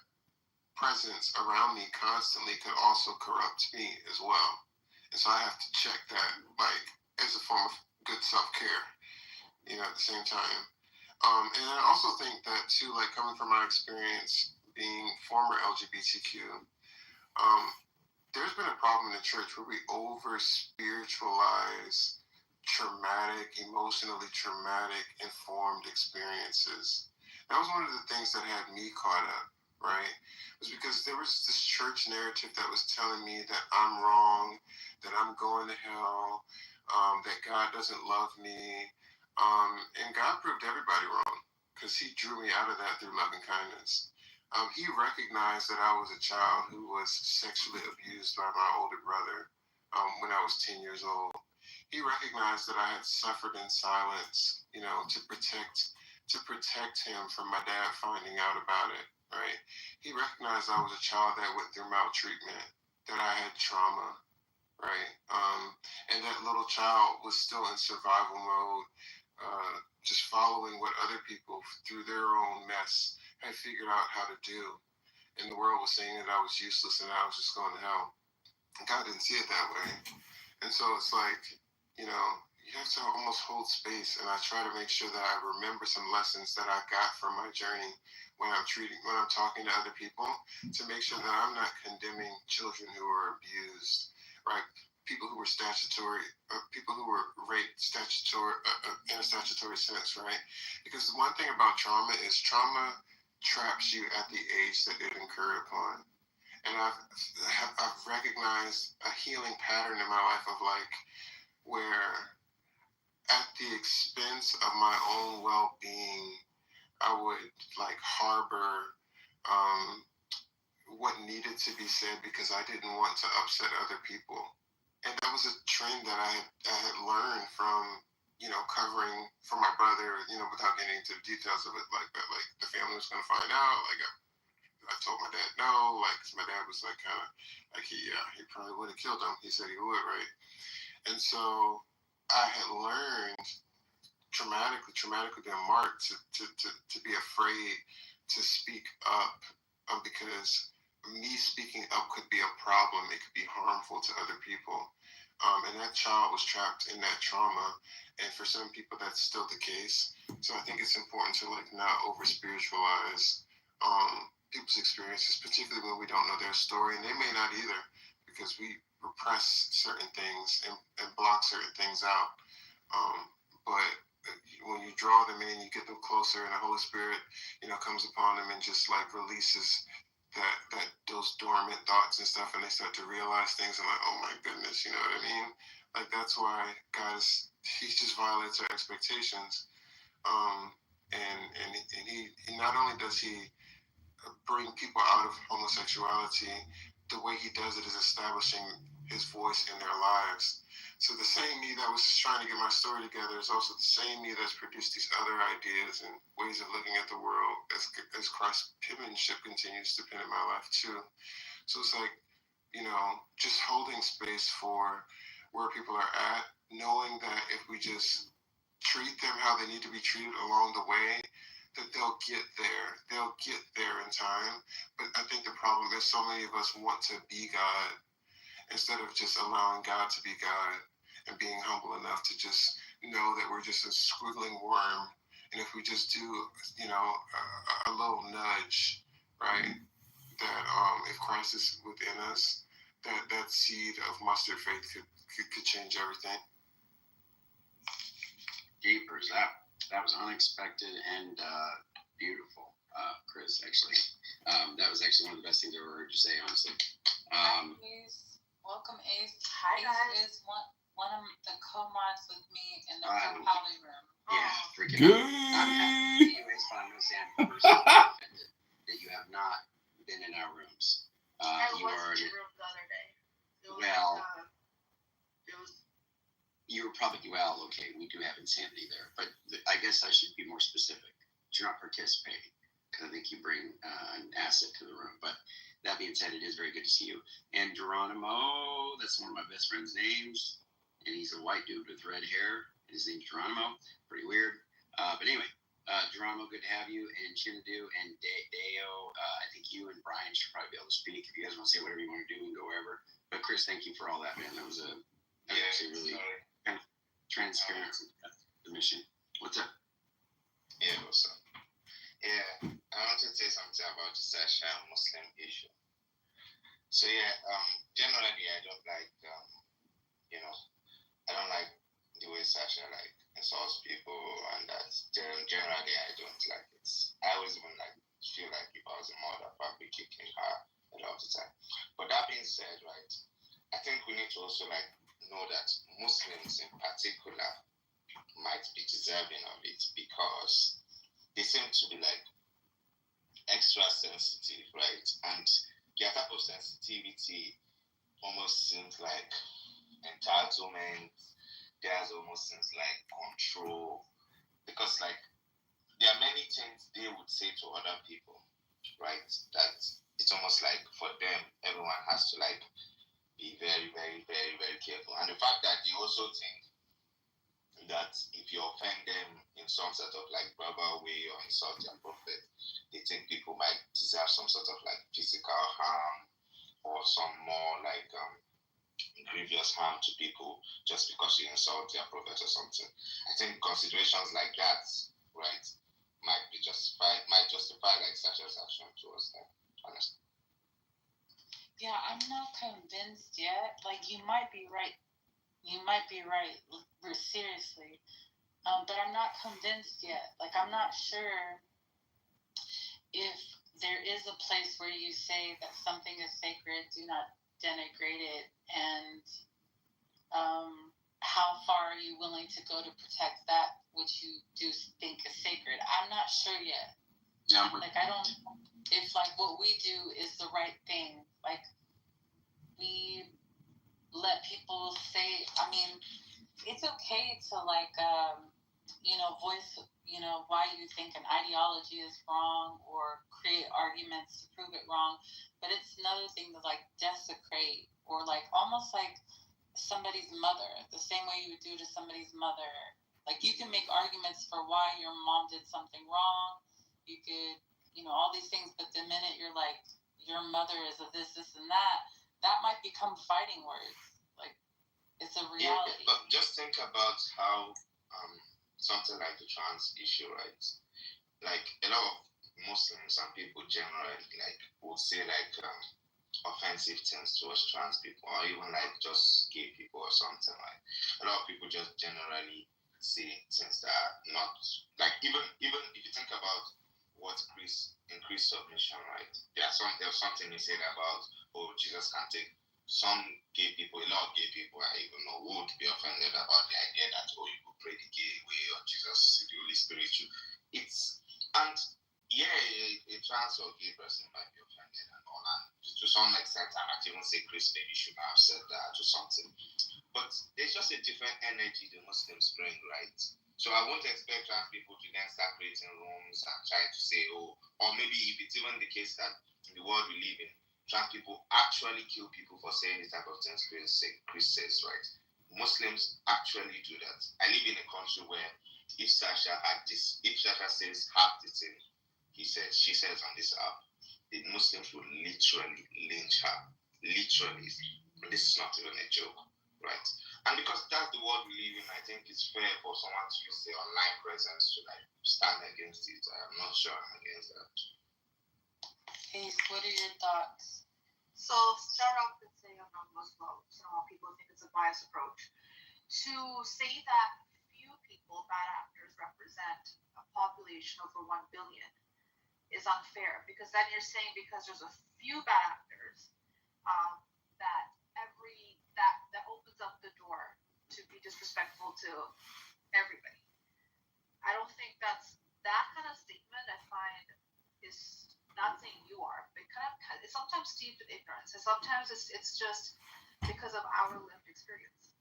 presence around me constantly could also corrupt me as well. And so I have to check that, like, as a form of good self-care, you know, at the same time. And I also think that too, like coming from my experience being former LGBTQ, there's been a problem in the church where we over spiritualize traumatic, emotionally traumatic, informed experiences. That was one of the things that had me caught up, right? It was because there was this church narrative that was telling me that I'm wrong, that I'm going to hell, that God doesn't love me. And God proved everybody wrong because he drew me out of that through loving kindness. He recognized that I was a child who was sexually abused by my older brother when I was 10 years old. He recognized that I had suffered in silence, you know, to protect him from my dad finding out about it, right? He recognized I was a child that went through maltreatment, that I had trauma, right? And that little child was still in survival mode, just following what other people through their own mess had figured out how to do. And the world was saying that I was useless and I was just going to hell. And God didn't see it that way. And so it's like, you know, you have to almost hold space. And I try to make sure that I remember some lessons that I got from my journey when I'm talking to other people, to make sure that I'm not condemning children who are abused, right? People who were people who were raped in a statutory sense, right? Because the one thing about trauma is trauma traps you at the age that it incurred upon. And I've recognized a healing pattern in my life of like, where at the expense of my own well-being, I would like harbor what needed to be said because I didn't want to upset other people. And that was a trend that I had learned from, you know, covering for my brother, you know, without getting into the details of it, like that, like the family was going to find out. Like I told my dad no, like my dad was like kind of like he probably would have killed him. He said he would, right? And so I had learned traumatically been marked to be afraid to speak up, because me speaking up could be a problem. It could be harmful to other people. And that child was trapped in that trauma. And for some people, that's still the case. So I think it's important to like not over spiritualize people's experiences, particularly when we don't know their story. And they may not either, because we repress certain things and block certain things out. But when you draw them in, you get them closer, and the Holy Spirit, you know, comes upon them and just like releases that those dormant thoughts and stuff, and they start to realize things and like, oh my goodness, you know what I mean? Like that's why he just violates our expectations. And he not only does he bring people out of homosexuality, the way he does it is establishing his voice in their lives. So the same me that was just trying to get my story together is also the same me that's produced these other ideas and ways of looking at the world as Christ's penmanship continues to pen in my life too. So it's like, you know, just holding space for where people are at, knowing that if we just treat them how they need to be treated along the way, that they'll get there. They'll get there in time. But I think the problem is so many of us want to be God instead of just allowing God to be God and being humble enough to just know that we're just a squiggling worm, and if we just do, a little nudge, right, that if Christ is within us, that seed of mustard faith could change everything. Jeepers, that was unexpected and beautiful, Chris. Actually, that was actually one of the best things I ever heard you say. Honestly. Ace, welcome, Ace. Hi, Ace is one of the co-mods with me in the poly room. Yeah, freaking. I'm happy to see you, Ace, but I'm going to say I'm personally offended that you have not been in our rooms. I You was are. in your room the other day. Well. You were probably, okay, we do have insanity there, but I guess I should be more specific. You're not participating, because I think you bring an asset to the room. But that being said, it is very good to see you. And Geronimo, that's one of my best friend's names, and he's a white dude with red hair. His name's Geronimo, pretty weird. But anyway, Geronimo, good to have you, and Chinadu and Deo. I think you and Brian should probably be able to speak. If you guys want to say whatever you want to do, we can go wherever. But Chris, thank you for all that, man. That was actually really kind of transparent submission. What's up? Yeah, what's up? Yeah, I want to say something about the Sasha Muslim issue. So generally I don't like, I don't like the way Sasha insults people, and that generally I don't like it. I always even feel like if I was a mother, I'd probably kicking her a lot of the time. But that being said, right, I think we need to also know that Muslims in particular might be deserving of it because they seem to be extra sensitive, right? And their type of sensitivity almost seems like entitlement. Theirs almost seems like control, because there are many things they would say to other people, right? That it's almost like for them, everyone has to be very, very, very, very careful. And the fact that they also think that if you offend them in some sort of verbal way or insult their prophet, they think people might deserve some sort of physical harm or some more grievous harm to people just because you insult their prophet or something. I think considerations like that, right, might justify such action towards them, honestly. Yeah, I'm not convinced yet. You might be right. You might be right, seriously. But I'm not convinced yet. I'm not sure if there is a place where you say that something is sacred, do not denigrate it, and how far are you willing to go to protect that which you do think is sacred? I'm not sure yet. Yeah. I don't know if what we do is the right thing. We let people say, it's okay to voice, why you think an ideology is wrong or create arguments to prove it wrong. But it's another thing to desecrate or almost like somebody's mother, the same way you would do to somebody's mother. You can make arguments for why your mom did something wrong. You could, all these things, but the minute you're your mother is a this, and that might become fighting words. It's a reality. Yeah, but just think about how something like the trans issue, right? A lot of Muslims and people generally would say offensive things towards trans people, or even just gay people or something. A lot of people just generally say things that are not even if you think about what increased submission, right? There's something he said about Jesus can take some gay people, a lot of gay people I even know would be offended about the idea that you could pray the gay way or Jesus, the Holy Spirit. A trans or gay person might be offended and all, and to some extent I might even say Chris maybe should have said that or something. But there's just a different energy the Muslims bring, right? So I won't expect trans people to then start creating rooms and try to say, or maybe if it's even the case that in the world we live in, trans people actually kill people for saying the type of things Chris says, right? Muslims actually do that. I live in a country where if Sasha says half the thing she says on this app, the Muslims will literally lynch her. Literally. This is not even a joke. right? And because that's the world we live in, I think it's fair for someone to use their online presence to like stand against it. I'm not sure I'm against that. Ace, what are your thoughts? So start off and say I'm not Muslim. So people think it's a biased approach. To say that few people, bad actors, represent a population over 1 billion is unfair, because then you're saying because there's a few bad actors, that opens up the door to be disrespectful to everybody. I don't think that's that kind of statement. I find is not saying you are, but it's sometimes steeped in ignorance, and sometimes it's just because of our lived experience,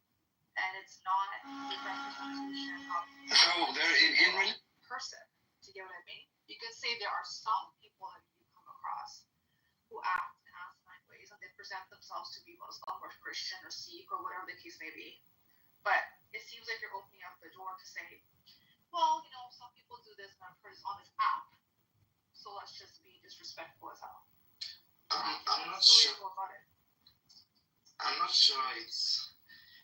and it's not the representation of person. Do you get what I mean? You can say there are some people that you come across who act in asinine ways, and they present themselves to be Muslim or Christian or Sikh or whatever the case may be. But it seems like you're opening up the door to say, well, some people do this and I've heard it's on this app, so let's just be disrespectful as hell. I'm not sure. I'm not sure it's.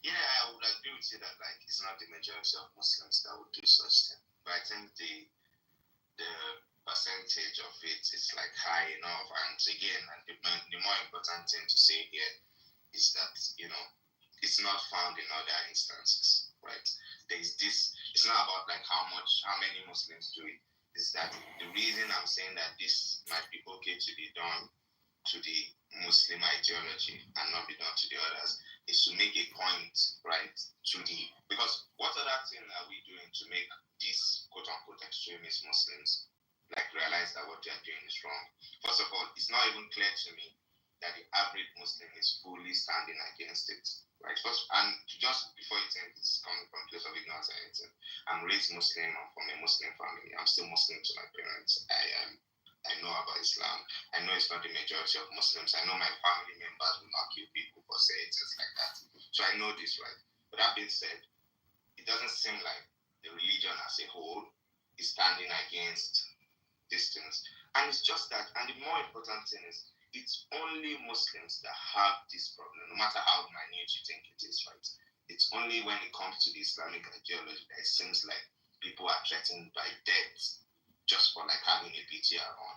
Yeah, I would agree with you that like it's not the majority of Muslims that would do such thing, but I think the percentage of it is like high enough. And again, the more important thing to say here is that it's not found in other instances, right? There's this. It's not about like how many Muslims do it. Is that the reason I'm saying that this might be okay to be done to the Muslim ideology and not be done to the others is to make a point, right? Because what other thing are we doing to make these quote unquote extremist Muslims like realize that what they're doing is wrong? First of all, it's not even clear to me that the average Muslim is fully standing against it, right? First, and just before you think it's coming from a place of ignorance or anything, I'm raised Muslim, I'm from a Muslim family, I'm still Muslim to my parents. I know about Islam. I know it's not the majority of Muslims. I know my family members will not kill people for saying things like that. So I know this, right? But that being said, it doesn't seem like the religion as a whole is standing against these things. And it's just that, and the more important thing is, it's only Muslims that have this problem, no matter how minute you think it is, right? It's only when it comes to the Islamic ideology that it seems like people are threatened by death just for like having a BTR on.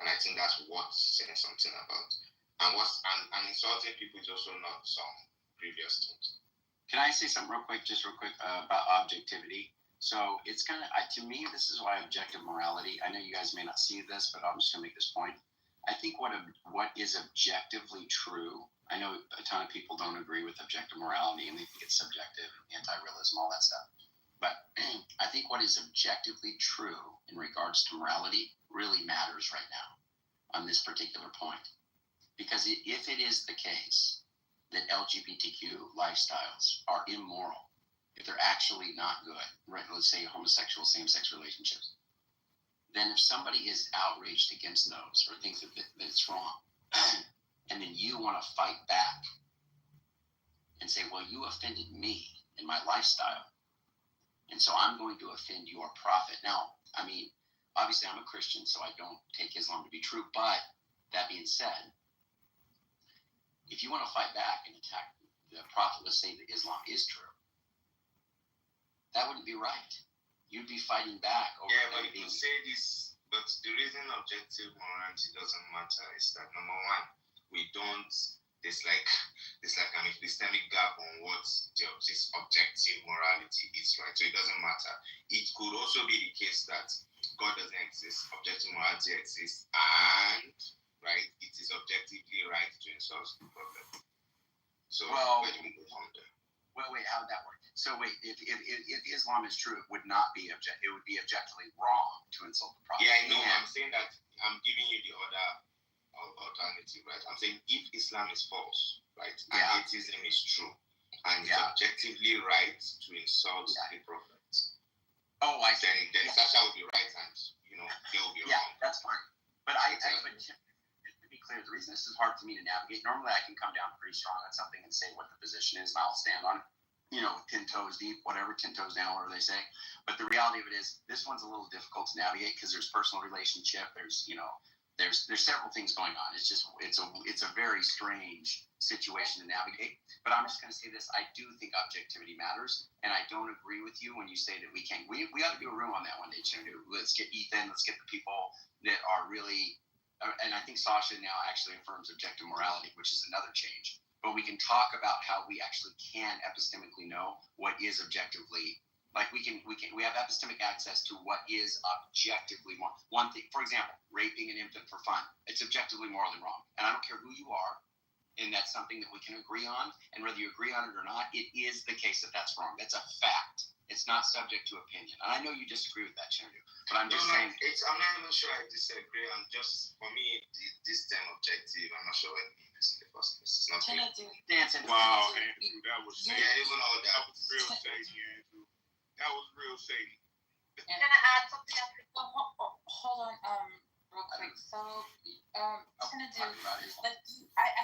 And I think that's worth saying something about. And insulting people is also not some previous things. Can I say something real quick about objectivity? So it's kind of, to me, this is why objective morality. I know you guys may not see this, but I'm just gonna make this point. I think what is objectively true. I know a ton of people don't agree with objective morality and they think it's subjective, anti-realism, all that stuff. But I think what is objectively true in regards to morality really matters right now on this particular point. Because if it is the case that LGBTQ lifestyles are immoral, if they're actually not good, right, let's say homosexual, same-sex relationships, then if somebody is outraged against those or thinks that it's wrong, and then you want to fight back and say, well, you offended me in my lifestyle, and so I'm going to offend your prophet. Now, I mean, obviously I'm a Christian, so I don't take Islam to be true. But that being said, if you want to fight back and attack the prophet, let's say that Islam is true, that wouldn't be right. You'd be fighting back over. Yeah, but you say this, but the reason objective morality doesn't matter is that number one, we don't. There's like an epistemic gap on what this objective morality is, right? So it doesn't matter. It could also be the case that God doesn't exist, objective morality exists, and right, it is objectively right to insult the prophet. So where do we go from there? Well, wait, how would that work? So wait, if Islam is true, it would not be it would be objectively wrong to insult the prophet. Yeah, I know. I'm saying that I'm giving you the other alternative, right? I'm saying if Islam is false, right, and atheism is true, and it's objectively right to insult the prophet. Oh, I see. Then Sasha will be right, and they will be wrong. Yeah, that's fine. But but just to be clear, the reason this is hard for me to navigate. Normally, I can come down pretty strong on something and say what the position is, and I'll stand on it. 10 toes deep, whatever, 10 toes down, whatever they say. But the reality of it is, this one's a little difficult to navigate because there's personal relationship. There's there's several things going on. It's a very strange situation to navigate. But I'm just going to say this: I do think objectivity matters, and I don't agree with you when you say that we can't. We ought to do a room on that one day, Chindu. Let's get Ethan. Let's get the people that are really. And I think Sasha now actually affirms objective morality, which is another change. But we can talk about how we actually can epistemically know what is objectively. Like we have epistemic access to what is objectively wrong. One thing, for example, raping an infant for fun. It's objectively morally wrong. And I don't care who you are, and that's something that we can agree on. And whether you agree on it or not, it is the case that that's wrong. That's a fact. It's not subject to opinion. And I know you disagree with that, Chindu, but I'm just saying. I'm not even sure I disagree. I'm just, for me, this term objective, I'm not sure what it means in the first place. It's not dancing. Wow, Andrew, that was shady. Yeah, even all that was real shady, Andrew. That was real shady. Can I add something? Hold on, real quick. So, I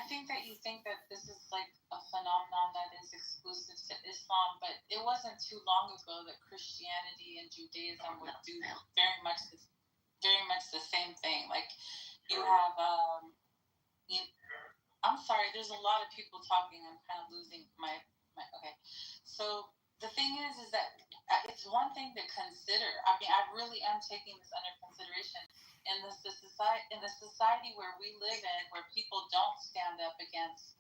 think that you think that this is like a phenomenon that is exclusive to Islam, but it wasn't too long ago that Christianity and Judaism would do very much the same thing. Like you have, I'm sorry, there's a lot of people talking. I'm kind of losing my okay. So the thing is that it's one thing to consider. I mean, I really am taking this under consideration in the society where we live in, where people don't stand up against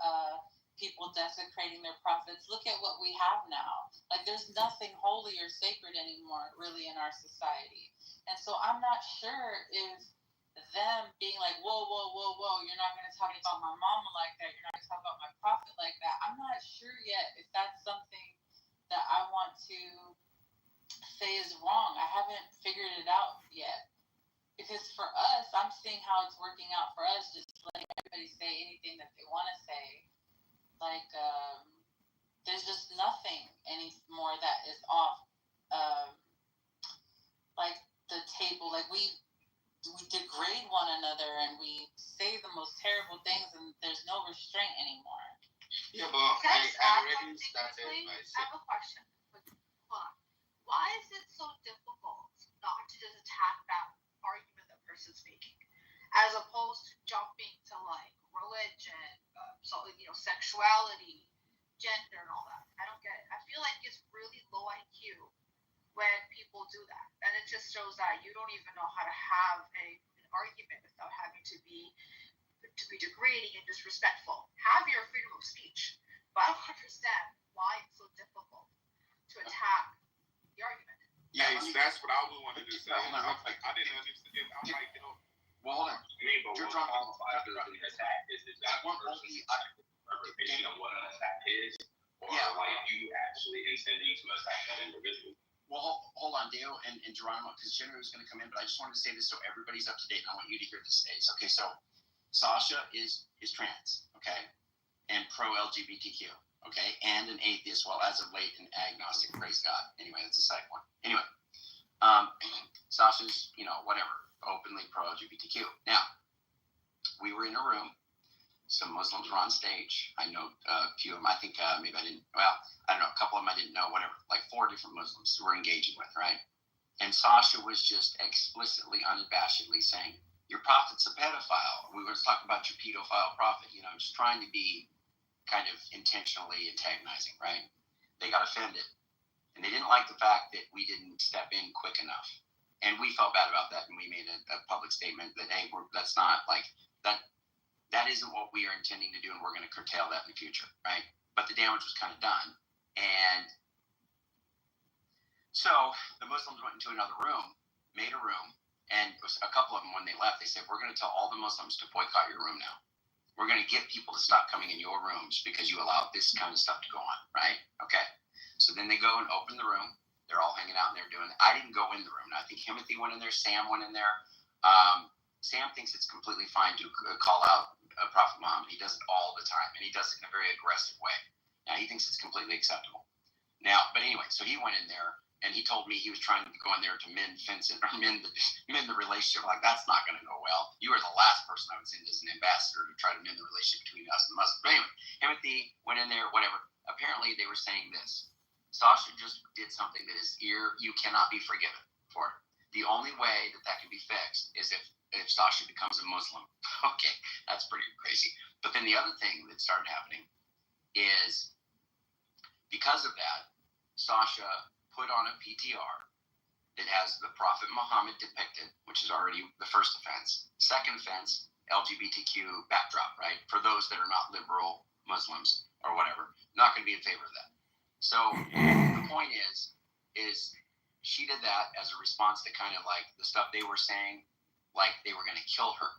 people desecrating their prophets. Look at what we have now. Like, there's nothing holy or sacred anymore, really, in our society. And so I'm not sure if them being like, whoa, you're not going to talk about my mama like that. You're not going to talk about my prophet like that. I'm not sure yet if that's something that I want to say is wrong. I haven't figured it out yet. Because for us, I'm seeing how it's working out for us, just letting everybody say anything that they want to say. Like, there's just nothing anymore that is off, like, the table. Like, we degrade one another and we say the most terrible things, and there's no restraint anymore. Yeah, but I already started by saying. I have a question. Hold on. Why is it so difficult not to just attack that argument the person's making, as opposed to jumping to like religion, sexuality, gender, and all that? I don't get it. I feel like it's really low IQ when people do that, and it just shows that you don't even know how to have an argument without having to be degrading and disrespectful. Have your freedom of speech, but I don't understand why it's so difficult to attack the argument. Yeah, that's what I would want to say. I didn't understand. I'm like, well, hold on. You're talking about an attack. Is that one only interpretation of what an attack is? Or like you actually intending to attack that individual? Well, hold on, Dale and Geronimo, because Jimmy was going to come in, but I just wanted to say this so everybody's up to date, and I want you to hear this, Stace. Okay, so Sasha is trans, okay, and pro-LGBTQ, okay, and an atheist, well, as of late, an agnostic, praise God. Anyway, that's a side one. Anyway, Sasha's, whatever, openly pro-LGBTQ. Now, we were in a room. Some Muslims were on stage. I know a few of them. I think maybe I didn't. Well, I don't know. A couple of them I didn't know. Whatever. Like 4 different Muslims who we're engaging with, right? And Sasha was just explicitly, unabashedly saying, "Your prophet's a pedophile." We were talking about your pedophile prophet. Just trying to be kind of intentionally antagonizing, right? They got offended, and they didn't like the fact that we didn't step in quick enough, and we felt bad about that, and we made a public statement that, hey, that's not like that. That isn't what we are intending to do, and we're going to curtail that in the future, right? But the damage was kind of done. And so the Muslims went into another room, made a room, and a couple of them, when they left, they said, "We're going to tell all the Muslims to boycott your room now. We're going to get people to stop coming in your rooms because you allow this kind of stuff to go on," right? Okay. So then they go and open the room. They're all hanging out, and they're doing it. I didn't go in the room. Now, I think Timothy went in there. Sam went in there. Sam thinks it's completely fine to call out Prophet Muhammad. He does it all the time, and he does it in a very aggressive way. Now, he thinks it's completely acceptable. Now, but anyway, so he went in there, and he told me he was trying to go in there to mend the relationship. Like, that's not going to go well. You are the last person I would send as an ambassador to try to mend the relationship between us and the Muslims. But anyway, Timothy went in there, whatever. Apparently, they were saying this. Sasha just did something that is you cannot be forgiven for it. The only way that can be fixed is if Sasha becomes a Muslim. Okay, that's pretty crazy. But then the other thing that started happening is because of that, Sasha put on a PTR that has the Prophet Muhammad depicted, which is already the first offense. Second offense, LGBTQ backdrop, right? For those that are not liberal Muslims or whatever, not going to be in favor of that. So the point is she did that as a response to kind of like the stuff they were saying, like they were going to kill her.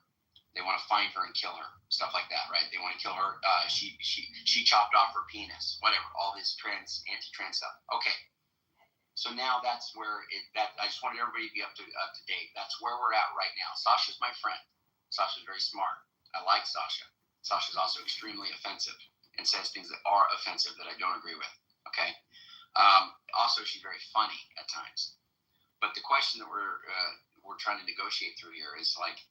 They want to find her and kill her, stuff like that, right? They want to kill her. She chopped off her penis, whatever. All this anti-trans stuff. Okay, so now that's where I just wanted everybody to be up to date. That's where we're at right now. Sasha's my friend. Sasha's very smart. I like Sasha. Sasha's also extremely offensive and says things that are offensive that I don't agree with. Okay. Also, she's very funny at times. But the question that we're trying to negotiate through here is like,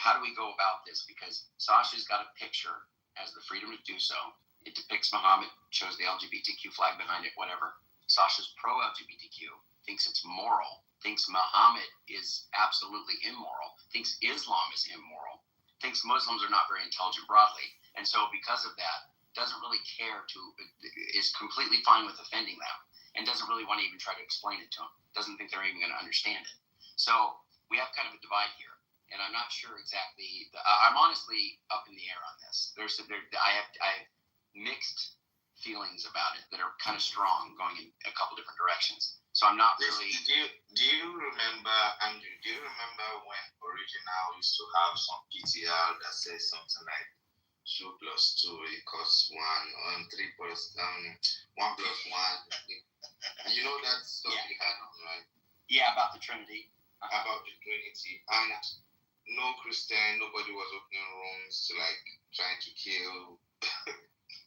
how do we go about this? Because Sasha's got a picture, has the freedom to do so. It depicts Muhammad, shows the LGBTQ flag behind it, whatever. Sasha's pro-LGBTQ, thinks it's moral, thinks Muhammad is absolutely immoral, thinks Islam is immoral, thinks Muslims are not very intelligent broadly. And so because of that, doesn't really care is completely fine with offending them and doesn't really want to even try to explain it to them. Doesn't think they're even going to understand it. So we have kind of a divide here. And I'm not sure exactly. I'm honestly up in the air on this. I have mixed feelings about it that are kind of strong, going in a couple different directions. So I'm not really. Do you remember, Andrew? Do you remember when Original used to have some PTR that says something like 2 plus 2 equals 1, 3 plus 1 plus 1. You know that stuff he had on, right? Yeah, about the Trinity. About the Trinity. And no Christian, nobody was opening rooms to like trying to kill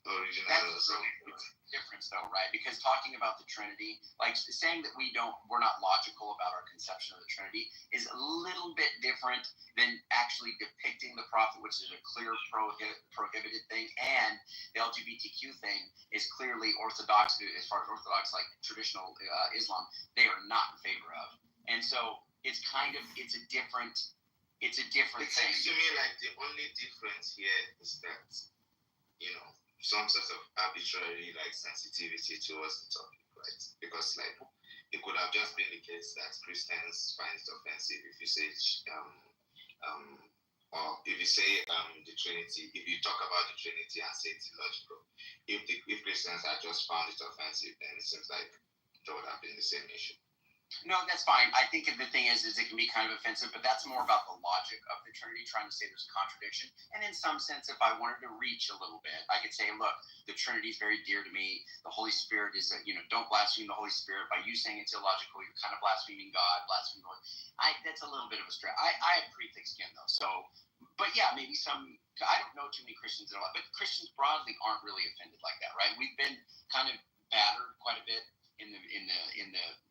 Original or something. It's difference though, right? Because talking about the Trinity, like saying that we're not logical about our conception of the Trinity is a little bit different than actually depicting the prophet, which is a clear prohibited thing, and the LGBTQ thing is clearly orthodox, as far as orthodox, like traditional Islam, they are not in favor of. And so it's a different thing. It seems to me like the only difference here is that, some sort of arbitrary sensitivity towards the topic, right? Because it could have just been the case that Christians find it offensive if you say or if you say the Trinity, if you talk about the Trinity and say it's illogical. If Christians had just found it offensive, then it seems like that would have been the same issue. No, that's fine. I think the thing is it can be kind of offensive, but that's more about the logic of the Trinity, trying to say there's a contradiction. And in some sense, if I wanted to reach a little bit, I could say, look, the Trinity is very dear to me. The Holy Spirit is, don't blaspheme the Holy Spirit. By you saying it's illogical, you're kind of blaspheming God, blaspheming God. That's a little bit of a stretch. I have pretty thick skin, though. So, but yeah, maybe I don't know too many Christians at all, but Christians broadly aren't really offended like that, right? We've been kind of battered quite a bit in the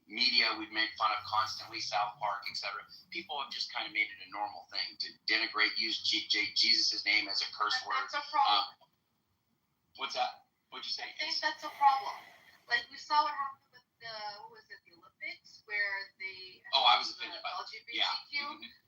media. We've made fun of constantly, South Park, etc. People have just kind of made it a normal thing to denigrate, use Jesus' name as a curse word. That's a problem. What's that? What'd you say? I think that's a problem. Like we saw what happened with the Olympics, where they I was offended by LGBTQ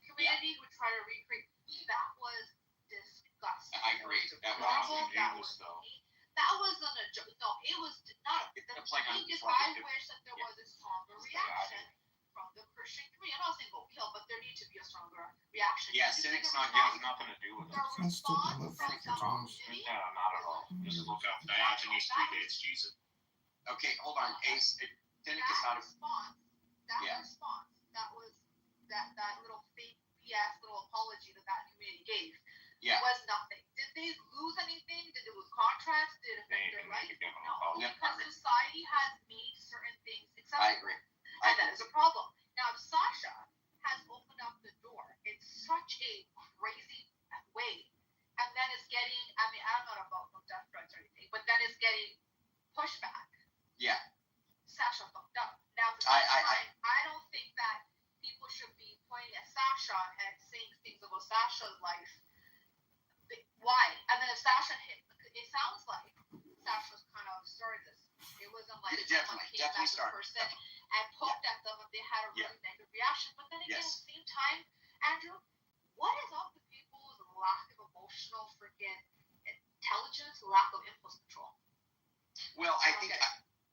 community who try to recreate. That was disgusting. I agree. That wasn't a joke. No, it was not. The thing is, I wish that there was a stronger reaction from the Christian community. I'm not saying go kill, but there needs to be a stronger reaction. Yeah, cynics has nothing to do with it. The response from the community. No, not at all. Just look up Diogenes predates Jesus. Okay, hold on. Cynic is not a response. That was that little fake BS little apology that community gave. Yeah. Was nothing. Did they lose anything? Did it lose contracts? Did it affect their life? No, because society has made certain things acceptable. I agree. And that is a problem. Now, if Sasha has opened up the door in such a crazy way, and then is getting, I'm not about no death threats or anything, but then is getting pushback. Yeah. Sasha fucked up. Now, I don't think that people should be pointing at Sasha and saying things about Sasha's life. Why? And then if Sasha it sounds like Sasha's kind of started this. It wasn't like someone came at this person and poked at them and they had a really negative reaction lack of impulse control. Well, I think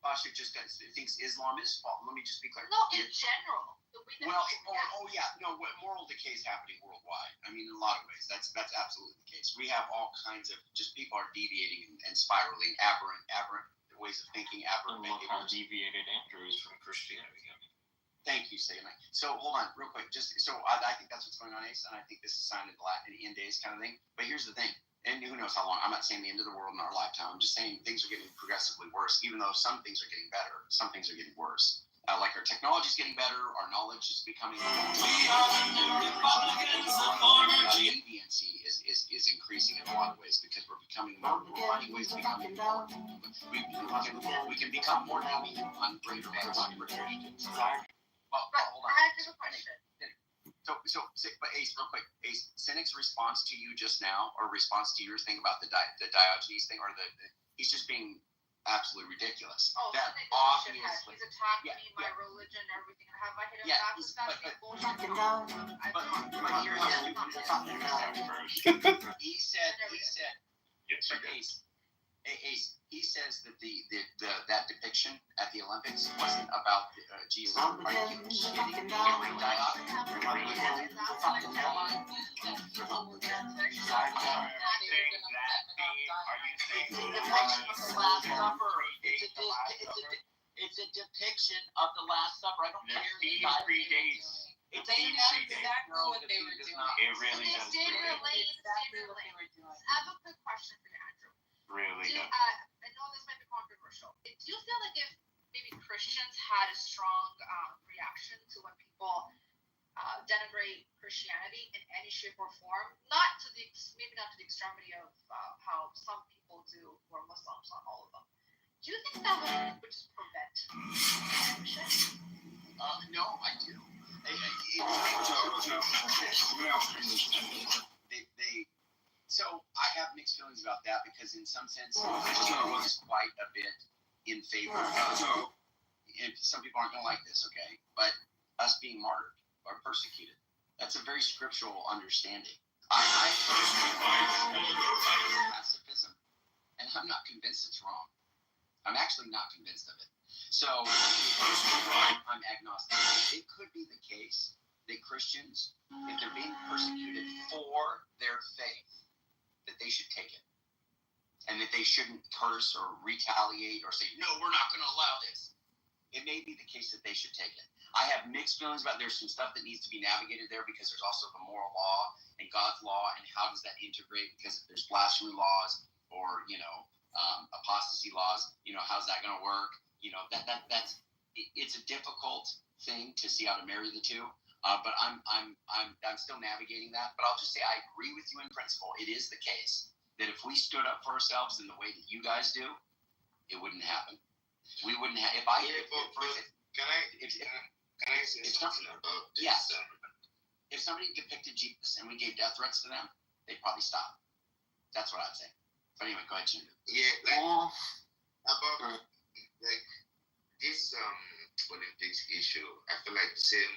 Basha just thinks Islam is false. Let me just be clear. No, in general. Moral decay is happening worldwide. I mean, in a lot of ways, that's absolutely the case. We have all kinds of just people are deviating and spiraling, aberrant ways of thinking, aberrant behavior. How deviated Andrew is from Christianity. Thank you, Sayana. So hold on, real quick. I think that's what's going on, Ace, and I think this is a sign of the end days kind of thing. But here's the thing. And who knows how long? I'm not saying the end of the world in our lifetime. I'm just saying things are getting progressively worse. Even though some things are getting better, some things are getting worse. Like our technology is getting better, our knowledge is becoming. Deviancy is increasing in a lot of ways because we're becoming more. Finding ways to become more. We can become more deviant on greater levels. Well, hold on. I have a question. But Ace, real quick, Ace, Cynic's response to you just now, or response to your thing about the Diogenes thing, or he's just being absolutely ridiculous. Oh, that obviously. obviously. He's attacked me, my religion, everything. Have I hit him back with that same bullshit? He said, Ace, he says that that depiction at the Olympics wasn't about Jesus. Are you kidding me? It's a depiction of the Last Supper. I don't care. It predates. They know exactly what they were doing. It really does. I have a quick question for you, Andrew. Really does. I know this might be controversial. Do you feel like if maybe Christians had a strong reaction to when people denigrate Christianity in any shape or form, maybe not to the extremity of how some people do who are Muslims, not all of them. Do you think that would just prevent shit? No, I do. So I have mixed feelings about that because in some sense Christianity is quite a bit in favor of, and some people aren't going to like this, okay, but us being martyred or persecuted. That's a very scriptural understanding. I pacifism, and I'm not convinced it's wrong. I'm actually not convinced of it. So I'm agnostic. It could be the case that Christians, if they're being persecuted for their faith, that they should take it. And that they shouldn't curse or retaliate or say, no, we're not going to allow this. It may be the case that they should take it. I have mixed feelings about there's some stuff that needs to be navigated there because there's also the moral law and God's law and how does that integrate because if there's blasphemy laws or, apostasy laws, how's that going to work? It's a difficult thing to see how to marry the two. But I'm still navigating that. But I'll just say I agree with you in principle. It is the case that if we stood up for ourselves in the way that you guys do, it wouldn't happen. We wouldn't have. Can I say something about this? Yes. If somebody depicted Jesus and we gave death threats to them, they'd probably stop. That's what I'd say. But anyway, go ahead, Jim. Yeah, about this Olympics issue, I feel like the same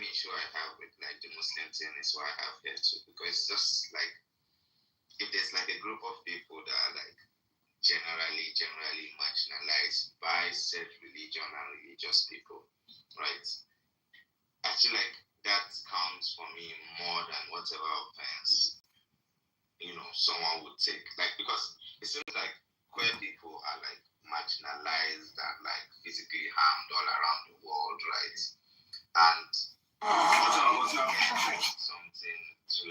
issue I have with the Muslim thing is what I have here too, because it's just if there's a group of people that are generally marginalized by said religion and religious people, right? I feel like that counts for me more than whatever offense someone would take, because it seems like queer people are marginalized and physically harmed all around the world, right? And something to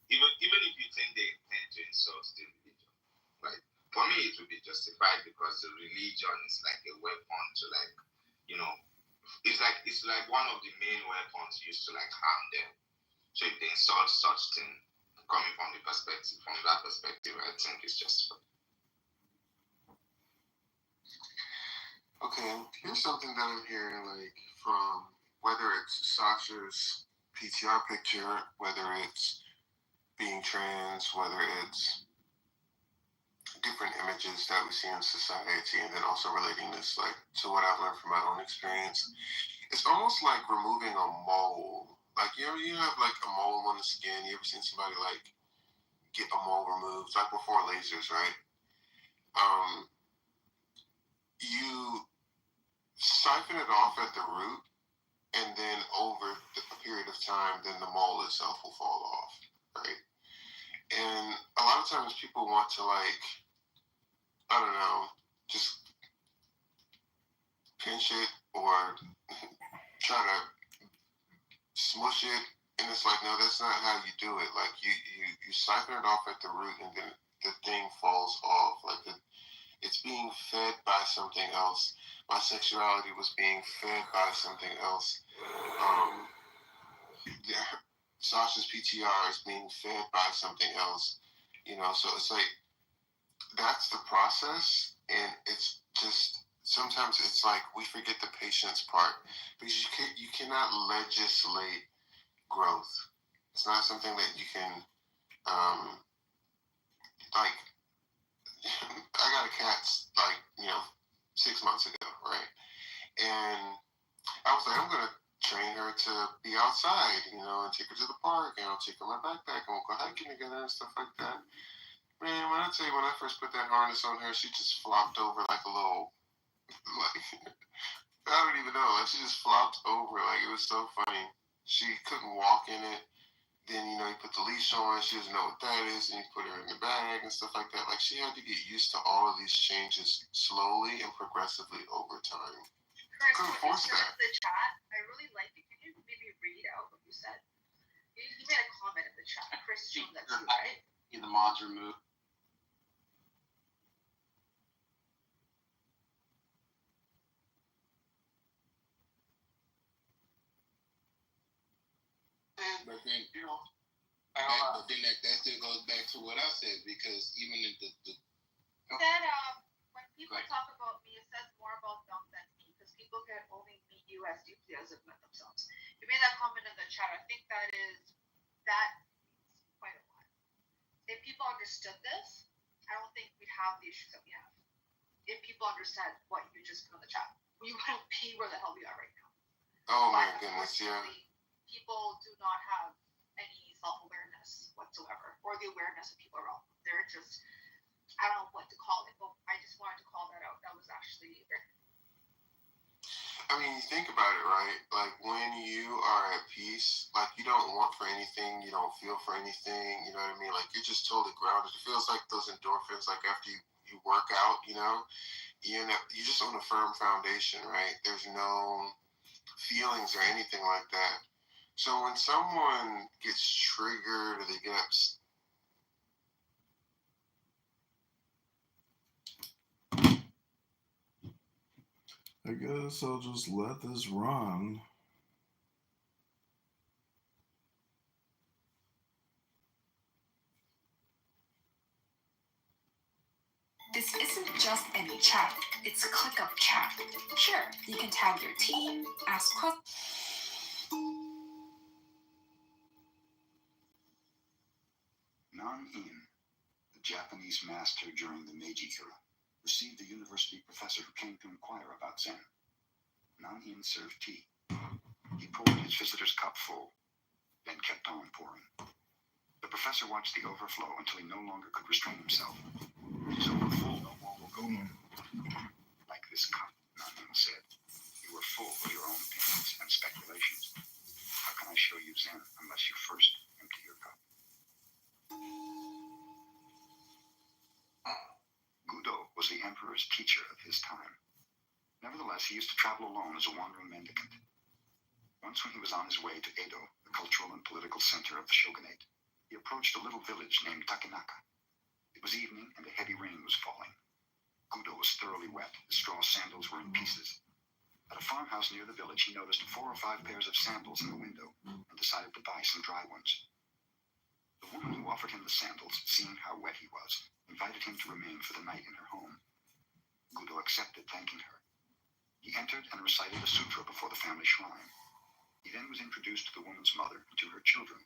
even if you think they intend to insult the religion, right? For me, it would be justified because the religion is a weapon to it's one of the main weapons used to harm them. So if they insult such thing, coming from that perspective, I think it's justified. Okay, here's something that I'm hearing from whether it's Sasha's PTR picture, whether it's being trans, whether it's different images that we see in society, and then also relating this to what I've learned from my own experience. It's almost like removing a mole. You have a mole on the skin. You ever seen somebody get a mole removed, before lasers, right? you siphon it off at the root, and then over a period of time, then the mole itself will fall off, right? And a lot of times people want to, like, I don't know, just pinch it or try to smush it, and it's like, no, that's not how you do it. Like, you siphon it off at the root, and then the thing falls off. Like, it's being fed by something else. My sexuality was being fed by something else. Yeah, Sasha's PTR is being fed by something else. You know, so it's like, that's the process, and it's just, sometimes it's like we forget the patience part, because you cannot legislate growth. It's not something that you can, like, I got a cat, like, 6 months ago, right? And I was like, I'm going to train her to be outside, and take her to the park, and I'll take her my backpack, and we'll go hiking together and stuff like that. Man, when I tell you, when I first put that harness on her, she just flopped over like a little, like, I don't even know, like, she just flopped over, like, it was so funny. She couldn't walk in it. Then, you put the leash on, she doesn't know what that is, and you put her in the bag and stuff like that. Like, she had to get used to all of these changes slowly and progressively over time. Chris, Couldn't when you force said that. in the chat, I really like it. Can you maybe read out what you said? You made a comment in the chat. Chris showed that to you, right? The mods removed. But then, that still goes back to what I said, because even in the It said, when people talk about me, it says more about them than me, because people can only meet you as deeply as they've met themselves. You made that comment in the chat. I think that means quite a lot. If people understood this, I don't think we'd have the issues that we have. If people understand what you just put in the chat, we wouldn't be where the hell we are right now. Oh my goodness, yeah. People do not have any self-awareness whatsoever, or the awareness of people around them. They're just, I don't know what to call it, but I just wanted to call that out. That was actually very... I mean, think about it, right? Like, when you are at peace, like, you don't want for anything, you don't feel for anything, you know what I mean? Like, you're just totally grounded. It feels like those endorphins, like, after you work out, you're just on a firm foundation, right? There's no feelings or anything like that. So when someone gets triggered or they get upset, I guess I'll just let this run. This isn't just any chat, it's ClickUp chat. Sure, you can tag your team, ask questions. Nan-in, the Japanese master during the Meiji era, received a university professor who came to inquire about Zen. Nan-in served tea. He poured his visitor's cup full, then kept on pouring. The professor watched the overflow until he no longer could restrain himself. It is overfull, no more will go. Like this cup, Nan-in said, you are full of your own opinions and speculations. How can I show you Zen unless you first empty your cup? Gudo was the emperor's teacher of his time. Nevertheless, he used to travel alone as a wandering mendicant. Once when he was on his way to Edo, the cultural and political center of the shogunate, he approached a little village named Takenaka. It was evening and a heavy rain was falling. Gudo was thoroughly wet. His straw sandals were in pieces. At a farmhouse near the village, he noticed 4 or 5 pairs of sandals in the window and decided to buy some dry ones. The woman who offered him the sandals, seeing how wet he was, invited him to remain for the night in her home. Gudo accepted, thanking her. He entered and recited a sutra before the family shrine. He then was introduced to the woman's mother and to her children.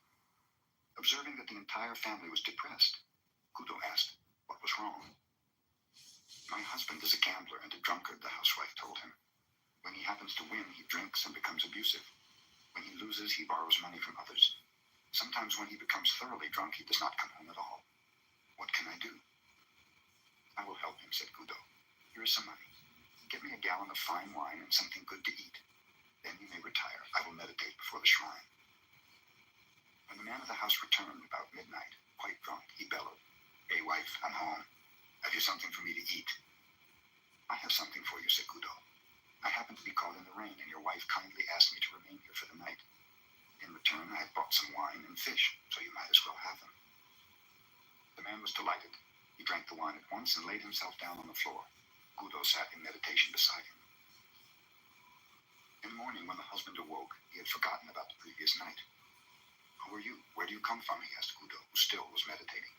Observing that the entire family was depressed, Gudo asked what was wrong. My husband is a gambler and a drunkard, the housewife told him. When he happens to win, he drinks and becomes abusive. When he loses, he borrows money from others. Sometimes when he becomes thoroughly drunk, he does not come home at all. What can I do? I will help him, said Gudo. Here is some money. Get me a gallon of fine wine and something good to eat. Then you may retire. I will meditate before the shrine. When the man of the house returned about midnight, quite drunk, he bellowed, Hey, wife, I'm home. Have you something for me to eat? I have something for you, said Gudo. I happened to be caught in the rain, and your wife kindly asked me to remain here for the night. In return, I have brought some wine and fish, so you might as well have them. The man was delighted. He drank the wine at once and laid himself down on the floor. Gudo sat in meditation beside him. In the morning, when the husband awoke, he had forgotten about the previous night. Who are you? Where do you come from? He asked Gudo, who still was meditating.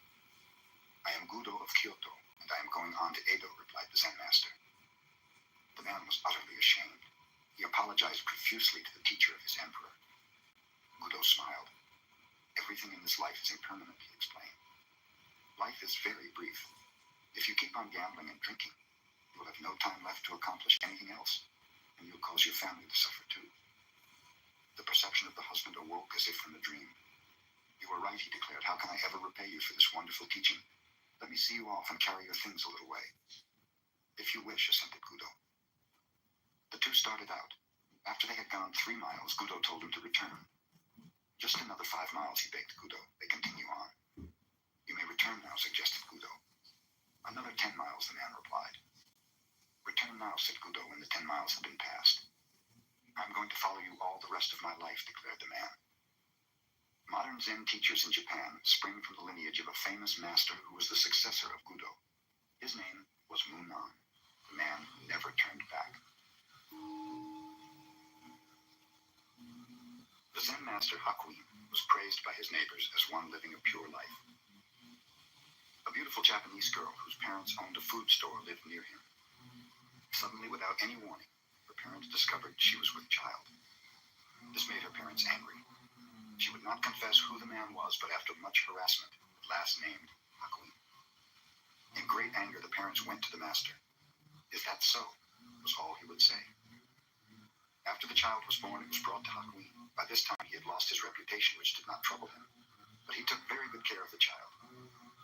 I am Gudo of Kyoto, and I am going on to Edo, replied the Zen master. The man was utterly ashamed. He apologized profusely to the teacher of his emperor. Gudo smiled. Everything in this life is impermanent, he explained. Life is very brief. If you keep on gambling and drinking, you will have no time left to accomplish anything else, and you'll cause your family to suffer too. The perception of the husband awoke as if from a dream. You are right, he declared. How can I ever repay you for this wonderful teaching? Let me see you off and carry your things a little way. If you wish, assented Gudo. The two started out. After they had gone 3 miles, Gudo told him to return. Just another 5 miles, he begged Gudo. They continue on. You may return now, suggested Gudo. Another 10 miles, the man replied. Return now, said Gudo, when the 10 miles had been passed. I'm going to follow you all the rest of my life, declared the man. Modern Zen teachers in Japan spring from the lineage of a famous master who was the successor of Gudo. His name was Munan, the man who never turned back. The Zen master Hakuin was praised by his neighbors as one living a pure life. A beautiful Japanese girl whose parents owned a food store lived near him. Suddenly, without any warning, her parents discovered she was with child. This made her parents angry. She would not confess who the man was, but after much harassment, at last named Hakuin. In great anger, the parents went to the master. Is that so? Was all he would say. After the child was born, it was brought to Hakuin. By this time, he had lost his reputation, which did not trouble him. But he took very good care of the child.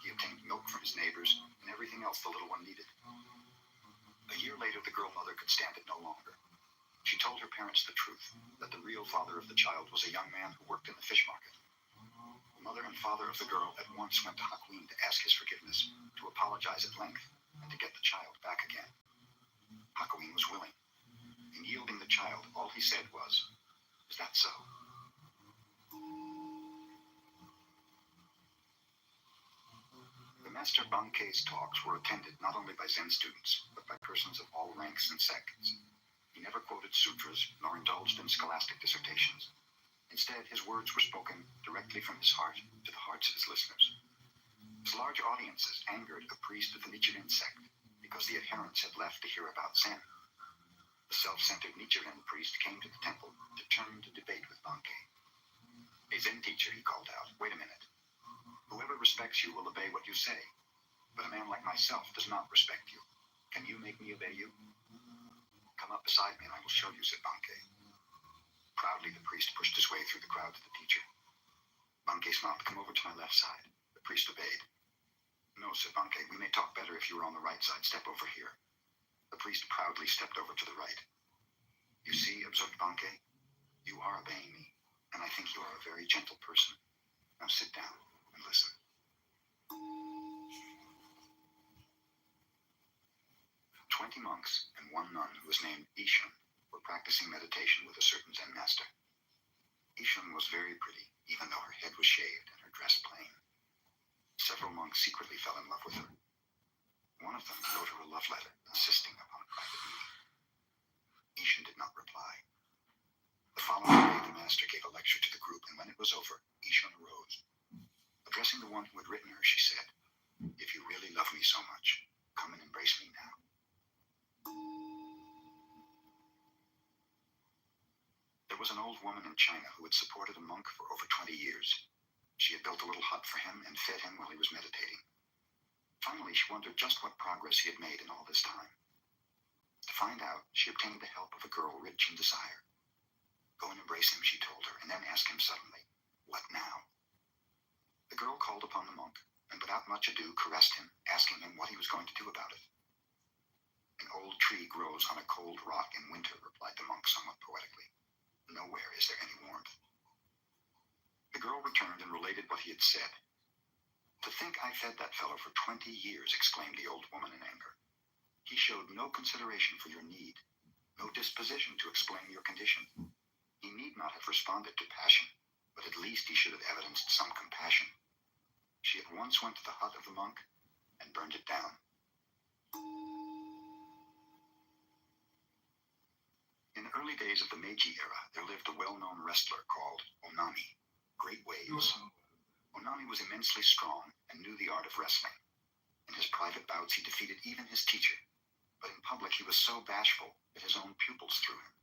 He obtained milk from his neighbors and everything else the little one needed. A year later, the girl mother could stand it no longer. She told her parents the truth, that the real father of the child was a young man who worked in the fish market. The mother and father of the girl at once went to Hakuin to ask his forgiveness, to apologize at length, and to get the child back again. Hakuin was willing. In yielding the child, all he said was, Is that so? The Master Bankei's talks were attended not only by Zen students, but by persons of all ranks and sects. He never quoted sutras, nor indulged in scholastic dissertations. Instead, his words were spoken directly from his heart to the hearts of his listeners. His large audiences angered a priest of the Nichiren sect, because the adherents had left to hear about Zen. The self-centered Nichiren priest came to the temple, determined to debate with Bankei. A Zen teacher, he called out, wait a minute. Whoever respects you will obey what you say, but a man like myself does not respect you. Can you make me obey you? Come up beside me and I will show you, said Bankei. Proudly, the priest pushed his way through the crowd to the teacher. Bankei smiled. Come over to my left side. The priest obeyed. No, said Bankei, we may talk better if you were on the right side. Step over here. The priest proudly stepped over to the right. You see, observed Bankei, you are obeying me, and I think you are a very gentle person. Now sit down and listen. 20 monks and 1 nun who was named Ishan were practicing meditation with a certain Zen master. Ishan was very pretty, even though her head was shaved and her dress plain. Several monks secretly fell in love with her. One of them wrote her a love letter, insisting upon a private meeting. Ishan did not reply. The following day, the master gave a lecture to the group, and when it was over, Ishan arose. Addressing the one who had written her, she said, If you really love me so much, come and embrace me now. There was an old woman in China who had supported a monk for over 20 years. She had built a little hut for him and fed him while he was meditating. Finally, she wondered just what progress he had made in all this time. To find out, she obtained the help of a girl rich in desire. Go and embrace him, she told her, and then ask him suddenly, what now? The girl called upon the monk, and without much ado caressed him, asking him what he was going to do about it. An old tree grows on a cold rock in winter, replied the monk somewhat poetically. Nowhere is there any warmth. The girl returned and related what he had said. To think I fed that fellow for 20 years, exclaimed the old woman in anger. He showed no consideration for your need, no disposition to explain your condition. He need not have responded to passion, but at least he should have evidenced some compassion. She at once went to the hut of the monk and burned it down. In the early days of the Meiji era, there lived a well-known wrestler called Onami, Great Waves. Onami was immensely strong and knew the art of wrestling. In his private bouts, he defeated even his teacher, but in public he was so bashful that his own pupils threw him.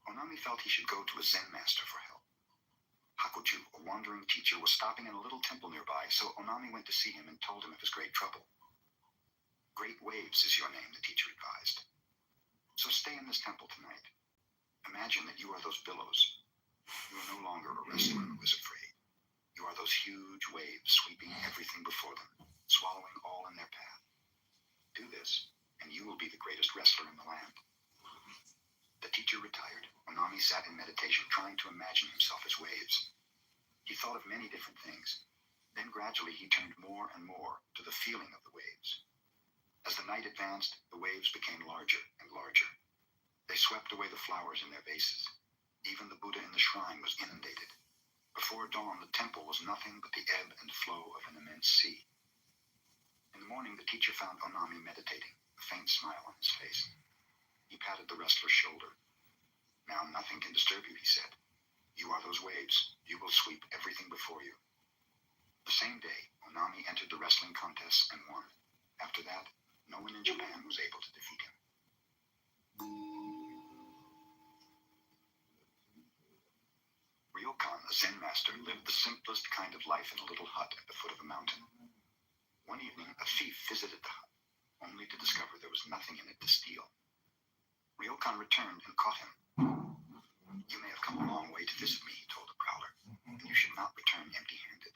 Onami felt he should go to a Zen master for help. Hakuju, a wandering teacher, was stopping in a little temple nearby, so Onami went to see him and told him of his great trouble. Great Waves is your name, the teacher advised. So stay in this temple tonight. Imagine that you are those billows. You are no longer a wrestler who is afraid. You are those huge waves sweeping everything before them, swallowing all in their path. Do this, and you will be the greatest wrestler in the land. The teacher retired. Onami sat in meditation, trying to imagine himself as waves. He thought of many different things. Then gradually he turned more and more to the feeling of the waves. As the night advanced, the waves became larger and larger. They swept away the flowers in their vases. Even the Buddha in the shrine was inundated. Before dawn, the temple was nothing but the ebb and flow of an immense sea. In the morning, the teacher found Onami meditating, a faint smile on his face. He patted the wrestler's shoulder. Now nothing can disturb you, he said. You are those waves. You will sweep everything before you. The same day, Onami entered the wrestling contest and won. After that, no one in Japan was able to defeat him. Ryokan, a Zen master, lived the simplest kind of life in a little hut at the foot of a mountain. One evening, a thief visited the hut, only to discover there was nothing in it to steal. Ryokan returned and caught him. You may have come a long way to visit me, he told the prowler, and you should not return empty-handed.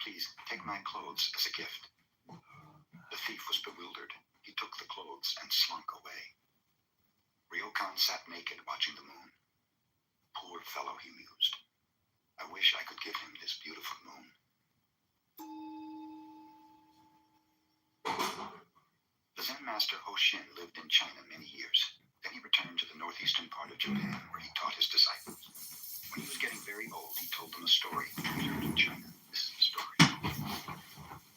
Please, take my clothes as a gift. The thief was bewildered. He took the clothes and slunk away. Ryokan sat naked watching the moon. Poor fellow, he mused. I wish I could give him this beautiful moon. The Zen master Hoshin lived in China many years. Then he returned to the northeastern part of Japan, where he taught his disciples. When he was getting very old, he told them a story observed in China. This is the story.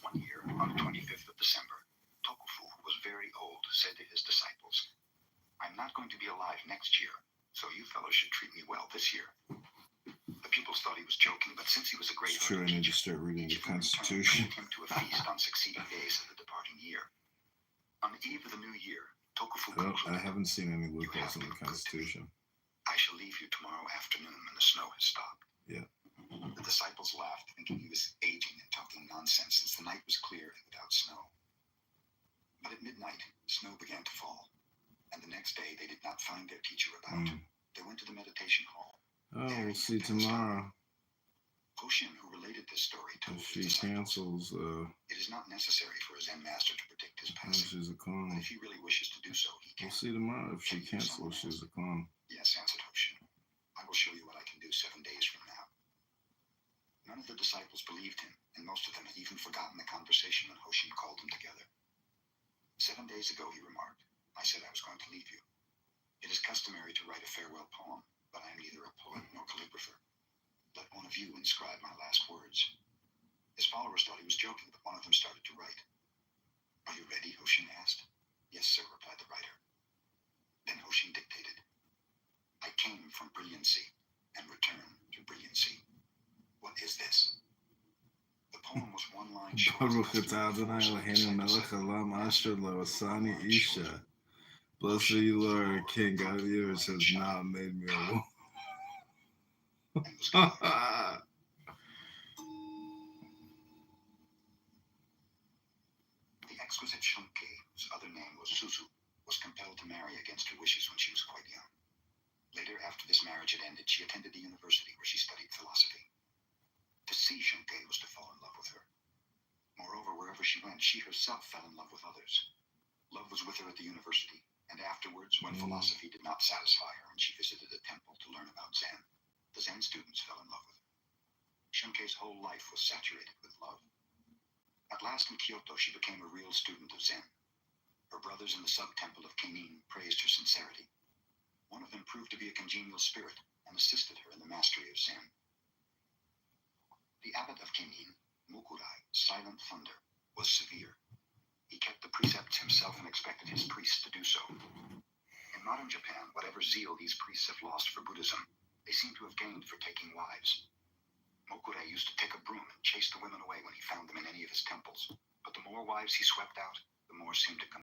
One year, on the 25th of December, Tokufu, who was very old, said to his disciples, I'm not going to be alive next year, so you fellows should treat me well this year. The pupils thought he was joking, but since he was a great It's true, I need to start reading the Constitution. Treated him to a feast on succeeding days of the departing year. On the eve of the new year, Tokufu concluded, I haven't seen any loopholes in the Constitution. I shall leave you tomorrow afternoon when the snow has stopped. Yeah. The disciples laughed, thinking he was aging and talking nonsense since the night was clear and without snow. But at midnight, snow began to fall, and the next day they did not find their teacher about. They went to the meditation hall. Oh, we'll see tomorrow. Hoshin, who related this story, told If she cancels, it is not necessary for a Zen master to predict his passing. she's a clone. But if he really wishes to do so, he can. We'll see tomorrow. If she cancels, she's a clone. Yes, answered Hoshin. I will show you what I can do 7 days from now. None of the disciples believed him, and most of them had even forgotten the conversation when Hoshin called them together. 7 days ago, he remarked, I said I was going to leave you. It is customary to write a farewell poem, but I am neither a poet nor calligrapher. Let one of you inscribe my last words. His followers thought he was joking, but one of them started to write. Are you ready? Hoshin asked. Yes, sir, replied the writer. Then Hoshin dictated. I came from brilliancy and return to brilliancy. What is this? The poem was one line short. Blessed are you, Lord, King, God of the universe, has not made me a woman. The exquisite Shunke, whose other name was Suzu, was compelled to marry against her wishes when she was quite young. Later, after this marriage had ended, she attended the university where she studied philosophy. To see Shunke was to fall in love with her. Moreover, wherever she went, she herself fell in love with others. Love was with her at the university, and afterwards, when philosophy did not satisfy her and she visited a temple to learn about Zen, the Zen students fell in love with her. Shunkei's whole life was saturated with love. At last in Kyoto, she became a real student of Zen. Her brothers in the sub-temple of Kenin praised her sincerity. One of them proved to be a congenial spirit and assisted her in the mastery of Zen. The abbot of Kenin, Mukurai, Silent Thunder, was severe. He kept the precepts himself and expected his priests to do so. In modern Japan, whatever zeal these priests have lost for Buddhism, they seem to have gained for taking wives. Mukurai used to take a broom and chase the women away when he found them in any of his temples, but the more wives he swept out, the more seemed to come